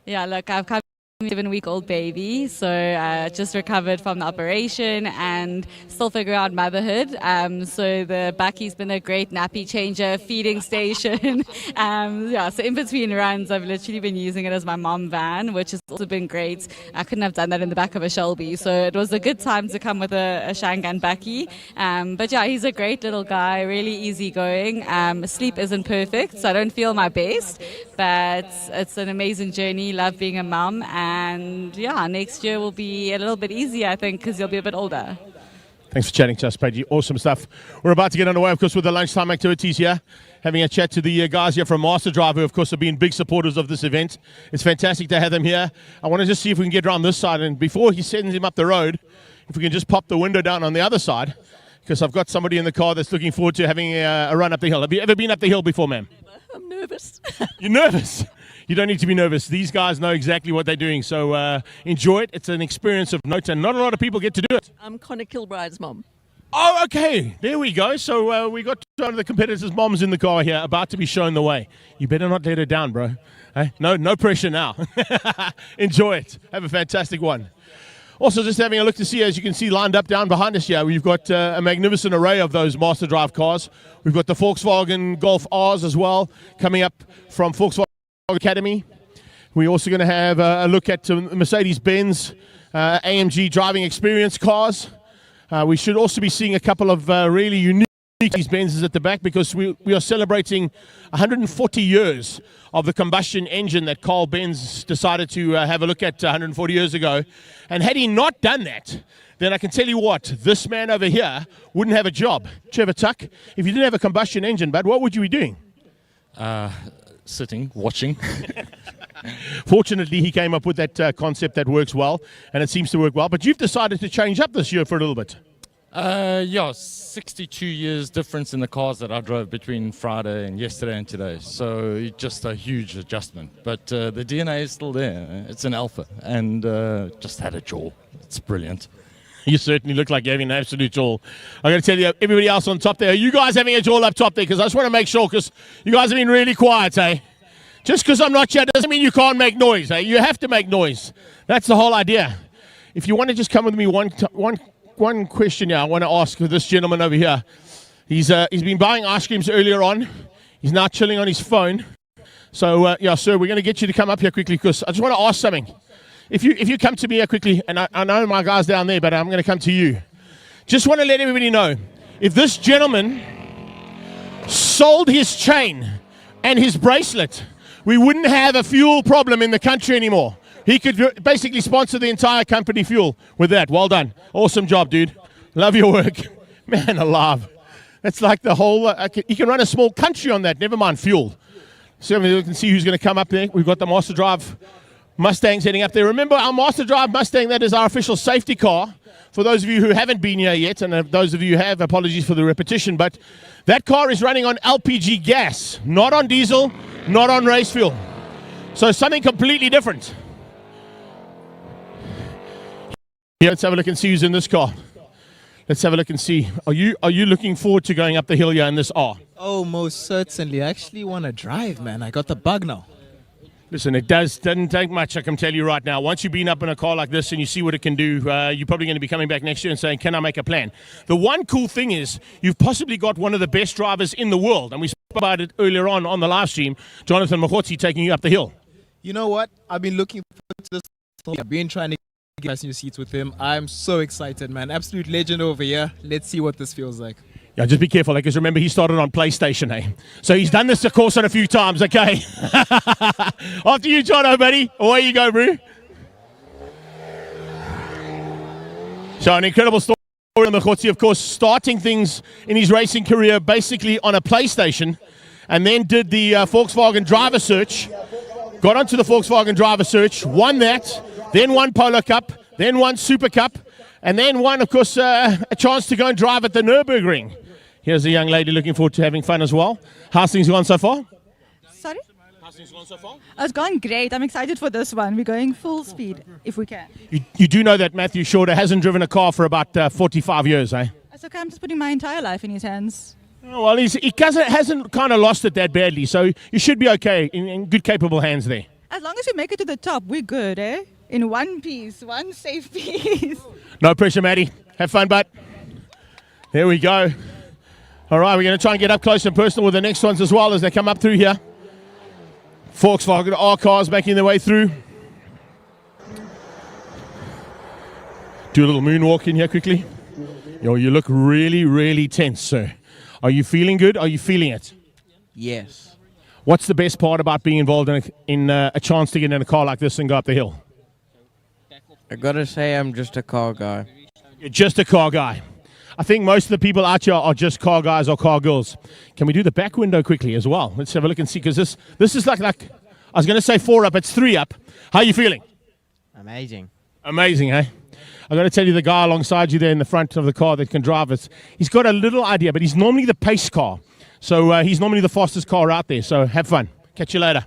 Yeah, look, I've come 7-week-old baby, so just recovered from the operation and still figuring out motherhood. So the Bakkie's been a great nappy changer, feeding station. So in between runs, I've literally been using it as my mom van, which has also been great. I couldn't have done that in the back of a Shelby, so it was a good time to come with a Shangan Bakkie. But yeah, he's a great little guy, really easygoing. Sleep isn't perfect, so I don't feel my best, but it's an amazing journey. Love being a mum. And yeah, next year will be a little bit easier, I think, because you'll be a bit older. Thanks for chatting to us, Paige. Awesome stuff. We're about to get underway, of course, with the lunchtime activities here. Having a chat to the guys here from Master Drive, who, of course, have been big supporters of this event. It's fantastic to have them here. I want to just see if we can get around this side. And before he sends him up the road, if we can just pop the window down on the other side, because I've got somebody in the car that's looking forward to having a run up the hill. Have you ever been up the hill before, ma'am? I'm nervous. You're nervous? You don't need to be nervous. These guys know exactly what they're doing, so enjoy it. It's an experience of note, and not a lot of people get to do it. I'm Connor Kilbride's mom. Oh, okay. There we go. So we got one of the competitors' moms in the car here, about to be shown the way. You better not let her down, bro. Hey? No pressure now. Enjoy it. Have a fantastic one. Also, just having a look to see, as you can see lined up down behind us here, we've got a magnificent array of those Master Drive cars. We've got the Volkswagen Golf R's as well, coming up from Volkswagen Academy. We're also going to have a look at Mercedes-Benz AMG driving experience cars. We should also be seeing a couple of really unique Mercedes-Benz at the back because we are celebrating 140 years of the combustion engine that Carl Benz decided to have a look at 140 years ago. And had he not done that, then I can tell you what, this man over here wouldn't have a job. Trevor Tuck, if you didn't have a combustion engine, bud, what would you be doing? Sitting, watching. Fortunately, he came up with that concept that works well, and it seems to work well. But you've decided to change up this year for a little bit. Yeah, 62 years difference in the cars that I drove between Friday and yesterday and today. So just a huge adjustment. But the DNA is still there. It's an Alpha, and just had a jaw. It's brilliant. You certainly look like you're having an absolute jaw. I'm going to tell you, everybody else on top there, are you guys having a jaw up top there? Because I just want to make sure, because you guys have been really quiet, eh? Just because I'm not here doesn't mean you can't make noise, eh? You have to make noise. That's the whole idea. If you want to just come with me one question here I want to ask this gentleman over here. He's been buying ice creams earlier on. He's now chilling on his phone. So, yeah, sir, we're going to get you to come up here quickly because I just want to ask something. If you come to me here quickly, and I know my guy's down there, but I'm going to come to you. Just want to let everybody know, if this gentleman sold his chain and his bracelet, we wouldn't have a fuel problem in the country anymore. He could basically sponsor the entire company fuel with that. Well done. Awesome job, dude. Love your work. Man alive. That's like the whole, you can run a small country on that, never mind fuel. So we can see who's going to come up there. We've got the Master Drive Mustangs heading up there. Remember, our Master Drive Mustang, that is our official safety car. For those of you who haven't been here yet, and those of you who have, apologies for the repetition, but that car is running on LPG gas, not on diesel, not on race fuel. So something completely different. Yeah, let's have a look and see who's in this car. Let's have a look and see. Are you looking forward to going up the hill here in this R? Oh, most certainly. I actually want to drive, man. I got the bug now. Listen, it doesn't take much, I can tell you right now. Once you've been up in a car like this and you see what it can do, you're probably going to be coming back next year and saying, can I make a plan? The one cool thing is you've possibly got one of the best drivers in the world. And we spoke about it earlier on the live stream, Jonathan Motsi taking you up the hill. You know what? I've been looking forward to this. I've been trying to get passenger seats with him. I'm so excited, man. Absolute legend over here. Let's see what this feels like. Yeah, just be careful, because remember, he started on PlayStation, eh? So he's done this, of course, on a few times, okay? After you, Jono, buddy. Away you go, bro. So an incredible story on Motsi, of course, starting things in his racing career basically on a PlayStation, and then did the Volkswagen driver search, got onto the Volkswagen driver search, won that, then won Polo Cup, then won Super Cup, and then won, of course, a chance to go and drive at the Nürburgring. Here's a young lady looking forward to having fun as well. How's things gone so far? Sorry? How's things gone so far? It's gone great. I'm excited for this one. We're going full speed, if we can. You do know that Matthew Shorter hasn't driven a car for about 45 years, eh? It's okay. I'm just putting my entire life in his hands. Oh, well, he hasn't kind of lost it that badly, so you should be okay, in good, capable hands there. As long as we make it to the top, we're good, eh? In one piece, one safe piece. No pressure, Maddie. Have fun, bud. There we go. All right, we're going to try and get up close and personal with the next ones as well as they come up through here. Volkswagen R cars making their way through. Do a little moonwalk in here quickly. Yo, you look really, really tense, sir. Are you feeling good? Are you feeling it? Yes. What's the best part about being involved in a chance to get in a car like this and go up the hill? I gotta say, I'm just a car guy. You're just a car guy. I think most of the people out here are just car guys or car girls. Can we do the back window quickly as well? Let's have a look and see, because this is like, I was going to say 4 up, it's 3 up. How are you feeling? Amazing. Amazing, eh? I'm going to tell you the guy alongside you there in the front of the car that can drive it. He's got a little idea, but he's normally the pace car. So he's normally the fastest car out there. So have fun. Catch you later.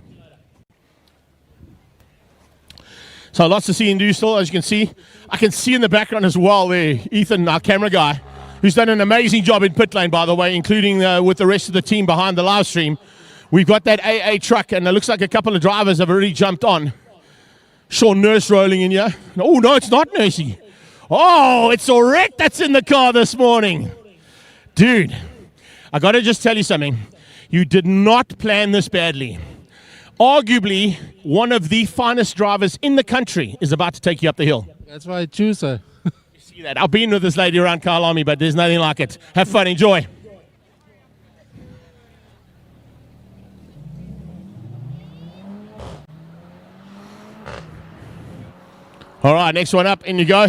So lots to see and do still, as you can see. I can see in the background as well there, Ethan, our camera guy, who's done an amazing job in pit lane, by the way, including with the rest of the team behind the live stream. We've got that AA truck, and it looks like a couple of drivers have already jumped on. Sean Nurse rolling in here. Oh, no, it's not Nursey. Oh, it's Orek that's in the car this morning. Dude, I got to just tell you something. You did not plan this badly. Arguably, one of the finest drivers in the country is about to take you up the hill. That's why I choose her. You see that? I've been with this lady around Kyalami, but there's nothing like it. Have fun. Enjoy. All right, next one up, in you go.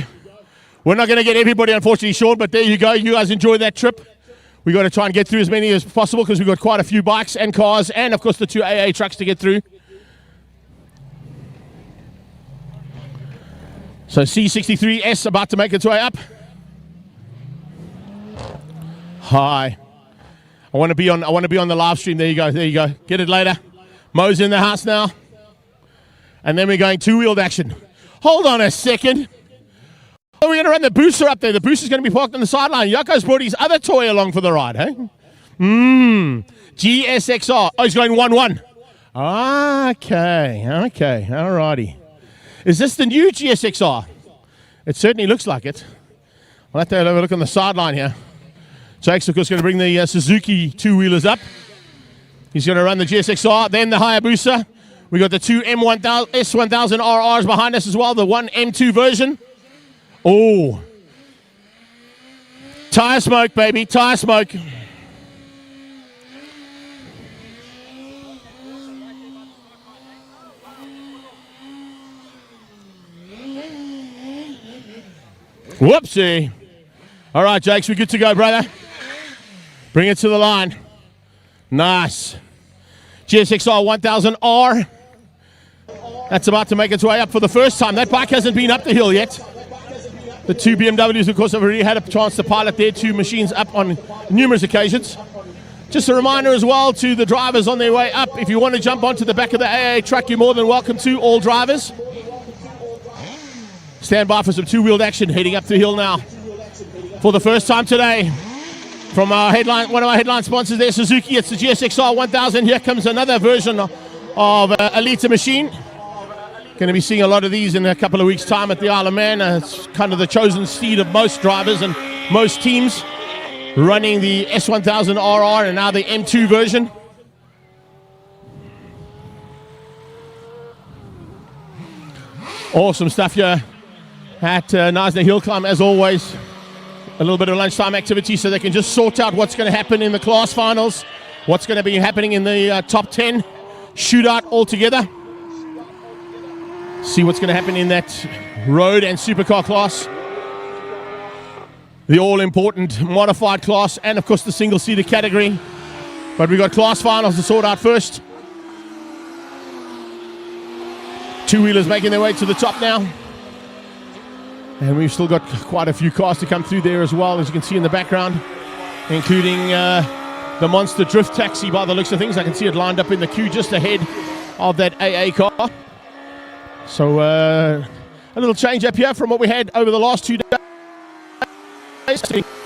We're not going to get everybody, unfortunately, Sean, but there you go. You guys enjoy that trip. We've got to try and get through as many as possible because we've got quite a few bikes and cars and, of course, the 2 AA trucks to get through. So C63S about to make its way up. Hi. I want to be on the live stream. There you go. There you go. Get it later. Mo's in the house now. And then we're going two-wheeled action. Hold on a second. Oh, we're going to run the booster up there. The booster's going to be parked on the sideline. Jaco's brought his other toy along for the ride, hey? GSXR. Oh, he's going 1-1. Okay, all righty. Is this the new GSXR? It certainly looks like it. We'll have to have a look on the sideline here. Jake's, of course, going to bring the Suzuki two-wheelers up. He's going to run the GSXR, then the Hayabusa. We got the two S1000 RRs behind us as well, the one M2 version. Oh. Tire smoke, baby, tire smoke. Whoopsie. All right, Jakes, we're good to go, brother. Bring it to the line. Nice. GSXR 1000R. That's about to make its way up for the first time. That bike hasn't been up the hill yet. The two BMWs, of course, have already had a chance to pilot their two machines up on numerous occasions. Just a reminder as well to the drivers on their way up, if you want to jump onto the back of the AA truck, you're more than welcome to, all drivers. Stand by for some two-wheeled action heading up the hill now. For the first time today, from our headline, one of our headline sponsors there, Suzuki, it's the GSXR 1000. Here comes another version of a litre machine. Going to be seeing a lot of these in a couple of weeks' time at the Isle of Man. It's kind of the chosen steed of most drivers and most teams, running the S1000 RR and now the M2 version. Awesome stuff here at Simola Hillclimb, as always. A little bit of lunchtime activity so they can just sort out what's going to happen in the class finals, what's going to be happening in the top 10 shootout altogether. See what's going to happen in that road and supercar class, the all-important modified class, and of course the single-seater category. But we've got class finals to sort out first. Two-wheelers making their way to the top now. And we've still got quite a few cars to come through there as well, as you can see in the background, including the monster drift taxi by the looks of things. I can see it lined up in the queue just ahead of that AA car. So a little change up here from what we had over the last 2 days.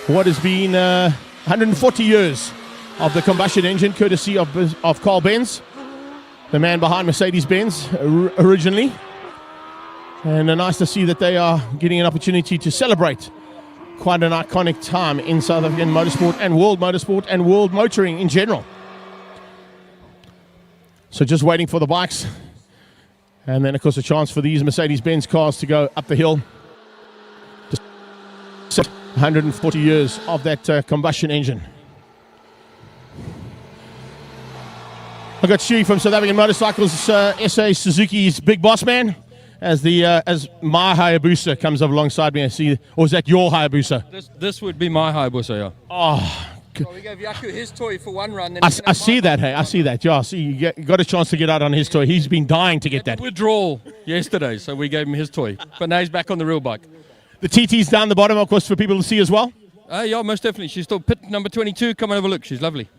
What has been 140 years of the combustion engine, courtesy of Carl Benz, the man behind Mercedes-Benz originally. And nice to see that they are getting an opportunity to celebrate quite an iconic time in South African motorsport and world motoring in general. So just waiting for the bikes. And then, of course, a chance for these Mercedes-Benz cars to go up the hill. Just 140 years of that combustion engine. I got Shui from South African Motorcycles, SA Suzuki's big boss man, as my Hayabusa comes up alongside me. I see, or is that your Hayabusa? This would be my Hayabusa, yeah. Oh. Well, we gave Yaku his toy for one run. I see that, hey. I see that. Yeah, see, you got a chance to get out on his toy. He's been dying to get that. Withdrawal yesterday, so we gave him his toy. But now he's back on the real bike. The TT's down the bottom, of course, for people to see as well. Yeah, most definitely. She's still pit number 22. Come and have a look. She's lovely.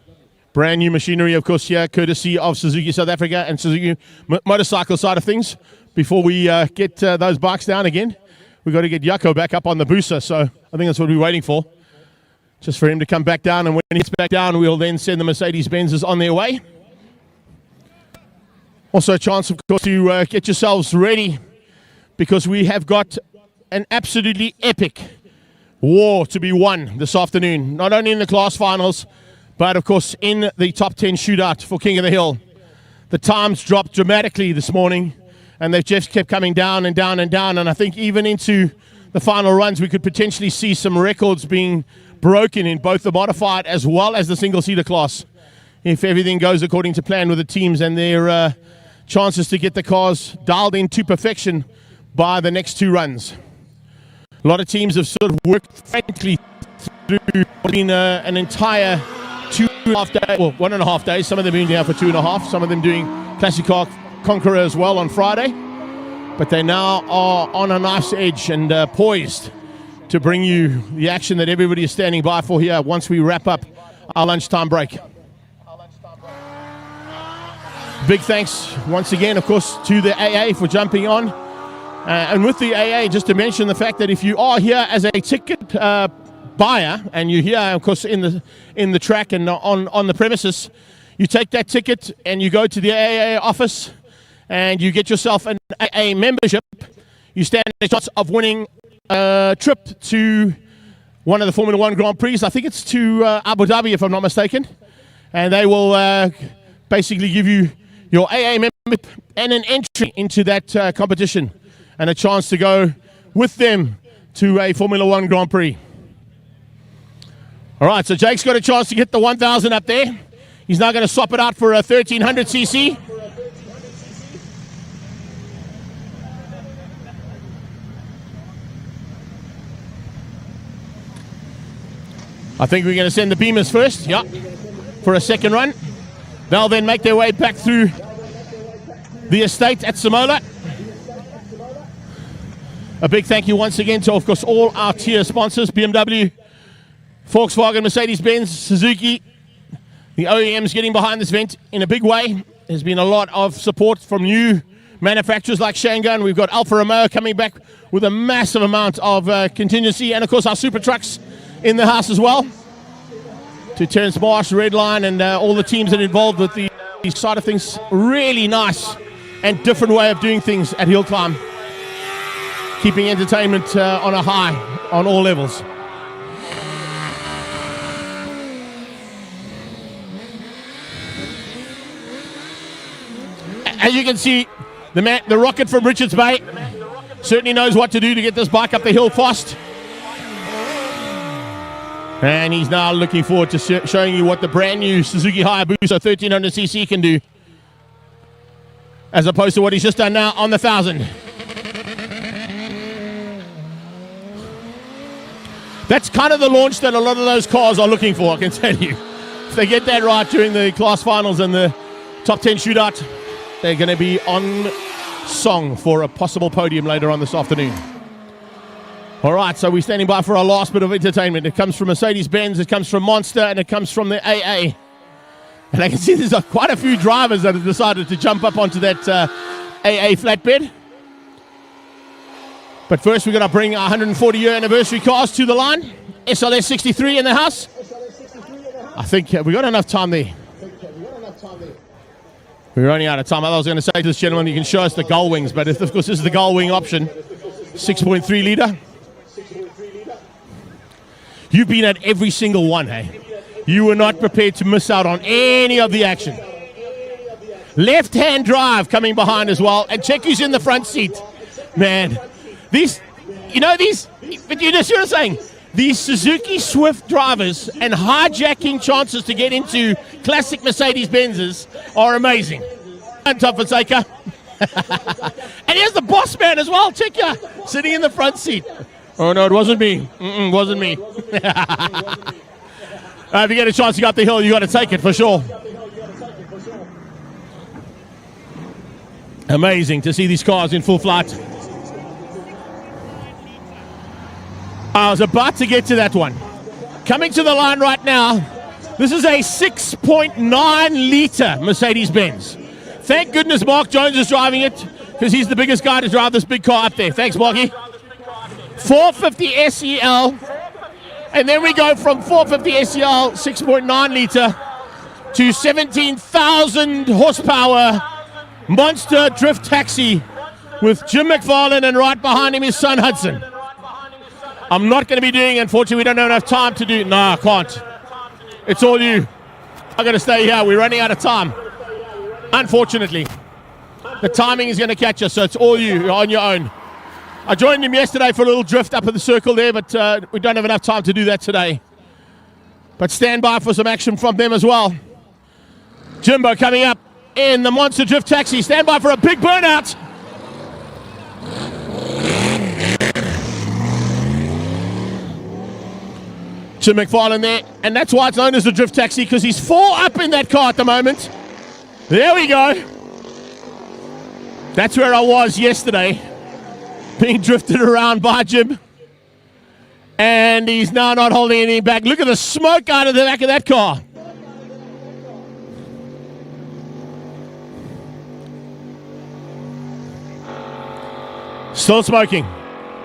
Brand new machinery, of course, here, courtesy of Suzuki South Africa and Suzuki motorcycle side of things. Before we get those bikes down again, we've got to get Yako back up on the booster. So I think that's what we're waiting for. Just for him to come back down, and when he gets back down, we'll then send the Mercedes-Benzes on their way. Also a chance, of course, to get yourselves ready, because we have got an absolutely epic war to be won this afternoon. Not only in the class finals, but, of course, in the top 10 shootout for King of the Hill. The times dropped dramatically this morning, and they've just kept coming down and down and down. And I think even into the final runs, we could potentially see some records being broken in both the modified as well as the single-seater class, if everything goes according to plan with the teams and their chances to get the cars dialed in to perfection by the next two runs. A lot of teams have sort of worked frankly through an entire 2.5 days, well, 1.5 days. Some of them being down for 2.5. Some of them doing Classic Car Conqueror as well on Friday. But they now are on a knife's edge and poised to bring you the action that everybody is standing by for here once we wrap up our lunchtime break. Big thanks once again, of course, to the AA for jumping on. And with the AA, just to mention the fact that if you are here as a ticket buyer and you're here, of course, in the track and on the premises, you take that ticket and you go to the AA office and you get yourself an AA membership. You stand a chance of winning a trip to one of the Formula One Grand Prix. I think it's to Abu Dhabi, if I'm not mistaken. And they will basically give you your AA membership and an entry into that competition and a chance to go with them to a Formula One Grand Prix. All right, so Jake's got a chance to get the 1,000 up there. He's now going to swap it out for a 1,300cc. I think we're going to send the Beamers first, yeah, for a second run. They'll then make their way back through the estate at Simola. A big thank you once again to, of course, all our tier sponsors, BMW, Volkswagen, Mercedes-Benz, Suzuki. The OEMs getting behind this event in a big way. There's been a lot of support from new manufacturers like Shangan. We've got Alfa Romeo coming back with a massive amount of contingency. And, of course, our super trucks in the house as well. To Terence Marsh, Redline, and all the teams that are involved with the side of things. Really nice and different way of doing things at Hillclimb. Keeping entertainment on a high on all levels. As you can see, the rocket from Richards Bay certainly knows what to do to get this bike up the hill fast. And he's now looking forward to showing you what the brand new Suzuki Hayabusa 1300cc can do, as opposed to what he's just done now on the 1,000. That's kind of the launch that a lot of those cars are looking for, I can tell you. If they get that right during the class finals and the top 10 shootout, they're going to be on song for a possible podium later on this afternoon. All right, so we're standing by for our last bit of entertainment. It comes from Mercedes-Benz, it comes from Monster, and it comes from the AA. And I can see there's quite a few drivers that have decided to jump up onto that AA flatbed. But first, we're going to bring our 140-year anniversary cars to the line. SLS 63 in the house. I think we've got enough time there. We're running out of time. I was going to say to this gentleman, you can show us the gull wings, but if, of course, this is the gull wing option. 6.3 litre. You've been at every single one, hey? You were not prepared to miss out on any of the action. Left-hand drive coming behind as well. And check who's in the front seat. Man, but you know what I'm saying? These Suzuki Swift drivers and hijacking chances to get into classic Mercedes-Benzes are amazing. And Tom Fonseca. And here's the boss man as well. Check ya, sitting in the front seat. Oh, no, it wasn't me. Wasn't me. If you get a chance to go up the hill, you got to take it for sure. Amazing to see these cars in full flight. I was about to get to that one. Coming to the line right now, this is a 6.9 litre Mercedes-Benz. Thank goodness Mark Jones is driving it, because he's the biggest guy to drive this big car up there. Thanks, Marky. 450 SEL, and then we go from 450 SEL 6.9 litre to 17,000 horsepower monster drift taxi with Jim McFarlane, and right behind him is son Hudson. I'm not going to be doing, unfortunately, we don't have enough time to do. No, I can't. It's all you. I'm going to stay here. We're running out of time. Unfortunately. The timing is going to catch us, so it's all you. You're on your own. I joined him yesterday for a little drift up at the circle there, but we don't have enough time to do that today. But stand by for some action from them as well. Jimbo coming up in the Monster Drift Taxi. Stand by for a big burnout. Jim McFarlane there, and that's why it's known as the drift taxi, because he's 4 up in that car at the moment. There we go. That's where I was yesterday, being drifted around by Jim, and he's now not holding anything back. Look at the smoke out of the back of that car. Still smoking.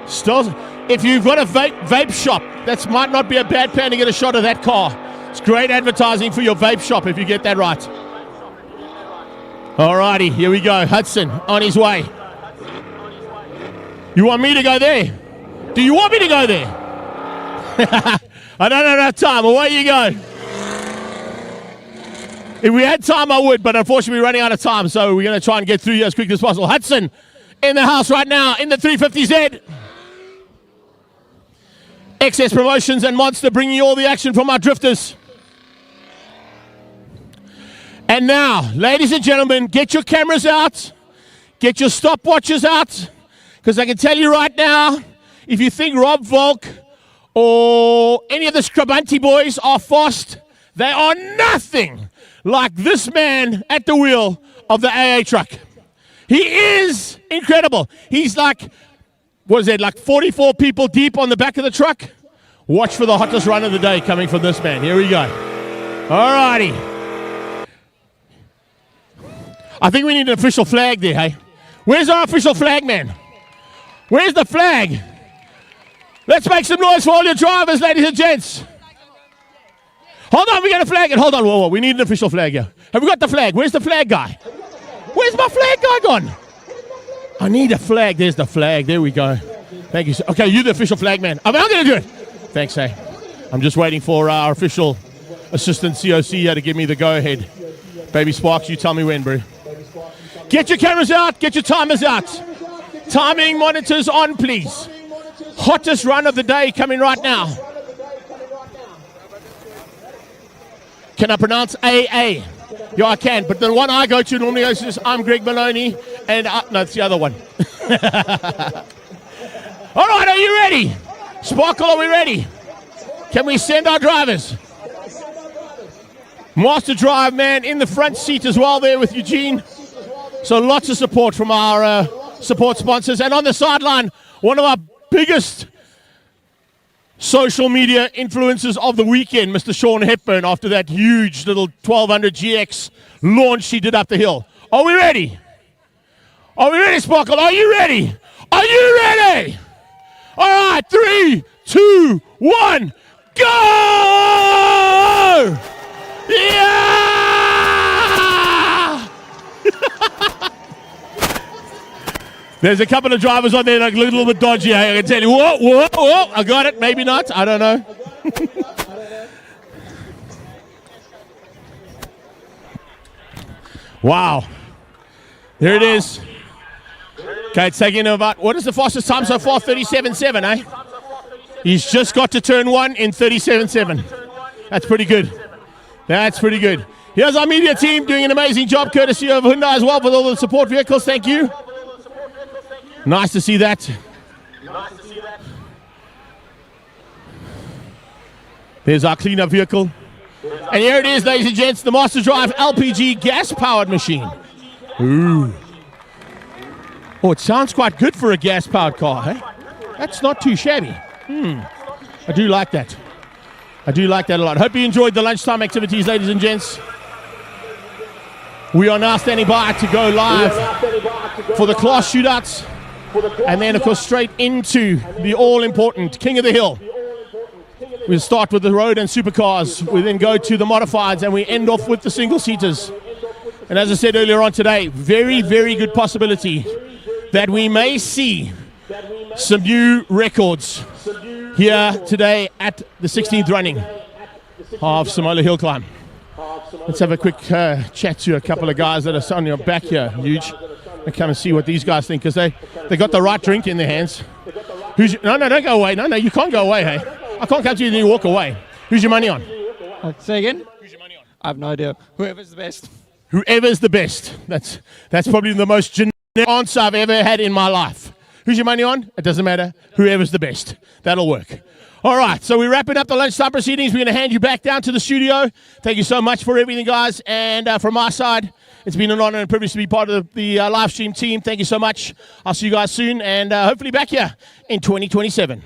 Still. If you've got a vape shop, that might not be a bad plan to get a shot of that car. It's great advertising for your vape shop if you get that right. Alrighty, here we go. Hudson on his way. You want me to go there? Do you want me to go there? I don't have enough time. Away you go. If we had time, I would, but unfortunately we're running out of time, so we're going to try and get through here as quickly as possible. Hudson in the house right now in the 350Z. XS Promotions and Monster bringing you all the action from our drifters. And now, ladies and gentlemen, get your cameras out, get your stopwatches out, because I can tell you right now, if you think Rob Volk or any of the Scrabanti boys are fast, they are nothing like this man at the wheel of the AA truck. He is incredible. He's like, what is it, like 44 people deep on the back of the truck? Watch for the hottest run of the day coming from this man. Here we go. All righty. I think we need an official flag there, hey? Where's our official flag, man? Where's the flag? Let's make some noise for all your drivers, ladies and gents. Hold on, we got a flag. Hold on, whoa, we need an official flag here. Have we got the flag? Where's the flag guy? Where's my flag guy gone? I need a flag. There's the flag. There we go. Thank you, sir. Okay, you're the official flag man. I'm going to do it. Thanks, hey. I'm just waiting for our official assistant COC here to give me the go-ahead. Baby Sparks, you tell me when, bro. Get your cameras out. Get your timers out. Timing monitors on, please. Hottest run of the day coming right now. Can I pronounce AA? Yeah, I can, but the one I go to normally is I'm Greg Maloney, and no, it's the other one. All right, are you ready? Sparkle, are we ready? Can we send our drivers? Master Drive, man, in the front seat as well there with Eugene. So lots of support from our support sponsors. And on the sideline, one of our biggest social media influencers of the weekend, Mr. Sean Hepburn, after that huge little 1200 GX launch he did up the hill. Are we ready? Are we ready, Sparkle? Are you ready? Are you ready? All right, 3, 2, 1, go! Yeah! There's a couple of drivers on there that look a little bit dodgy. I can tell you, whoa, whoa, whoa, I got it. Maybe not. I don't know. Wow. There it is. Okay, it's taking about, what is the fastest time so far? 37.7, eh? He's just got to turn 1 in 37.7. That's pretty good. That's pretty good. Here's our media team doing an amazing job, courtesy of Hyundai as well, with all the support vehicles. Thank you. Nice to see that. There's our cleanup vehicle. And here it is, ladies and gents, the Master Drive LPG gas-powered machine. Ooh. Oh, it sounds quite good for a gas-powered car, eh? That's not too shabby. I do like that. I do like that a lot. Hope you enjoyed the lunchtime activities, ladies and gents. We are now standing by to go live for the class shootouts. And then, of course, straight into the all-important King of the Hill. We'll start with the road and supercars. We then go to the modifieds, and we end off with the single-seaters. And as I said earlier on today, very, very good possibility that we may see some new records here today at the 16th running of Simola Hillclimb. Let's have a quick chat to a couple of guys that are on your back here, Huge. And come and see what these guys think, because they got the right drink in their hands. No, don't go away. No, you can't go away, hey. I can't come to you and you walk away. Who's your money on? Say again? Who's your money on? I have no idea. Whoever's the best. Whoever's the best. That's probably the most generic answer I've ever had in my life. Who's your money on? It doesn't matter. Whoever's the best. That'll work. All right, so we're wrapping up the lunchtime proceedings. We're going to hand you back down to the studio. Thank you so much for everything, guys. And from our side, it's been an honor and privilege to be part of the live stream team. Thank you so much. I'll see you guys soon, and hopefully back here in 2027.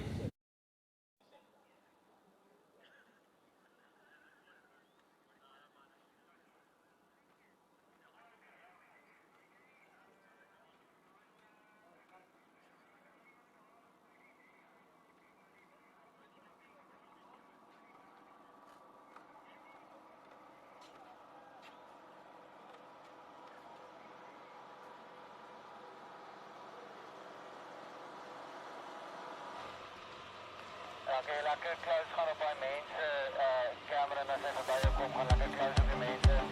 Okay, lekker close gaan op bij mensen. Cameron, als even bij je komt, gaan lekker close op de mensen.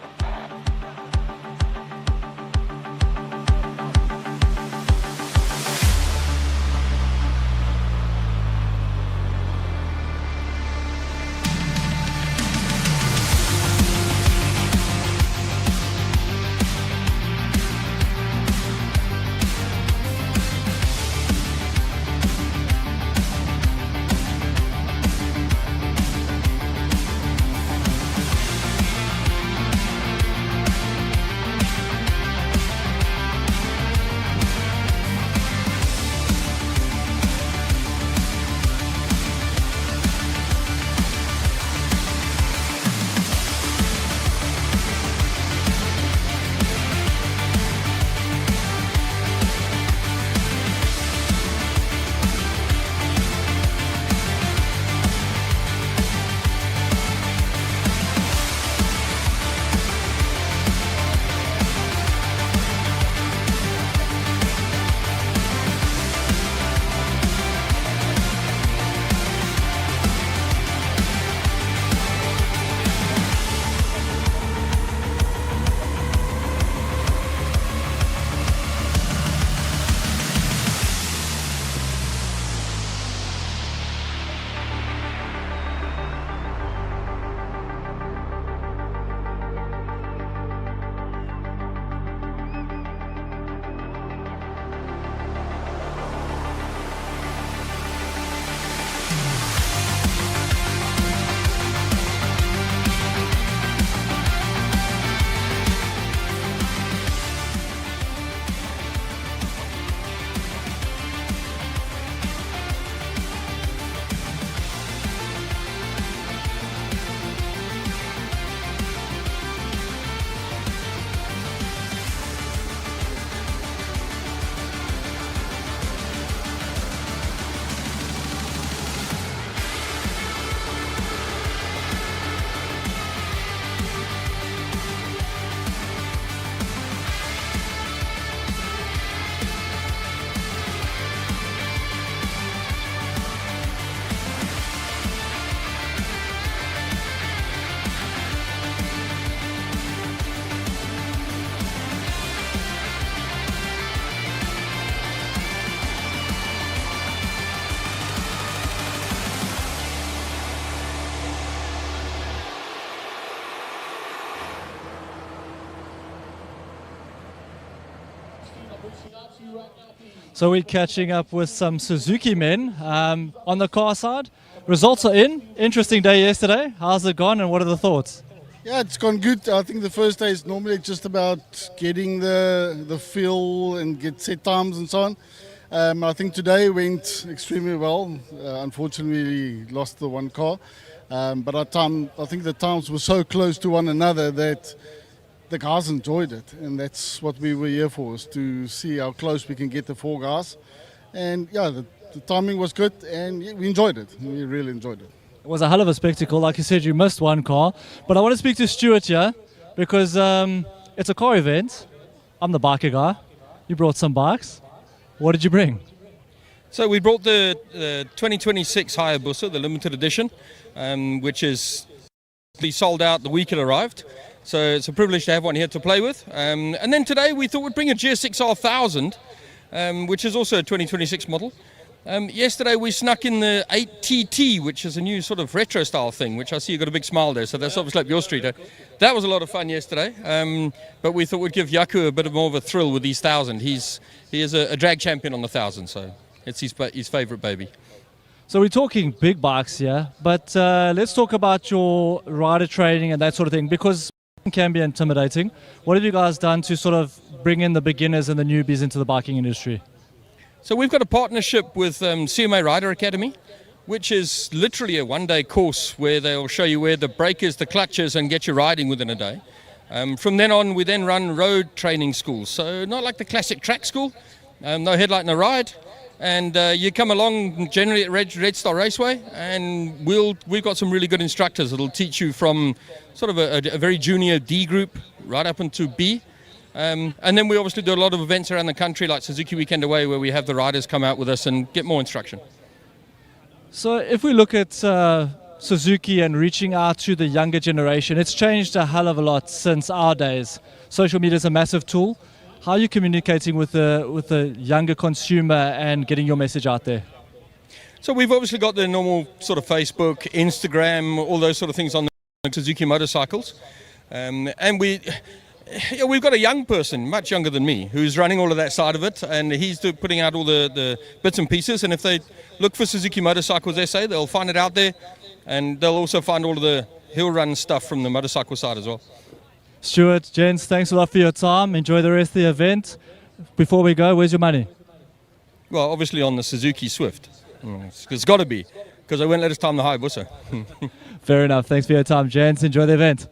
So we're catching up with some Suzuki men on the car side. Results are in. Interesting day yesterday. How's it gone and what are the thoughts? Yeah, it's gone good. I think the first day is normally just about getting the feel and get set times and so on. I think today went extremely well. Unfortunately, we lost the one car. But I think the times were so close to one another that the guys enjoyed it. And that's what we were here for, is to see how close we can get the four guys. And yeah, the timing was good and yeah, we enjoyed it. We really enjoyed it. It was a hell of a spectacle. Like you said, you missed one car. But I want to speak to Stuart here because it's a car event. I'm the biker guy. You brought some bikes. What did you bring? So we brought the 2026 Hayabusa, the limited edition, which is sold out the week it arrived. So it's a privilege to have one here to play with. And then today we thought we'd bring a GSX-R 1000, which is also a 2026 model. Yesterday we snuck in the 8TT, which is a new sort of retro style thing, which I see you got a big smile there, so that's obviously up your street. That was a lot of fun yesterday, but we thought we'd give Yaku a bit more of a thrill with these 1000. He is a drag champion on the 1000, so it's his favourite baby. So we're talking big bikes here, but let's talk about your rider training and that sort of thing, because it can be intimidating. What have you guys done to sort of bring in the beginners and the newbies into the biking industry? So we've got a partnership with CMA Rider Academy, which is literally a one-day course where they'll show you where the brake is, the clutch is, and get you riding within a day. From then on, we then run road training schools. So not like the classic track school, no headlight, no ride. And you come along generally at Red Star Raceway, and we've got some really good instructors that'll teach you from sort of a very junior D group right up into B. And then we obviously do a lot of events around the country, like Suzuki Weekend Away, where we have the riders come out with us and get more instruction. So if we look at Suzuki and reaching out to the younger generation, it's changed a hell of a lot since our days. Social media is a massive tool. How are you communicating with the younger consumer and getting your message out there? So we've obviously got the normal sort of Facebook, Instagram, all those sort of things on the Suzuki motorcycles. And we've got a young person, much younger than me, who's running all of that side of it, and he's putting out all the bits and pieces. And if they look for Suzuki Motorcycles SA, they'll find it out there, and they'll also find all of the hill run stuff from the motorcycle side as well. Stuart, gents, thanks a lot for your time. Enjoy the rest of the event. Before we go, where's your money? Well, obviously on the Suzuki Swift. It's got to be, because I won't let us time the Hayabusa. Fair enough. Thanks for your time, gents. Enjoy the event.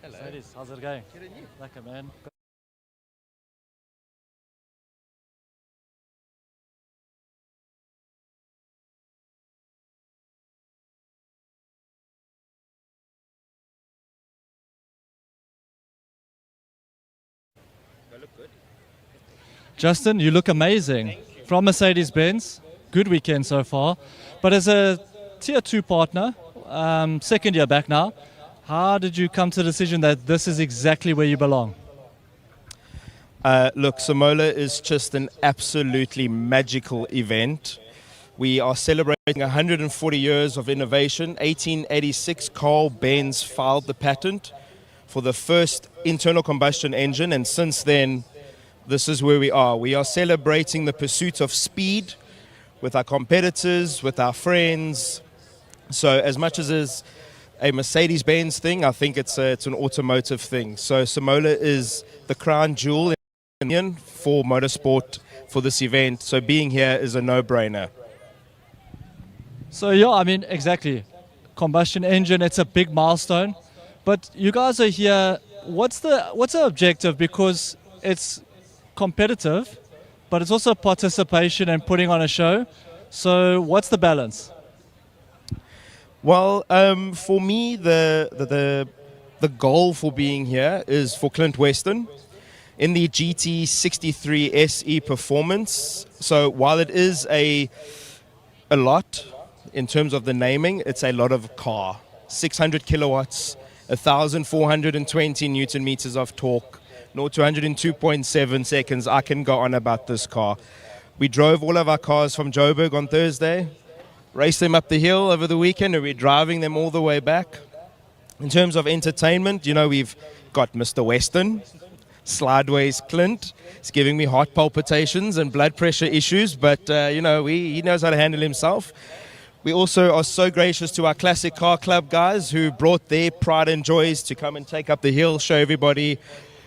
Hello. How's it going? Good, and you? Lekker, man. Justin, you look amazing. From Mercedes-Benz, good weekend so far. But as a Tier 2 partner, second year back now, how did you come to the decision that this is exactly where you belong? Look, Simola is just an absolutely magical event. We are celebrating 140 years of innovation. 1886, Carl Benz filed the patent for the first internal combustion engine, and since then, this is where we are. We are celebrating the pursuit of speed with our competitors, with our friends. So as much as it's a Mercedes-Benz thing, I think it's an automotive thing. So Simola is the crown jewel for motorsport for this event. So being here is a no-brainer. So yeah, I mean, exactly. Combustion engine, it's a big milestone. But you guys are here, what's the objective? Because it's competitive, but it's also participation and putting on a show. So what's the balance? Well, for me, the goal for being here is for Clint Weston in the GT63 SE performance. So while it is a lot in terms of the naming, it's a lot of car. 600 kilowatts, 1,420 Newton meters of torque, 0 to 102.7 seconds. I can go on about this car. We drove all of our cars from Joburg on Thursday, raced them up the hill over the weekend, and we're driving them all the way back. In terms of entertainment, you know, we've got Mr. Weston, Slideways Clint. He's giving me heart palpitations and blood pressure issues, but, you know, he knows how to handle himself. We also are so gracious to our Classic Car Club guys who brought their pride and joys to come and take up the hill, show everybody.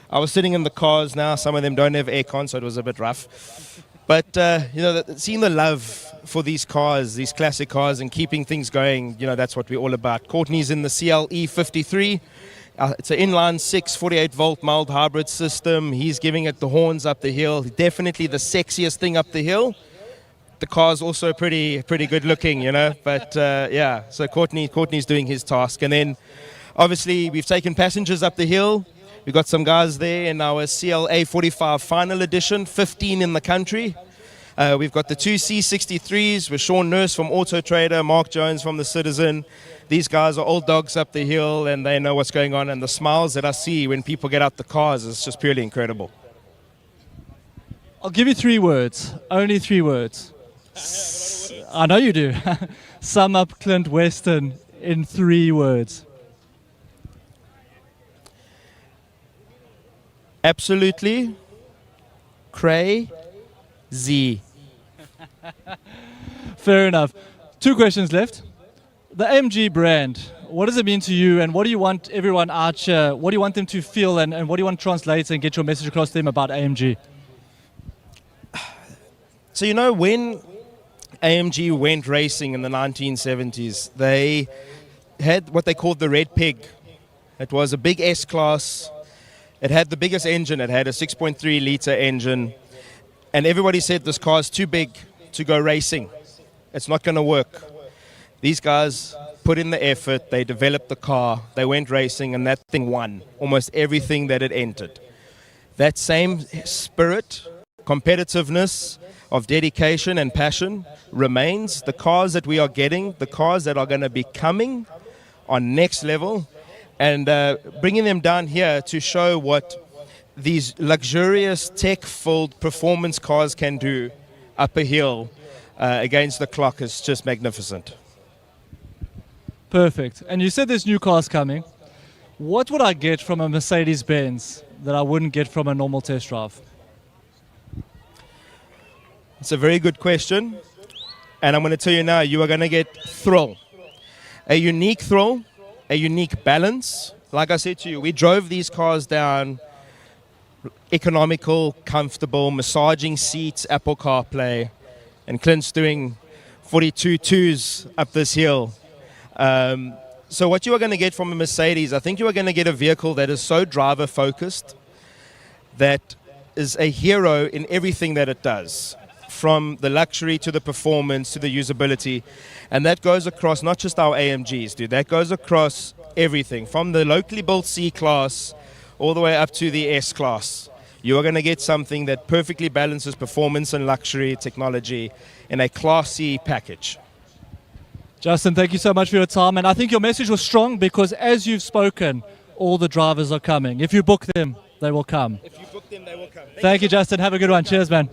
I was sitting in the cars now. Some of them don't have aircon, so it was a bit rough. But, you know, seeing the love for these cars, these classic cars, and keeping things going, you know, that's what we're all about. Courtney's in the CLE 53. It's an inline 6, 48-volt mild hybrid system. He's giving it the horns up the hill. Definitely the sexiest thing up the hill. The car's also pretty good looking, you know. But, yeah, so Courtney's doing his task. And then, obviously, we've taken passengers up the hill. We've got some guys there in our CLA 45 final edition, 15 in the country. We've got the two C63s with Sean Nurse from Auto Trader, Mark Jones from the Citizen. These guys are old dogs up the hill and they know what's going on, and the smiles that I see when people get out the cars is just purely incredible. I'll give you 3 words, only 3 words. I know you do. Sum up Clint Weston in 3 words. Absolutely crazy. Fair enough. 2 questions left. The AMG brand, what does it mean to you, and what do you want everyone out here, what do you want them to feel, and what do you want to translate and get your message across to them about AMG? So, you know, when AMG went racing in the 1970s, they had what they called the Red Pig. It was a big S-Class. It had the biggest engine. It had a 6.3 litre engine. And everybody said this car's too big to go racing. It's not going to work. These guys put in the effort. They developed the car. They went racing, and that thing won almost everything that it entered. That same spirit, competitiveness, of dedication and passion remains. The cars that we are getting, the cars that are going to be coming are next level, and bringing them down here to show what these luxurious tech-filled performance cars can do up a hill against the clock is just magnificent. Perfect. And you said there's new cars coming. What would I get from a Mercedes-Benz that I wouldn't get from a normal test drive? It's a very good question, and I'm going to tell you now, you are going to get thrill. A unique thrill, a unique balance. Like I said to you, we drove these cars down, economical, comfortable, massaging seats, Apple CarPlay, and Clint's doing 42 twos up this hill. So what you are going to get from a Mercedes, I think you are going to get a vehicle that is so driver-focused, that is a hero in everything that it does, from the luxury to the performance to the usability. And that goes across not just our AMGs, dude. That goes across everything, from the locally built C-Class all the way up to the S-Class. You are going to get something that perfectly balances performance and luxury technology in a classy package. Justin, thank you so much for your time. And I think your message was strong because, as you've spoken, all the drivers are coming. If you book them, they will come. If you book them, they will come. Thank you, Justin. Have a good one. Cheers, man.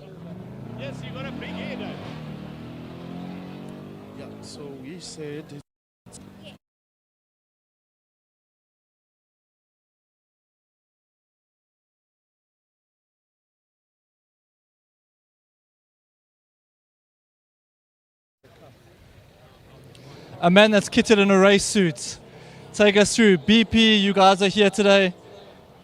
Yes, you got a big head. Yeah, so we said... A man that's kitted in a race suit. Take us through. BP, you guys are here today.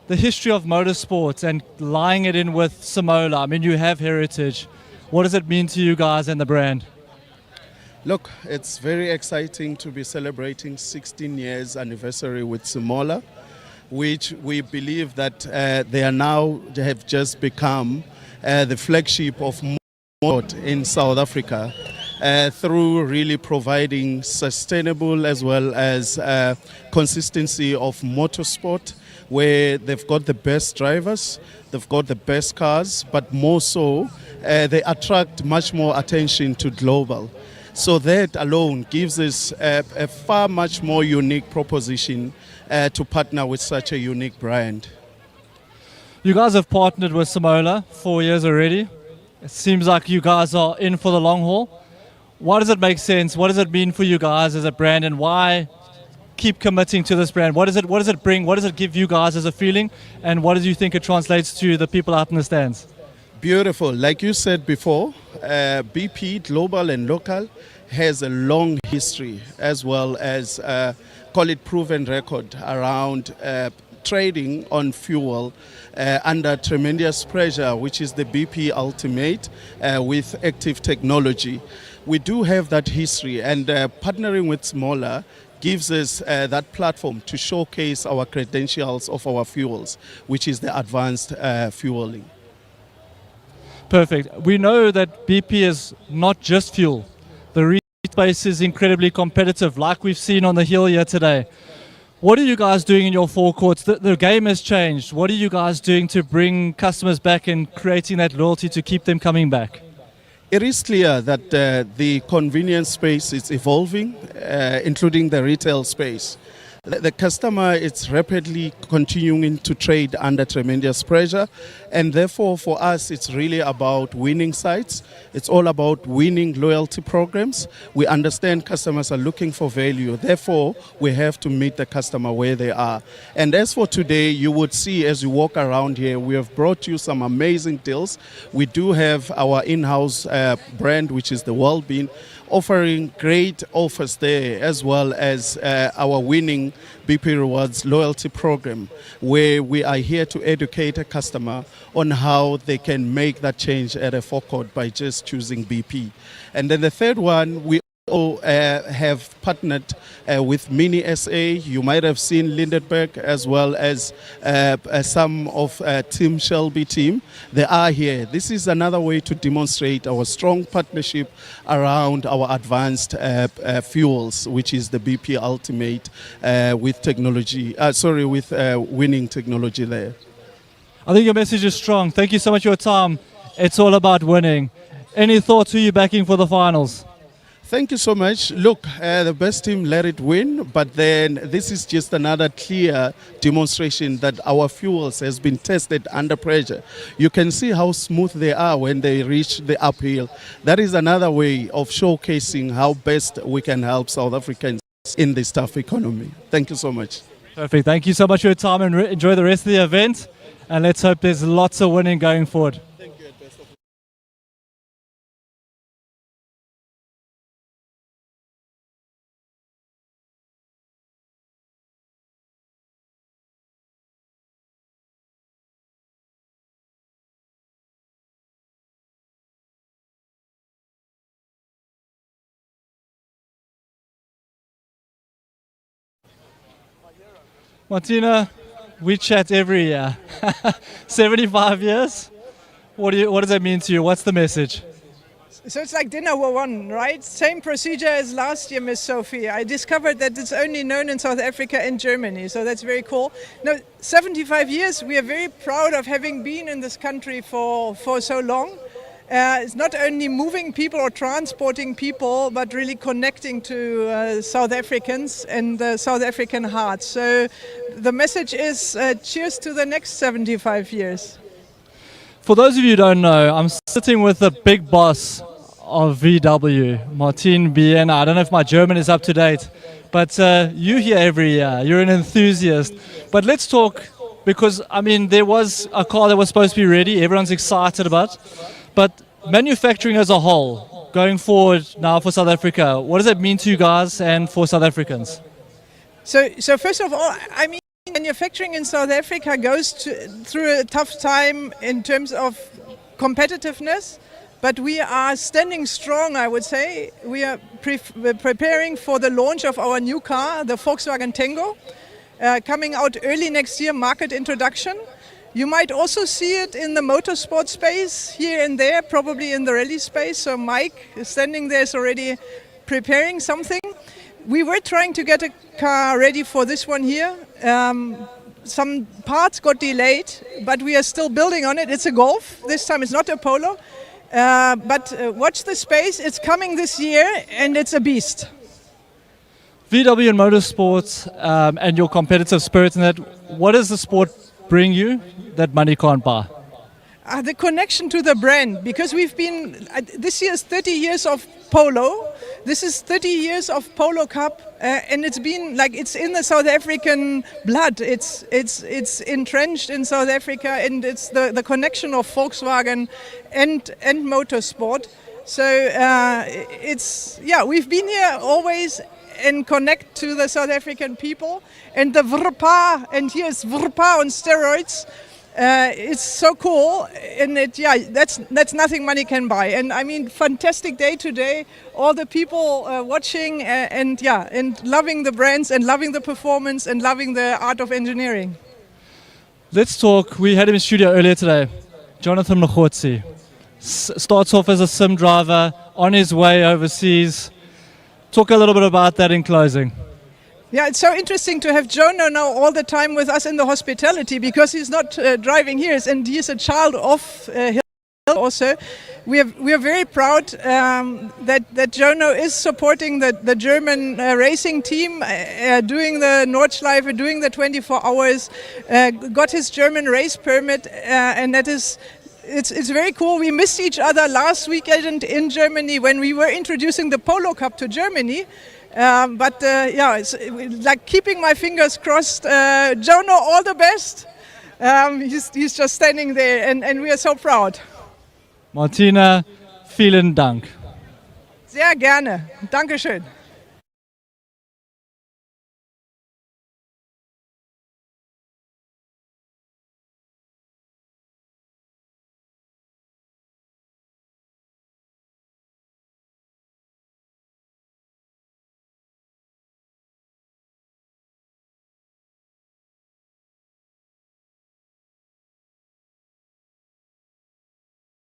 The history of motorsports and lying it in with Simola. I mean, you have heritage. What does it mean to you guys and the brand? Look, it's very exciting to be celebrating 16 years anniversary with Simola, which we believe that they have just become the flagship of motorsport in South Africa. Through really providing sustainable as well as consistency of motorsport, where they've got the best drivers, they've got the best cars, but more so, they attract much more attention to global. So that alone gives us a far much more unique proposition to partner with such a unique brand. You guys have partnered with Simola 4 years already. It seems like you guys are in for the long haul. Why does it make sense? What does it mean for you guys as a brand, and why keep committing to this brand? What does it bring? What does it give you guys as a feeling? And what do you think it translates to the people out in the stands? Beautiful. Like you said before, BP, global and local, has a long history as well as, call it proven record around trading on fuel under tremendous pressure, which is the BP Ultimate with active technology. We do have that history, and partnering with Simola gives us that platform to showcase our credentials of our fuels, which is the advanced fueling. Perfect. We know that BP is not just fuel. The retail space is incredibly competitive, like we've seen on the hill here today. What are you guys doing in your forecourts? The game has changed. What are you guys doing to bring customers back and creating that loyalty to keep them coming back? It is clear that the convenience space is evolving, including the retail space. The customer is rapidly continuing to trade under tremendous pressure, and therefore for us it's really about winning sites. It's all about winning loyalty programs. We understand customers are looking for value, therefore we have to meet the customer where they are. And as for today, you would see as you walk around here, we have brought you some amazing deals. We do have our in-house brand, which is the Wellbeing, offering great offers there, as well as our winning BP Rewards loyalty program, where we are here to educate a customer on how they can make that change at a forecourt by just choosing BP. And then the third one, we have partnered with Mini SA. You might have seen Lindenberg, as well as some of Team Shelby team. They are here. This is another way to demonstrate our strong partnership around our advanced fuels, which is the BP Ultimate with technology. With winning technology there. I think your message is strong. Thank you so much for your time. It's all about winning. Any thoughts? Who are you backing for the finals? Thank you so much. Look, the best team let it win, but then this is just another clear demonstration that our fuels has been tested under pressure. You can see how smooth they are when they reach the uphill. That is another way of showcasing how best we can help South Africans in this tough economy. Thank you so much. Perfect. Thank you so much for your time, and enjoy the rest of the event. And let's hope there's lots of winning going forward. Martina, we chat every year. 75 years? What does that mean to you? What's the message? So it's like dinner one, right? Same procedure as last year, Miss Sophie. I discovered that it's only known in South Africa and Germany, so that's very cool. Now, 75 years, we are very proud of having been in this country for so long. It's not only moving people or transporting people, but really connecting to South Africans and the South African heart. So the message is cheers to the next 75 years. For those of you who don't know, I'm sitting with the big boss of VW, Martin Bien. I don't know if my German is up to date, but you here every year. You're an enthusiast. But let's talk, because, I mean, there was a car that was supposed to be ready. Everyone's excited about. But manufacturing as a whole, going forward now for South Africa, what does it mean to you guys and for South Africans? So first of all, I mean, manufacturing in South Africa goes through a tough time in terms of competitiveness, but we are standing strong, I would say. We are preparing for the launch of our new car, the Volkswagen Tango, coming out early next year, market introduction. You might also see it in the motorsport space here and there, probably in the rally space. So Mike standing there is already preparing something. We were trying to get a car ready for this one here. Some parts got delayed, but we are still building on it. It's a Golf. This time it's not a Polo. But watch the space. It's coming this year, and it's a beast. VW and motorsports and your competitive spirit in that, what does the sport bring you that money can't buy? The connection to the brand, because we've been, this year is 30 years of Polo. This is 30 years of Polo Cup, and it's been like, it's in the South African blood. It's entrenched in South Africa, and it's the connection of Volkswagen and motorsport. So we've been here always and connect to the South African people. And the Vrpa, and here's Vrpa on steroids. It's so cool, and that's nothing money can buy. And I mean, fantastic day today. All the people watching and loving the brands and loving the performance and loving the art of engineering. Let's talk. We had him in studio earlier today. Jonathan Motsi starts off as a sim driver on his way overseas. Talk a little bit about that in closing. Yeah, it's so interesting to have Jono now all the time with us in the hospitality, because he's not driving here, and he's a child of Hill also. we are very proud that Jono is supporting the German racing team, doing the Nordschleife, doing the 24 hours, got his German race permit, and that is. It's very cool. We missed each other last weekend in Germany when we were introducing the Polo Cup to Germany. It's like keeping my fingers crossed. Jono, all the best. He's just standing there, and we are so proud. Martina, vielen Dank. Sehr gerne. Dankeschön.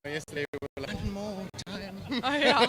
Yesterday we were like, one more time. Oh, yeah.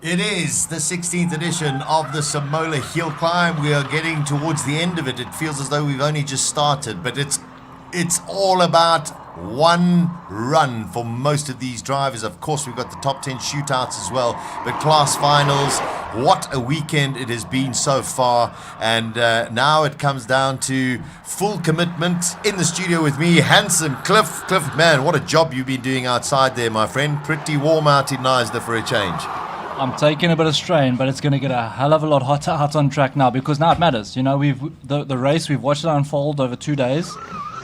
It is the 16th edition of the Simola Hillclimb. We are getting towards the end of it. It feels as though we've only just started, but it's all about one run for most of these drivers. Of course, we've got the top 10 shootouts as well, but class finals, what a weekend it has been so far. And now it comes down to full commitment. In the studio with me, handsome Cliff. Cliff, man, what a job you've been doing outside there, my friend. Pretty warm out in Knysna for a change. I'm taking a bit of strain, but it's going to get a hell of a lot hotter out on track now, because now it matters. You know, the race, we've watched it unfold over 2 days,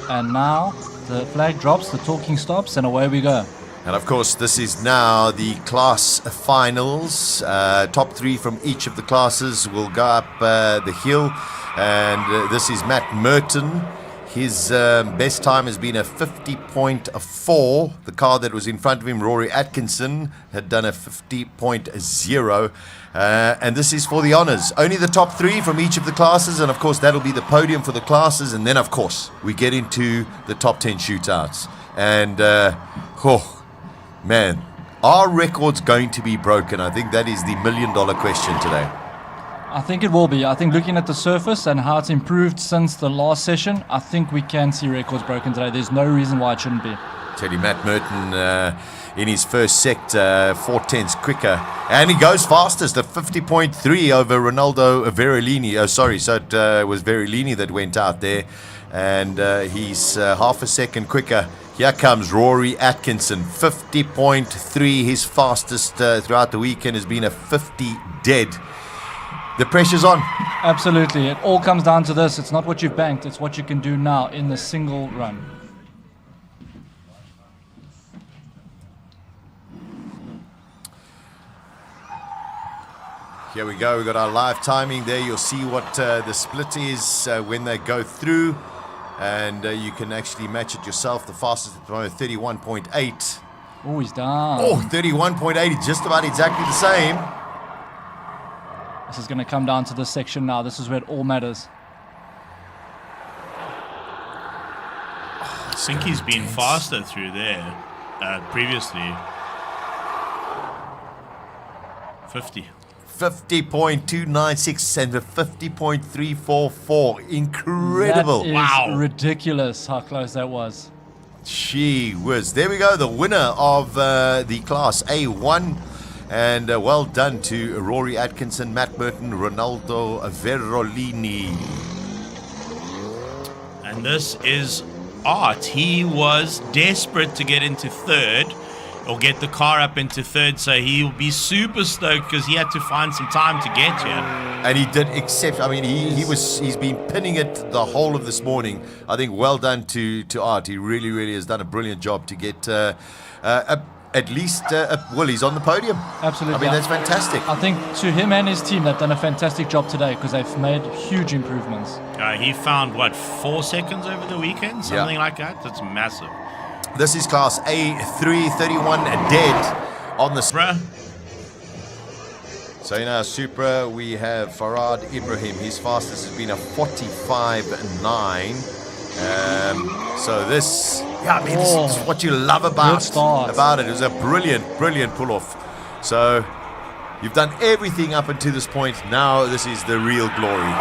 and now the flag drops, the talking stops, and away we go. And of course, this is now the class finals. Top three from each of the classes will go up the hill, and this is Matt Merton. His best time has been a 50.4. The car that was in front of him, Rory Atkinson, had done a 50.0. And this is for the honours. Only the top three from each of the classes, and of course that'll be the podium for the classes. And then of course we get into the top 10 shootouts. And oh man, are records going to be broken? I think that is the $1 million question today. I think it will be. I think looking at the surface and how it's improved since the last session, I think we can see records broken today. There's no reason why it shouldn't be. Tell you, Matt Merton in his first sector, 4/10 quicker. And he goes fastest, a 50.3 over Ronaldo Verolini. Oh, sorry, so it was Verolini that went out there. And he's half a second quicker. Here comes Rory Atkinson, 50.3. His fastest throughout the weekend has been a 50 dead. The pressure's on. Absolutely. It all comes down to this. It's not what you've banked. It's what you can do now in the single run. Here we go. We've got our live timing there. You'll see what the split is when they go through. And you can actually match it yourself. The fastest at the moment, 31.8. Oh, he's down. Oh, 31.8. Just about exactly the same. This is going to come down to this section now. This is where it all matters. I think he's been faster through there previously. 50. 50.296 and a 50.344. Incredible. That is ridiculous how close that was. Gee whiz. There we go. The winner of the Class A1. And well done to Rory Atkinson, Matt Merton, Ronaldo Verolini. And this is Art. He was desperate to get into third, or get the car up into third, so he'll be super stoked because he had to find some time to get here. And he did accept. I mean, he's been pinning it the whole of this morning. I think well done to Art. He really has done a brilliant job to get at least, well, he's on the podium. Absolutely. I mean, that's fantastic. I think to him and his team, they've done a fantastic job today because they've made huge improvements. He found, 4 seconds over the weekend? Something like that? That's massive. This is Class A3, 31 dead on the... So in our Supra, we have Farad Ibrahim. His fastest has been a 45.9. So this... Yeah, I mean, this is what you love about it. It was a brilliant pull-off. So you've done everything up until this point. Now this is the real glory.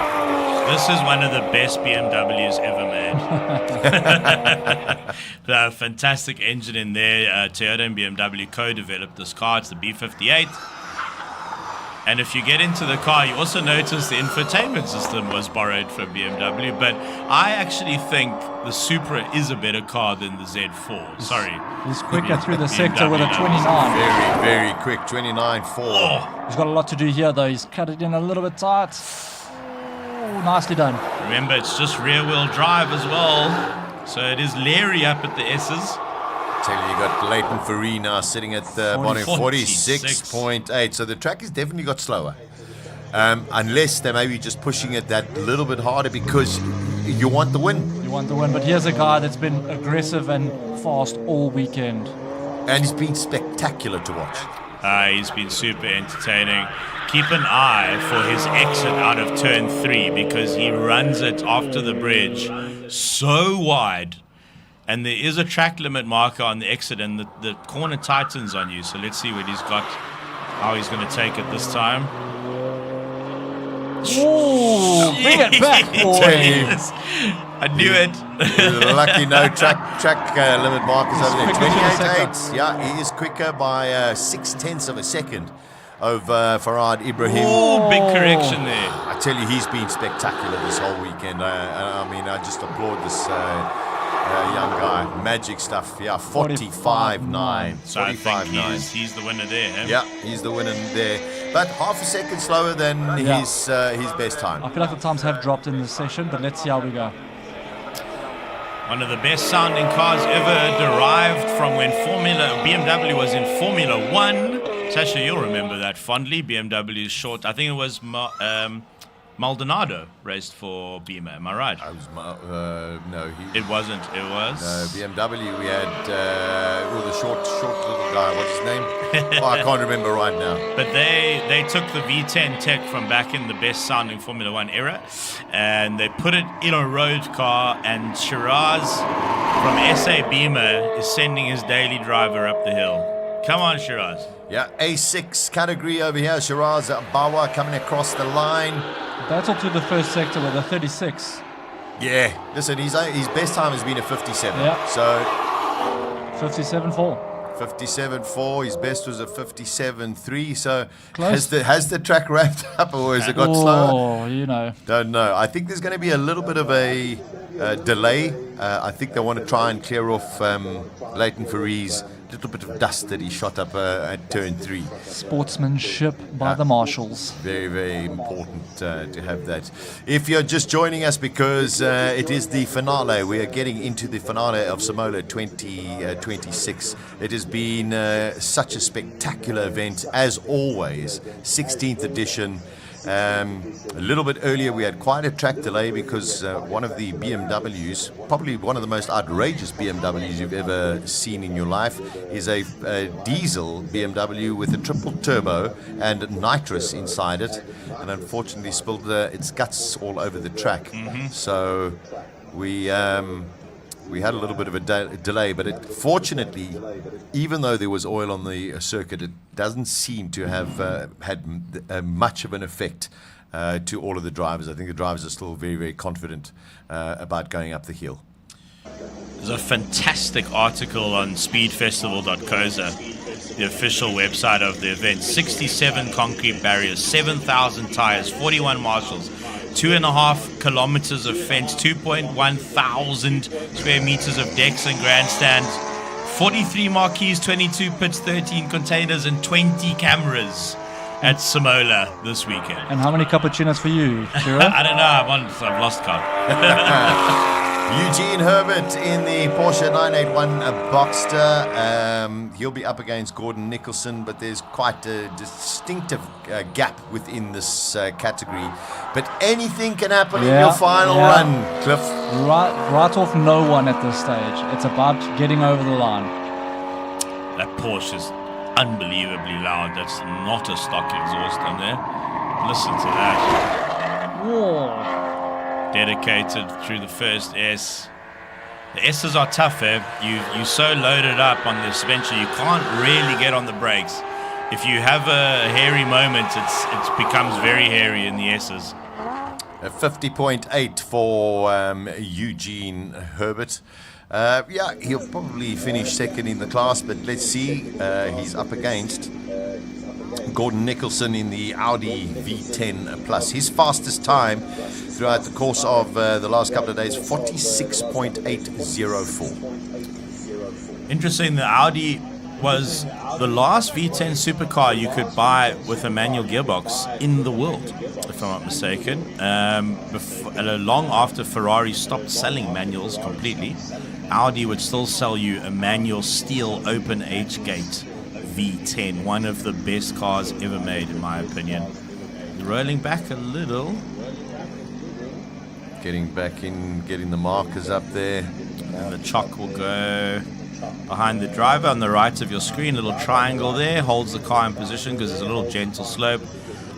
This is one of the best BMWs ever made. The fantastic engine in there. Toyota and BMW co-developed this car. It's the B58. And if you get into the car, you also notice the infotainment system was borrowed from BMW. But I actually think the Supra is a better car than the Z4. Sorry. He's quicker through the sector with a 29. Very quick, 29.4. He's got a lot to do here, though. He's cut it in a little bit tight. Oh, nicely done. Remember, it's just rear-wheel drive as well. So it is leery up at the S's. Tell you got Leighton Ferree now sitting at the bottom, 46.8. So the track has definitely got slower. Unless they may be just pushing it that little bit harder because you want the win. You want the win, but here's a guy that's been aggressive and fast all weekend. And he's been spectacular to watch. He's been super entertaining. Keep an eye for his exit out of turn 3 because he runs it after the bridge so wide. And there is a track limit marker on the exit, and the corner tightens on you. So let's see what he's got. How he's going to take it this time. Ooh, bring it back, boys. I knew it. Lucky no track limit markers over there. 28.8. Yeah, he is quicker by 0.6 of a second over Farhad Ibrahim. Oh, big correction there. I tell you, he's been spectacular this whole weekend. I mean, I just applaud this young guy. Magic stuff. Yeah, 45.9. So I think he's the winner there. Eh? Yeah, he's the winner there. But half a second slower than his best time. I feel like the times have dropped in this session, but let's see how we go. One of the best sounding cars ever derived from when BMW was in Formula One. Sasha, you'll remember that fondly. BMW's short, I think it was Maldonado raced for Beamer. Am I right? No, it wasn't. It was BMW. We had the short little guy. What's his name? I can't remember right now. But they took the V10 tech from back in the best sounding Formula One era, and they put it in a road car. And Shiraz from SA Beamer is sending his daily driver up the hill. Come on, Shiraz. Yeah, A6 category over here. Shiraz Bawa coming across the line. Battle to the first sector with a 36. Yeah, listen, his best time has been a 57. Yeah. So 57.4. 57.4. His best was a 57.3. So Close. has the track wrapped up, or has it got slower? Oh, you know. Don't know. I think there's going to be a little bit of a delay. I think they want to try and clear off Leighton Ferry's little bit of dust that he shot up at turn 3. Sportsmanship by the marshals. Very, very important to have that. If you're just joining us because it is the finale, we are getting into the finale of Simola 2026. It has been such a spectacular event, as always. 16th edition. A little bit earlier we had quite a track delay because one of the BMWs, probably one of the most outrageous BMWs you've ever seen in your life, is a diesel BMW with a triple turbo and nitrous inside it, and unfortunately spilled its guts all over the track. So we had a little bit of a delay, but fortunately, even though there was oil on the circuit, it doesn't seem to have had much of an effect to all of the drivers. I think the drivers are still very, very confident about going up the hill. There's a fantastic article on speedfestival.co.za, the official website of the event. 67 concrete barriers, 7,000 tires, 41 marshals, 2.5 kilometers of fence, 2.1 thousand square meters of decks and grandstands, 43 marquees, 22 pits, 13 containers, and 20 cameras at Simola this weekend. And how many cappuccinos for you, Shiro? I don't know. I've lost count. Eugene Herbert in the Porsche 981 Boxster. He'll be up against Gordon Nicholson, but there's quite a distinctive gap within this category. But anything can happen in your final run, Cliff. Right off no one at this stage. It's about getting over the line. That Porsche is unbelievably loud. That's not a stock exhaust on there. Listen to that. Whoa. Dedicated through the first S. The S's are tough, eh? You're so loaded up on the suspension, you can't really get on the brakes. If you have a hairy moment, it becomes very hairy in the S's. A 50.8 for Eugene Herbert. Yeah, he'll probably finish second in the class, but let's see. He's up against Gordon Nicholson in the Audi V10 Plus. His fastest time throughout the course of the last couple of days, 46.804. Interesting, the Audi was the last V10 supercar you could buy with a manual gearbox in the world, if I'm not mistaken. Long after Ferrari stopped selling manuals completely, Audi would still sell you a manual steel open H-gate V10, one of the best cars ever made in my opinion. Rolling back a little. Getting back in, getting the markers up there. And the chock will go behind the driver on the right of your screen. Little triangle there holds the car in position because there's a little gentle slope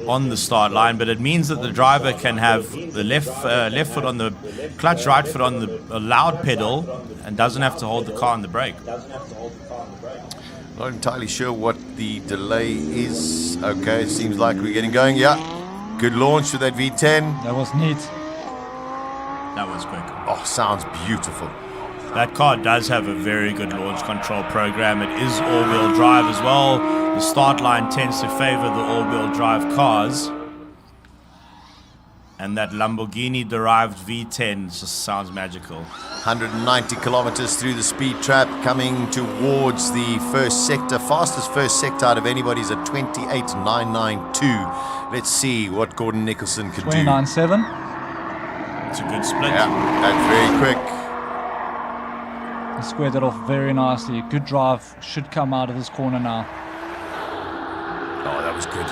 on the start line, but it means that the driver can have the left foot on the clutch, right foot on the loud pedal, and doesn't have to hold the car on the brake. Not entirely sure what the delay is. Okay, seems like we're getting going. Yeah, good launch with that V10. That was neat. That was quick. Oh, sounds beautiful. That car does have a very good launch control program. It is all-wheel drive as well. The start line tends to favor the all-wheel drive cars. And that Lamborghini-derived V10 just sounds magical. 190 kilometers through the speed trap, coming towards the first sector. Fastest first sector out of anybody's at 28.992. Let's see what Gordon Nicholson can do. 29.7. It's a good split. Yeah, that's very quick. He squared it off very nicely. Good drive. Should come out of this corner now. Oh, that was good.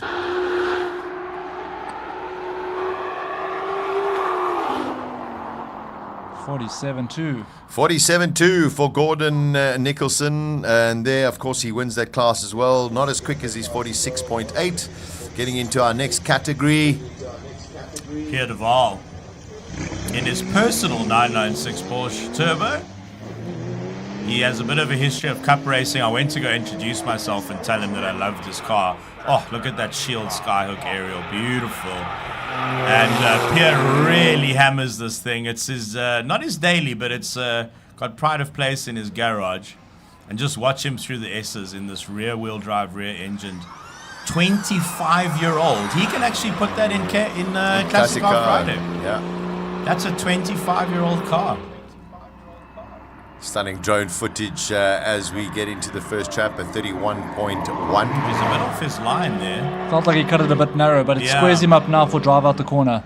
$47.2. 47.2 for Gordon Nicholson, and there, of course, he wins that class as well. Not as quick as his 46.8. Getting into our next category. Pierre de Waal in his personal 996 Porsche Turbo. He has a bit of a history of cup racing. I went to go introduce myself and tell him that I loved his car. Oh, look at that Shield Skyhook aerial. Beautiful. And Pierre really hammers this thing. It's his, not his daily, but it's got pride of place in his garage. And just watch him through the S's in this rear-wheel drive, rear-engined 25-year-old. He can actually put that in Classic Car Friday. Yeah. That's a 25-year-old car. Stunning drone footage as we get into the first trap at 31.1. He's a bit off his line there. Felt like he cut it a bit narrow, but it Yeah. squares him up now for drive out the corner.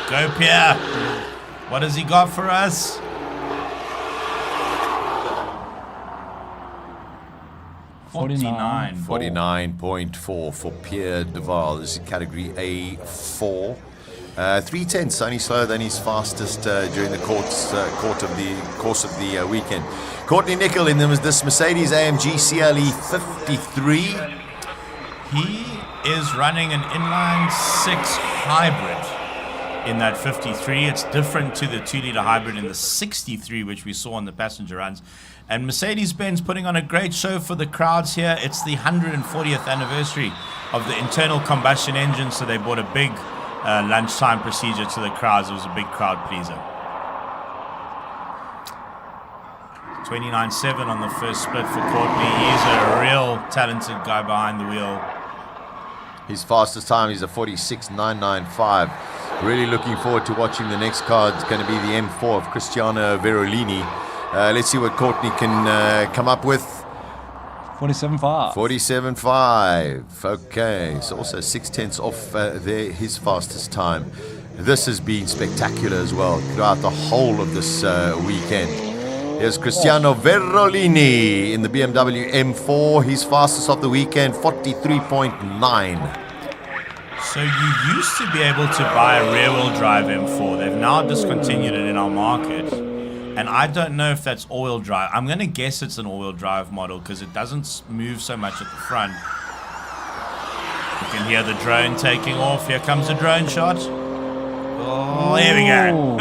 Go, Pierre. What has he got for us? $49. 49.4 for Pierre de Waal. This is category A4. 3/10, only slower than his fastest during the course of the weekend. Courtney Nickel in this Mercedes AMG CLE 53. He is running an inline 6 hybrid in that 53. It's different to the 2-liter hybrid in the 63, which we saw on the passenger runs. And Mercedes-Benz putting on a great show for the crowds here. It's the 140th anniversary of the internal combustion engine, so they brought a big lunchtime procedure to the crowds. It was a big crowd pleaser. 29.7 on the first split for Courtney. He's a real talented guy behind the wheel. His fastest time is a 46.995. Really looking forward to watching the next car. It's going to be the M4 of Cristiano Verolini. Let's see what Courtney can come up with. 47.5. 47.5. Okay, so also 0.6 off his fastest time. This has been spectacular as well throughout the whole of this weekend. Here's Cristiano Verolini in the BMW M4. His fastest of the weekend, 43.9. So you used to be able to buy a rear-wheel drive M4. They've now discontinued it in our market. And I don't know if that's all-wheel drive. I'm going to guess it's an all-wheel drive model because it doesn't move so much at the front. You can hear the drone taking off. Here comes a drone shot. Oh, here we go.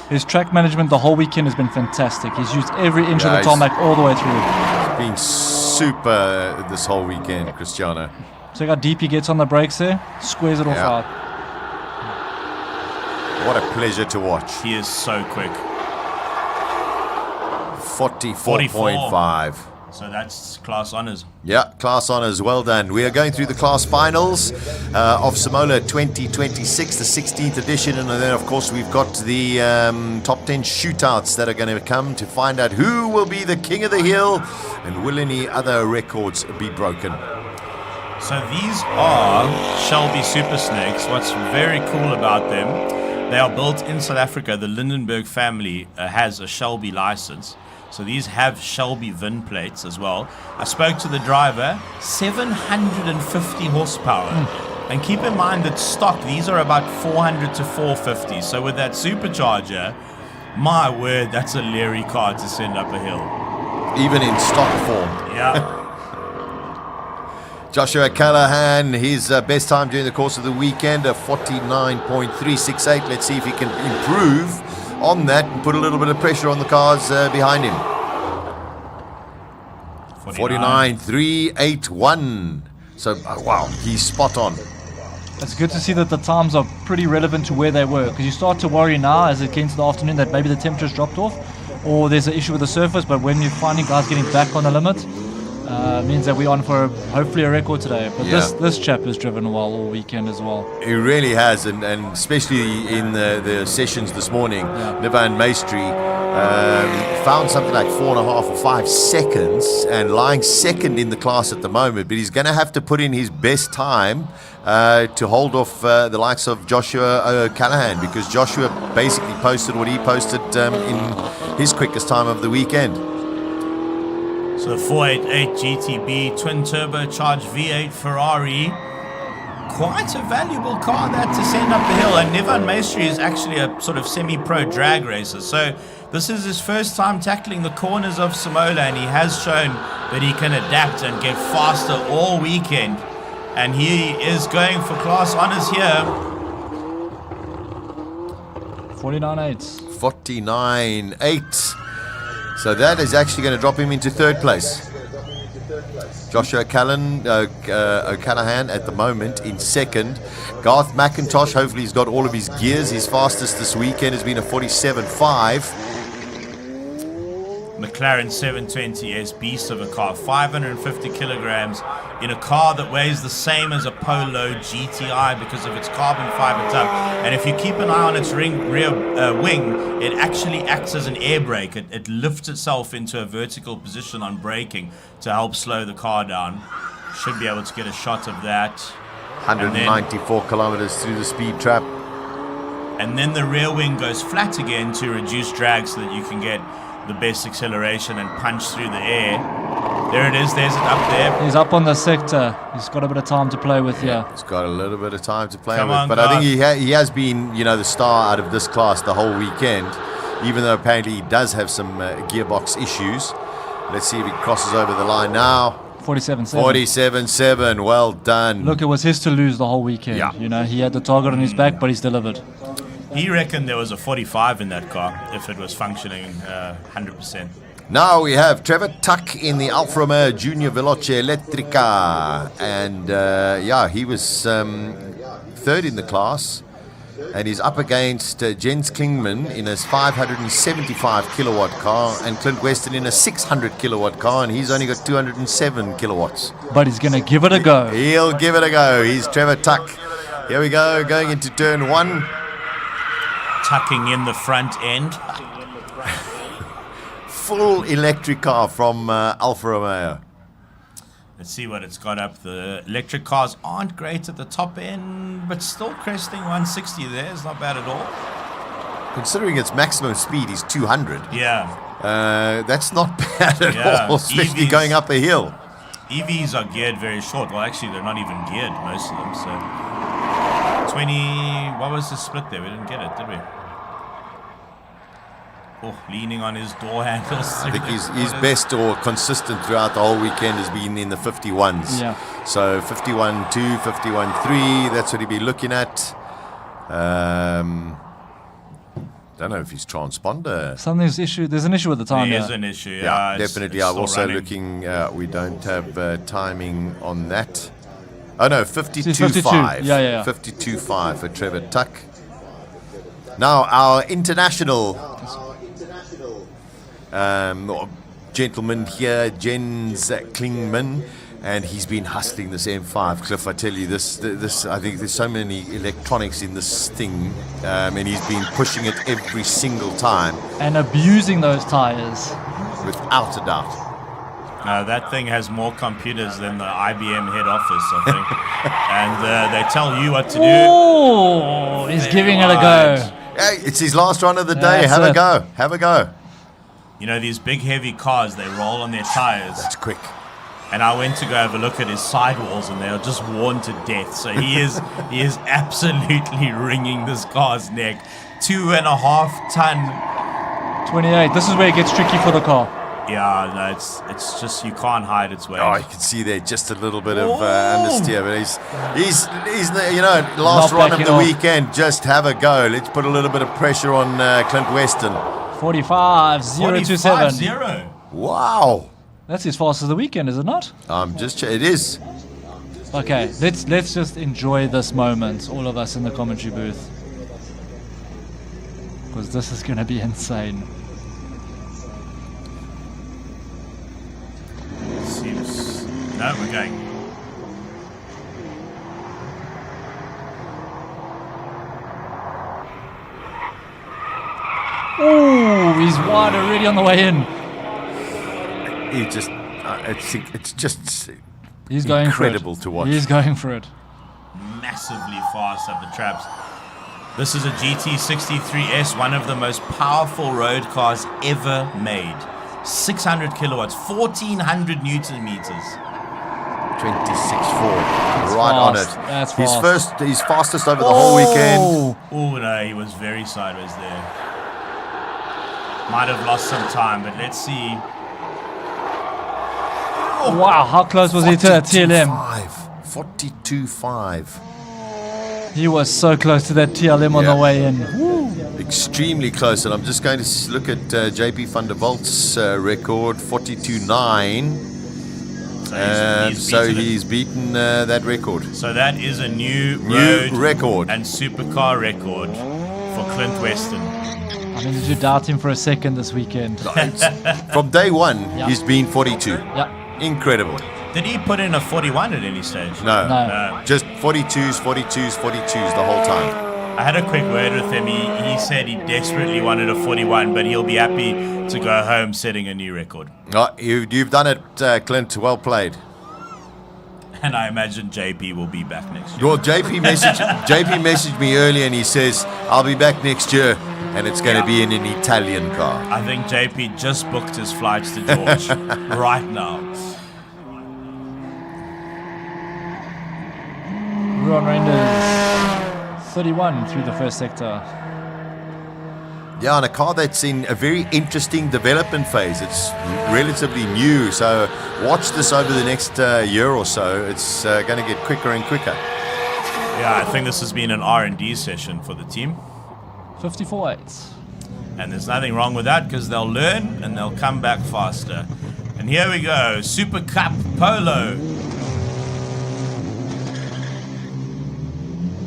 His track management the whole weekend has been fantastic. He's used every inch of the tarmac all the way through. It's been super this whole weekend, Cristiano. So how deep he gets on the brakes there, squares it off out. What a pleasure to watch. He is so quick. 44.5. So that's class honors. Yeah, class honors. Well done. We are going through the class finals of Simola 2026, the 16th edition. And then, of course, we've got the top 10 shootouts that are going to come to find out who will be the king of the hill and will any other records be broken. So these are Shelby Super Snakes. What's very cool about them, they are built in South Africa. The Lindenberg family has a Shelby license. So these have Shelby VIN plates as well. I spoke to the driver, 750 horsepower. And keep in mind that stock, these are about 400 to 450. So with that supercharger, my word, that's a leery car to send up a hill. Even in stock form. Yeah. Joshua Callahan, his best time during the course of the weekend, a 49.368. Let's see if he can improve on that and put a little bit of pressure on the cars behind him. 49.381. So, wow, he's spot on. It's good to see that the times are pretty relevant to where they were, because you start to worry now as it gets into the afternoon that maybe the temperature's dropped off or there's an issue with the surface, but when you're finding guys getting back on the limit, means that we're on for hopefully a record today. But this chap has driven well all weekend as well. He really has, and especially in the sessions this morning, Nivan Maestri found something like 4.5 or 5 seconds and lying second in the class at the moment, but he's going to have to put in his best time to hold off the likes of Joshua O'Callaghan, because Joshua basically posted what he posted in his quickest time of the weekend. So 488 GTB twin turbocharged V8 Ferrari, quite a valuable car that to send up the hill. And Nivan Maestri is actually a sort of semi-pro drag racer, so this is his first time tackling the corners of Simola, and he has shown that he can adapt and get faster all weekend. And he is going for class honours here. 49.8. 49.8. So that is actually going to drop him into third place. Joshua O'Callaghan at the moment in second. Garth McIntosh, hopefully he's got all of his gears. His fastest this weekend has been a 47.5. McLaren 720S, beast of a car, 550 kilograms in a car that weighs the same as a Polo GTI because of its carbon fiber tub. And if you keep an eye on its rear wing, it actually acts as an air brake. It lifts itself into a vertical position on braking to help slow the car down. Should be able to get a shot of that. 194 kilometers through the speed trap. And then the rear wing goes flat again to reduce drag so that you can get the best acceleration and punch through the air. There it is, there's it up there. He's up on the sector. He's got a bit of time to play with here. He's got a little bit of time to play Come with. on, but God. I think he has been, the star out of this class the whole weekend, even though apparently he does have some gearbox issues. Let's see if he crosses over the line now. 47.7. 47.7, well done. Look, it was his to lose the whole weekend. Yeah. He had the target on his back, but he's delivered. He reckoned there was a 45 in that car if it was functioning 100%. Now we have Trevor Tuck in the Alfa Romeo Junior Veloce Elettrica. And he was third in the class. And he's up against Jens Klingman in his 575 kilowatt car and Clint Weston in a 600 kilowatt car, and he's only got 207 kilowatts. But he's going to give it a go. He'll give it a go. He's Trevor Tuck. Here we go, going into turn one. Tucking in the front end. Full electric car from Alfa Romeo. Let's see what it's got up. The electric cars aren't great at the top end, but still cresting 160 there. It's not bad at all. Considering its maximum speed is 200. Yeah. That's not bad at all, especially going up a hill. EVs are geared very short. Well, actually, they're not even geared, most of them. So 20, what was the split there? We didn't get it, did we? Oh, leaning on his door handles. I think his best or consistent throughout the whole weekend has been in the 51s. Yeah. So 51.2, 51.3, that's what he'd be looking at. Don't know if his transponder. Something's issue. There's an issue with the time. There is an issue. Yeah, definitely. I'm also running. looking. We don't have timing on that. Oh no, 52.5. 52. Yeah. 52.5 for Trevor Tuck. Now our international gentleman here, Jens Klingman, and he's been hustling this M5. Cliff, I tell you, this I think there's so many electronics in this thing, and he's been pushing it every single time. And abusing those tires. Without a doubt. That thing has more computers than the IBM head office, I think. And they tell you what to do. Oh, he's giving it a go. Hey, it's his last run of the day. That's Have it. a go. Have a go. You know, these big heavy cars, they roll on their tires. That's quick. And I went to go have a look at his sidewalls, and they are just worn to death. So he is absolutely wringing this car's neck. 2.5 ton. 28. This is where it gets tricky for the car. Yeah, no, it's just you can't hide its weight. Oh, you can see there just a little bit of understeer, but he's you know, last run of the weekend. Just have a go. Let's put a little bit of pressure on Clint Weston. 45.027. 45.0. Wow. That's his fastest of the weekend, is it not? It is. Okay, let's just enjoy this moment, all of us in the commentary booth, because this is going to be insane. Seems... No, we're going. Oh, he's wide already on the way in. He just... it's just... He's going incredible for it. to watch. He's going for it. Massively fast up the traps. This is a GT63S, one of the most powerful road cars ever made. 600 kilowatts, 1400 newton meters. 26.4, right on it. That's He's fastest over the whole weekend. Oh no, he was very sideways there. Might have lost some time, but let's see. Oh, wow, how close was he to that TLM? 42.5. He was so close to that TLM on the way in. Woo. Extremely close, and I'm just going to look at JP van der Valt's record, 42.9. So he's beaten that record. So that is a new road record and supercar record for Clint Weston. I mean, did you doubt him for a second this weekend? From day one, he's been 42. Yeah. Incredible. Did he put in a 41 at any stage? No. Just 42s the whole time. I had a quick word with him. He said he desperately wanted a 41, but he'll be happy to go home setting a new record. Oh, you've done it, Clint. Well played. And I imagine JP will be back next year. Well, JP messaged me earlier and he says, I'll be back next year, and it's going to be in an Italian car. I think JP just booked his flights to George right now. Ruan Reinders 31 through the first sector. Yeah, and a car that's in a very interesting development phase. It's relatively new, so watch this over the next year or so. It's going to get quicker and quicker. Yeah, I think this has been an R&D session for the team. 54.8. And there's nothing wrong with that because they'll learn and they'll come back faster. And here we go, Super Cup Polo.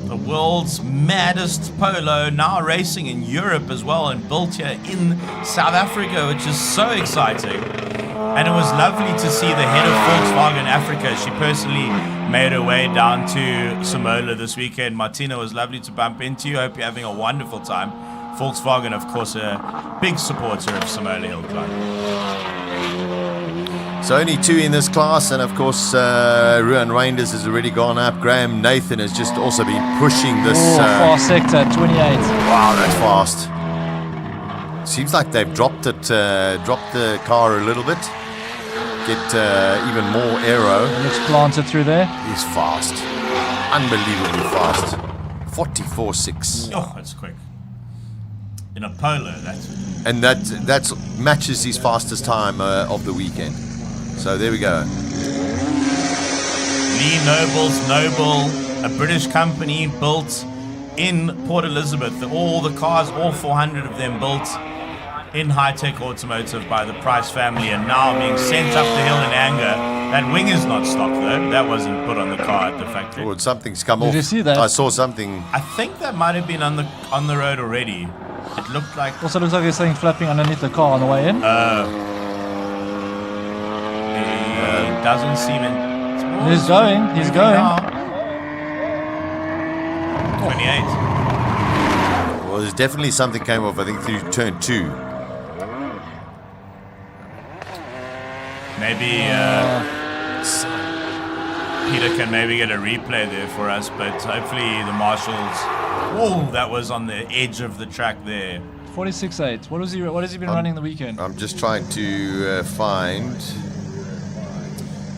The world's maddest polo, now racing in Europe as well and built here in South Africa, which is so exciting. And it was lovely to see the head of Volkswagen Africa. She personally made her way down to Simola this weekend. Martina, was lovely to bump into you. Hope you're having a wonderful time. Volkswagen, of course, a big supporter of Simola Hillclimb. So only two in this class, and of course Ruan Reinders has already gone up. Graham Nathan has just also been pushing this. Fast sector, 28. Wow, that's fast. Seems like they've dropped the car a little bit. Get even more aero. Looks planted through there. He's fast. Unbelievably fast. 44.6. Oh, that's quick. In a polo, that's... And that matches his fastest time of the weekend. So there we go. Lee Noble's Noble, a British company built in Port Elizabeth. All the cars, all 400 of them built in high-tech automotive by the Price family, and now being sent up the hill in anger. That wing is not stock though. That wasn't put on the car at the factory. Oh, something's come off. Did you see that? I saw something. I think that might have been on the road already. It looked like... Also looks like there's something flapping underneath the car on the way in. It doesn't seem in... He's going. 28. Well, there's definitely something came off, I think, through turn 2. Maybe Peter can maybe get a replay there for us, but hopefully the marshals... Oh, that was on the edge of the track there. 46.8. What has he been running the weekend? I'm just trying to find...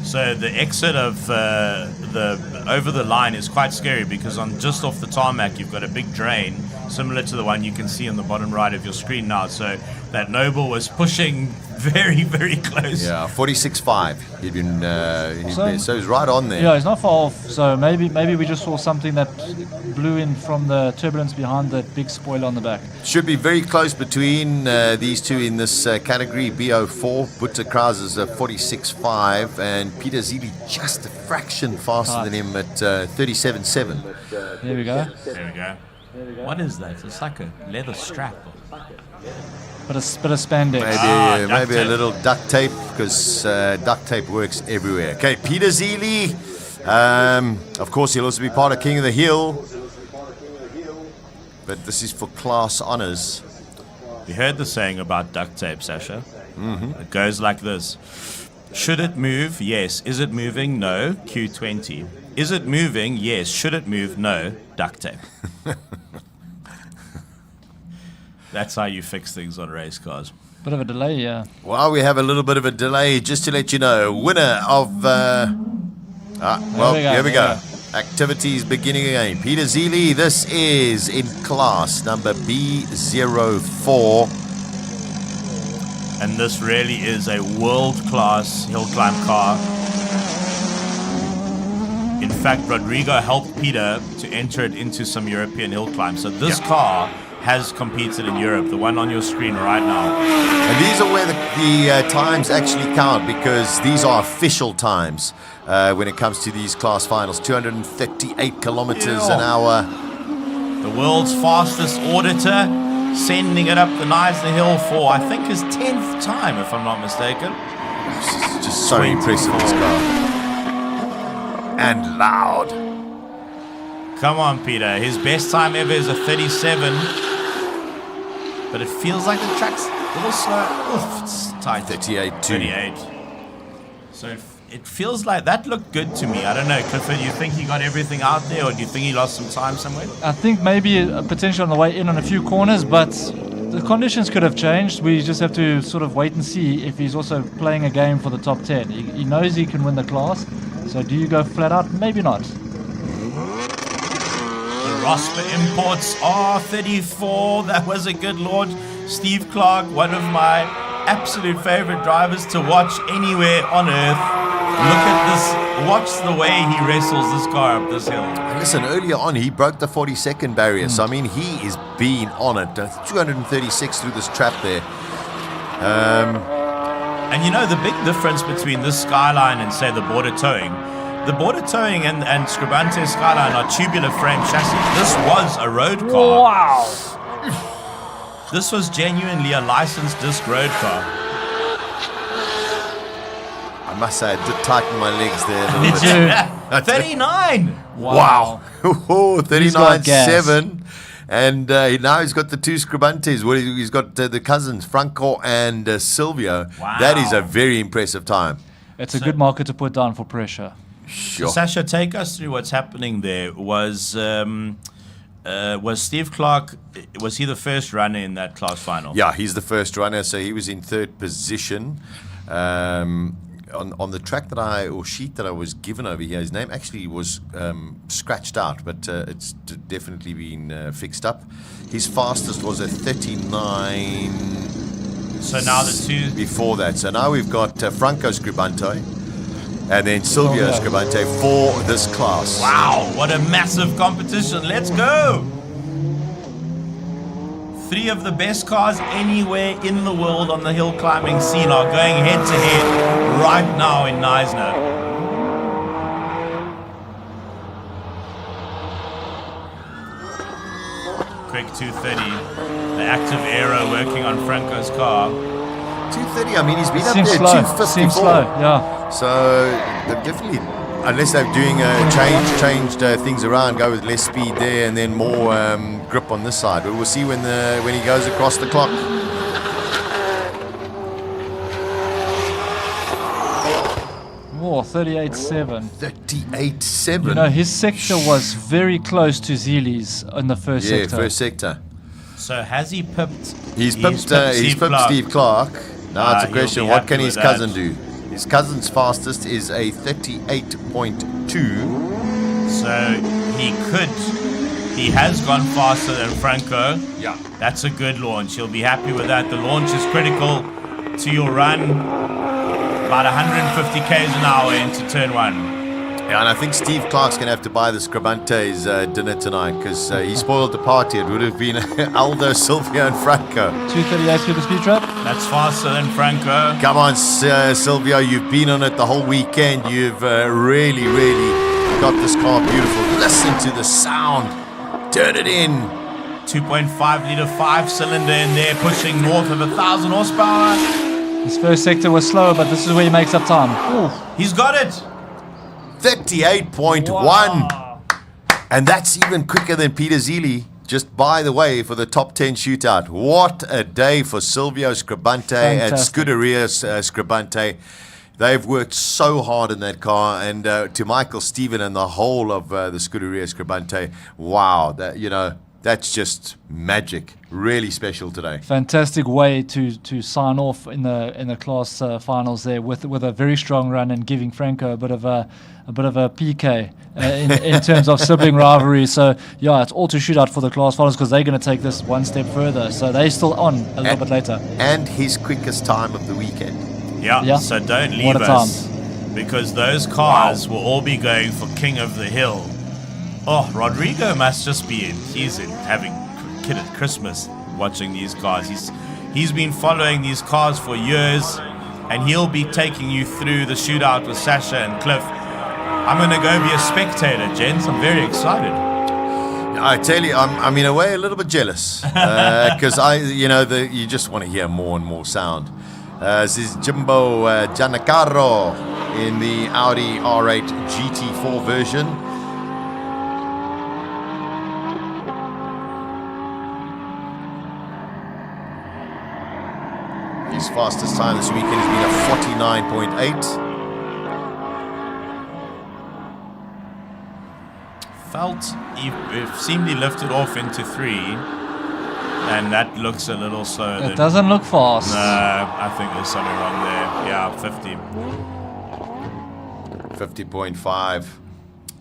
So the exit of the over the line is quite scary because just off the tarmac you've got a big drain similar to the one you can see on the bottom right of your screen now. So that Noble was pushing very, very close. Yeah, 46.5. He'd been, so he's right on there. Yeah, he's not far off. So maybe we just saw something that blew in from the turbulence behind the big spoiler on the back. Should be very close between these two in this category. BO4, Butter Kraus is 46.5, and Peter Zili just a fraction faster than him at 37.7. There we go. There we go. What is that? It's like a leather strap. Bit of spandex. Maybe a little duct tape, because duct tape works everywhere. Okay, Peter Zili. Of course, he'll also be part of King of the Hill. But this is for class honors. You heard the saying about duct tape, Sasha? Mm-hmm. It goes like this. Should it move? Yes. Is it moving? No. Q20. Is it moving? Yes. Should it move? No. Duct tape. That's how you fix things on race cars. Bit of a delay, yeah. Well, we have a little bit of a delay, just to let you know. Winner of... here we go. Activities beginning again. Peter Zili, this is in class number B04. And this really is a world-class hill climb car. In fact, Rodrigo helped Peter to enter it into some European hill climb. So this car has competed in Europe, the one on your screen right now. And these are where the times actually count, because these are official times when it comes to these class finals. 238 kilometers an hour. The world's fastest auditor, sending it up the Neisner Hill for, I think, his 10th time, if I'm not mistaken. It's just so impressive, this car. And loud. Come on, Peter. His best time ever is a 37. But it feels like the track's a little slow. Oof, it's tight. 38. So it feels like that looked good to me. I don't know, Clifford, do you think he got everything out there, or do you think he lost some time somewhere? I think maybe a potential on the way in on a few corners, but the conditions could have changed. We just have to sort of wait and see if he's also playing a game for the top 10. He knows he can win the class, so do you go flat out? Maybe not. The Rosper Imports R34, that was a good launch. Steve Clark, one of my absolute favorite drivers to watch anywhere on earth. Look at this, watch the way he wrestles this car up this hill. And listen, earlier on he broke the 40-second barrier, so I mean he is being on it. 236 through this trap there. And you know the big difference between this Skyline and say the Border Towing, the Border Towing and Scribante Skyline are tubular frame chassis. This was a road car. Wow. This was genuinely a licensed disc road car. I must say, I did tighten my legs there a little bit. 39! Wow. 39.7. And now he's got the two Scribantes. Well, he's got the cousins, Franco and Silvio. Wow. That is a very impressive time. It's a good marker to put down for pressure. Sure. So Sasha, take us through what's happening there. Was Steve Clark, was he the first runner in that class final? Yeah, he's the first runner, so he was in third position. On the track sheet that I was given over here, his name actually was scratched out, but it's definitely been fixed up. His fastest was a 39. So now the two before that. So now we've got Franco Scribante and then Silvio Scribante for this class. Wow, what a massive competition. Let's go. 3 of the best cars anywhere in the world on the hill climbing scene are going head to head right now in Neisner. Quick 230. The active aero working on Franco's car. 230, I mean, he's been up there, slow. 254. Seems slow, yeah. So they've definitely, unless they're doing changed things around, go with less speed there and then more grip on this side. But we'll see when he goes across the clock. Oh, 38.7. 38.7. You know, his sector was very close to Zili's in the first sector. Yeah, first sector. So has he pipped? He's pipped Steve Clark. Now it's a question, what can his cousin do? His cousin's fastest is a 38.2. So he could He has gone faster than Franco. Yeah. That's a good launch. He'll be happy with that. The launch is critical to your run. About 150 k's an hour into turn 1. Yeah, and I think Steve Clark's going to have to buy the Scribante's dinner tonight because he spoiled the party. It would have been Aldo, Silvio, and Franco. 238 through the speed trap. That's faster than Franco. Come on, Silvio. You've been on it the whole weekend. You've really got this car beautiful. Listen to the sound. Turn it in. 2.5 litre 5-cylinder in there, pushing north of 1,000 horsepower. His first sector was slower, but this is where he makes up time. Ooh. He's got it. 38.1. Wow. And that's even quicker than Peter Zili, just by the way, for the top 10 shootout. What a day for Silvio Scribante and Scuderia Scribante. They've worked so hard in that car, and to Michael Stephen and the whole of the Scuderia Scribante, wow, that's just magic. Really special today. Fantastic way to sign off in the class finals there with a very strong run and giving Franco a bit of a PK in terms of sibling rivalry. So yeah, it's all to shoot out for the class finals because they're going to take this one step further. So they're still on a little bit later. And his quickest time of the weekend. Yeah. So don't leave us because those cars will all be going for King of the Hill. Oh, Rodrigo must just be he's having kid at Christmas watching these cars. He's been following these cars for years, and he'll be taking you through the shootout with Sasha and Cliff. I'm going to go be a spectator, gents. I'm very excited. I tell you, I'm in a way a little bit jealous because you just want to hear more and more sound. This is Jimbo Giancarlo in the Audi R8 GT4 version. His fastest time this weekend has been a 49.8. Felt he seemed he lifted off into 3, and that looks a little slower. It doesn't look fast. No, I think there's something wrong there. Yeah, 50. 50.5.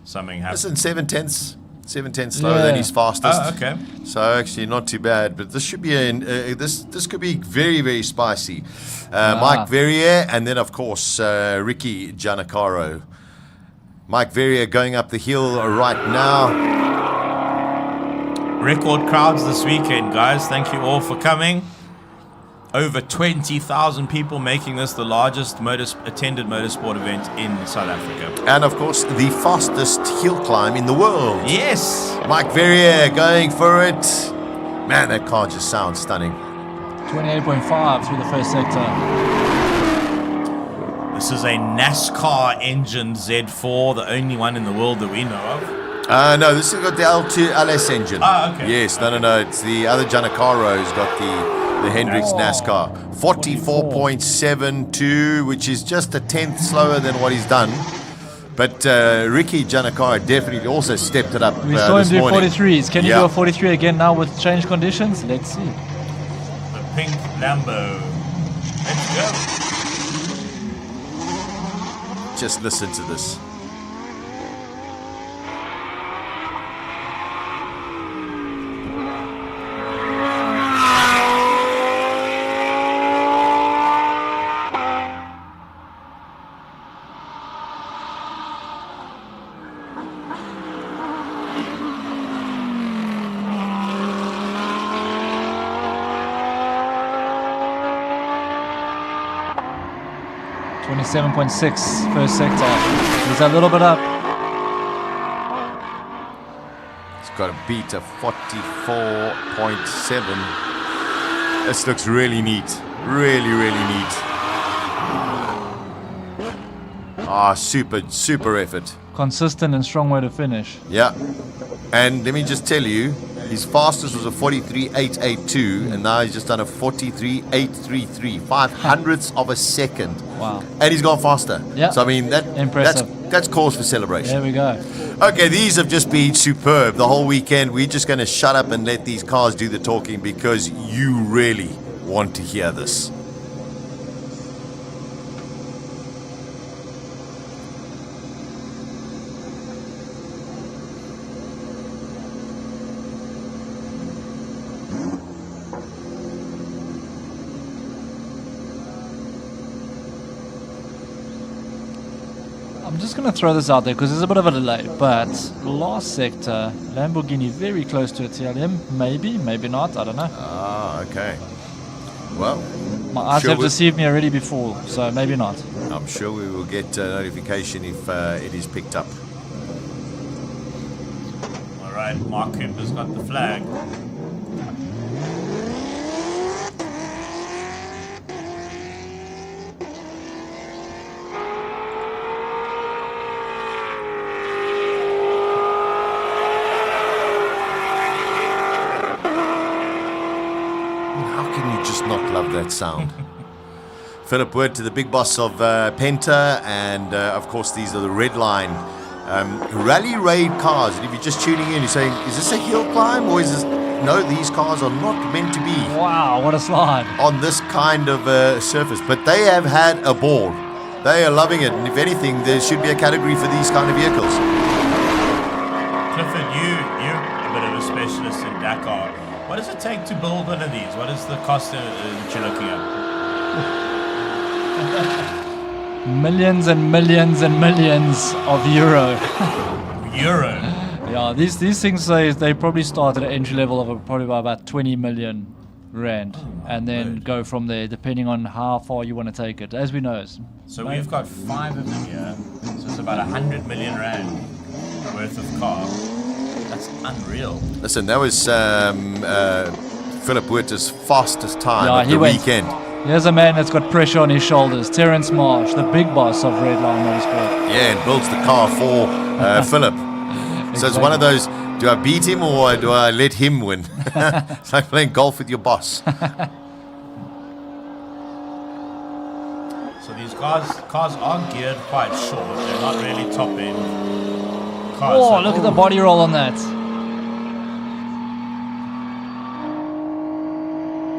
Something happened. Listen, 7/10 slower than his fastest. Oh, okay. So actually not too bad, but this should be this could be very, very spicy. Mike Verrier and then of course Ricky Giancarlo. Mike Verrier going up the hill right now. Record crowds this weekend, guys. Thank you all for coming. Over 20,000 people, making this the largest attended motorsport event in South Africa. And of course, the fastest hill climb in the world. Yes. Mike Verrier going for it. Man, that car just sounds stunning. 28.5 through the first sector. This is a NASCAR engine Z4, the only one in the world that we know of. No, this has got the L2 LS engine. Oh, okay. Yes, no. It's the other Giancarlo's got the Hendrix NASCAR. 44.72, which is just a tenth slower than what he's done. But Ricky Giancarlo definitely also stepped it up We saw him this do morning. 43s. Can you do a 43 again now with change conditions? Let's see. The pink Lambo. Let's go. Just listen to this. .6 first sector. He's a little bit up. It's got a beat of 44.7. This looks really neat. Really, really neat. Super effort. Consistent and strong way to finish. Yeah. And let me just tell you, his fastest was a 43.882, and now he's just done a 43.833, 5/100ths of a second. Wow. And he's gone faster. Yeah. So I mean impressive. That's cause for celebration. There we go. Okay, these have just been superb the whole weekend. We're just going to shut up and let these cars do the talking because you really want to hear this. I'm just going to throw this out there because there's a bit of a delay, but last sector, Lamborghini very close to a TLM, maybe not, I don't know. Ah, okay. Well, my eyes have deceived me already before, so maybe not. I'm sure we will get a notification if it is picked up. All right, Mark Cooper's got the flag. Love that sound. Philip Word to the big boss of Penta, and of course these are the red line rally raid cars. And if you're just tuning in, you're saying, is this a hill climb or is this? No, these cars are not meant to be. Wow, what a slide on this kind of surface. But they have had a ball. They are loving it, and if anything, there should be a category for these kind of vehicles. Clifford, you're a bit of a specialist in Dakar. What does it take to build one of these? What is the cost that you're looking at? Millions and millions and millions of euro. Euro? Yeah, these things, they probably start at an entry level of probably about 20 million rand, and then go from there depending on how far you want to take it, as we know. So we've got 5 of them here, so it's about 100 million rand worth of car. That's unreal. Listen, that was Philip Werter's fastest time of the weekend. Here's a man that's got pressure on his shoulders. Terrence Marsh, the big boss of Redline Motorsport. Yeah, and builds the car for Philip. Exactly. So it's one of those, do I beat him or do I let him win? It's like playing golf with your boss. So these cars are geared quite short. They're not really top end cars. Oh, look at the body roll on that.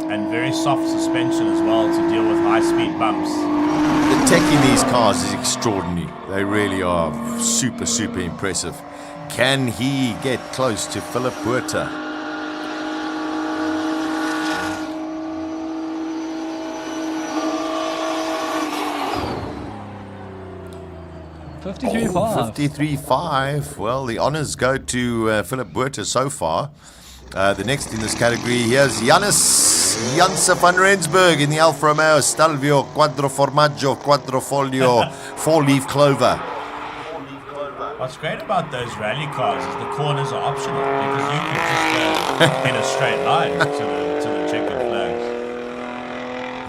And very soft suspension as well to deal with high-speed bumps. The tech in these cars is extraordinary. They really are super, super impressive. Can he get close to Philip Werter? $53.5. Well, the honours go to Philip Werter so far. The next in this category, here's Janse van Rensburg in the Alfa Romeo Stelvio Quattro Formaggio Quattro Folio 4-leaf clover. What's great about those rally cars is the corners are optional, because you can just go in a straight line to the checkered flags.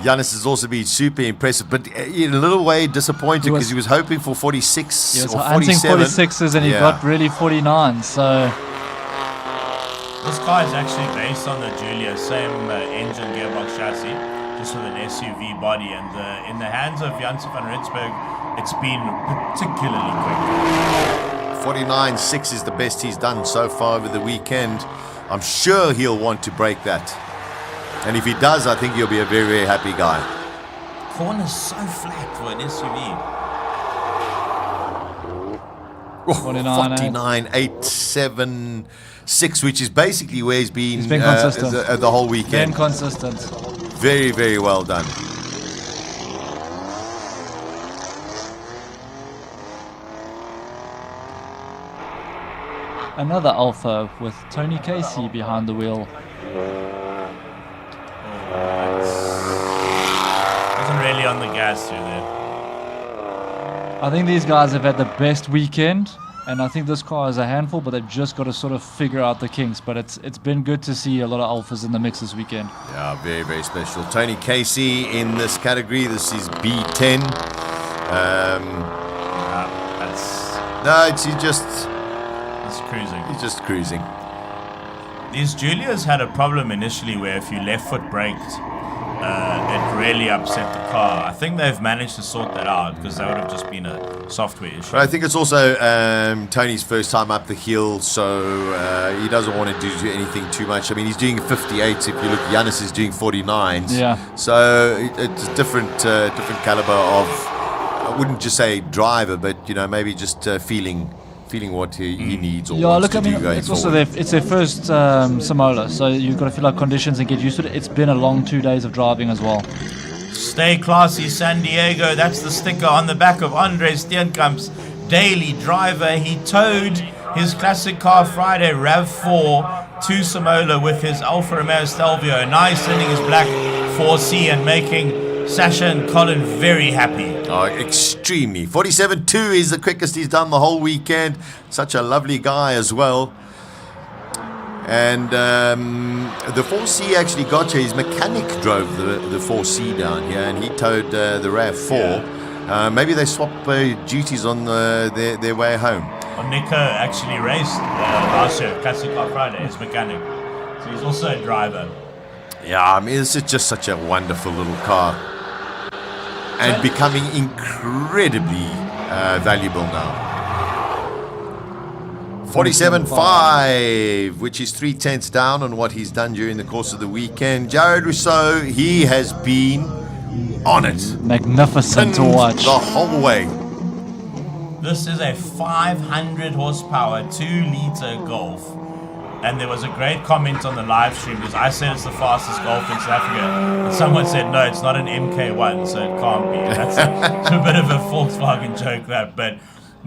Janus has also been super impressive, but in a little way disappointed because he was hoping for 46 or 47. He was hunting 46s and he got really 49, so... This car is actually based on the Giulia, same engine, gearbox, chassis, just with an SUV body. And in the hands of Janse van Rensburg, it's been particularly quick. 49.6 is the best he's done so far over the weekend. I'm sure he'll want to break that. And if he does, I think he'll be a very, very happy guy. Corner's so flat for an SUV. 49.876, which is basically where he's been consistent the whole weekend. Been consistent. Very, very well done. Another Alpha with Tony Casey behind the wheel. Wasn't really on the gas through there. I think these guys have had the best weekend, and I think this car is a handful, but they've just got to sort of figure out the kinks. But it's been good to see a lot of Alphas in the mix this weekend. Yeah, very, very special. Tony Casey in this category. This is B10. It's cruising. He's just cruising. These Giulias had a problem initially where if you left foot braked, it really upset the car. I think they've managed to sort that out because that would have just been a software issue. But I think it's also Tony's first time up the hill, so he doesn't want to do anything too much. I mean, he's doing 58s. If you look, Janus is doing 49s. Yeah. So it's a different caliber of, I wouldn't just say driver, but maybe just feeling what he needs or wants to do going it's forward. also it's their first Simola, so you've got to feel like conditions and get used to it. It's been a long 2 days of driving as well. Stay classy, San Diego. That's the sticker on the back of Andres Steenkamp's daily driver. He towed his classic car Friday RAV4 to Simola with his Alfa Romeo Stelvio. Now he's sending his black 4C and making Sasha and Colin very happy. Oh, extremely. 47.2 is the quickest he's done the whole weekend. Such a lovely guy as well. And the 4C actually got you. His mechanic drove the 4C down here, and he towed the RAV4. Maybe they swap duties on their way home. Well, Nico actually raced last year, Classic Car Friday, his mechanic. So he's also a driver. Yeah, I mean, this is just such a wonderful little car. And becoming incredibly valuable now. 47.5, which is 3/10 down on what he's done during the course of the weekend. Jared Rousseau, he has been on it. Magnificent to watch. The whole way. This is a 500 horsepower 2-liter Golf. And there was a great comment on the live stream because I said it's the fastest Golf in South Africa. And someone said, no, it's not an MK1, so it can't be. That's a bit of a Volkswagen joke, that. But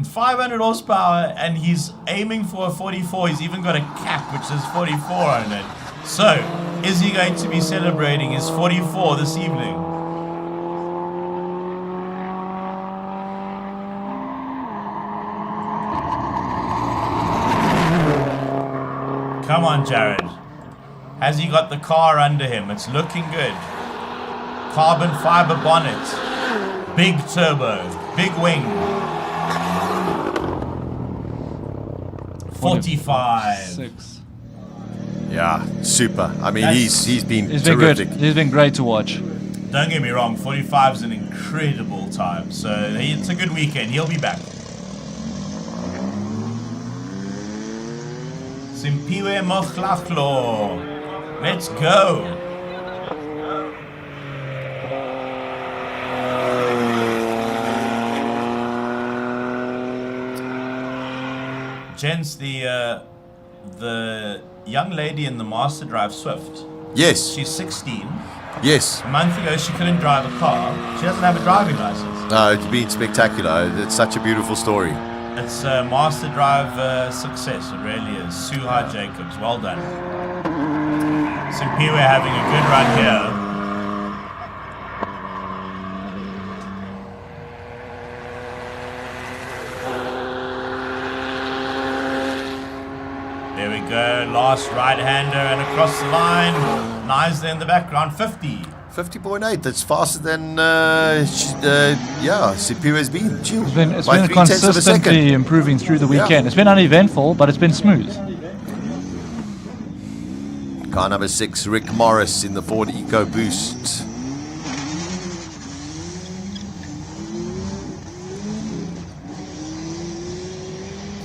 500 horsepower, and he's aiming for a 44. He's even got a cap which says 44 on it. So, is he going to be celebrating his 44 this evening? Come on, Jared. Has he got the car under him? It's looking good. Carbon fiber bonnet. Big turbo. Big wing. 45. Yeah, super. I mean, he's been He's been terrific. good. He's been great to watch. Don't get me wrong, 45 is an incredible time. So it's a good weekend. He'll be back. Simpiwe Mochlachlo. Let's go. Gents, the young lady in the Master Drive Swift. Yes. She's 16. Yes. A month ago, she couldn't drive a car. She doesn't have a driving license. No, it's been spectacular. It's such a beautiful story. It's a Master Drive success. It really is. Suha Jacobs, well done. Simpiwe having a good run here. There we go, last right-hander and across the line. Nice there in the background, 50. 50.8, that's faster than, Simpiwe's been. It's been consistently improving through the weekend. Yeah. It's been uneventful, but it's been smooth. Car number 6, Rick Morris in the Ford EcoBoost.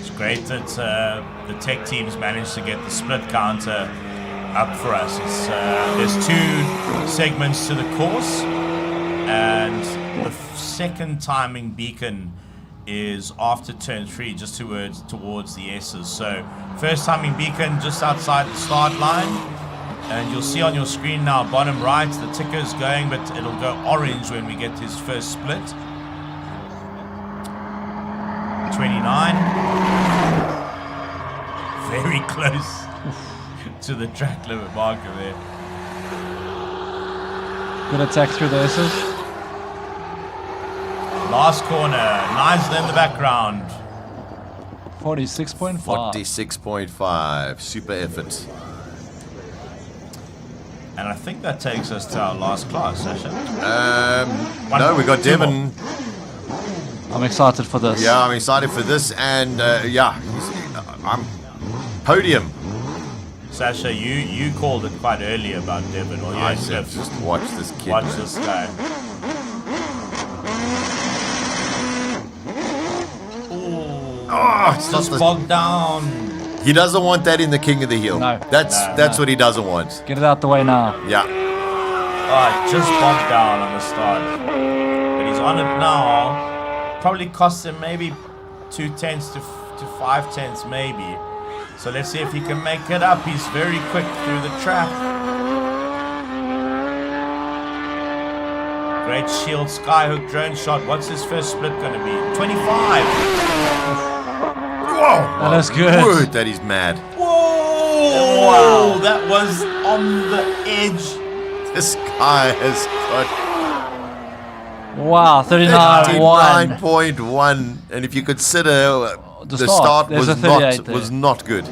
It's great that the tech teams managed to get the split counter up for us. There's 2 segments to the course, and the second timing beacon is after turn 3, just towards the S's. So first timing beacon just outside the start line, and you'll see on your screen now, bottom right, the ticker's going, but it'll go orange when we get his first split. 29. Very close to the track limit marker there. Good attack through the S's. Last corner, nicely in the background. 46.5. 46.5, super effort. And I think that takes us to our last class, Sasha. No, we got Devon. I'm excited for this. Yeah, I'm excited for this, and I'm podium. Sasha, you called it quite early about Devon, or you I said, just watch this kid. Watch man. this guy. Oh, Just bogged down. He doesn't want that in the King of the Hill. No. That's No. what he doesn't want. Get it out the way now. Yeah. Just bogged down on the start. But he's on it now. Probably cost him maybe 2 tenths to 5 tenths maybe. So let's see if he can make it up. He's very quick through the trap. Great shield, skyhook, drone shot. What's his first split going to be? 25. Whoa! That is good. Word, that is mad. Whoa! Wow, that was on the edge. This guy has got Wow, 39.1. 39.1, and if you consider the start, start there's was a 38 there. not good.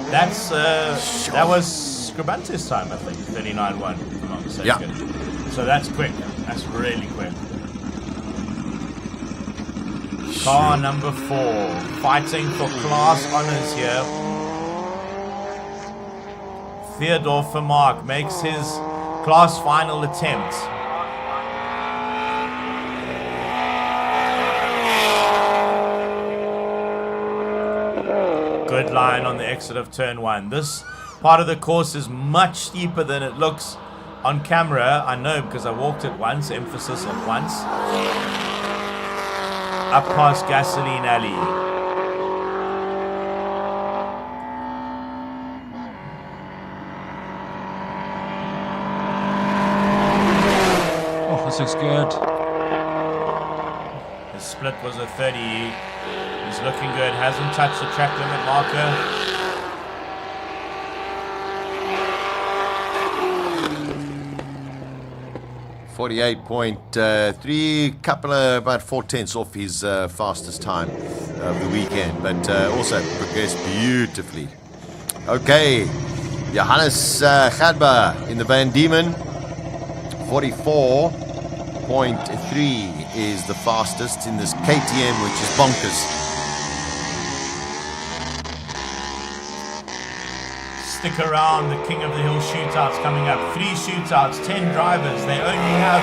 That's that was Scribante's time, I think, 39.1, if I'm not mistaken. Yeah. So that's quick. That's really quick. Car number 4, fighting for class honors here. Theodore Vermark makes his class final attempt. Good line on the exit of turn 1. This part of the course is much steeper than it looks on camera. I know because I walked it once, emphasis on once. Up past Gasoline Alley. Oh, this looks good. His split was a 30. He's looking good. Hasn't touched the track limit marker. .3, couple of about 4/10 off his fastest time of the weekend, but also progressed beautifully. Okay, Johannes Gadba in the Van Diemen, 44.3 is the fastest in this KTM, which is bonkers. Stick around, the King of the Hill shootouts coming up. 3 shootouts, 10 drivers. They only have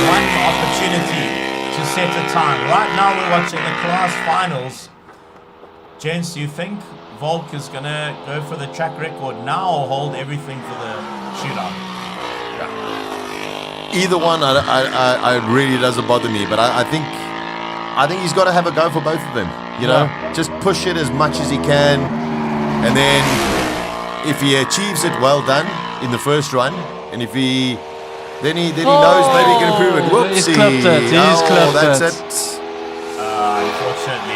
one opportunity to set a time. Right now we're watching the class finals. Gents, do you think Volk is going to go for the track record now or hold everything for the shootout? Either one, I really doesn't bother me, but I think he's got to have a go for both of them. You know, just push it as much as he can, and then if he achieves it, well done in the first run, and if he then he knows maybe he can improve it. Whoopsie! He's clipped it. He's clipped that's it. Unfortunately.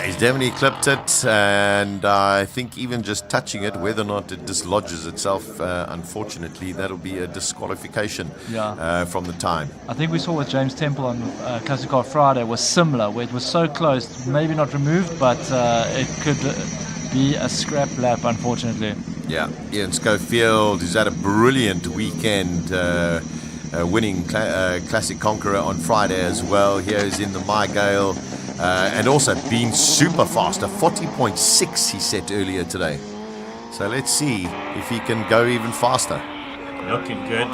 He's definitely clipped it, and I think even just touching it, whether or not it dislodges itself, unfortunately, that'll be a disqualification from the time. I think we saw with James Temple on Classic Car Friday was similar, where it was so close, maybe not removed, but it could be a scrap lap, unfortunately. Yeah, Ian Schofield, who's had a brilliant weekend, winning Classic Conqueror on Friday as well. Here is in the Mygale. And also being super fast, a 40.6 he set earlier today. So let's see if he can go even faster. Looking good.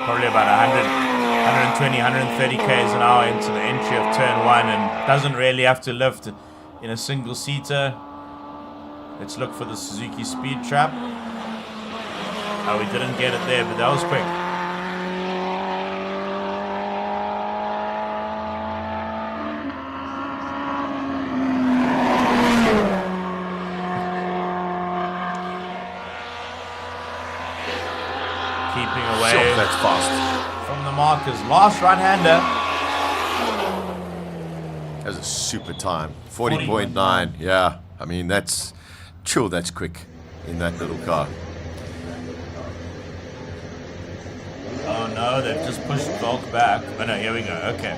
Probably about 120, 130 k's an hour into the entry of turn 1, and doesn't really have to lift in a single seater. Let's look for the Suzuki speed trap. Oh, we didn't get it there, but that was quick. That's fast. From the markers. Last right-hander. That's a super time. 40.9. Yeah. I mean, that's quick in that little car. Oh no, they've just pushed Volk back. Oh no, here we go. Okay.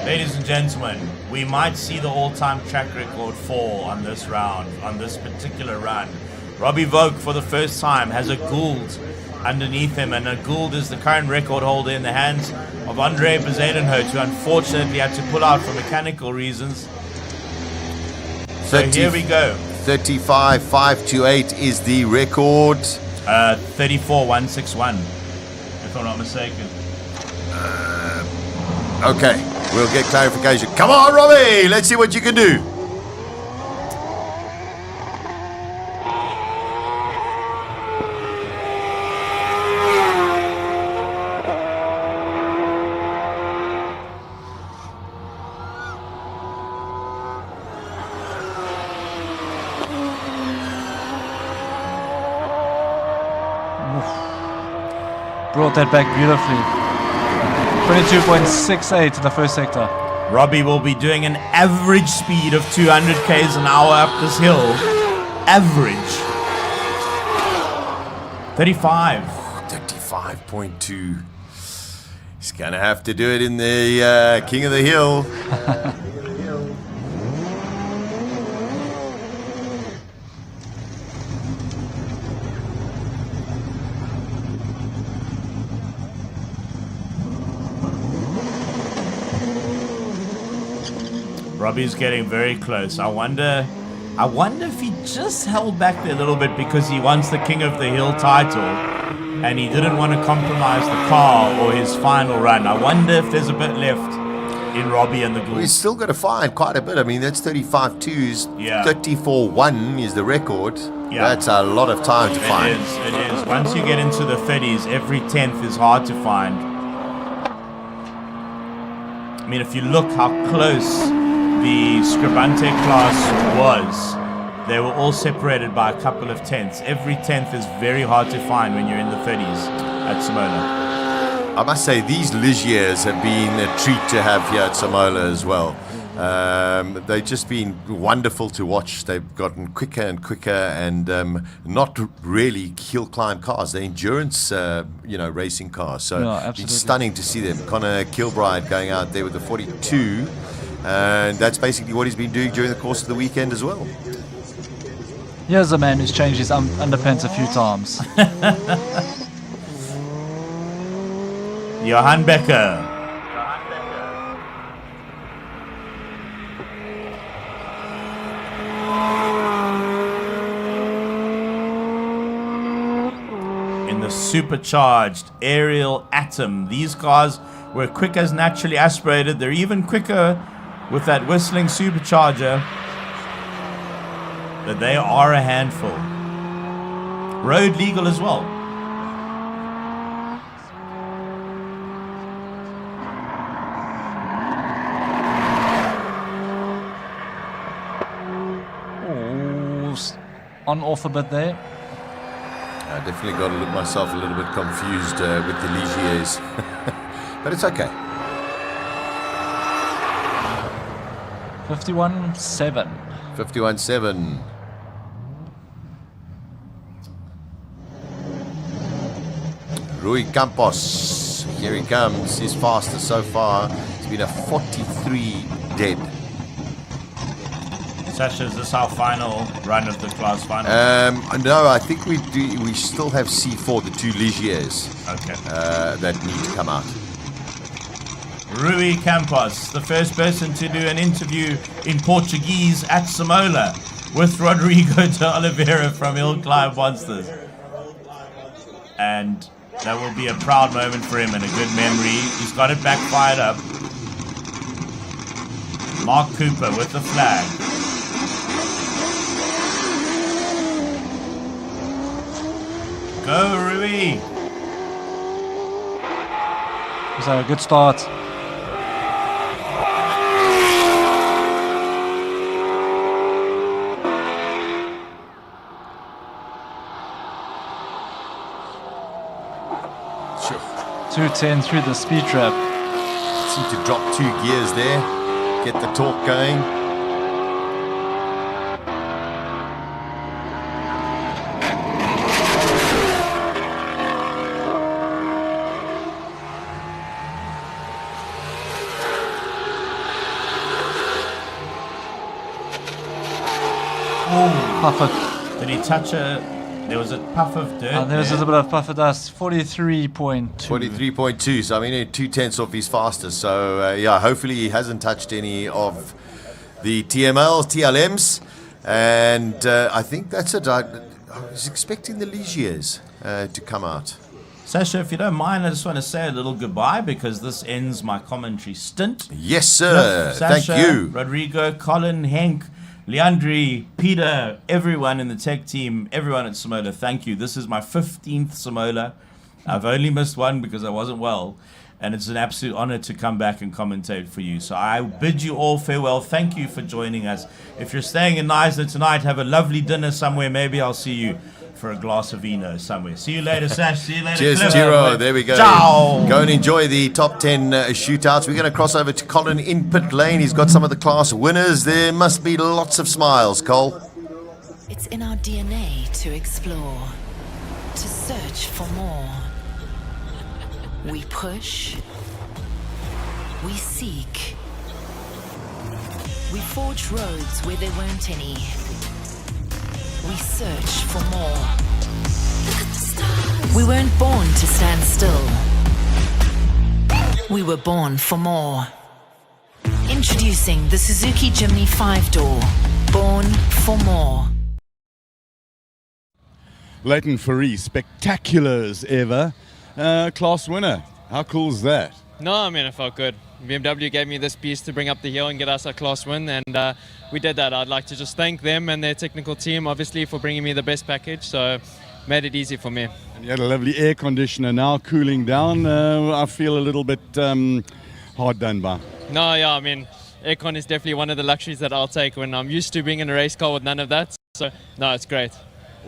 Ladies and gentlemen, we might see the all-time track record fall on this round, on this particular run. Robbie Volk, for the first time, has a Gould underneath him, and Gould is the current record holder in the hands of Andre Bezuidenhout, who unfortunately had to pull out for mechanical reasons. So here we go. 35.528 is the record. 34.161, if I'm not mistaken. Okay, we'll get clarification. Come on, Robbie, let's see what you can do. Brought that back beautifully. 22.68 in the first sector. Robbie will be doing an average speed of 200 k's an hour up this hill. Average. 35.2. He's going to have to do it in the King of the Hill. Robbie's getting very close. I wonder if he just held back there a little bit because he wants the King of the Hill title and he didn't want to compromise the car or his final run. I wonder if there's a bit left in Robbie and the Gould. He's still got to find quite a bit. I mean, that's 35.2s. Yeah. 34.1 is the record. Yeah. That's a lot of time to find. It is. Once you get into the 30s, every 10th is hard to find. I mean, if you look how close the Scribante class was, they were all separated by a couple of tenths. Every 10th is very hard to find when you're in the 30s at Simola. I must say, these Ligiers have been a treat to have here at Simola as well. They've just been wonderful to watch. They've gotten quicker and quicker, and not really hill climb cars. They're endurance, racing cars. So it's stunning to see them. Connor Kilbride going out there with the 42, and that's basically what he's been doing during the course of the weekend as well. Here's a man who's changed his underpants a few times. Johan Becker. In the supercharged Ariel Atom, these cars were quick as naturally aspirated. They're even quicker with that whistling supercharger. But they are a handful. Road legal as well. On off a bit there. I definitely got to look myself a little bit confused with the Ligiers. But it's okay. 51.7. 51.7. Rui Campos. Here he comes. His fastest so far. It's been a 43 dead. Sasha, is this our final run of the class final? No, I think we do. We still have C4, the two Ligiers. Okay. That need to come out. Rui Campos, the first person to do an interview in Portuguese at Simola with Rodrigo de Oliveira from Hillclimb Monsters. And that will be a proud moment for him and a good memory. He's got it back fired up. Mark Cooper with the flag. Go, Rui! Was that a good start? Sure. 210 through the speed trap. Seem to drop 2 gears there. Get the torque going. Puff of, did he touch a... There was a puff of dirt there was a little bit of puff of dust. 43.2. 43.2. So I mean, 2/10 off his fastest. So hopefully he hasn't touched any of the TLMs. And I think that's it. I was expecting the Ligiers to come out. Sasha, if you don't mind, I just want to say a little goodbye because this ends my commentary stint. Yes, sir. Sasha, Thank you. Rodrigo, Colin, Henk, Leandri, Peter, everyone in the tech team, everyone at Simola, thank you. This is my 15th Simola. I've only missed one because I wasn't well, and it's an absolute honor to come back and commentate for you. So I bid you all farewell. Thank you for joining us. If you're staying in Neisner tonight, have a lovely dinner somewhere. Maybe I'll see you. for a glass of vino somewhere. See you later, Sash. See you later. Cheers, Cliff. Giro. There we go. Ciao. Go and enjoy the top 10 shootouts. We're going to cross over to Colin in pit lane. He's got some of the class winners. There must be lots of smiles, Cole. It's in our DNA to explore, to search for more. We push, we seek, we forge roads where there weren't any. We search for more. Look at the stars. We weren't born to stand still. We were born for more. Introducing the Suzuki Jimny 5-door. Born for more. Leighton Fourie, spectacular as ever. Class winner. How cool is that? No, I mean, it felt good. BMW gave me this piece to bring up the hill and get us a class win, and we did that. I'd like to just thank them and their technical team, obviously, for bringing me the best package, so made it easy for me. And you had a lovely air conditioner now cooling down. I feel a little bit hard done by. No, yeah, I mean, aircon is definitely one of the luxuries that I'll take when I'm used to being in a race car with none of that. So, no, it's great.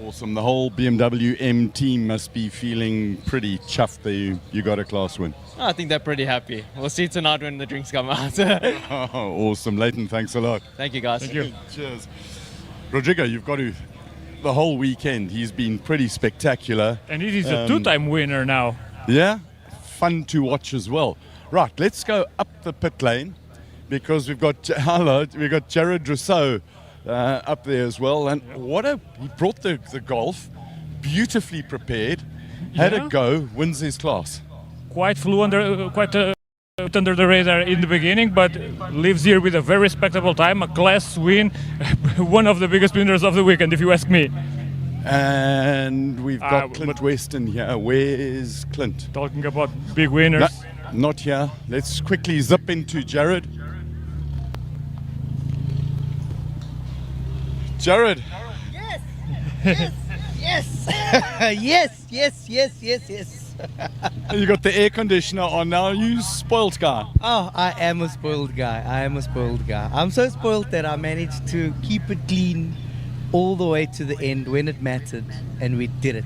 Awesome. The whole BMW M team must be feeling pretty chuffed that you got a class win. I think they're pretty happy. We'll see tonight when the drinks come out. Oh, awesome. Leighton, thanks a lot. Thank you, guys. Thank you. Cheers. Rodrigo, you've got to... The whole weekend, he's been pretty spectacular. And it is a two-time winner now. Yeah? Fun to watch as well. Right, let's go up the pit lane because we've got Jared Rousseau up there as well. And he brought the Golf, beautifully prepared, had a go, wins his class. Quite flew under the radar in the beginning, but lives here with a very respectable time, a class win, one of the biggest winners of the weekend, if you ask me. And we've got Clint Weston here. Where's Clint? Talking about big winners. No, not here. Let's quickly zip into Jared. Jared. Yes. Yes. Yes. You got the air conditioner on now. You spoiled guy. Oh, I am a spoiled guy. I'm so spoiled that I managed to keep it clean all the way to the end when it mattered, and we did it.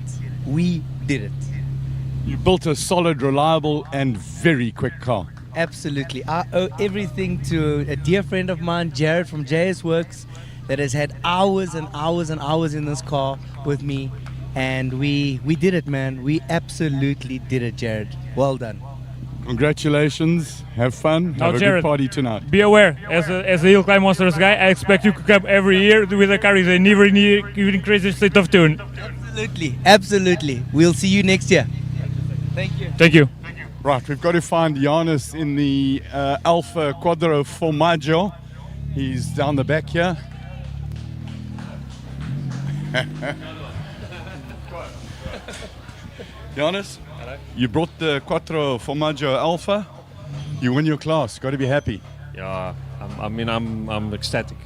You built a solid, reliable, and very quick car. Absolutely. I owe everything to a dear friend of mine, Jared from JS Works, that has had hours and hours and hours in this car with me. And we did it, man. We absolutely did it, Jared. Well done. Congratulations. Have fun. Now, have a Jared, good party tonight. Be aware, as a Hillclimb Monsters guy, I expect you to come every year with a car is a never even crazy state of tune. Absolutely. We'll see you next year. Thank you. Right, we've got to find Giannis in the Alfa Quadro Formaggio. He's down the back here. Giannis, you brought the Quattro Formaggio Alpha. You win your class. Got to be happy. Yeah, I'm ecstatic.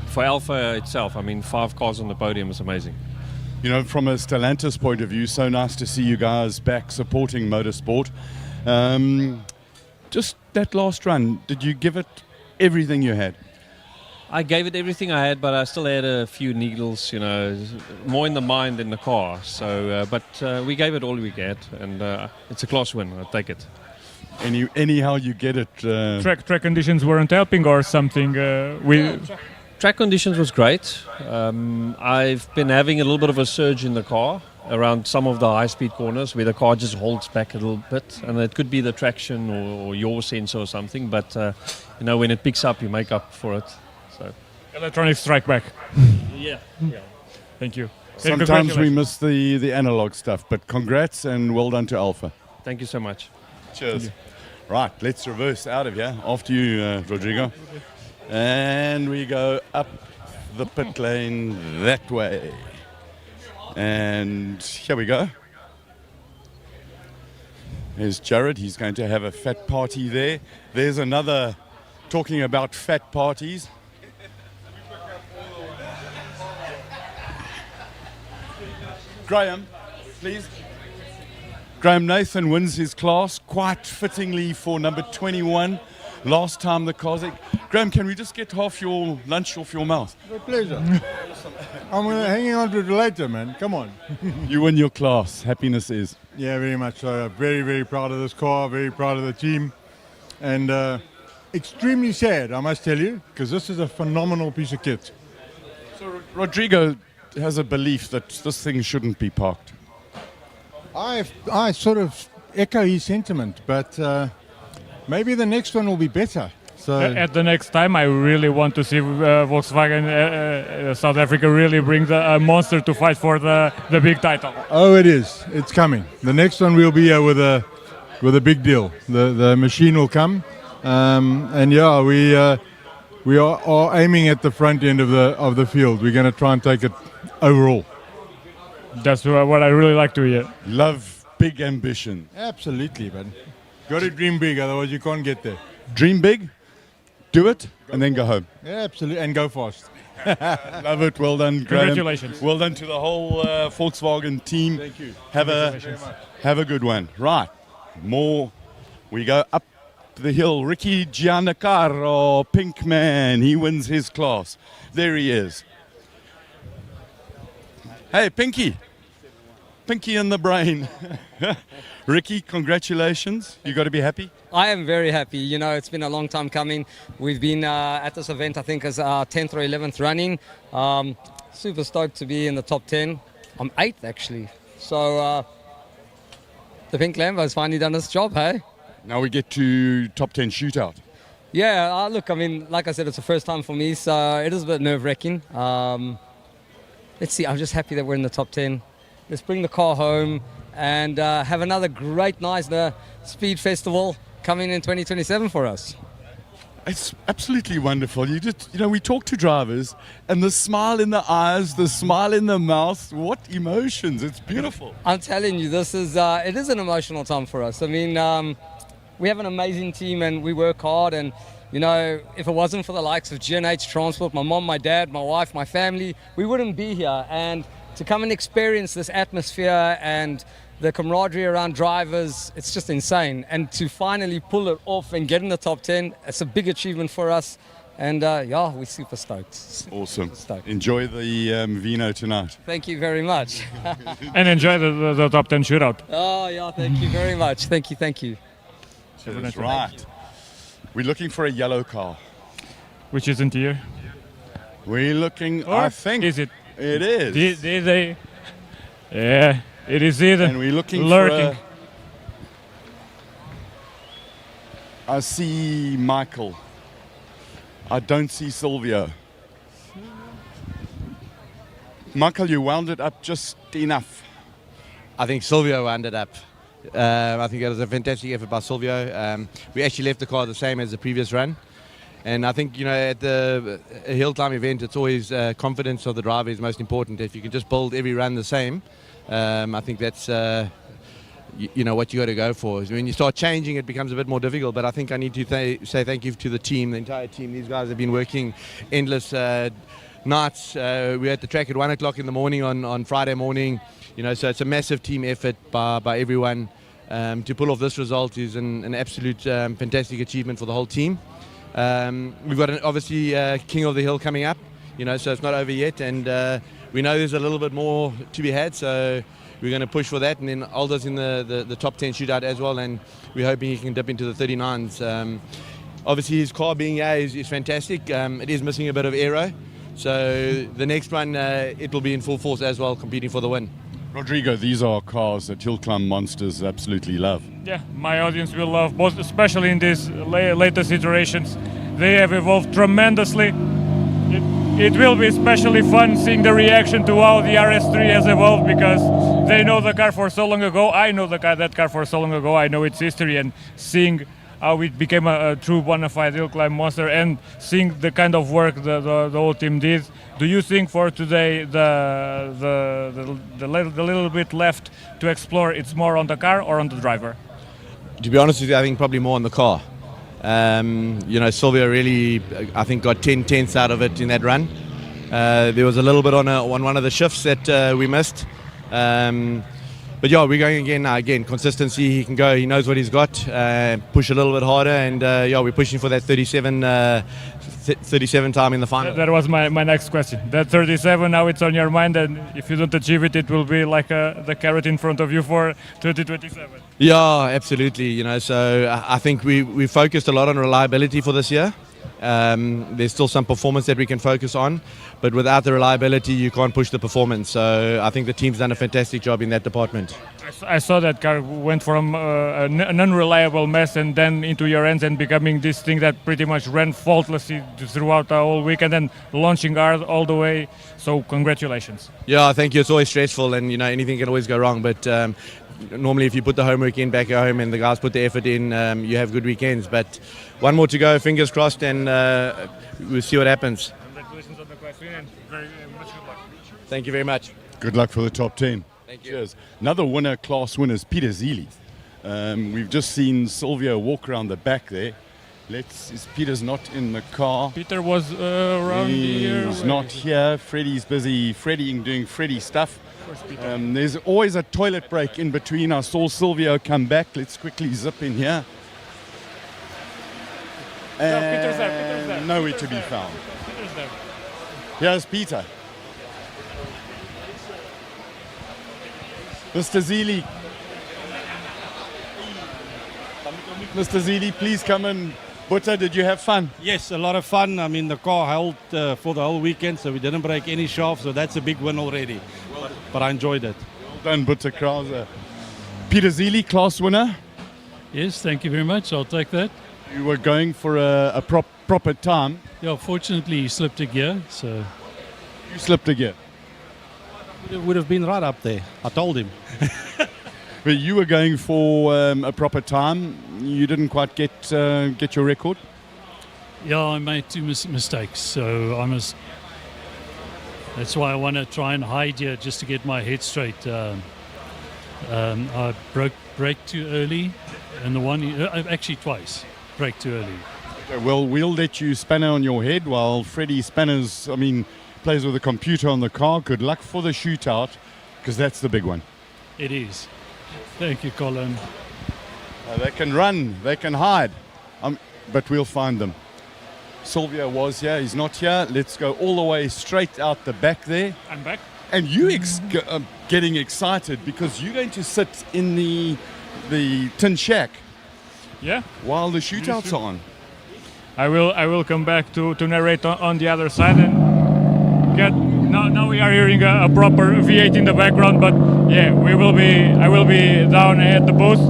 For Alpha itself, 5 cars on the podium is amazing. You know, from a Stellantis point of view, so nice to see you guys back supporting motorsport. Just that last run, did you give it everything you had? I gave it everything I had, but I still had a few needles, more in the mind than the car. So, but we gave it all we had, and it's a class win. I'll take it. Anyhow, you get it. Track conditions weren't helping, or something. Track conditions was great. I've been having a little bit of a surge in the car around some of the high-speed corners where the car just holds back a little bit, and it could be the traction or your sensor or something. But when it picks up, you make up for it. So. Electronic strike back. Yeah. Thank you. Sometimes we miss the analog stuff, but congrats and well done to Alpha. Thank you so much. Cheers. Right, let's reverse out of here. After you, Rodrigo. And we go up the pit lane that way. And here we go. There's Jared. He's going to have a fat party there. There's another talking about fat parties. Graham, please. Graham Nathan wins his class quite fittingly for number 21. Last time the cars. Graham, can we just get half your lunch off your mouth? With pleasure. I'm hanging on to it later, man. Come on. You win your class. Happiness is. Yeah, very much so. Very, very proud of this car, very proud of the team. And extremely sad, I must tell you, because this is a phenomenal piece of kit. So Rodrigo has a belief that this thing shouldn't be parked. I sort of echo his sentiment, but maybe the next one will be better. So At the next time, I really want to see Volkswagen South Africa really bring a monster to fight for the big title. Oh, it is. It's coming. The next one we'll be here with a big deal. The machine will come, and yeah, we are aiming at the front end of the field. We're going to try and take it overall. That's what I really like to hear. Love big ambition. Absolutely, but got to dream big, otherwise you can't get there. Dream big, do it, and then go home. Yeah, absolutely, and go fast. Love it. Well done, Graham. Congratulations. Well done to the whole Volkswagen team. Thank you. Have a good one. Right, more. We go up the hill. Ricky Giannacaro, Pink Man. He wins his class. There he is. Hey, Pinky. Pinky in the brain. Ricky, congratulations. You got to be happy? I am very happy. You know, it's been a long time coming. We've been at this event, I think, as our 10th or 11th running. Super stoked to be in the top 10. I'm 8th, actually. So the Pink Lambo's finally done its job, hey? Now we get to top 10 shootout. Yeah, look, I mean, like I said, it's the first time for me, so it is a bit nerve-wracking. Let's see, I'm just happy that we're in the top 10. Let's bring the car home and have another great, nice speed festival coming in 2027 for us. It's absolutely wonderful. We talk to drivers and the smile in the eyes, the smile in the mouth, what emotions. It's beautiful. I'm telling you, it is an emotional time for us. I mean, we have an amazing team and we work hard, and you know, if it wasn't for the likes of G&H Transport, my mom, my dad, my wife, my family, we wouldn't be here. And to come and experience this atmosphere and the camaraderie around drivers, it's just insane. And to finally pull it off and get in the top 10, it's a big achievement for us. And yeah, we're super stoked. Awesome. Enjoy the vino tonight. Thank you very much. And enjoy the top 10 shootout. Oh, yeah, thank you very much. Thank you. That's right. We're looking for a yellow car. Which isn't here. We're looking, Or I think. Is it? It is. Yeah, it is either. And we're looking lurking. I see Michael. I don't see Silvio. Michael, you wound it up just enough. I think Silvio wound it up. I think it was a fantastic effort by Silvio. We actually left the car the same as the previous run. And I think, you know, at the hill climb event, it's always confidence of the driver is most important. If you can just build every run the same, I think that's, you know, what you got to go for. When you start changing, it becomes a bit more difficult. But I think I need to say thank you to the team, the entire team. These guys have been working endless nights. We're at the track at 1 o'clock in the morning on Friday morning. You know, so it's a massive team effort by everyone. To pull off this result is an absolute fantastic achievement for the whole team. We've got obviously King of the Hill coming up, you know, so it's not over yet, and we know there's a little bit more to be had, so we're going to push for that. And then Aldo's in the top 10 shootout as well, and we're hoping he can dip into the 39s. Obviously his car being here is fantastic. It is missing a bit of aero, so the next one it will be in full force as well, competing for the win. Rodrigo, these are cars that Hillclimb monsters absolutely love. Yeah, my audience will love, both, especially in these latest iterations. They have evolved tremendously. It will be especially fun seeing the reaction to how the RS3 has evolved, because they know the car for so long ago. I know that car for so long ago. I know its history, and seeing how it became a true bona fide Hillclimb monster, and seeing the kind of work the whole team did. Do you think for today the little bit left to explore, it's more on the car or on the driver? To be honest with you, I think probably more on the car. You know, Silvio really, I think, got 10 tenths out of it in that run. There was a little bit on one of the shifts that we missed. But yeah, we're going again now. Again, consistency. He can go. He knows what he's got. Push a little bit harder, and yeah, we're pushing for that 37 time in the final. That was my next question. That 37, now it's on your mind, and if you don't achieve it, it will be like the carrot in front of you for 2027. Yeah, absolutely. You know, so I think we focused a lot on reliability for this year. There's still some performance that we can focus on, but without the reliability, you can't push the performance. So I think the team's done a fantastic job in that department. I saw that car went from an unreliable mess and then into your hands and becoming this thing that pretty much ran faultlessly throughout the whole week and then launching hard all the way. So congratulations. Yeah, thank you. It's always stressful, and you know anything can always go wrong, but normally if you put the homework in back at home and the guys put the effort in, you have good weekends. But one more to go, fingers crossed, and we'll see what happens. Congratulations on the class win, and very much good luck. Thank you very much. Good luck for the top 10. Thank you. Cheers. Another winner, class winner, is Peter Zili. We've just seen Silvio walk around the back there. Is Peter's not in the car? Peter was around here. He's not here. Freddie's busy doing Freddie stuff. There's always a toilet break in between. I saw Silvio come back. Let's quickly zip in here. Peter's there. Nowhere to be found. Peter's there. Here's Peter. Mr. Zili. Mr. Zili, please come and... Butta, did you have fun? Yes, a lot of fun. I mean, the car held for the whole weekend, so we didn't break any shafts, so that's a big win already. But I enjoyed it. Well done, Butta Krause. Peter Zili, class winner. Yes, thank you very much. I'll take that. You were going for a proper time. Yeah, fortunately he slipped a gear, so... You slipped a gear? It would have been right up there. I told him. But you were going for a proper time. You didn't quite get your record? Yeah, I made two mistakes, so I must... That's why I want to try and hide here, just to get my head straight. I brake too early, and the one... actually twice, brake too early. Okay, well, we'll let you spanner on your head while Freddie spanners, plays with a computer on the car. Good luck for the shootout, because that's the big one. It is. Thank you, Colin. They can run, they can hide, but we'll find them. Silvio was here, he's not here. Let's go all the way straight out the back there. I'm back. And you getting excited because you're going to sit in the tin shack. Yeah. While the shootouts are on. I will come back to narrate on the other side and get. Now we are hearing a proper V8 in the background, but yeah, I will be down at the booth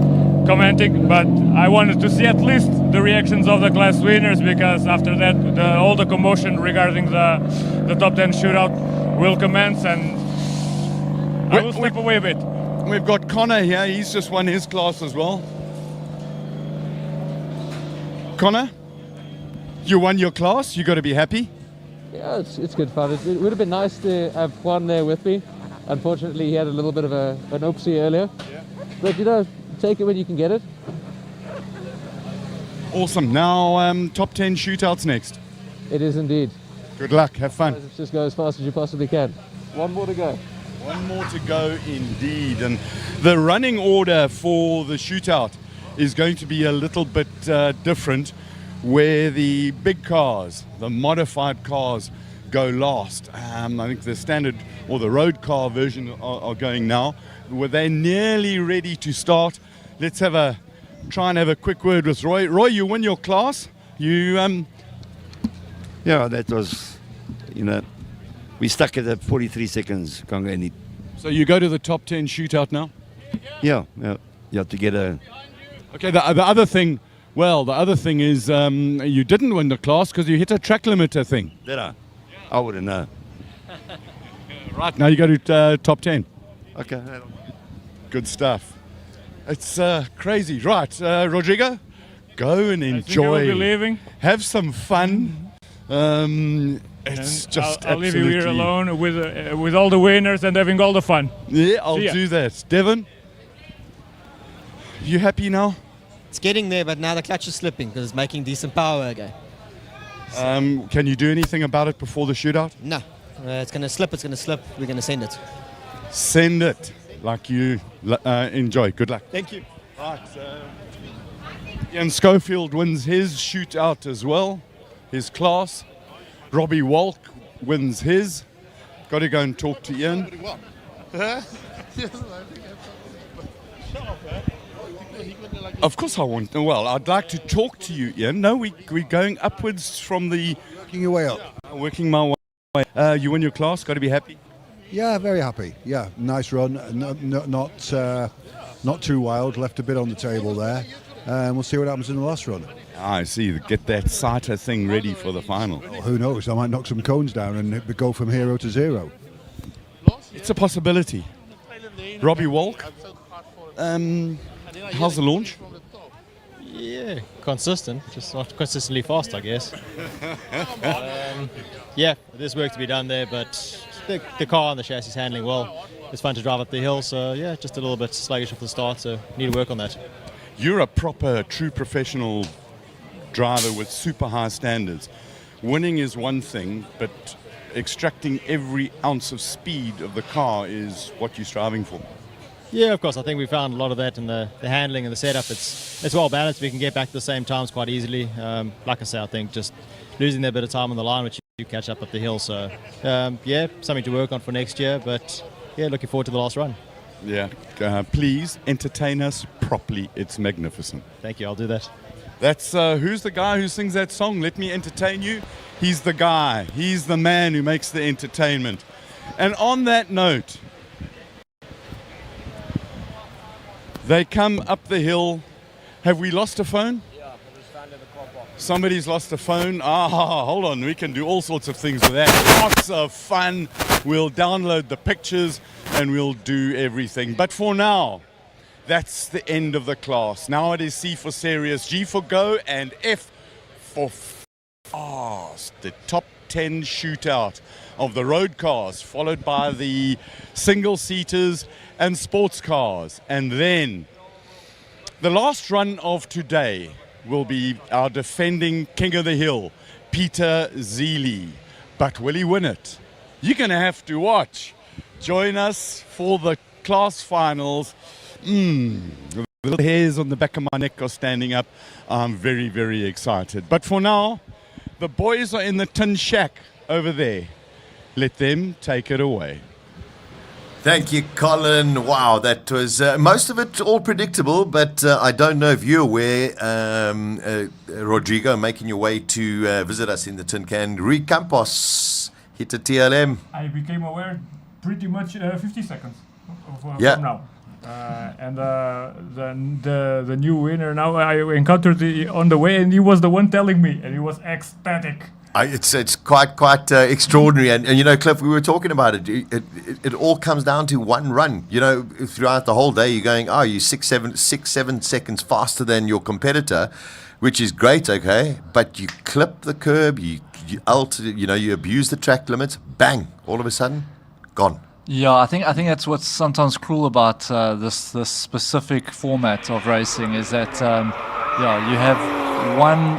commenting, but I wanted to see at least the reactions of the class winners, because after that all the commotion regarding the top 10 shootout will commence, and I will step away a bit. We've got Connor here, he's just won his class as well. Connor, you won your class, you got to be happy. Yeah, it's good fun. It would have been nice to have Juan there with me. Unfortunately, he had a little bit of an oopsie earlier. Yeah. But, take it when you can get it. Awesome. Now, top 10 shootouts next. It is indeed. Good luck. Have fun. Just go as fast as you possibly can. One more to go. One more to go indeed. And the running order for the shootout is going to be a little bit different, where the big cars, the modified cars, go last. I think the standard or the road car version are going now. Were they nearly ready to start? Let's try and have a quick word with Roy. Roy, you win your class. You Yeah, that was, we stuck at the 43 seconds. Can't go any. So you go to the top 10 shootout now? Yeah, to get a. Okay, the other thing. Well, the other thing is you didn't win the class because you hit a track limiter thing. Did I? I wouldn't know. Right, now you go to top 10. Okay. Good stuff. It's crazy. Right, Rodrigo, go and enjoy. I will be leaving. Have some fun. It's just I'll leave you here alone with all the winners and having all the fun. Yeah, I'll do that. Devon, you happy now? It's getting there, but now the clutch is slipping because it's making decent power again. Can you do anything about it before the shootout? No. It's going to slip, We're going to send it. Send it. like you enjoy. Good luck. Thank you. Right. Ian Schofield wins his shootout as well, his class. Robbie Walk wins his. Got to go and talk to Ian. Of course I want. Well, I'd like to talk to you, Ian. No, we're going upwards from the... Working your way up. Working my way. You win your class, got to be happy? Yeah, very happy. Yeah, nice run. Not too wild. Left a bit on the table there. We'll see what happens in the last run. I see. Get that sighter thing ready for the final. Oh, who knows? I might knock some cones down and go from hero to zero. It's a possibility. Robbie Walk, how's the launch? Yeah, consistent, just not consistently fast, I guess. Yeah, there's work to be done there, but the car and the chassis is handling well. It's fun to drive up the hill, so yeah, just a little bit sluggish off the start, so need to work on that. You're a proper, true professional driver with super high standards. Winning is one thing, but extracting every ounce of speed of the car is what you're striving for. Yeah, of course. I think we found a lot of that in the handling and the setup. It's well balanced. We can get back to the same times quite easily. Like I say, I think just losing that bit of time on the line, which you catch up at the hill. So, yeah, something to work on for next year. But, yeah, looking forward to the last run. Yeah, please entertain us properly. It's magnificent. Thank you. I'll do that. That's who's the guy who sings that song, Let Me Entertain You? He's the guy. He's the man who makes the entertainment. And on that note, they come up the hill. Have we lost a phone? Yeah, but it's found in the car park. Somebody's lost a phone. Hold on. We can do all sorts of things with that. Lots of fun. We'll download the pictures and we'll do everything. But for now, that's the end of the class. Now it is C for serious, G for go, and F for fast. The top 10 shootout of the road cars, followed by the single-seaters and sports cars. And then the last run of today will be our defending King of the Hill, Peter Zeele. But will he win it? You're going to have to watch. Join us for the class finals. The little hairs on the back of my neck are standing up. I'm very, very excited. But for now, the boys are in the tin shack over there. Let them take it away. Thank you, Colin. Wow, that was most of it all predictable, but I don't know if you're aware, Rodrigo, making your way to visit us in the tin can. Rui Campos hit a TLM. I became aware pretty much 50 seconds from now. And the new winner now I encountered on the way, and he was the one telling me, and he was ecstatic. It's quite extraordinary, and you know, Cliff, we were talking about it. It all comes down to one run. You know, throughout the whole day, you're going, you're 6-7 seconds faster than your competitor, which is great, okay. But you clip the curb, you abuse the track limits, bang, all of a sudden, gone. Yeah, I think that's what's sometimes cruel about this specific format of racing is that you have one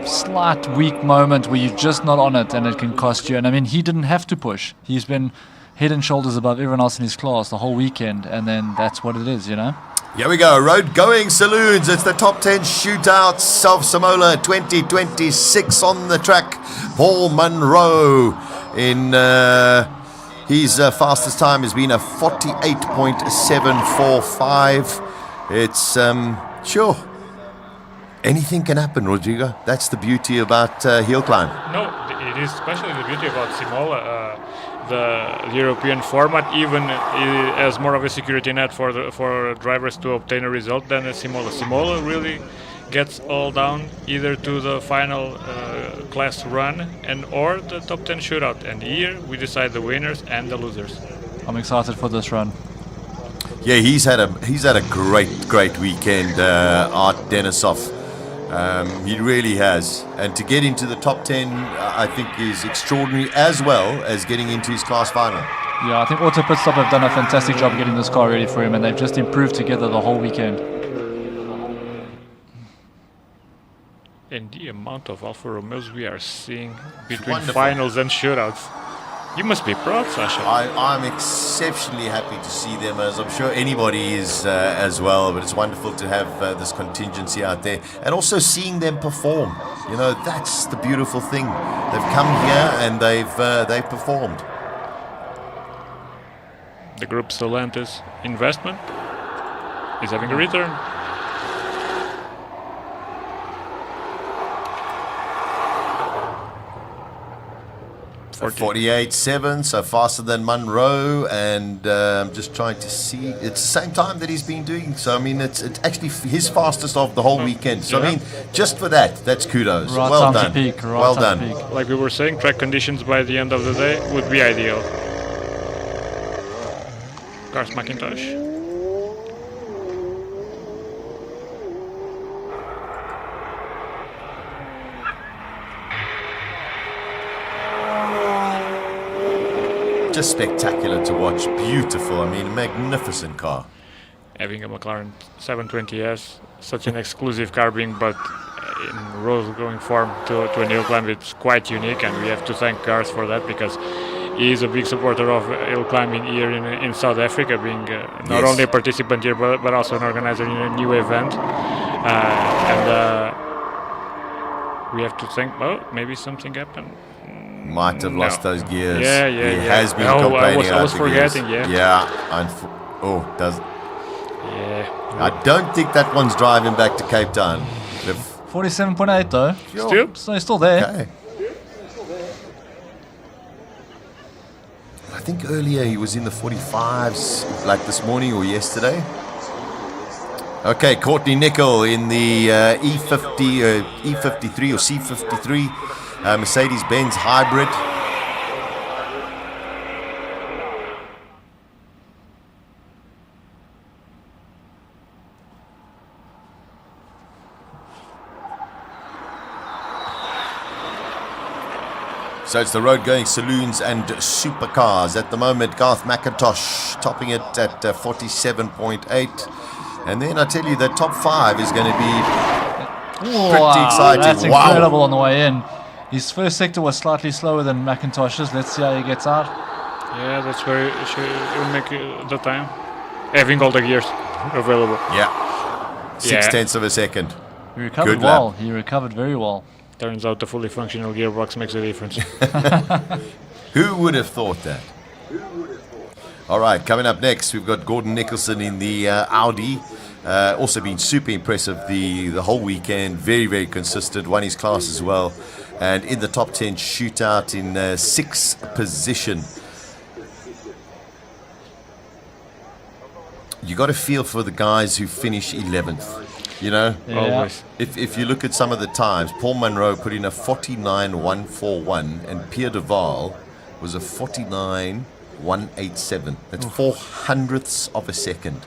slight weak moment where you're just not on it and it can cost you. And I mean, he didn't have to push. He's been head and shoulders above everyone else in his class the whole weekend, and then that's what it is, you know. Here we go, road going saloons. It's the top 10 shootouts of Simola 2026 on the track. Paul Munro in his fastest time has been a 48.745. It's sure. Anything can happen, Rodrigo. That's the beauty about Hillclimb. No, it is especially the beauty about Simola. The European format even has more of a security net for drivers to obtain a result than a Simola. Simola really gets all down either to the final class run or the top 10 shootout. And here we decide the winners and the losers. I'm excited for this run. Yeah, he's had a great weekend, Art Denisov. He really has, and to get into the top 10 I think is extraordinary, as well as getting into his class final. Yeah, I think Auto Pit Stop have done a fantastic job getting this car ready for him, and they've just improved together the whole weekend. And the amount of Alfa Romeos we are seeing between finals and shootouts. You must be proud, Sasha. I'm exceptionally happy to see them, as I'm sure anybody is as well. But it's wonderful to have this contingency out there, and also seeing them perform. You know, that's the beautiful thing. They've come here and they've performed. The group Stellantis investment is having a return. 48.7, so faster than Munro, and I'm just trying to see. It's the same time that he's been doing. So I mean, it's actually his fastest of the whole weekend. So I mean, just for that, that's kudos. Right well time done. to peak. Right well time done. to peak. Like we were saying, track conditions by the end of the day would be ideal. Cars Macintosh. Just spectacular to watch. Beautiful. I mean, magnificent car. Having a McLaren 720S, such an exclusive car being but in road going form to a hill climb, it's quite unique, and we have to thank Cars for that, because he is a big supporter of hill climbing here in South Africa, being not only a participant here but also an organizer in a new event. And we have to thank, well, maybe something happened. Might have lost those gears. Yeah. He has been complaining. I was forgetting. Yeah. Does. Yeah. I don't think that one's driving back to Cape Town. 47.8 though. Still? So he's still there. Okay. I think earlier he was in the 45s, like this morning or yesterday. Okay, Courtney Nickel in the E50, E53 or C53. Mercedes-Benz hybrid. So it's the road-going saloons and supercars. At the moment, Garth McIntosh topping it at 47.8. And then I tell you, the top 5 is going to be pretty exciting. That's incredible on the way in. His first sector was slightly slower than McIntosh's. Let's see how he gets out. Yeah, that's where he'll make the time. Having all the gears available. Yeah. 0.6 of a second. He recovered well. He recovered very well. Turns out the fully functional gearbox makes a difference. Who would have thought that? All right, coming up next, we've got Gordon Nicholson in the Audi. Also been super impressive the whole weekend. Very, very consistent. Won his class as well. And in the top 10 shootout in 6th position. You got to feel for the guys who finish 11th. You know, always. If you look at some of the times, Paul Munro put in a 49.141, and Pierre Duval was a 49.187. That's 400ths of a second.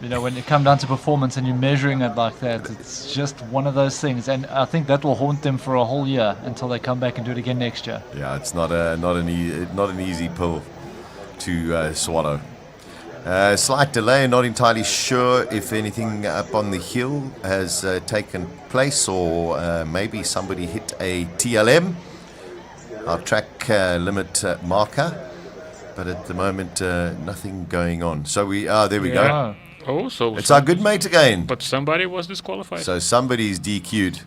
You know, when you come down to performance and you're measuring it like that, it's just one of those things, and I think that will haunt them for a whole year until they come back and do it again next year. Yeah, it's not an easy pill to swallow. Slight delay, not entirely sure if anything up on the hill has taken place, or maybe somebody hit a TLM, our track limit marker, but at the moment nothing going on. So there we go. Oh, so it's our good mate again. But somebody was disqualified. So somebody's DQ'd.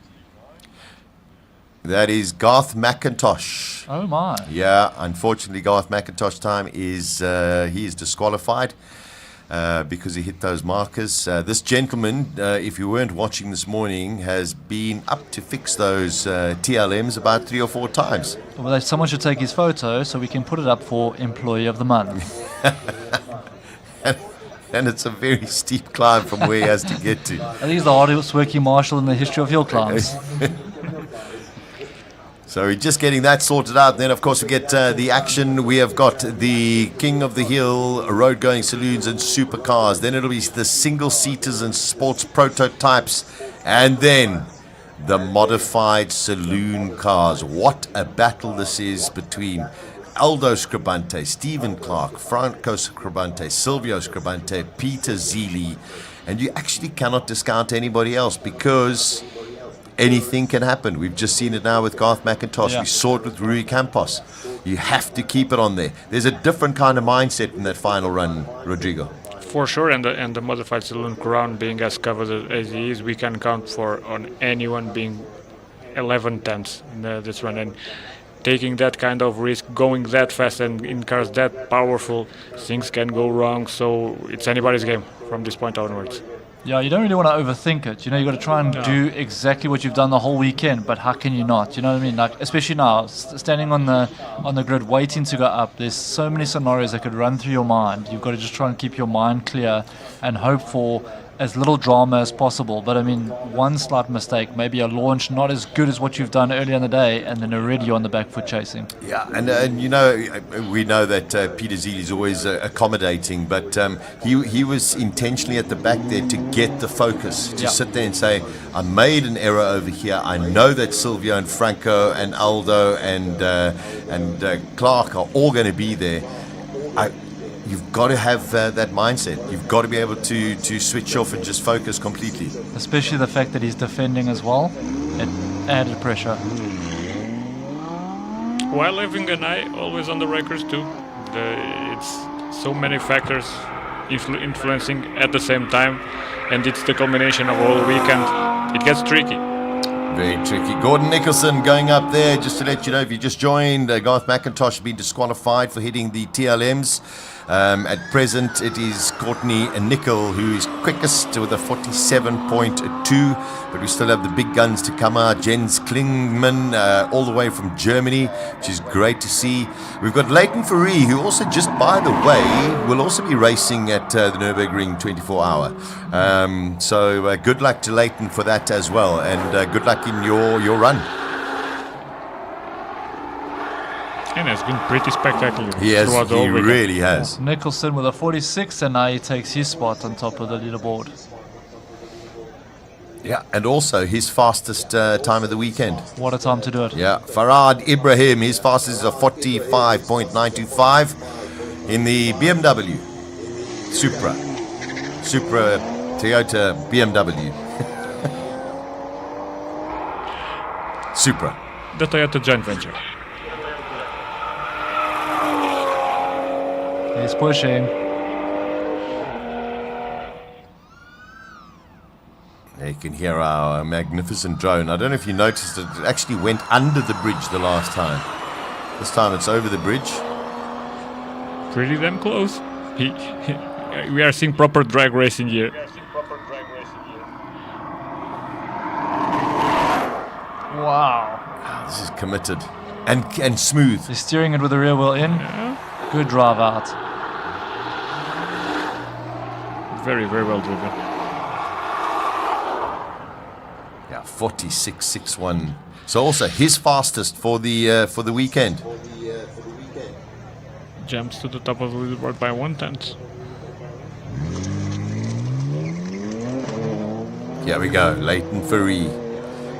That is Garth McIntosh. Oh my. Yeah, unfortunately Garth McIntosh time is he is disqualified because he hit those markers. This gentleman, if you weren't watching this morning, has been up to fix those TLMs about 3 or 4 times. Well, someone should take his photo so we can put it up for Employee of the Month. And it's a very steep climb from where he has to get to. I think he's the hardest working marshal in the history of hill climbs. So we're just getting that sorted out. And then, of course, we get the action. We have got the King of the Hill, road-going saloons and supercars. Then it'll be the single-seaters and sports prototypes. And then the modified saloon cars. What a battle this is between Aldo Scribante, Stephen Clark, Franco Scribante, Silvio Scribante, Peter Zili. And you actually cannot discount anybody else, because anything can happen. We've just seen it now with Garth McIntosh. Yeah. We saw it with Rui Campos. You have to keep it on there. There's a different kind of mindset in that final run, Rodrigo. For sure, and the modified Saloon crown being as covered as he is, we can count on anyone being 11 tenths in this run, and taking that kind of risk, going that fast, and in cars that powerful, things can go wrong. So it's anybody's game from this point onwards. Yeah, you don't really want to overthink it. You know, you got to try and do exactly what you've done the whole weekend. But how can you not? You know what I mean? Like, especially now, standing on the grid, waiting to go up. There's so many scenarios that could run through your mind. You've got to just try and keep your mind clear and hope for as little drama as possible. But I mean, one slight mistake, maybe a launch not as good as what you've done earlier in the day, and then already you're on the back foot chasing. Yeah, and you know, we know that Peter Zeal is always accommodating, but he was intentionally at the back there to get the focus, to sit there and say, I made an error over here. I know that Silvio and Franco and Aldo and Clark are all going to be there. You've got to have that mindset. You've got to be able to switch off and just focus completely. Especially the fact that he's defending as well. It added pressure. While having an eye always on the records too. It's so many factors influencing at the same time, and it's the culmination of all weekend. It gets tricky. Very tricky. Gordon Nicholson going up there. Just to let you know, if you just joined, Garth McIntosh has been disqualified for hitting the TLMs. At present, it is Courtney Nickel who is quickest with a 47.2, but we still have the big guns to come out. Jens Klingman, all the way from Germany, which is great to see. We've got Leighton Ferree, who also, just by the way, will also be racing at the Nürburgring 24-hour. So good luck to Leighton for that as well, and good luck in your run. And it's been pretty spectacular. He really has. Nicholson with a 46, and now he takes his spot on top of the leaderboard. Yeah, and also his fastest time of the weekend. What a time to do it. Yeah, Farad Ibrahim, his fastest is a 45.925 in the BMW Supra Toyota BMW Supra. The Toyota joint venture. He's pushing. There you can hear our magnificent drone. I don't know if you noticed it actually went under the bridge the last time. This time it's over the bridge. Pretty damn close. We are seeing proper drag racing here. Wow. This is committed and smooth. He's steering it with the rear wheel in. Yeah. Good drive out. Very, very well driven. Yeah, 46.61. So also his fastest for the weekend. Jumps to the top of the leaderboard by 1/10. Here we go, Leighton Ferree.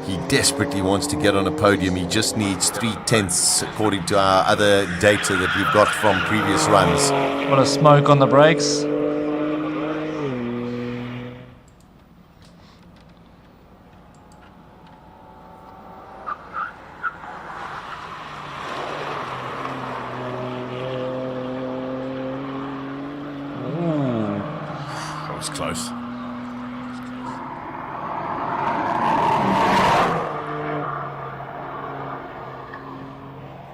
He desperately wants to get on a podium. He just needs 3/10 according to our other data that we've got from previous runs. What a smoke on the brakes. That was close.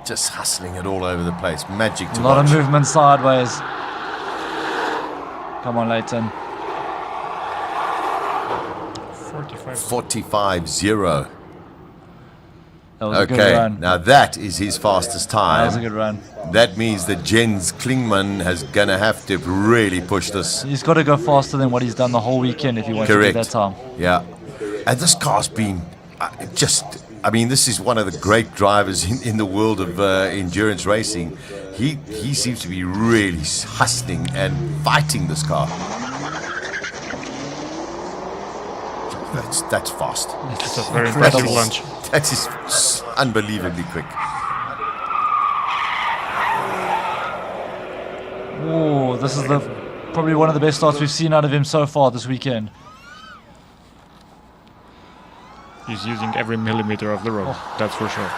Just hustling it all over the place. Magic to watch. A lot of movement sideways. Come on, Leighton. 45.0. That was a good run. Now that is his fastest time. That was a good run. That means that Jens Klingman is going to have to really push this. He's got to go faster than what he's done the whole weekend if he wants to get that time. Yeah. And this car's been I mean, this is one of the great drivers in the world of endurance racing. He seems to be really hustling and fighting this car. That's fast. It's a very impressive launch. That is unbelievably quick. Oh, this is probably one of the best starts we've seen out of him so far this weekend. He's using every millimeter of the road, that's for sure.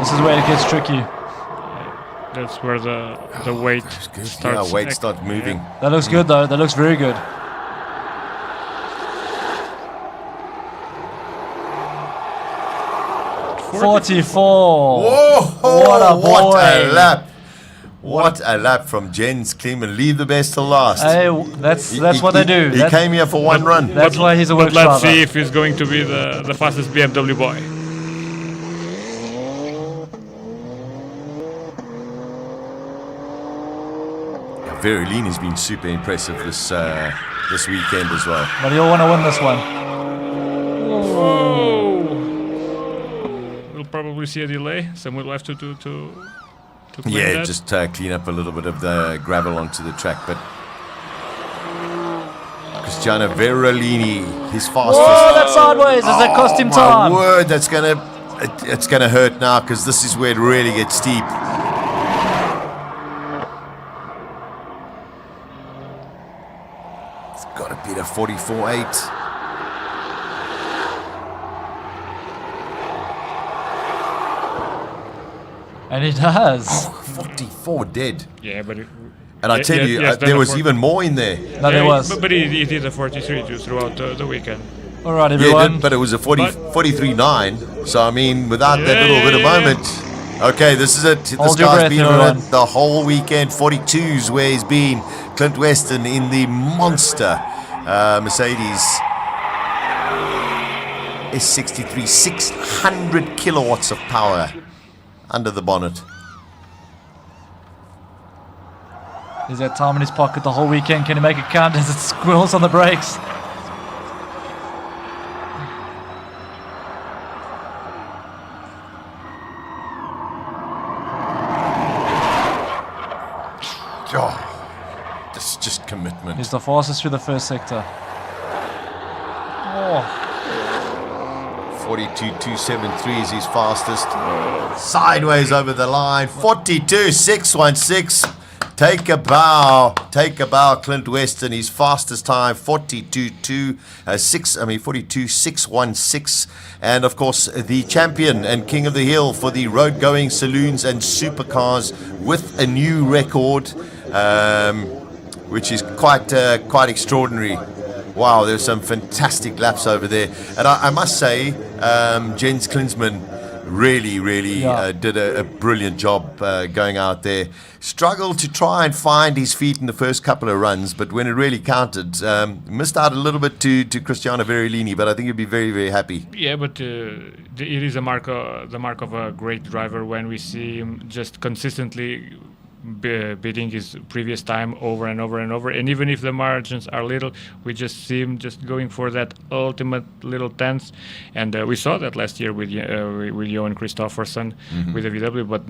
This is where it gets tricky. That's where the weight starts. Yeah, weight starts moving. That looks good though. That looks very good. 44. Whoa! What a boy. What a lap! What a lap from Jens Kleeman. Leave the best till last. Hey, that's what they do. He came here for one run. That's why he's a work But let's see if he's going to be the fastest BMW boy. Verolini has been super impressive this weekend as well. But he'll want to win this one. Whoa! We'll probably see a delay. Someone will have to clean Yeah, that. just clean up a little bit of the gravel onto the track. But Cristiano Verolini, his fastest. Whoa, that's sideways. Does that cost him time? My word, it's gonna hurt now because this is where it really gets steep. It's got to beat a 44.8. And he does. 44 dead. Yeah, but... And I tell you, there was even more in there. No, there was. But he did a 43 throughout the weekend. All right, Yeah, everyone. but it was a 43.9. So, I mean, without that little bit of moment. Okay, this is it. Hold This your guy's breath, been everyone. on it the whole weekend. 42's where he's been. Clint Weston in the monster Mercedes S63. 600 kilowatts of power under the bonnet. He's had time in his pocket the whole weekend. Can he make it count as it squirrels on the brakes? Oh, this is just commitment. He's the fastest through the first sector. Oh. 42.273 is his fastest. Sideways over the line. 42.616. Take a bow, Clint Weston. His fastest time, 42.616. And of course, the champion and king of the hill for the road-going saloons and supercars with a new record, which is quite extraordinary. Wow, there's some fantastic laps over there. And I must say, Jens Klinsmann really did a brilliant job going out there. Struggled to try and find his feet in the first couple of runs, but when it really counted, missed out a little bit to Cristiano Verolini, but I think he'd be very, very happy. Yeah, but it is the mark of a great driver when we see him just consistently beating his previous time over and over and over, and even if the margins are little, we just see him just going for that ultimate little tenth, and we saw that last year with Johan Kristoffersson with the VW, but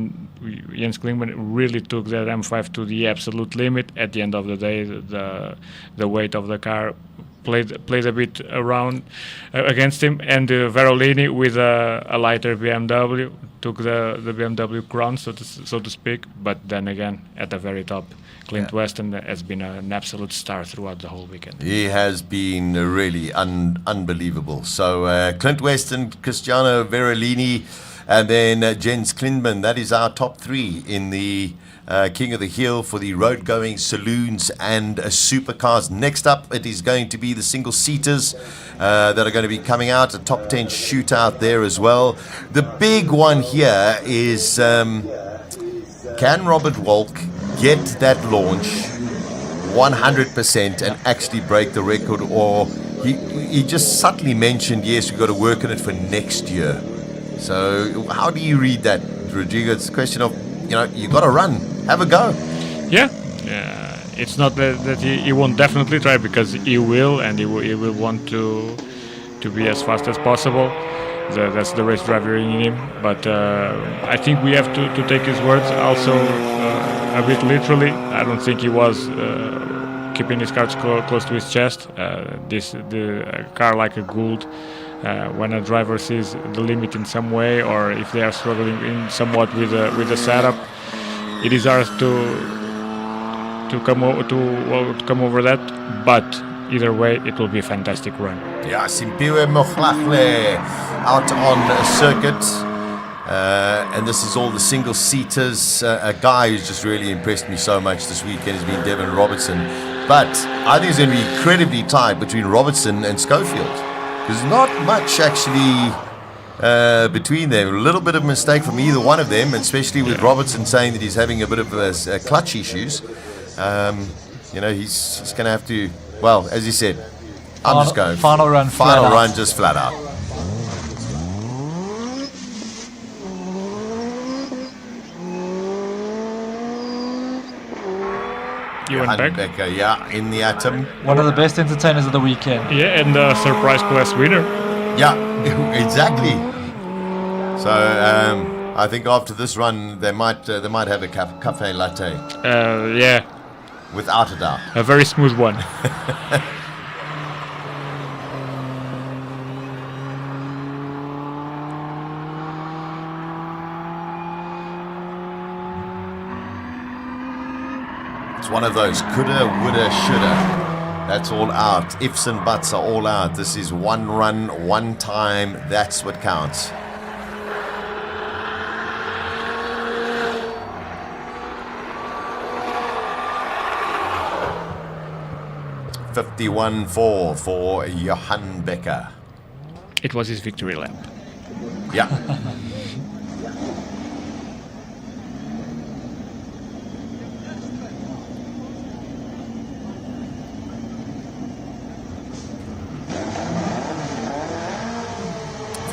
Jens Klingman really took that M5 to the absolute limit. At the end of the day, the weight of the car played a bit around against him, and Verolini with a lighter BMW took the BMW crown, so to speak. But then again, at the very top, Clint Weston has been an absolute star throughout the whole weekend. He has been really unbelievable. So Clint Weston, Cristiano Verolini, and then Jens Klingman. That is our top three in the King of the Hill for the road-going saloons and supercars. Next up, it is going to be the single-seaters that are going to be coming out. A top 10 shootout there as well. The big one here is can Robert Walk get that launch 100% and actually break the record? Or he just subtly mentioned, yes, we've got to work on it for next year. So how do you read that, Rodrigo? It's a question of, you got to run. Have a go. Yeah. It's not that he won't definitely try, because he will, and he will want to be as fast as possible. That's the race driver in him. But I think we have to take his words also a bit literally. I don't think he was keeping his cards close to his chest. The car like a Gould, when a driver sees the limit in some way, or if they are struggling in somewhat with the setup, it is hard to come over that. But either way, it will be a fantastic run. Yeah, Simpiwe Mokhlachle out on circuit. And this is all the single-seaters. A guy who's just really impressed me so much this weekend has been Devin Robertson. But I think it's going to be incredibly tight between Robertson and Schofield. There's not much actually between them. A little bit of mistake from either one of them, especially with Robertson saying that he's having a bit of clutch issues. He's going to have to, well, as he said, I'm just going. Final run just flat out. Johan Becker, yeah, in the Atom. One of the best entertainers of the weekend. Yeah, and the surprise class winner. Yeah, exactly. So I think after this run, they might have a cafe latte. Yeah. Without a doubt. A very smooth one. It's one of those coulda, woulda, shoulda. That's all out. Ifs and buts are all out. This is one run, one time. That's what counts. $51.4 for Johan Becker. It was his victory lap. Yeah.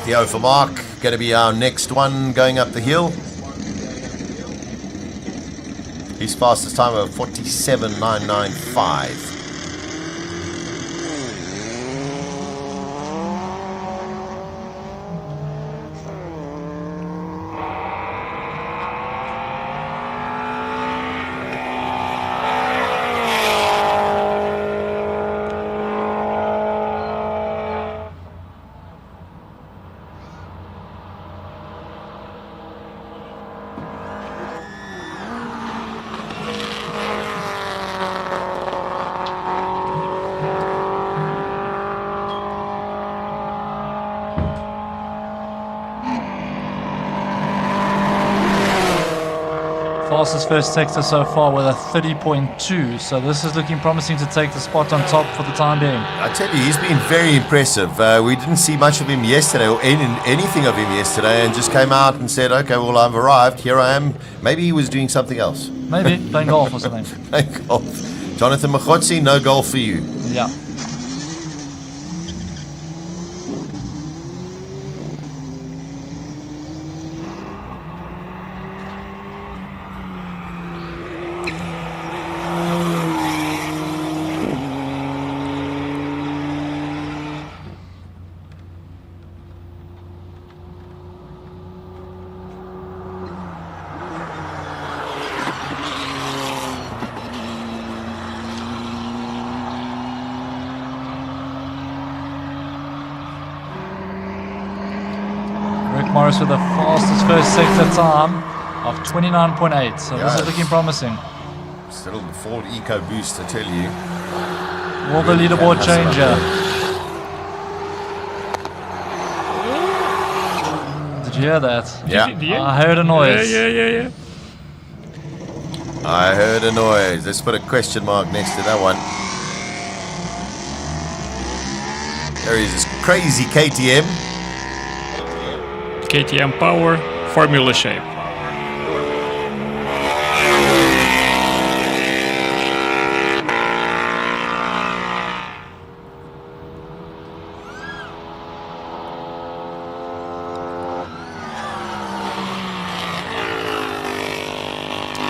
Theo for Mark, going to be our next one going up the hill. His fastest time of 47.995. Fastest first sector so far with a 30.2, so this is looking promising to take the spot on top for the time being. I tell you, he's been very impressive. We didn't see much of him yesterday, or anything of him yesterday, and just came out and said, okay, well, I've arrived, here I am. Maybe he was doing something else. Maybe, playing golf or something. Playing golf. Jonathan Motsi, no golf for you. Yeah. Morris with the fastest first sector time of 29.8, so this is looking promising. Still the Ford EcoBoost, I tell you. Will the leaderboard changer? Did you hear that? Yeah. I heard a noise. Yeah. I heard a noise. Let's put a question mark next to that one. There is this crazy KTM. KTM power, formula shape.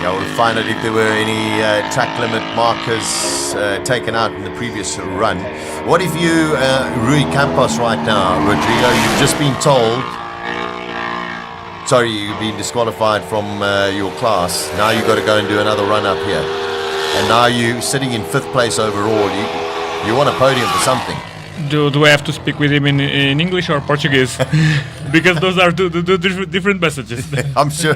Yeah, we'll find out if there were any track limit markers taken out in the previous run. What if you, Rui Campos right now, Rodrigo, you've just been told, sorry, you've been disqualified from your class. Now you've got to go and do another run up here. And now you're sitting in 5th place overall. You want a podium for something. Do I have to speak with him in English or Portuguese? Because those are two different messages. I'm sure.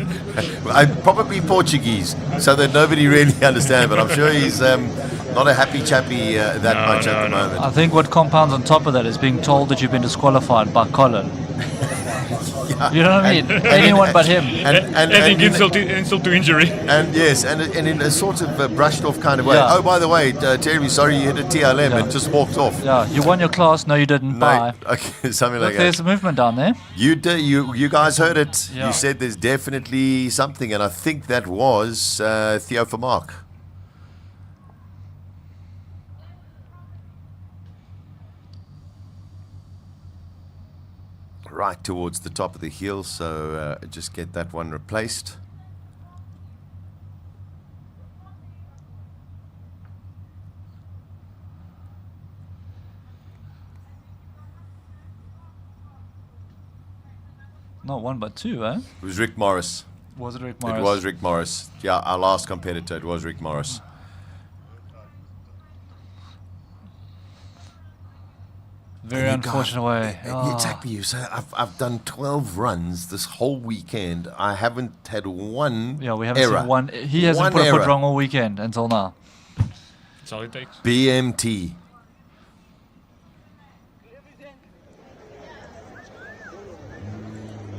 Probably Portuguese, so that nobody really understands. But I'm sure he's not a happy chappy at the moment. I think what compounds on top of that is being told that you've been disqualified by Colin. You know what I mean? Anyone but him. Adding insult to injury. And yes, and in a sort of brushed off kind of way. Yeah. Oh, by the way, Terry, sorry you hit a TLM and just walked off. Yeah, you won your class. No, you didn't. Bye. Okay, something Look, like there's that. movement down there. You guys heard it. Yeah. You said there's definitely something, and I think that was Theo for Mark. Right towards the top of the hill, so just get that one replaced. Not one, but two, eh? It was Rick Morris. Was it Rick Morris? It was Rick Morris. Yeah, our last competitor, it was Rick Morris. Very unfortunate way. Exactly. You say I've done 12 runs this whole weekend. I haven't had one. Yeah, we haven't error. seen one. He hasn't One put a error. foot wrong all weekend until now. That's all it takes. BMT.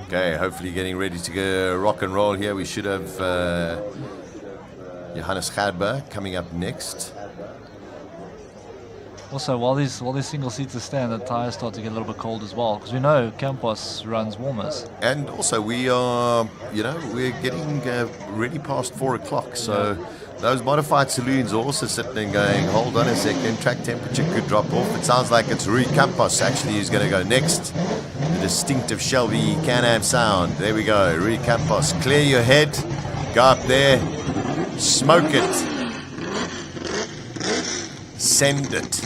Okay, hopefully getting ready to go rock and roll here. We should have Johannes Gadber coming up next. Also, while these single seats stand, the tires start to get a little bit cold as well, because we know Campos runs warmers. And also, we are, we're getting really past 4 o'clock. So those modified saloons are also sitting and going, hold on a second, track temperature could drop off. It sounds like it's Rui Campos actually who's going to go next. The distinctive Shelby Can-Am sound. There we go, Rui Campos. Clear your head, go up there, smoke it. Send it.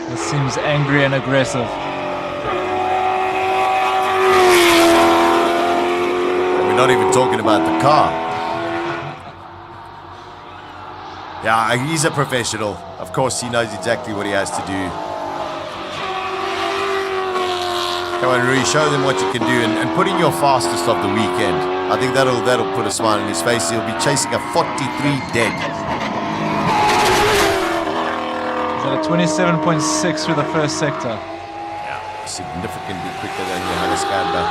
This seems angry and aggressive. We're not even talking about the car. Yeah, he's a professional. Of course, he knows exactly what he has to do. Come on, Rui, show them what you can do and put in your fastest of the weekend. I think that'll put a smile on his face. He'll be chasing a 43 dead. Is that a 27.6 through the first sector? Yeah, significantly quicker than Johannes Gadber.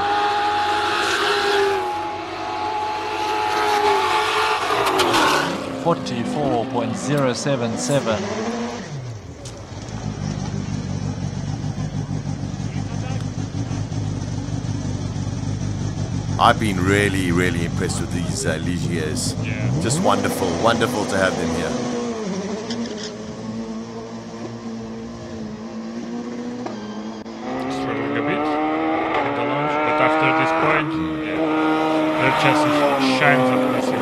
44.077. I've been really, really impressed with these Ligiers. Yeah. Just wonderful, wonderful to have them here. Struggling a bit in the launch, but after this point, their chassis shines up. I see.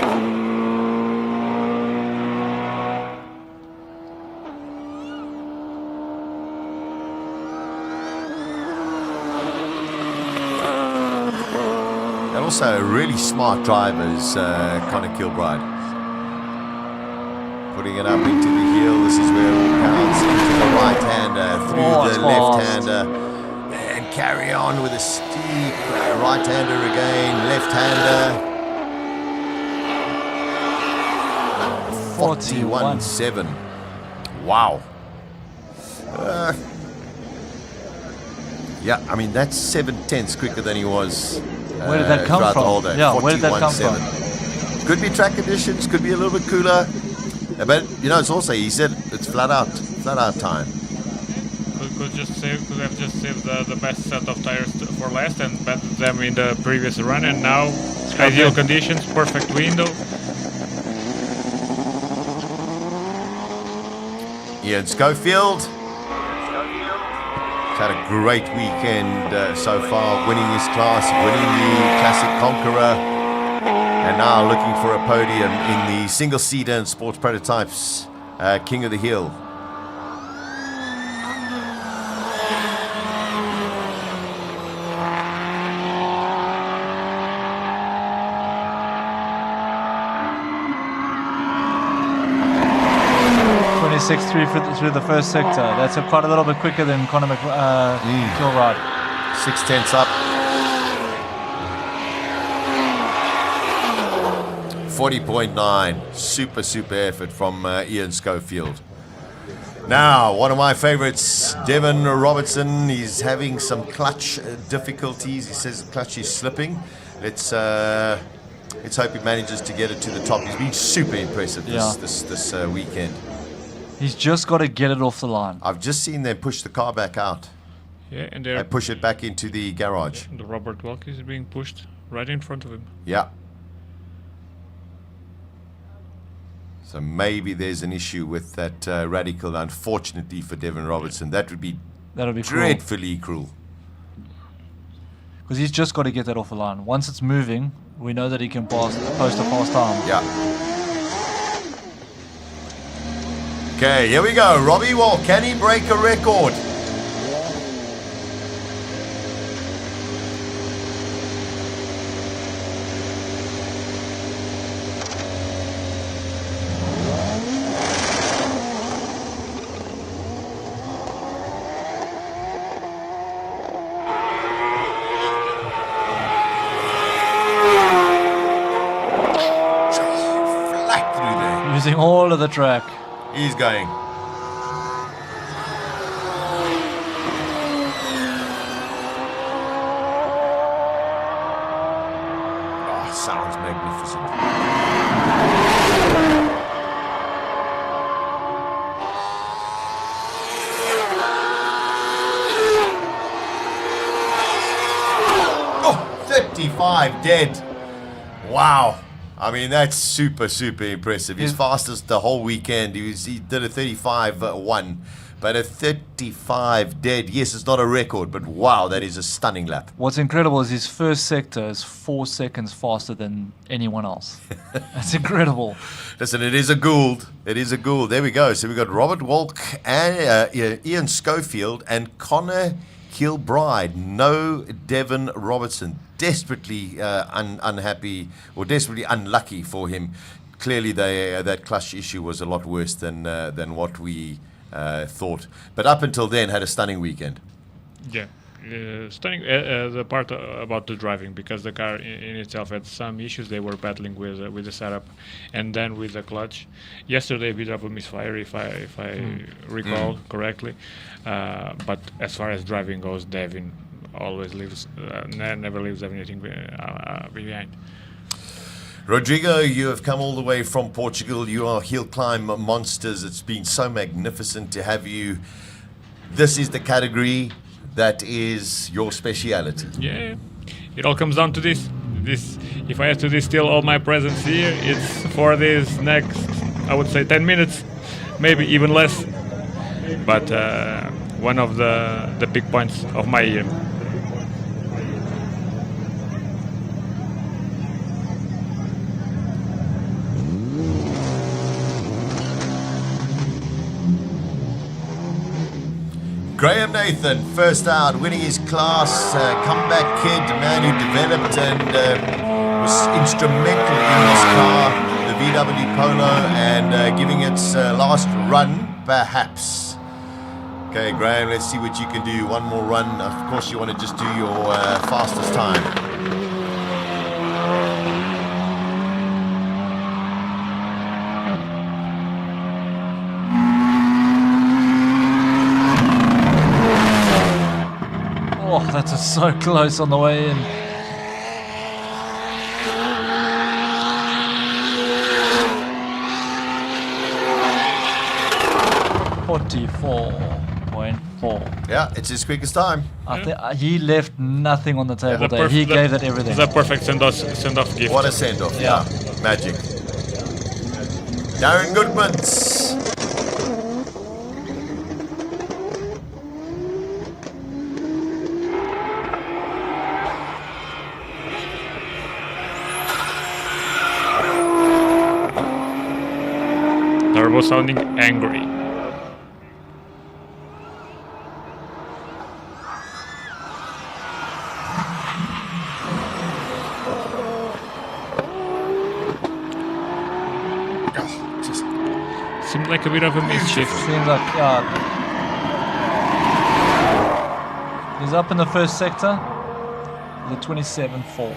And also really smart drivers, Connor Kilbride. Putting it up into the heel. This is where it counts into the right-hander, through the left-hander. And carry on with a steep right-hander again, left-hander. 41.7. Wow. Yeah, I mean, that's 7/10 quicker than he was Where did that come throughout from? the whole day. Yeah, where did that come 41.7. Could be track conditions, could be a little bit cooler. But, it's also, he said, it's flat out time. Could have just saved the best set of tires for last and bet them in the previous run, and now ideal conditions, perfect window. Ian Schofield. Had a great weekend so far, winning his class, winning the Classic Conqueror, and now looking for a podium in the single-seater and sports prototypes King of the Hill. 6.3 through the first sector. That's quite a little bit quicker than Conor Kilbride. 6/10 up. 40.9. Super effort from Ian Schofield. Now, one of my favorites, Devon Robertson. He's having some clutch difficulties. He says the clutch is slipping. Let's hope he manages to get it to the top. He's been super impressive this weekend. He's just got to get it off the line. I've just seen them push the car back out. Yeah, and they push it back into the garage. The Robert Walk is being pushed right in front of him. Yeah. So maybe there's an issue with that radical, unfortunately for Devon Robertson. That would be dreadfully cruel. Because he's just got to get that off the line. Once it's moving, we know that he can post a fast time. Yeah. Okay, here we go. Robbie Wall, can he break a record? Using all of the track. He's going. Oh, sounds magnificent. Oh, 35 dead. Wow. I mean, that's super impressive. His fastest the whole weekend. He did a 35.1, but a 35 dead. Yes, it's not a record, but wow, that is a stunning lap. What's incredible is his first sector is 4 seconds faster than anyone else. That's incredible. Listen, it is a Gould. It is a Gould. There we go. So we've got Robert Walk and Ian Schofield and Conor Kilbride. No Devon Robertson. Desperately unhappy or desperately unlucky for him. Clearly, that clutch issue was a lot worse than what we thought. But up until then, had a stunning weekend. Yeah, stunning. The part about the driving, because the car in itself had some issues. They were battling with the setup, and then with the clutch. Yesterday, a bit of a misfire, if I recall correctly. But as far as driving goes, Devin always never leaves anything behind. Rodrigo, you have come all the way from Portugal. You are Hillclimb monsters. It's been so magnificent to have you. This is the category that is your speciality. Yeah, it all comes down to this. If I have to distill all my presence here, it's for this next, I would say, 10 minutes, maybe even less. But one of the big points of my year. Graham Nathan, first out, winning his class, comeback kid, man who developed and was instrumental in this car, the VW Polo, and giving its last run, perhaps. Okay, Graham, let's see what you can do. One more run. Of course, you want to just do your fastest time. Oh, that's so close on the way in. .4. Yeah, it's his quickest time. He left nothing on the table there. He gave it everything. It's a perfect send-off gift. What a send-off, yeah. Magic. Darren Goodmans. Turbo sounding angry. seemed like a bit of a mischief. Seems like, he's up in the first sector, the 27.4.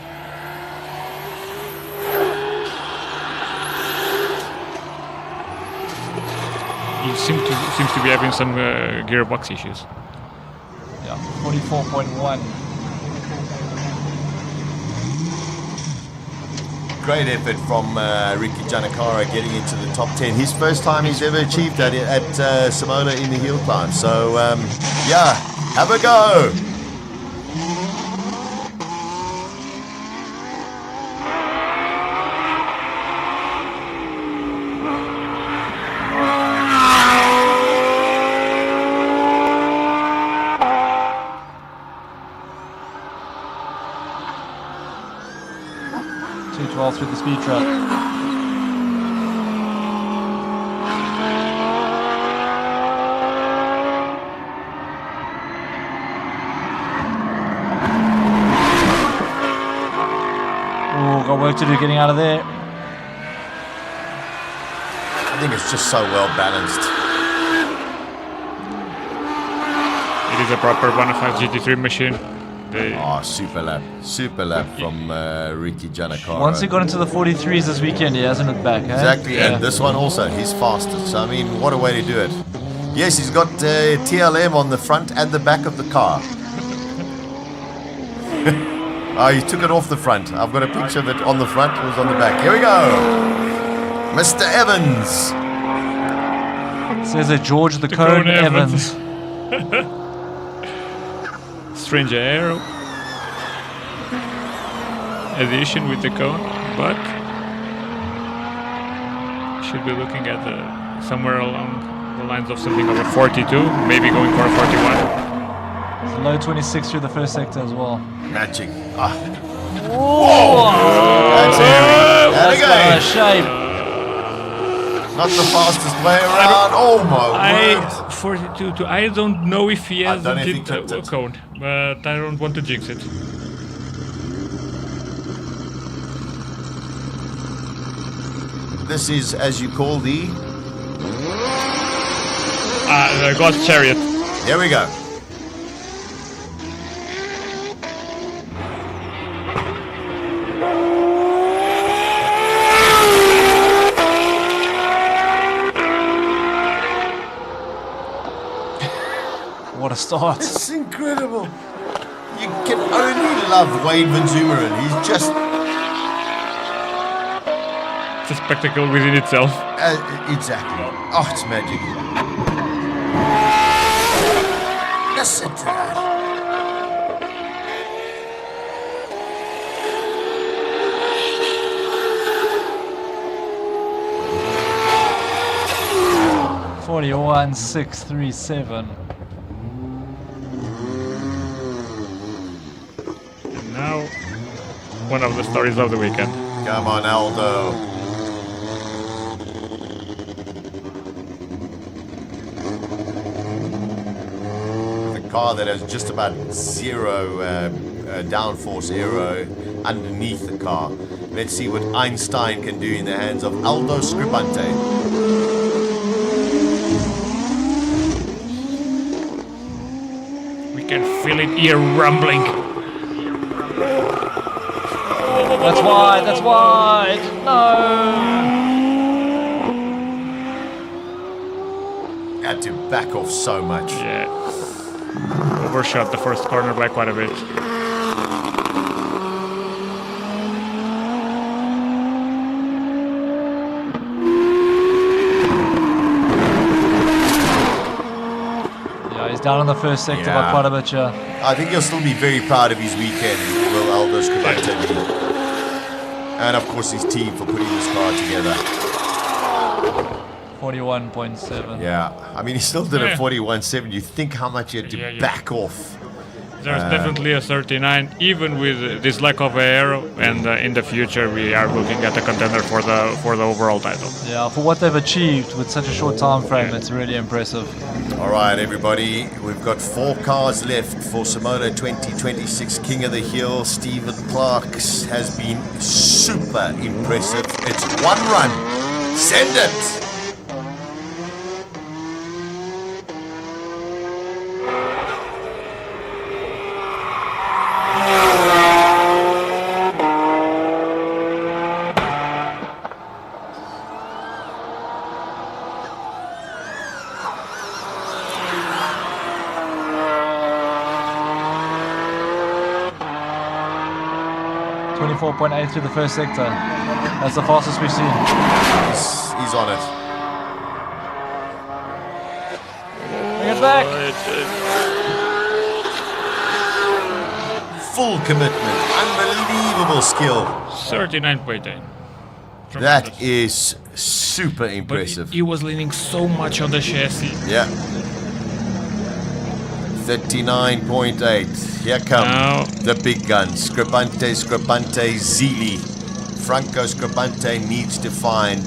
He seems to be having some gearbox issues. Yeah, 44.1. Great effort from Ricky Janakara getting into the top 10. His first time he's ever achieved that at Simola in the Hillclimb. So, yeah, have a go. Through the speed trap. Oh, got work to do getting out of there. I think it's just so well balanced. It is a proper bona fide GT3 machine. Super lap from Ricky Janakara. Once he got into the 43s this weekend, he hasn't looked back. Exactly, Yeah. and this one also, he's fastest. So, I mean, what a way to do it. Yes, he's got TLM on the front and the back of the car. He took it off the front. I've got a picture of it on the front, it was on the back. Here we go. Mr. Evans. It says a George the Cone Evans. Strange aero addition with the cone, but should be looking at somewhere along the lines of something over 42, maybe going for a 41. It's low 26 through the first sector as well. Matching. Whoa! That's heavy. And again. Shape. Not the fastest way around. Oh my word. 42. I don't know if he has don't a think it. cone, but I don't want to jinx it. This is, as you call the Ghost Chariot. Here we go. What a start. It's incredible. You can only love Wade Van Zumeren. He's just... It's a spectacle within itself. Exactly. Oh, it's magic. Listen to that. $41,637. Now, one of the stories of the weekend. Come on, Aldo. The car that has just about zero downforce aero underneath the car. Let's see what Einstein can do in the hands of Aldo Scribante. We can feel it here rumbling. That's wide, that's wide. No. Had to back off so much. Yeah. Overshot the first corner by quite a bit. Yeah, he's down in the first sector by quite a bit, yeah. I think he'll still be very proud of his weekend, will Aldo Scribante. And of course his team for putting this car together. 41.7. Yeah, I mean he still did a 41.7. You think how much he had to back off. There's definitely a 39, even with this lack of aero, and in the future we are looking at a contender for the overall title. Yeah, for what they've achieved with such a short time frame, it's really impressive. All right, everybody, we've got 4 cars left for Simola 2026 King of the Hill. Stephen Clark's has been super impressive. It's one run. Send it. 24.8 through the first sector. That's the fastest we've seen. He's on it. Bring it back. Full commitment. Unbelievable skill. 39.8. That is super impressive. He was leaning so much on the chassis. Yeah. 39.8. Here come the big guns. Scribante, Zili. Franco Scribante needs to find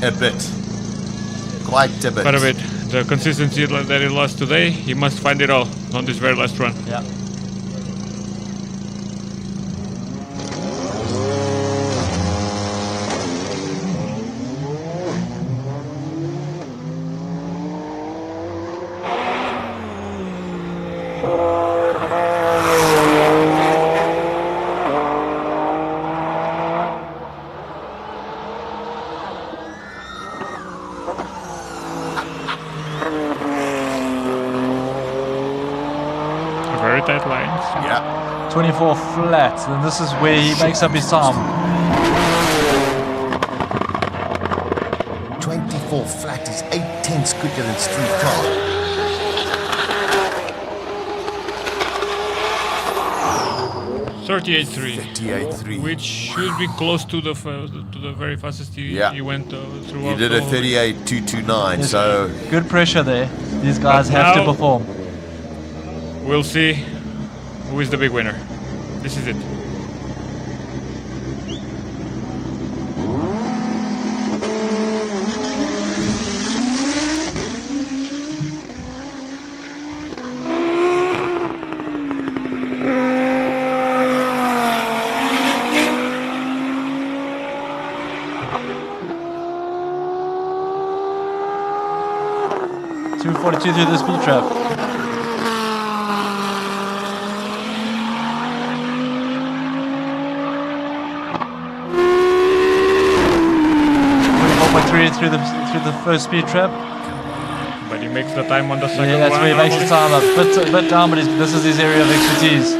a bit. Quite a bit. Quite a bit. The consistency that he lost today, he must find it all on this very last run. Yeah. Very tight lines. Yeah. 24 flat, and this is where he makes up his time. 24 flat is 8/10 quicker than street car. .38.3, which should be close to the very fastest he went through. He did a 38.229, so good pressure there. These guys have to perform. We'll see who is the big winner. This is it. .242 through the speed trap. Through the first speed trap. But he makes the time on the second one. Yeah, that's where he makes the time up. A bit down, but this is his area of expertise.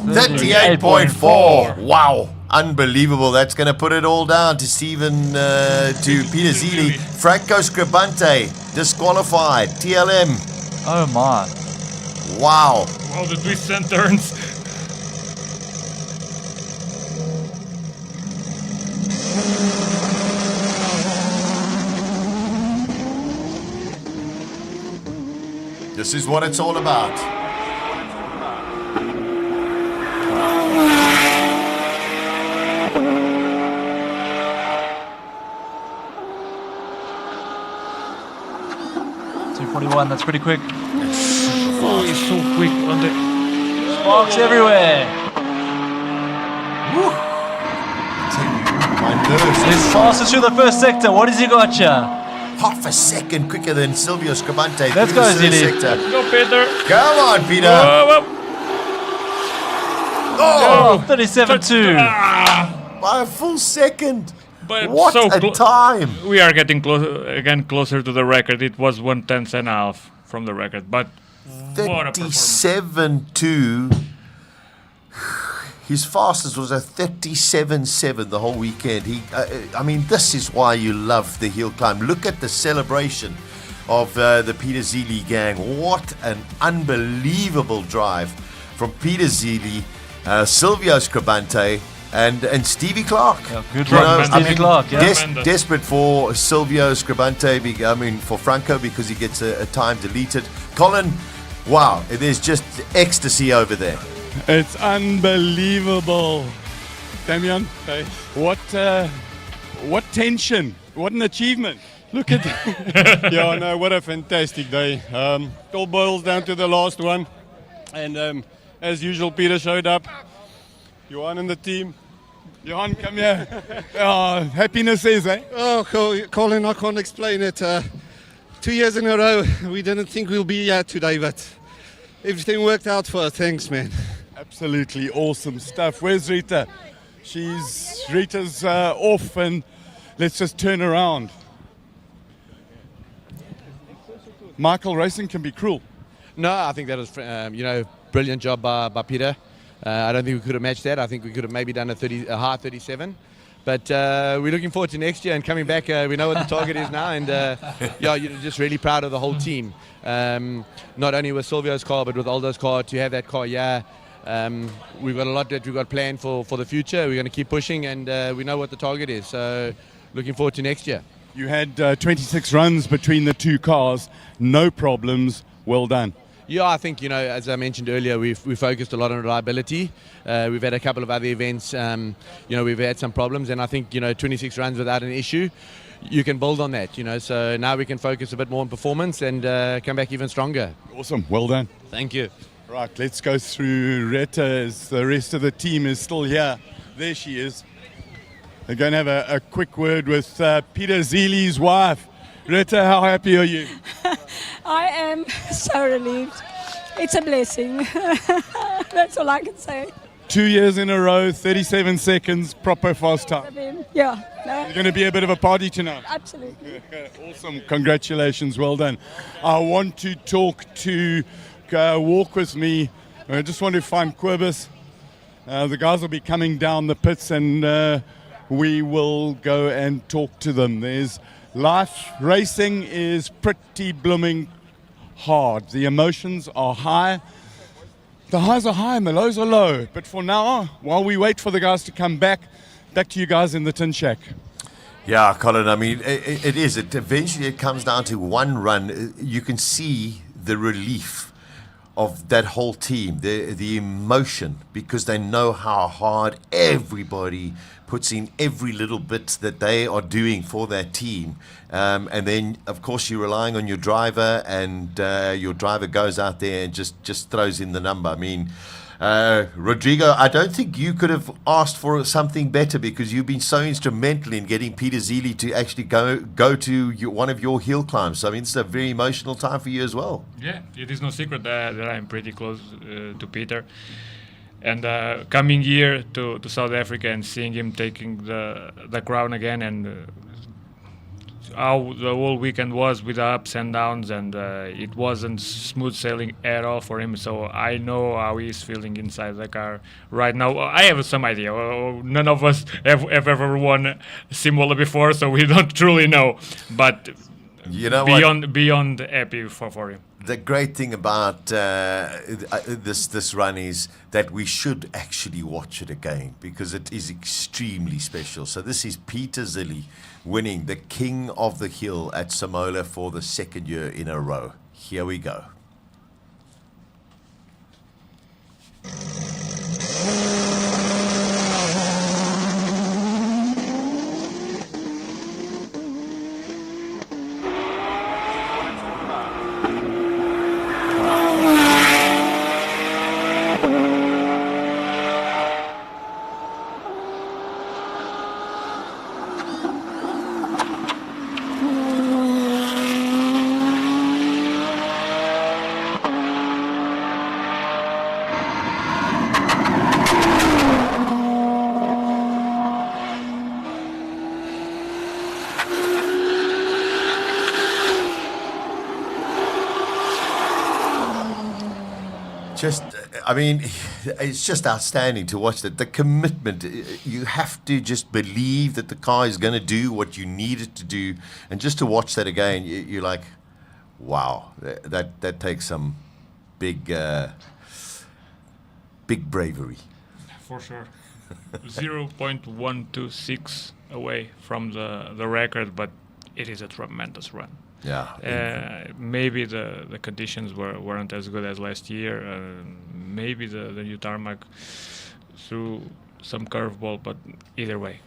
38.4. Wow. Unbelievable. That's going to put it all down to to Peter Zili. Franco Scribante disqualified. TLM. Oh my. Wow. Wow, the twists and turns. This is what it's all about. .241, that's pretty quick. Oh, he's so quick on the... Sparks everywhere. Woo. My nerves. He's fastest through the first sector. What has he got ya? Half a second quicker than Silvio Scribante. Let's go, Zili. Let's go, Peter. Come on, Peter. Oh, 37.2. By a full second. But what so a time. We are getting closer to the record. It was 1/10.5 from the record. But what a performance. 37.2. His fastest was a 37.7 the whole weekend. I mean, this is why you love the hill climb. Look at the celebration of the Peter Zili gang. What an unbelievable drive from Peter Zili, Silvio Scribante, and Stevie Clark. Yeah, good run, Stevie Clark. Yeah. Desperate for Silvio Scribante. For Franco, because he gets a time deleted. Colin, wow, there's just ecstasy over there. It's unbelievable, Damian. What tension! What an achievement! Look at yeah, no, what a fantastic day. It all boils down to the last one, and as usual, Peter showed up. Johan and the team. Johan, come here. Oh, happiness is, eh? Oh, Colin, I can't explain it. 2 years in a row, we didn't think we'll be here today, but everything worked out for us. Thanks, man. Absolutely awesome stuff. Where's Rita? Rita's off, and let's just turn around. Michael, racing can be cruel. No, I think that was, brilliant job by Peter. I don't think we could have matched that. I think we could have maybe done a high 37. But we're looking forward to next year and coming back. We know what the target is now, and you're just really proud of the whole team. Not only with Silvio's car, but with Aldo's car, to have that car. We've got a lot that we've got planned for the future. We're going to keep pushing, and we know what the target is. So looking forward to next year. You had 26 runs between the two cars, no problems. Well done. Yeah, I think, as I mentioned earlier, we focused a lot on reliability. We've had a couple of other events, we've had some problems, and I think, 26 runs without an issue, you can build on that, so now we can focus a bit more on performance and come back even stronger. Awesome, well done. Thank you. Right, let's go through Retta as the rest of the team is still here. There she is. We're going to have a quick word with Peter Zeele's wife. Retta, how happy are you? I am so relieved. It's a blessing. That's all I can say. 2 years in a row, 37 seconds, proper fast time. Yeah. You're going to be a bit of a party tonight. Absolutely. Awesome. Congratulations. Well done. I want to talk to Walk With Me. I just want to find Quibus. The guys will be coming down the pits and we will go and talk to them. Life racing is pretty blooming hard. The emotions are high. The highs are high and the lows are low. But for now, while we wait for the guys to come back to you guys in the tin shack. Yeah, Colin, I mean, it is. Eventually it comes down to one run. You can see the relief of that whole team, the emotion, because they know how hard everybody puts in every little bit that they are doing for that team. And then, of course, you're relying on your driver, and your driver goes out there and just throws in the number. I mean, Rodrigo, I don't think you could have asked for something better, because you've been so instrumental in getting Peter Zeele to actually go to one of your hill climbs. So, I mean, it's a very emotional time for you as well. Yeah, it is no secret that I'm pretty close to Peter. And coming here to South Africa and seeing him taking the crown again, and how the whole weekend was with the ups and downs, and it wasn't smooth sailing at all for him. So I know how he's feeling inside the car right now. I have some idea. None of us have ever won Simola before, so we don't truly know. But you know, beyond happy for him. The great thing about this run is that we should actually watch it again, because it is extremely special. So this is Peter Zeele winning the King of the Hill at Simola for the second year in a row. Here we go. I mean, it's just outstanding to watch that. The commitment, you have to just believe that the car is going to do what you need it to do. And just to watch that again, you're like, wow, that takes some big bravery. For sure. 0.126 away from the record, but it is a tremendous run. Yeah. Maybe the conditions weren't as good as last year. Maybe the new tarmac threw some curveball, but either way.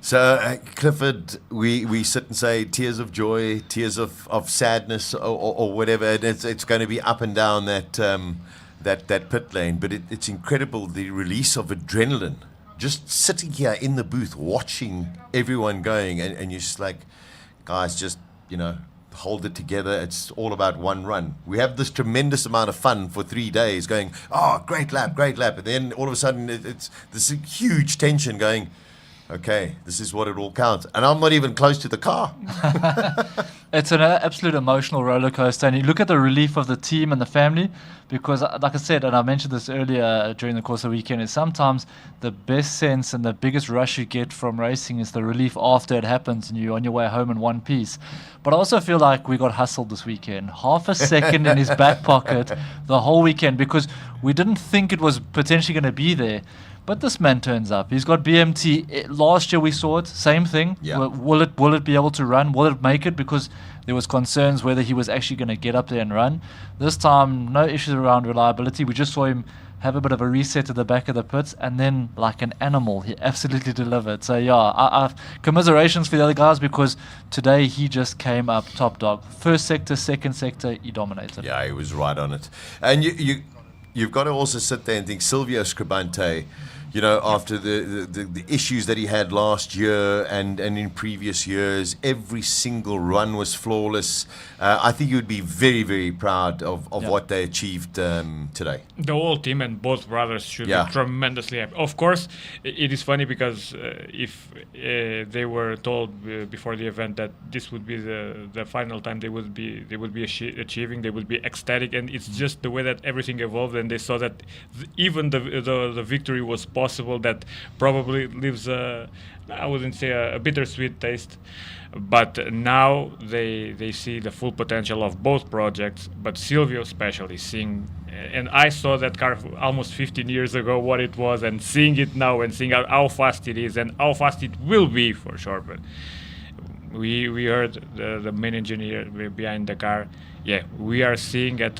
So, Clifford, we sit and say tears of joy, tears of sadness, or whatever. It's going to be up and down that pit lane, but it's incredible, the release of adrenaline. Just sitting here in the booth watching everyone going, and you're just like, guys, just, hold it together. It's all about one run. We have this tremendous amount of fun for 3 days going, oh, great lap. And then all of a sudden it's this huge tension going, okay, this is what it all counts. And I'm not even close to the car. It's an absolute emotional roller coaster, and you look at the relief of the team and the family, because, like I said, and I mentioned this earlier during the course of the weekend, is sometimes the best sense and the biggest rush you get from racing is the relief after it happens and you're on your way home in one piece. But I also feel like we got hustled this weekend. Half a second in his back pocket the whole weekend, because we didn't think it was potentially going to be there. But this man turns up. He's got BMT. Last year we saw it. Same thing. Yeah. Will it be able to run? Will it make it? Because there was concerns whether he was actually going to get up there and run. This time, no issues around reliability. We just saw him have a bit of a reset at the back of the pits, and then, like an animal, he absolutely delivered. So yeah, I've commiserations for the other guys, because today he just came up top dog. First sector, second sector, he dominated. Yeah, he was right on it. And you've got to also sit there and think Silvio Scribante, you know, after the issues that he had last year and in previous years, every single run was flawless. I think you would be very, very proud of what they achieved today. The whole team and both brothers should be tremendously happy. Of course, it is funny because if they were told before the event that this would be the final time they would be achieving, they would be ecstatic, and it's just the way that everything evolved, and they saw that even the victory was possible. That probably leaves I wouldn't say a bittersweet taste, but now they see the full potential of both projects, but Silvio especially seeing, and I saw that car almost 15 years ago what it was, and seeing it now and seeing how fast it is and how fast it will be for sure. But we heard the main engineer behind the car. Yeah, we are seeing at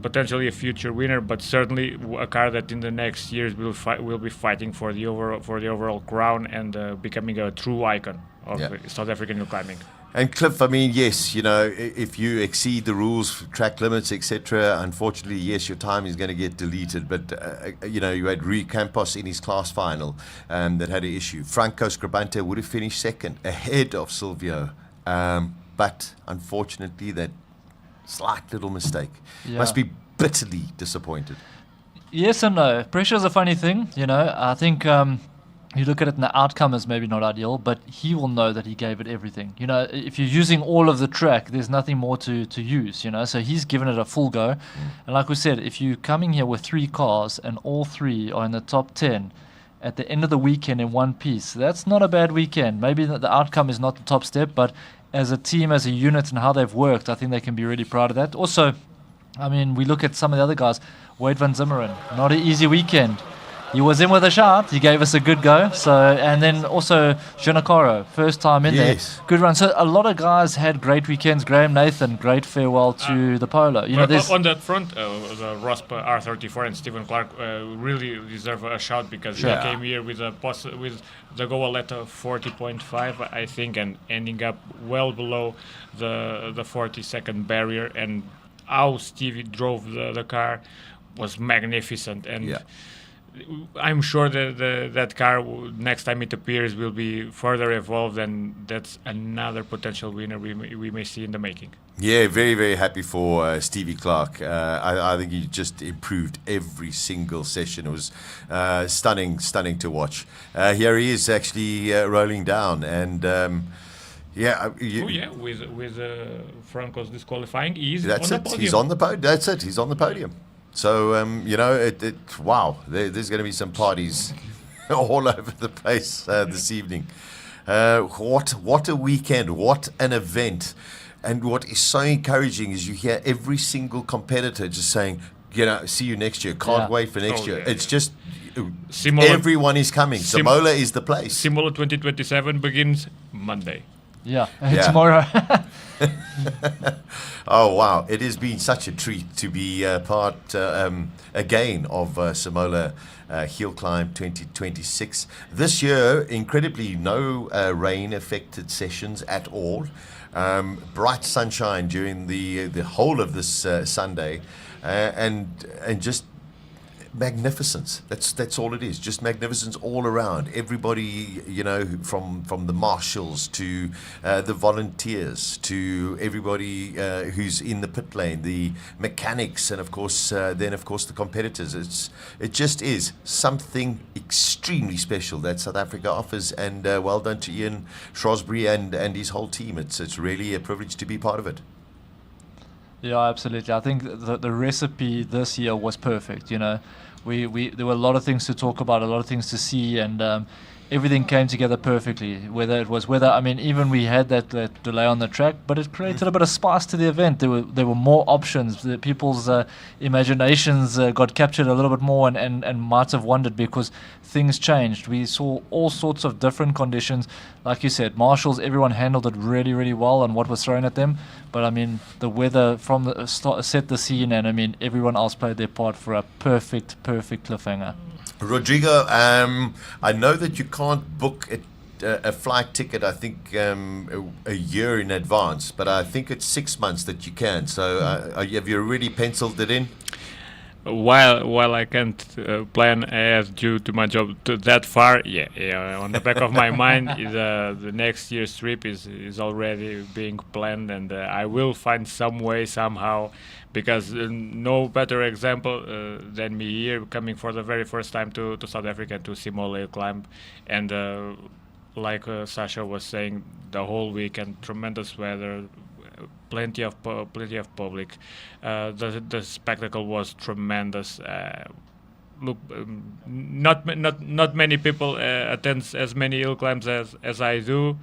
potentially a future winner, but certainly a car that in the next years will be fighting for the overall crown and becoming a true icon of South African hill climbing. And Cliff, I mean, yes, you know, if you exceed the rules, track limits, etc., unfortunately, yes, your time is going to get deleted. But, you know, you had Rui Campos in his class final that had an issue. Franco Scribante would have finished second, ahead of Silvio. But, unfortunately, that slight little mistake. Must be bitterly disappointed. Yes and no. Pressure is a funny thing, you know. I think you look at it and the outcome is maybe not ideal, but he will know that he gave it everything. You know, if you're using all of the track, there's nothing more to use, you know. So he's given it a full go. And like we said, if you're coming here with 3 cars and all 3 are in the top 10 at the end of the weekend in one piece, that's not a bad weekend. Maybe the outcome is not the top step, but as a team, as a unit, and how they've worked, I think they can be really proud of that. Also, I mean, we look at some of the other guys. Wade van Zimmeren, not an easy weekend. He was in with a shot. He gave us a good go. So, and then also Giancarlo, first time in there, good run. So a lot of guys had great weekends. Graham Nathan, great farewell to the Polo. You know, on that front, the Rosp R34 and Stephen Clark really deserve a shout, because they came here with the goal at 40.5, I think, and ending up well below the 40-second barrier. And how Stevie drove the car was magnificent. And I'm sure that car, next time it appears, will be further evolved, and that's another potential winner we may see in the making. Yeah, very, very happy for Stevie Clark. I think he just improved every single session. It was stunning to watch. Here he is actually rolling down, and with Franco's disqualifying, he's that's on it. the podium. He's on the podium. That's it. He's on the podium. So, you know, wow, there's going to be some parties all over the place this evening. What a weekend, what an event. And what is so encouraging is you hear every single competitor just saying, you know, see you next year, can't wait for next year. It's just, everyone is coming. Simola is the place. Simola 2027 begins Monday. Yeah. Tomorrow. Oh, wow. It has been such a treat to be part again of Simola Hillclimb 2026. This year, incredibly, no rain-affected sessions at all. Bright sunshine during the whole of this Sunday. And just magnificence. That's all it is. Just magnificence all around. Everybody, from the marshals to the volunteers to everybody who's in the pit lane, the mechanics, and of course the competitors. It just is something extremely special that South Africa offers, and well done to Ian Shrewsbury and his whole team. It's really a privilege to be part of it. Yeah, absolutely. I think the recipe this year was perfect. There were a lot of things to talk about, a lot of things to see, and everything came together perfectly. Even we had that delay on the track, but it created a bit of spice to the event. There were more options. The people's imaginations got captured a little bit more, and might have wondered because things changed. We saw all sorts of different conditions. Like you said, marshals, everyone handled it really, really well on what was thrown at them. But the weather from the start set the scene, and everyone else played their part for a perfect cliffhanger. Rodrigo, I know that you can't book a flight ticket, I think, a year in advance, but I think it's 6 months that you can. So have you already penciled it in? While I can't plan as due to my job that far, on the back of my mind, the next year's trip is already being planned, and I will find some way somehow, because no better example than me here coming for the very first time to South Africa, to Simola Hillclimb, and like Sasha was saying, the whole weekend, tremendous weather. Plenty of public. The spectacle was tremendous. Look, not many people attend as many hill climbs as I do,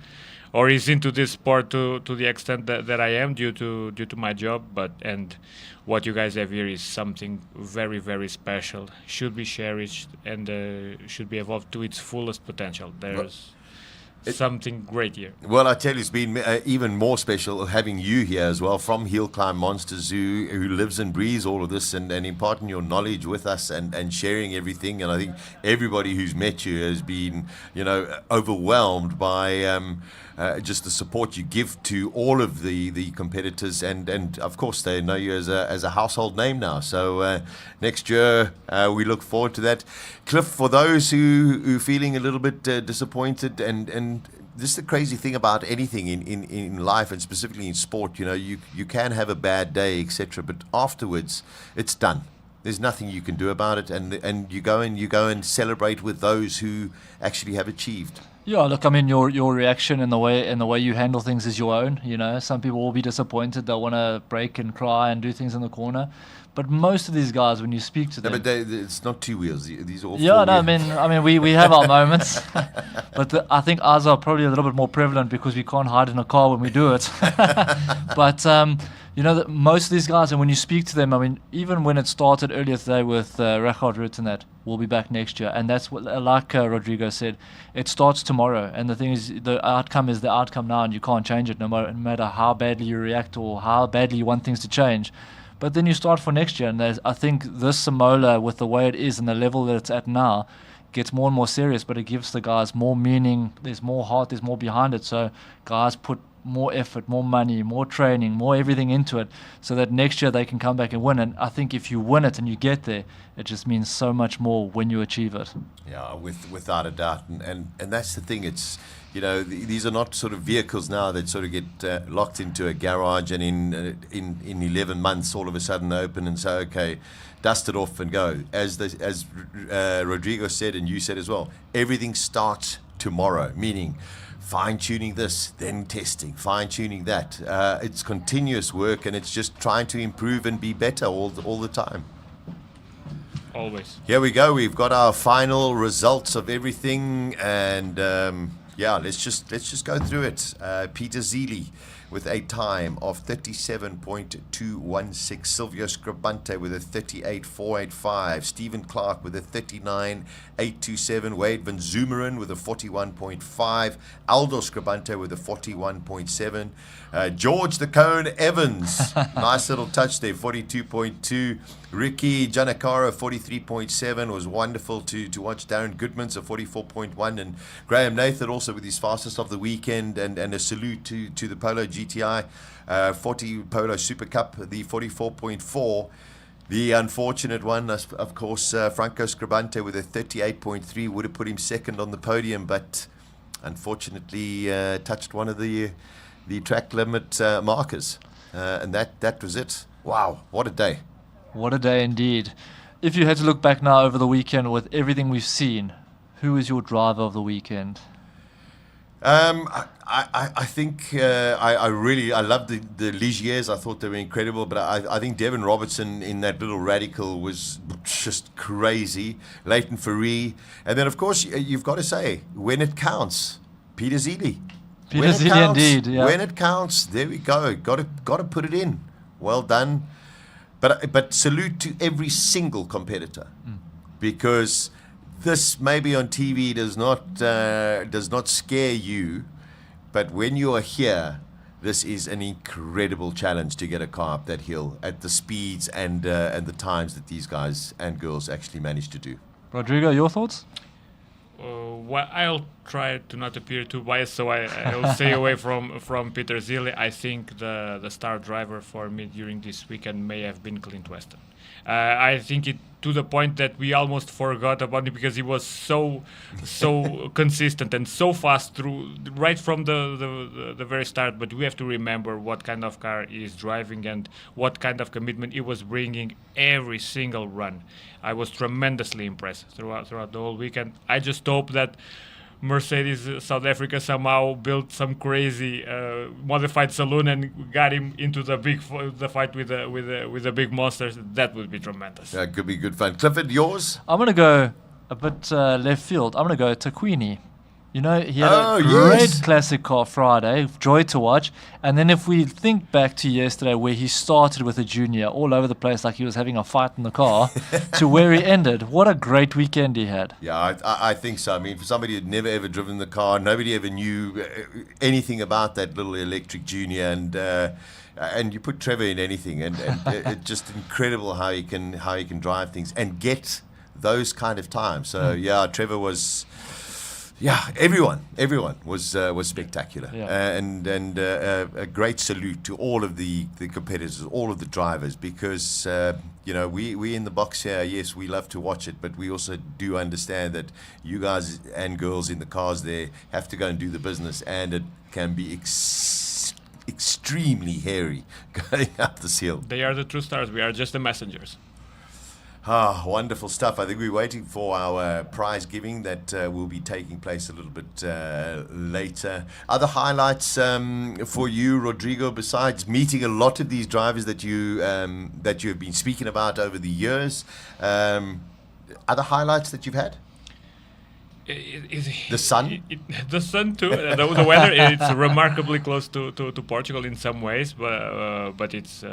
or is into this sport to the extent that I am due to my job. And what you guys have here is something very, very special. Should be cherished and should be evolved to its fullest potential. There's something great here. Well, I tell you, it's been even more special having you here as well, from Hillclimb Monsters, who lives and breathes all of this, and imparting your knowledge with us and sharing everything. And I think everybody who's met you has been, overwhelmed by just the support you give to all of the competitors, and of course they know you as a household name now. So next year we look forward to that. Cliff, for those who feeling a little bit disappointed, and this is the crazy thing about anything in life, and specifically in sport, you can have a bad day, etc., but afterwards it's done. There's nothing you can do about it, and you go and celebrate with those who actually have achieved. Yeah, look, your reaction and the way you handle things is your own. Some people will be disappointed. They'll want to break and cry and do things in the corner. But most of these guys, when you speak to them, but it's not two wheels. These are all. Yeah, no, we have our moments, but I think ours are probably a little bit more prevalent because we can't hide in a car when we do it. But most of these guys, and when you speak to them, even when it started earlier today with Rachard Root and that, we'll be back next year, and that's what, like Rodrigo said, it starts tomorrow. And the thing is, the outcome is the outcome now, and you can't change it, no matter how badly you react or how badly you want things to change. But then you start for next year, and I think this Simola, with the way it is and the level that it's at now, gets more and more serious, but it gives the guys more meaning. There's more heart, there's more behind it. So guys put more effort, more money, more training, more everything into it, so that next year they can come back and win. And I think if you win it and you get there, it just means so much more when you achieve it. Yeah, without a doubt. And that's the thing. It's, these are not sort of vehicles now that sort of get locked into a garage and in 11 months all of a sudden open and say, okay, dust it off and go. As Rodrigo said, and you said as well, everything starts tomorrow, meaning fine-tuning this, then testing, fine-tuning that. It's continuous work, and it's just trying to improve and be better all the time. Always. Here we go. We've got our final results of everything, and let's just go through it. Peter Zeely with a time of 37.216. Silvio Scribante with a 38.485. Stephen Clark with a 39.827. Wade Van Zoomeren with a 41.5. Aldo Scribante with a 41.7. George the Cone Evans, nice little touch there, 42.2. Ricky Giannacara, 43.7. Was wonderful to watch. Darren Goodman's a 44.1. And Graham Nathan also with his fastest of the weekend, and a salute to the Polo GTI 40 Polo Super Cup, the 44.4. The unfortunate one, of course, Franco Scribante with a 38.3 would have put him second on the podium, but unfortunately touched one of the track limit markers, and that was it. Wow, what a day. What a day indeed. If you had to look back now over the weekend with everything we've seen, who is your driver of the weekend? I think I loved the Ligiers. I thought they were incredible, but I think Devin Robertson in that little radical was just crazy. Leighton Ferree, and then of course you've got to say, when it counts, Peter Zeele. Peter Zeele indeed. Yeah. When it counts, there we go. Got to put it in. Well done. But salute to every single competitor, because this maybe on TV does not scare you, but when you are here, this is an incredible challenge to get a car up that hill at the speeds and the times that these guys and girls actually manage to do. Rodrigo, your thoughts? Well, I'll try to not appear too biased, so I'll stay away from Peter Zeele. I think the star driver for me during this weekend may have been Clint Weston. I think it to the point that we almost forgot about it because he was so consistent and so fast right from the very start. But we have to remember what kind of car he is driving and what kind of commitment he was bringing every single run. I was tremendously impressed throughout the whole weekend. I just hope that Mercedes South Africa somehow built some crazy modified saloon and got him into the fight with the big monsters. That would be tremendous. That could be good fun. Clifford, yours? I'm going to go a bit left field. I'm going to go Taquini. You know, he had a great classic car Friday, joy to watch. And then if we think back to yesterday where he started with a junior all over the place like he was having a fight in the car to where he ended, what a great weekend he had. Yeah, I think so. I mean, for somebody who'd never ever driven the car, nobody ever knew anything about that little electric junior, and you put Trevor in anything, and it's just incredible how he can drive things and get those kind of times. So yeah, Trevor was... Yeah, everyone was spectacular, and a great salute to all of the competitors, all of the drivers, because we in the box here, yes, we love to watch it, but we also do understand that you guys and girls in the cars there have to go and do the business, and it can be extremely hairy going up this hill. They are the true stars. We are just the messengers. Ah, wonderful stuff. I think we're waiting for our prize giving that will be taking place a little bit later. Other highlights for you, Rodrigo, besides meeting a lot of these drivers that you have been speaking about over the years, other highlights that you've had? The sun? The sun too. The weather, it's remarkably close to Portugal in some ways, but it's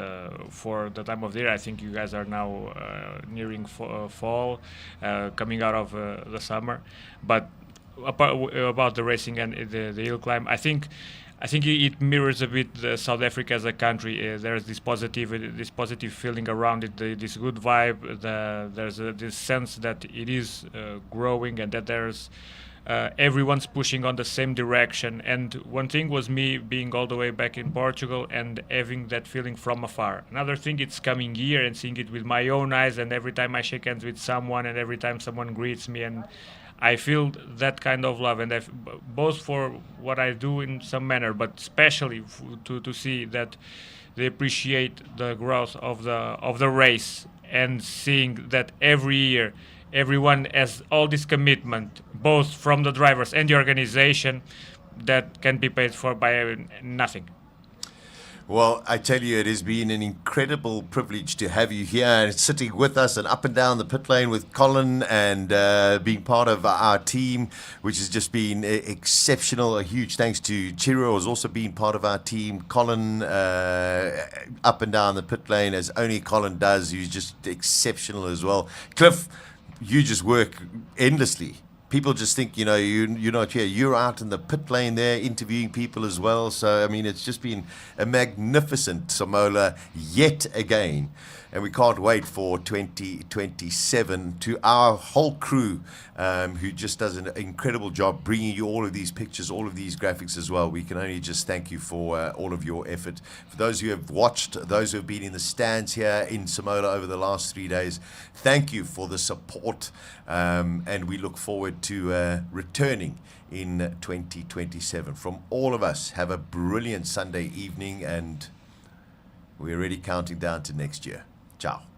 for the time of the year. I think you guys are now nearing fall, coming out of the summer. But about the racing and the hill climb, I think it mirrors a bit South Africa as a country. There's this positive feeling around it, this good vibe. There's this sense that it is growing and that there's everyone's pushing on the same direction. And one thing was me being all the way back in Portugal and having that feeling from afar. Another thing, it's coming here and seeing it with my own eyes. And every time I shake hands with someone and every time someone greets me, and I feel that kind of love, and both for what I do in some manner, but especially to see that they appreciate the growth of the race, and seeing that every year everyone has all this commitment, both from the drivers and the organization, that can be paid for by nothing. Well, I tell you, it has been an incredible privilege to have you here and sitting with us and up and down the pit lane with Colin and being part of our team, which has just been exceptional. A huge thanks to Chiro, who's also been part of our team. Colin, up and down the pit lane, as only Colin does, who's just exceptional as well. Cliff, you just work endlessly. People just think, you're not here. You're out in the pit lane there interviewing people as well. So, I mean, it's just been a magnificent Simola yet again. and we can't wait for 2027. To our whole crew, who just does an incredible job bringing you all of these pictures, all of these graphics as well, we can only just thank you for all of your effort. For those who have watched, those who have been in the stands here in Simola over the last 3 days, thank you for the support, and we look forward to returning in 2027. From all of us, have a brilliant Sunday evening, and we're already counting down to next year. Ciao.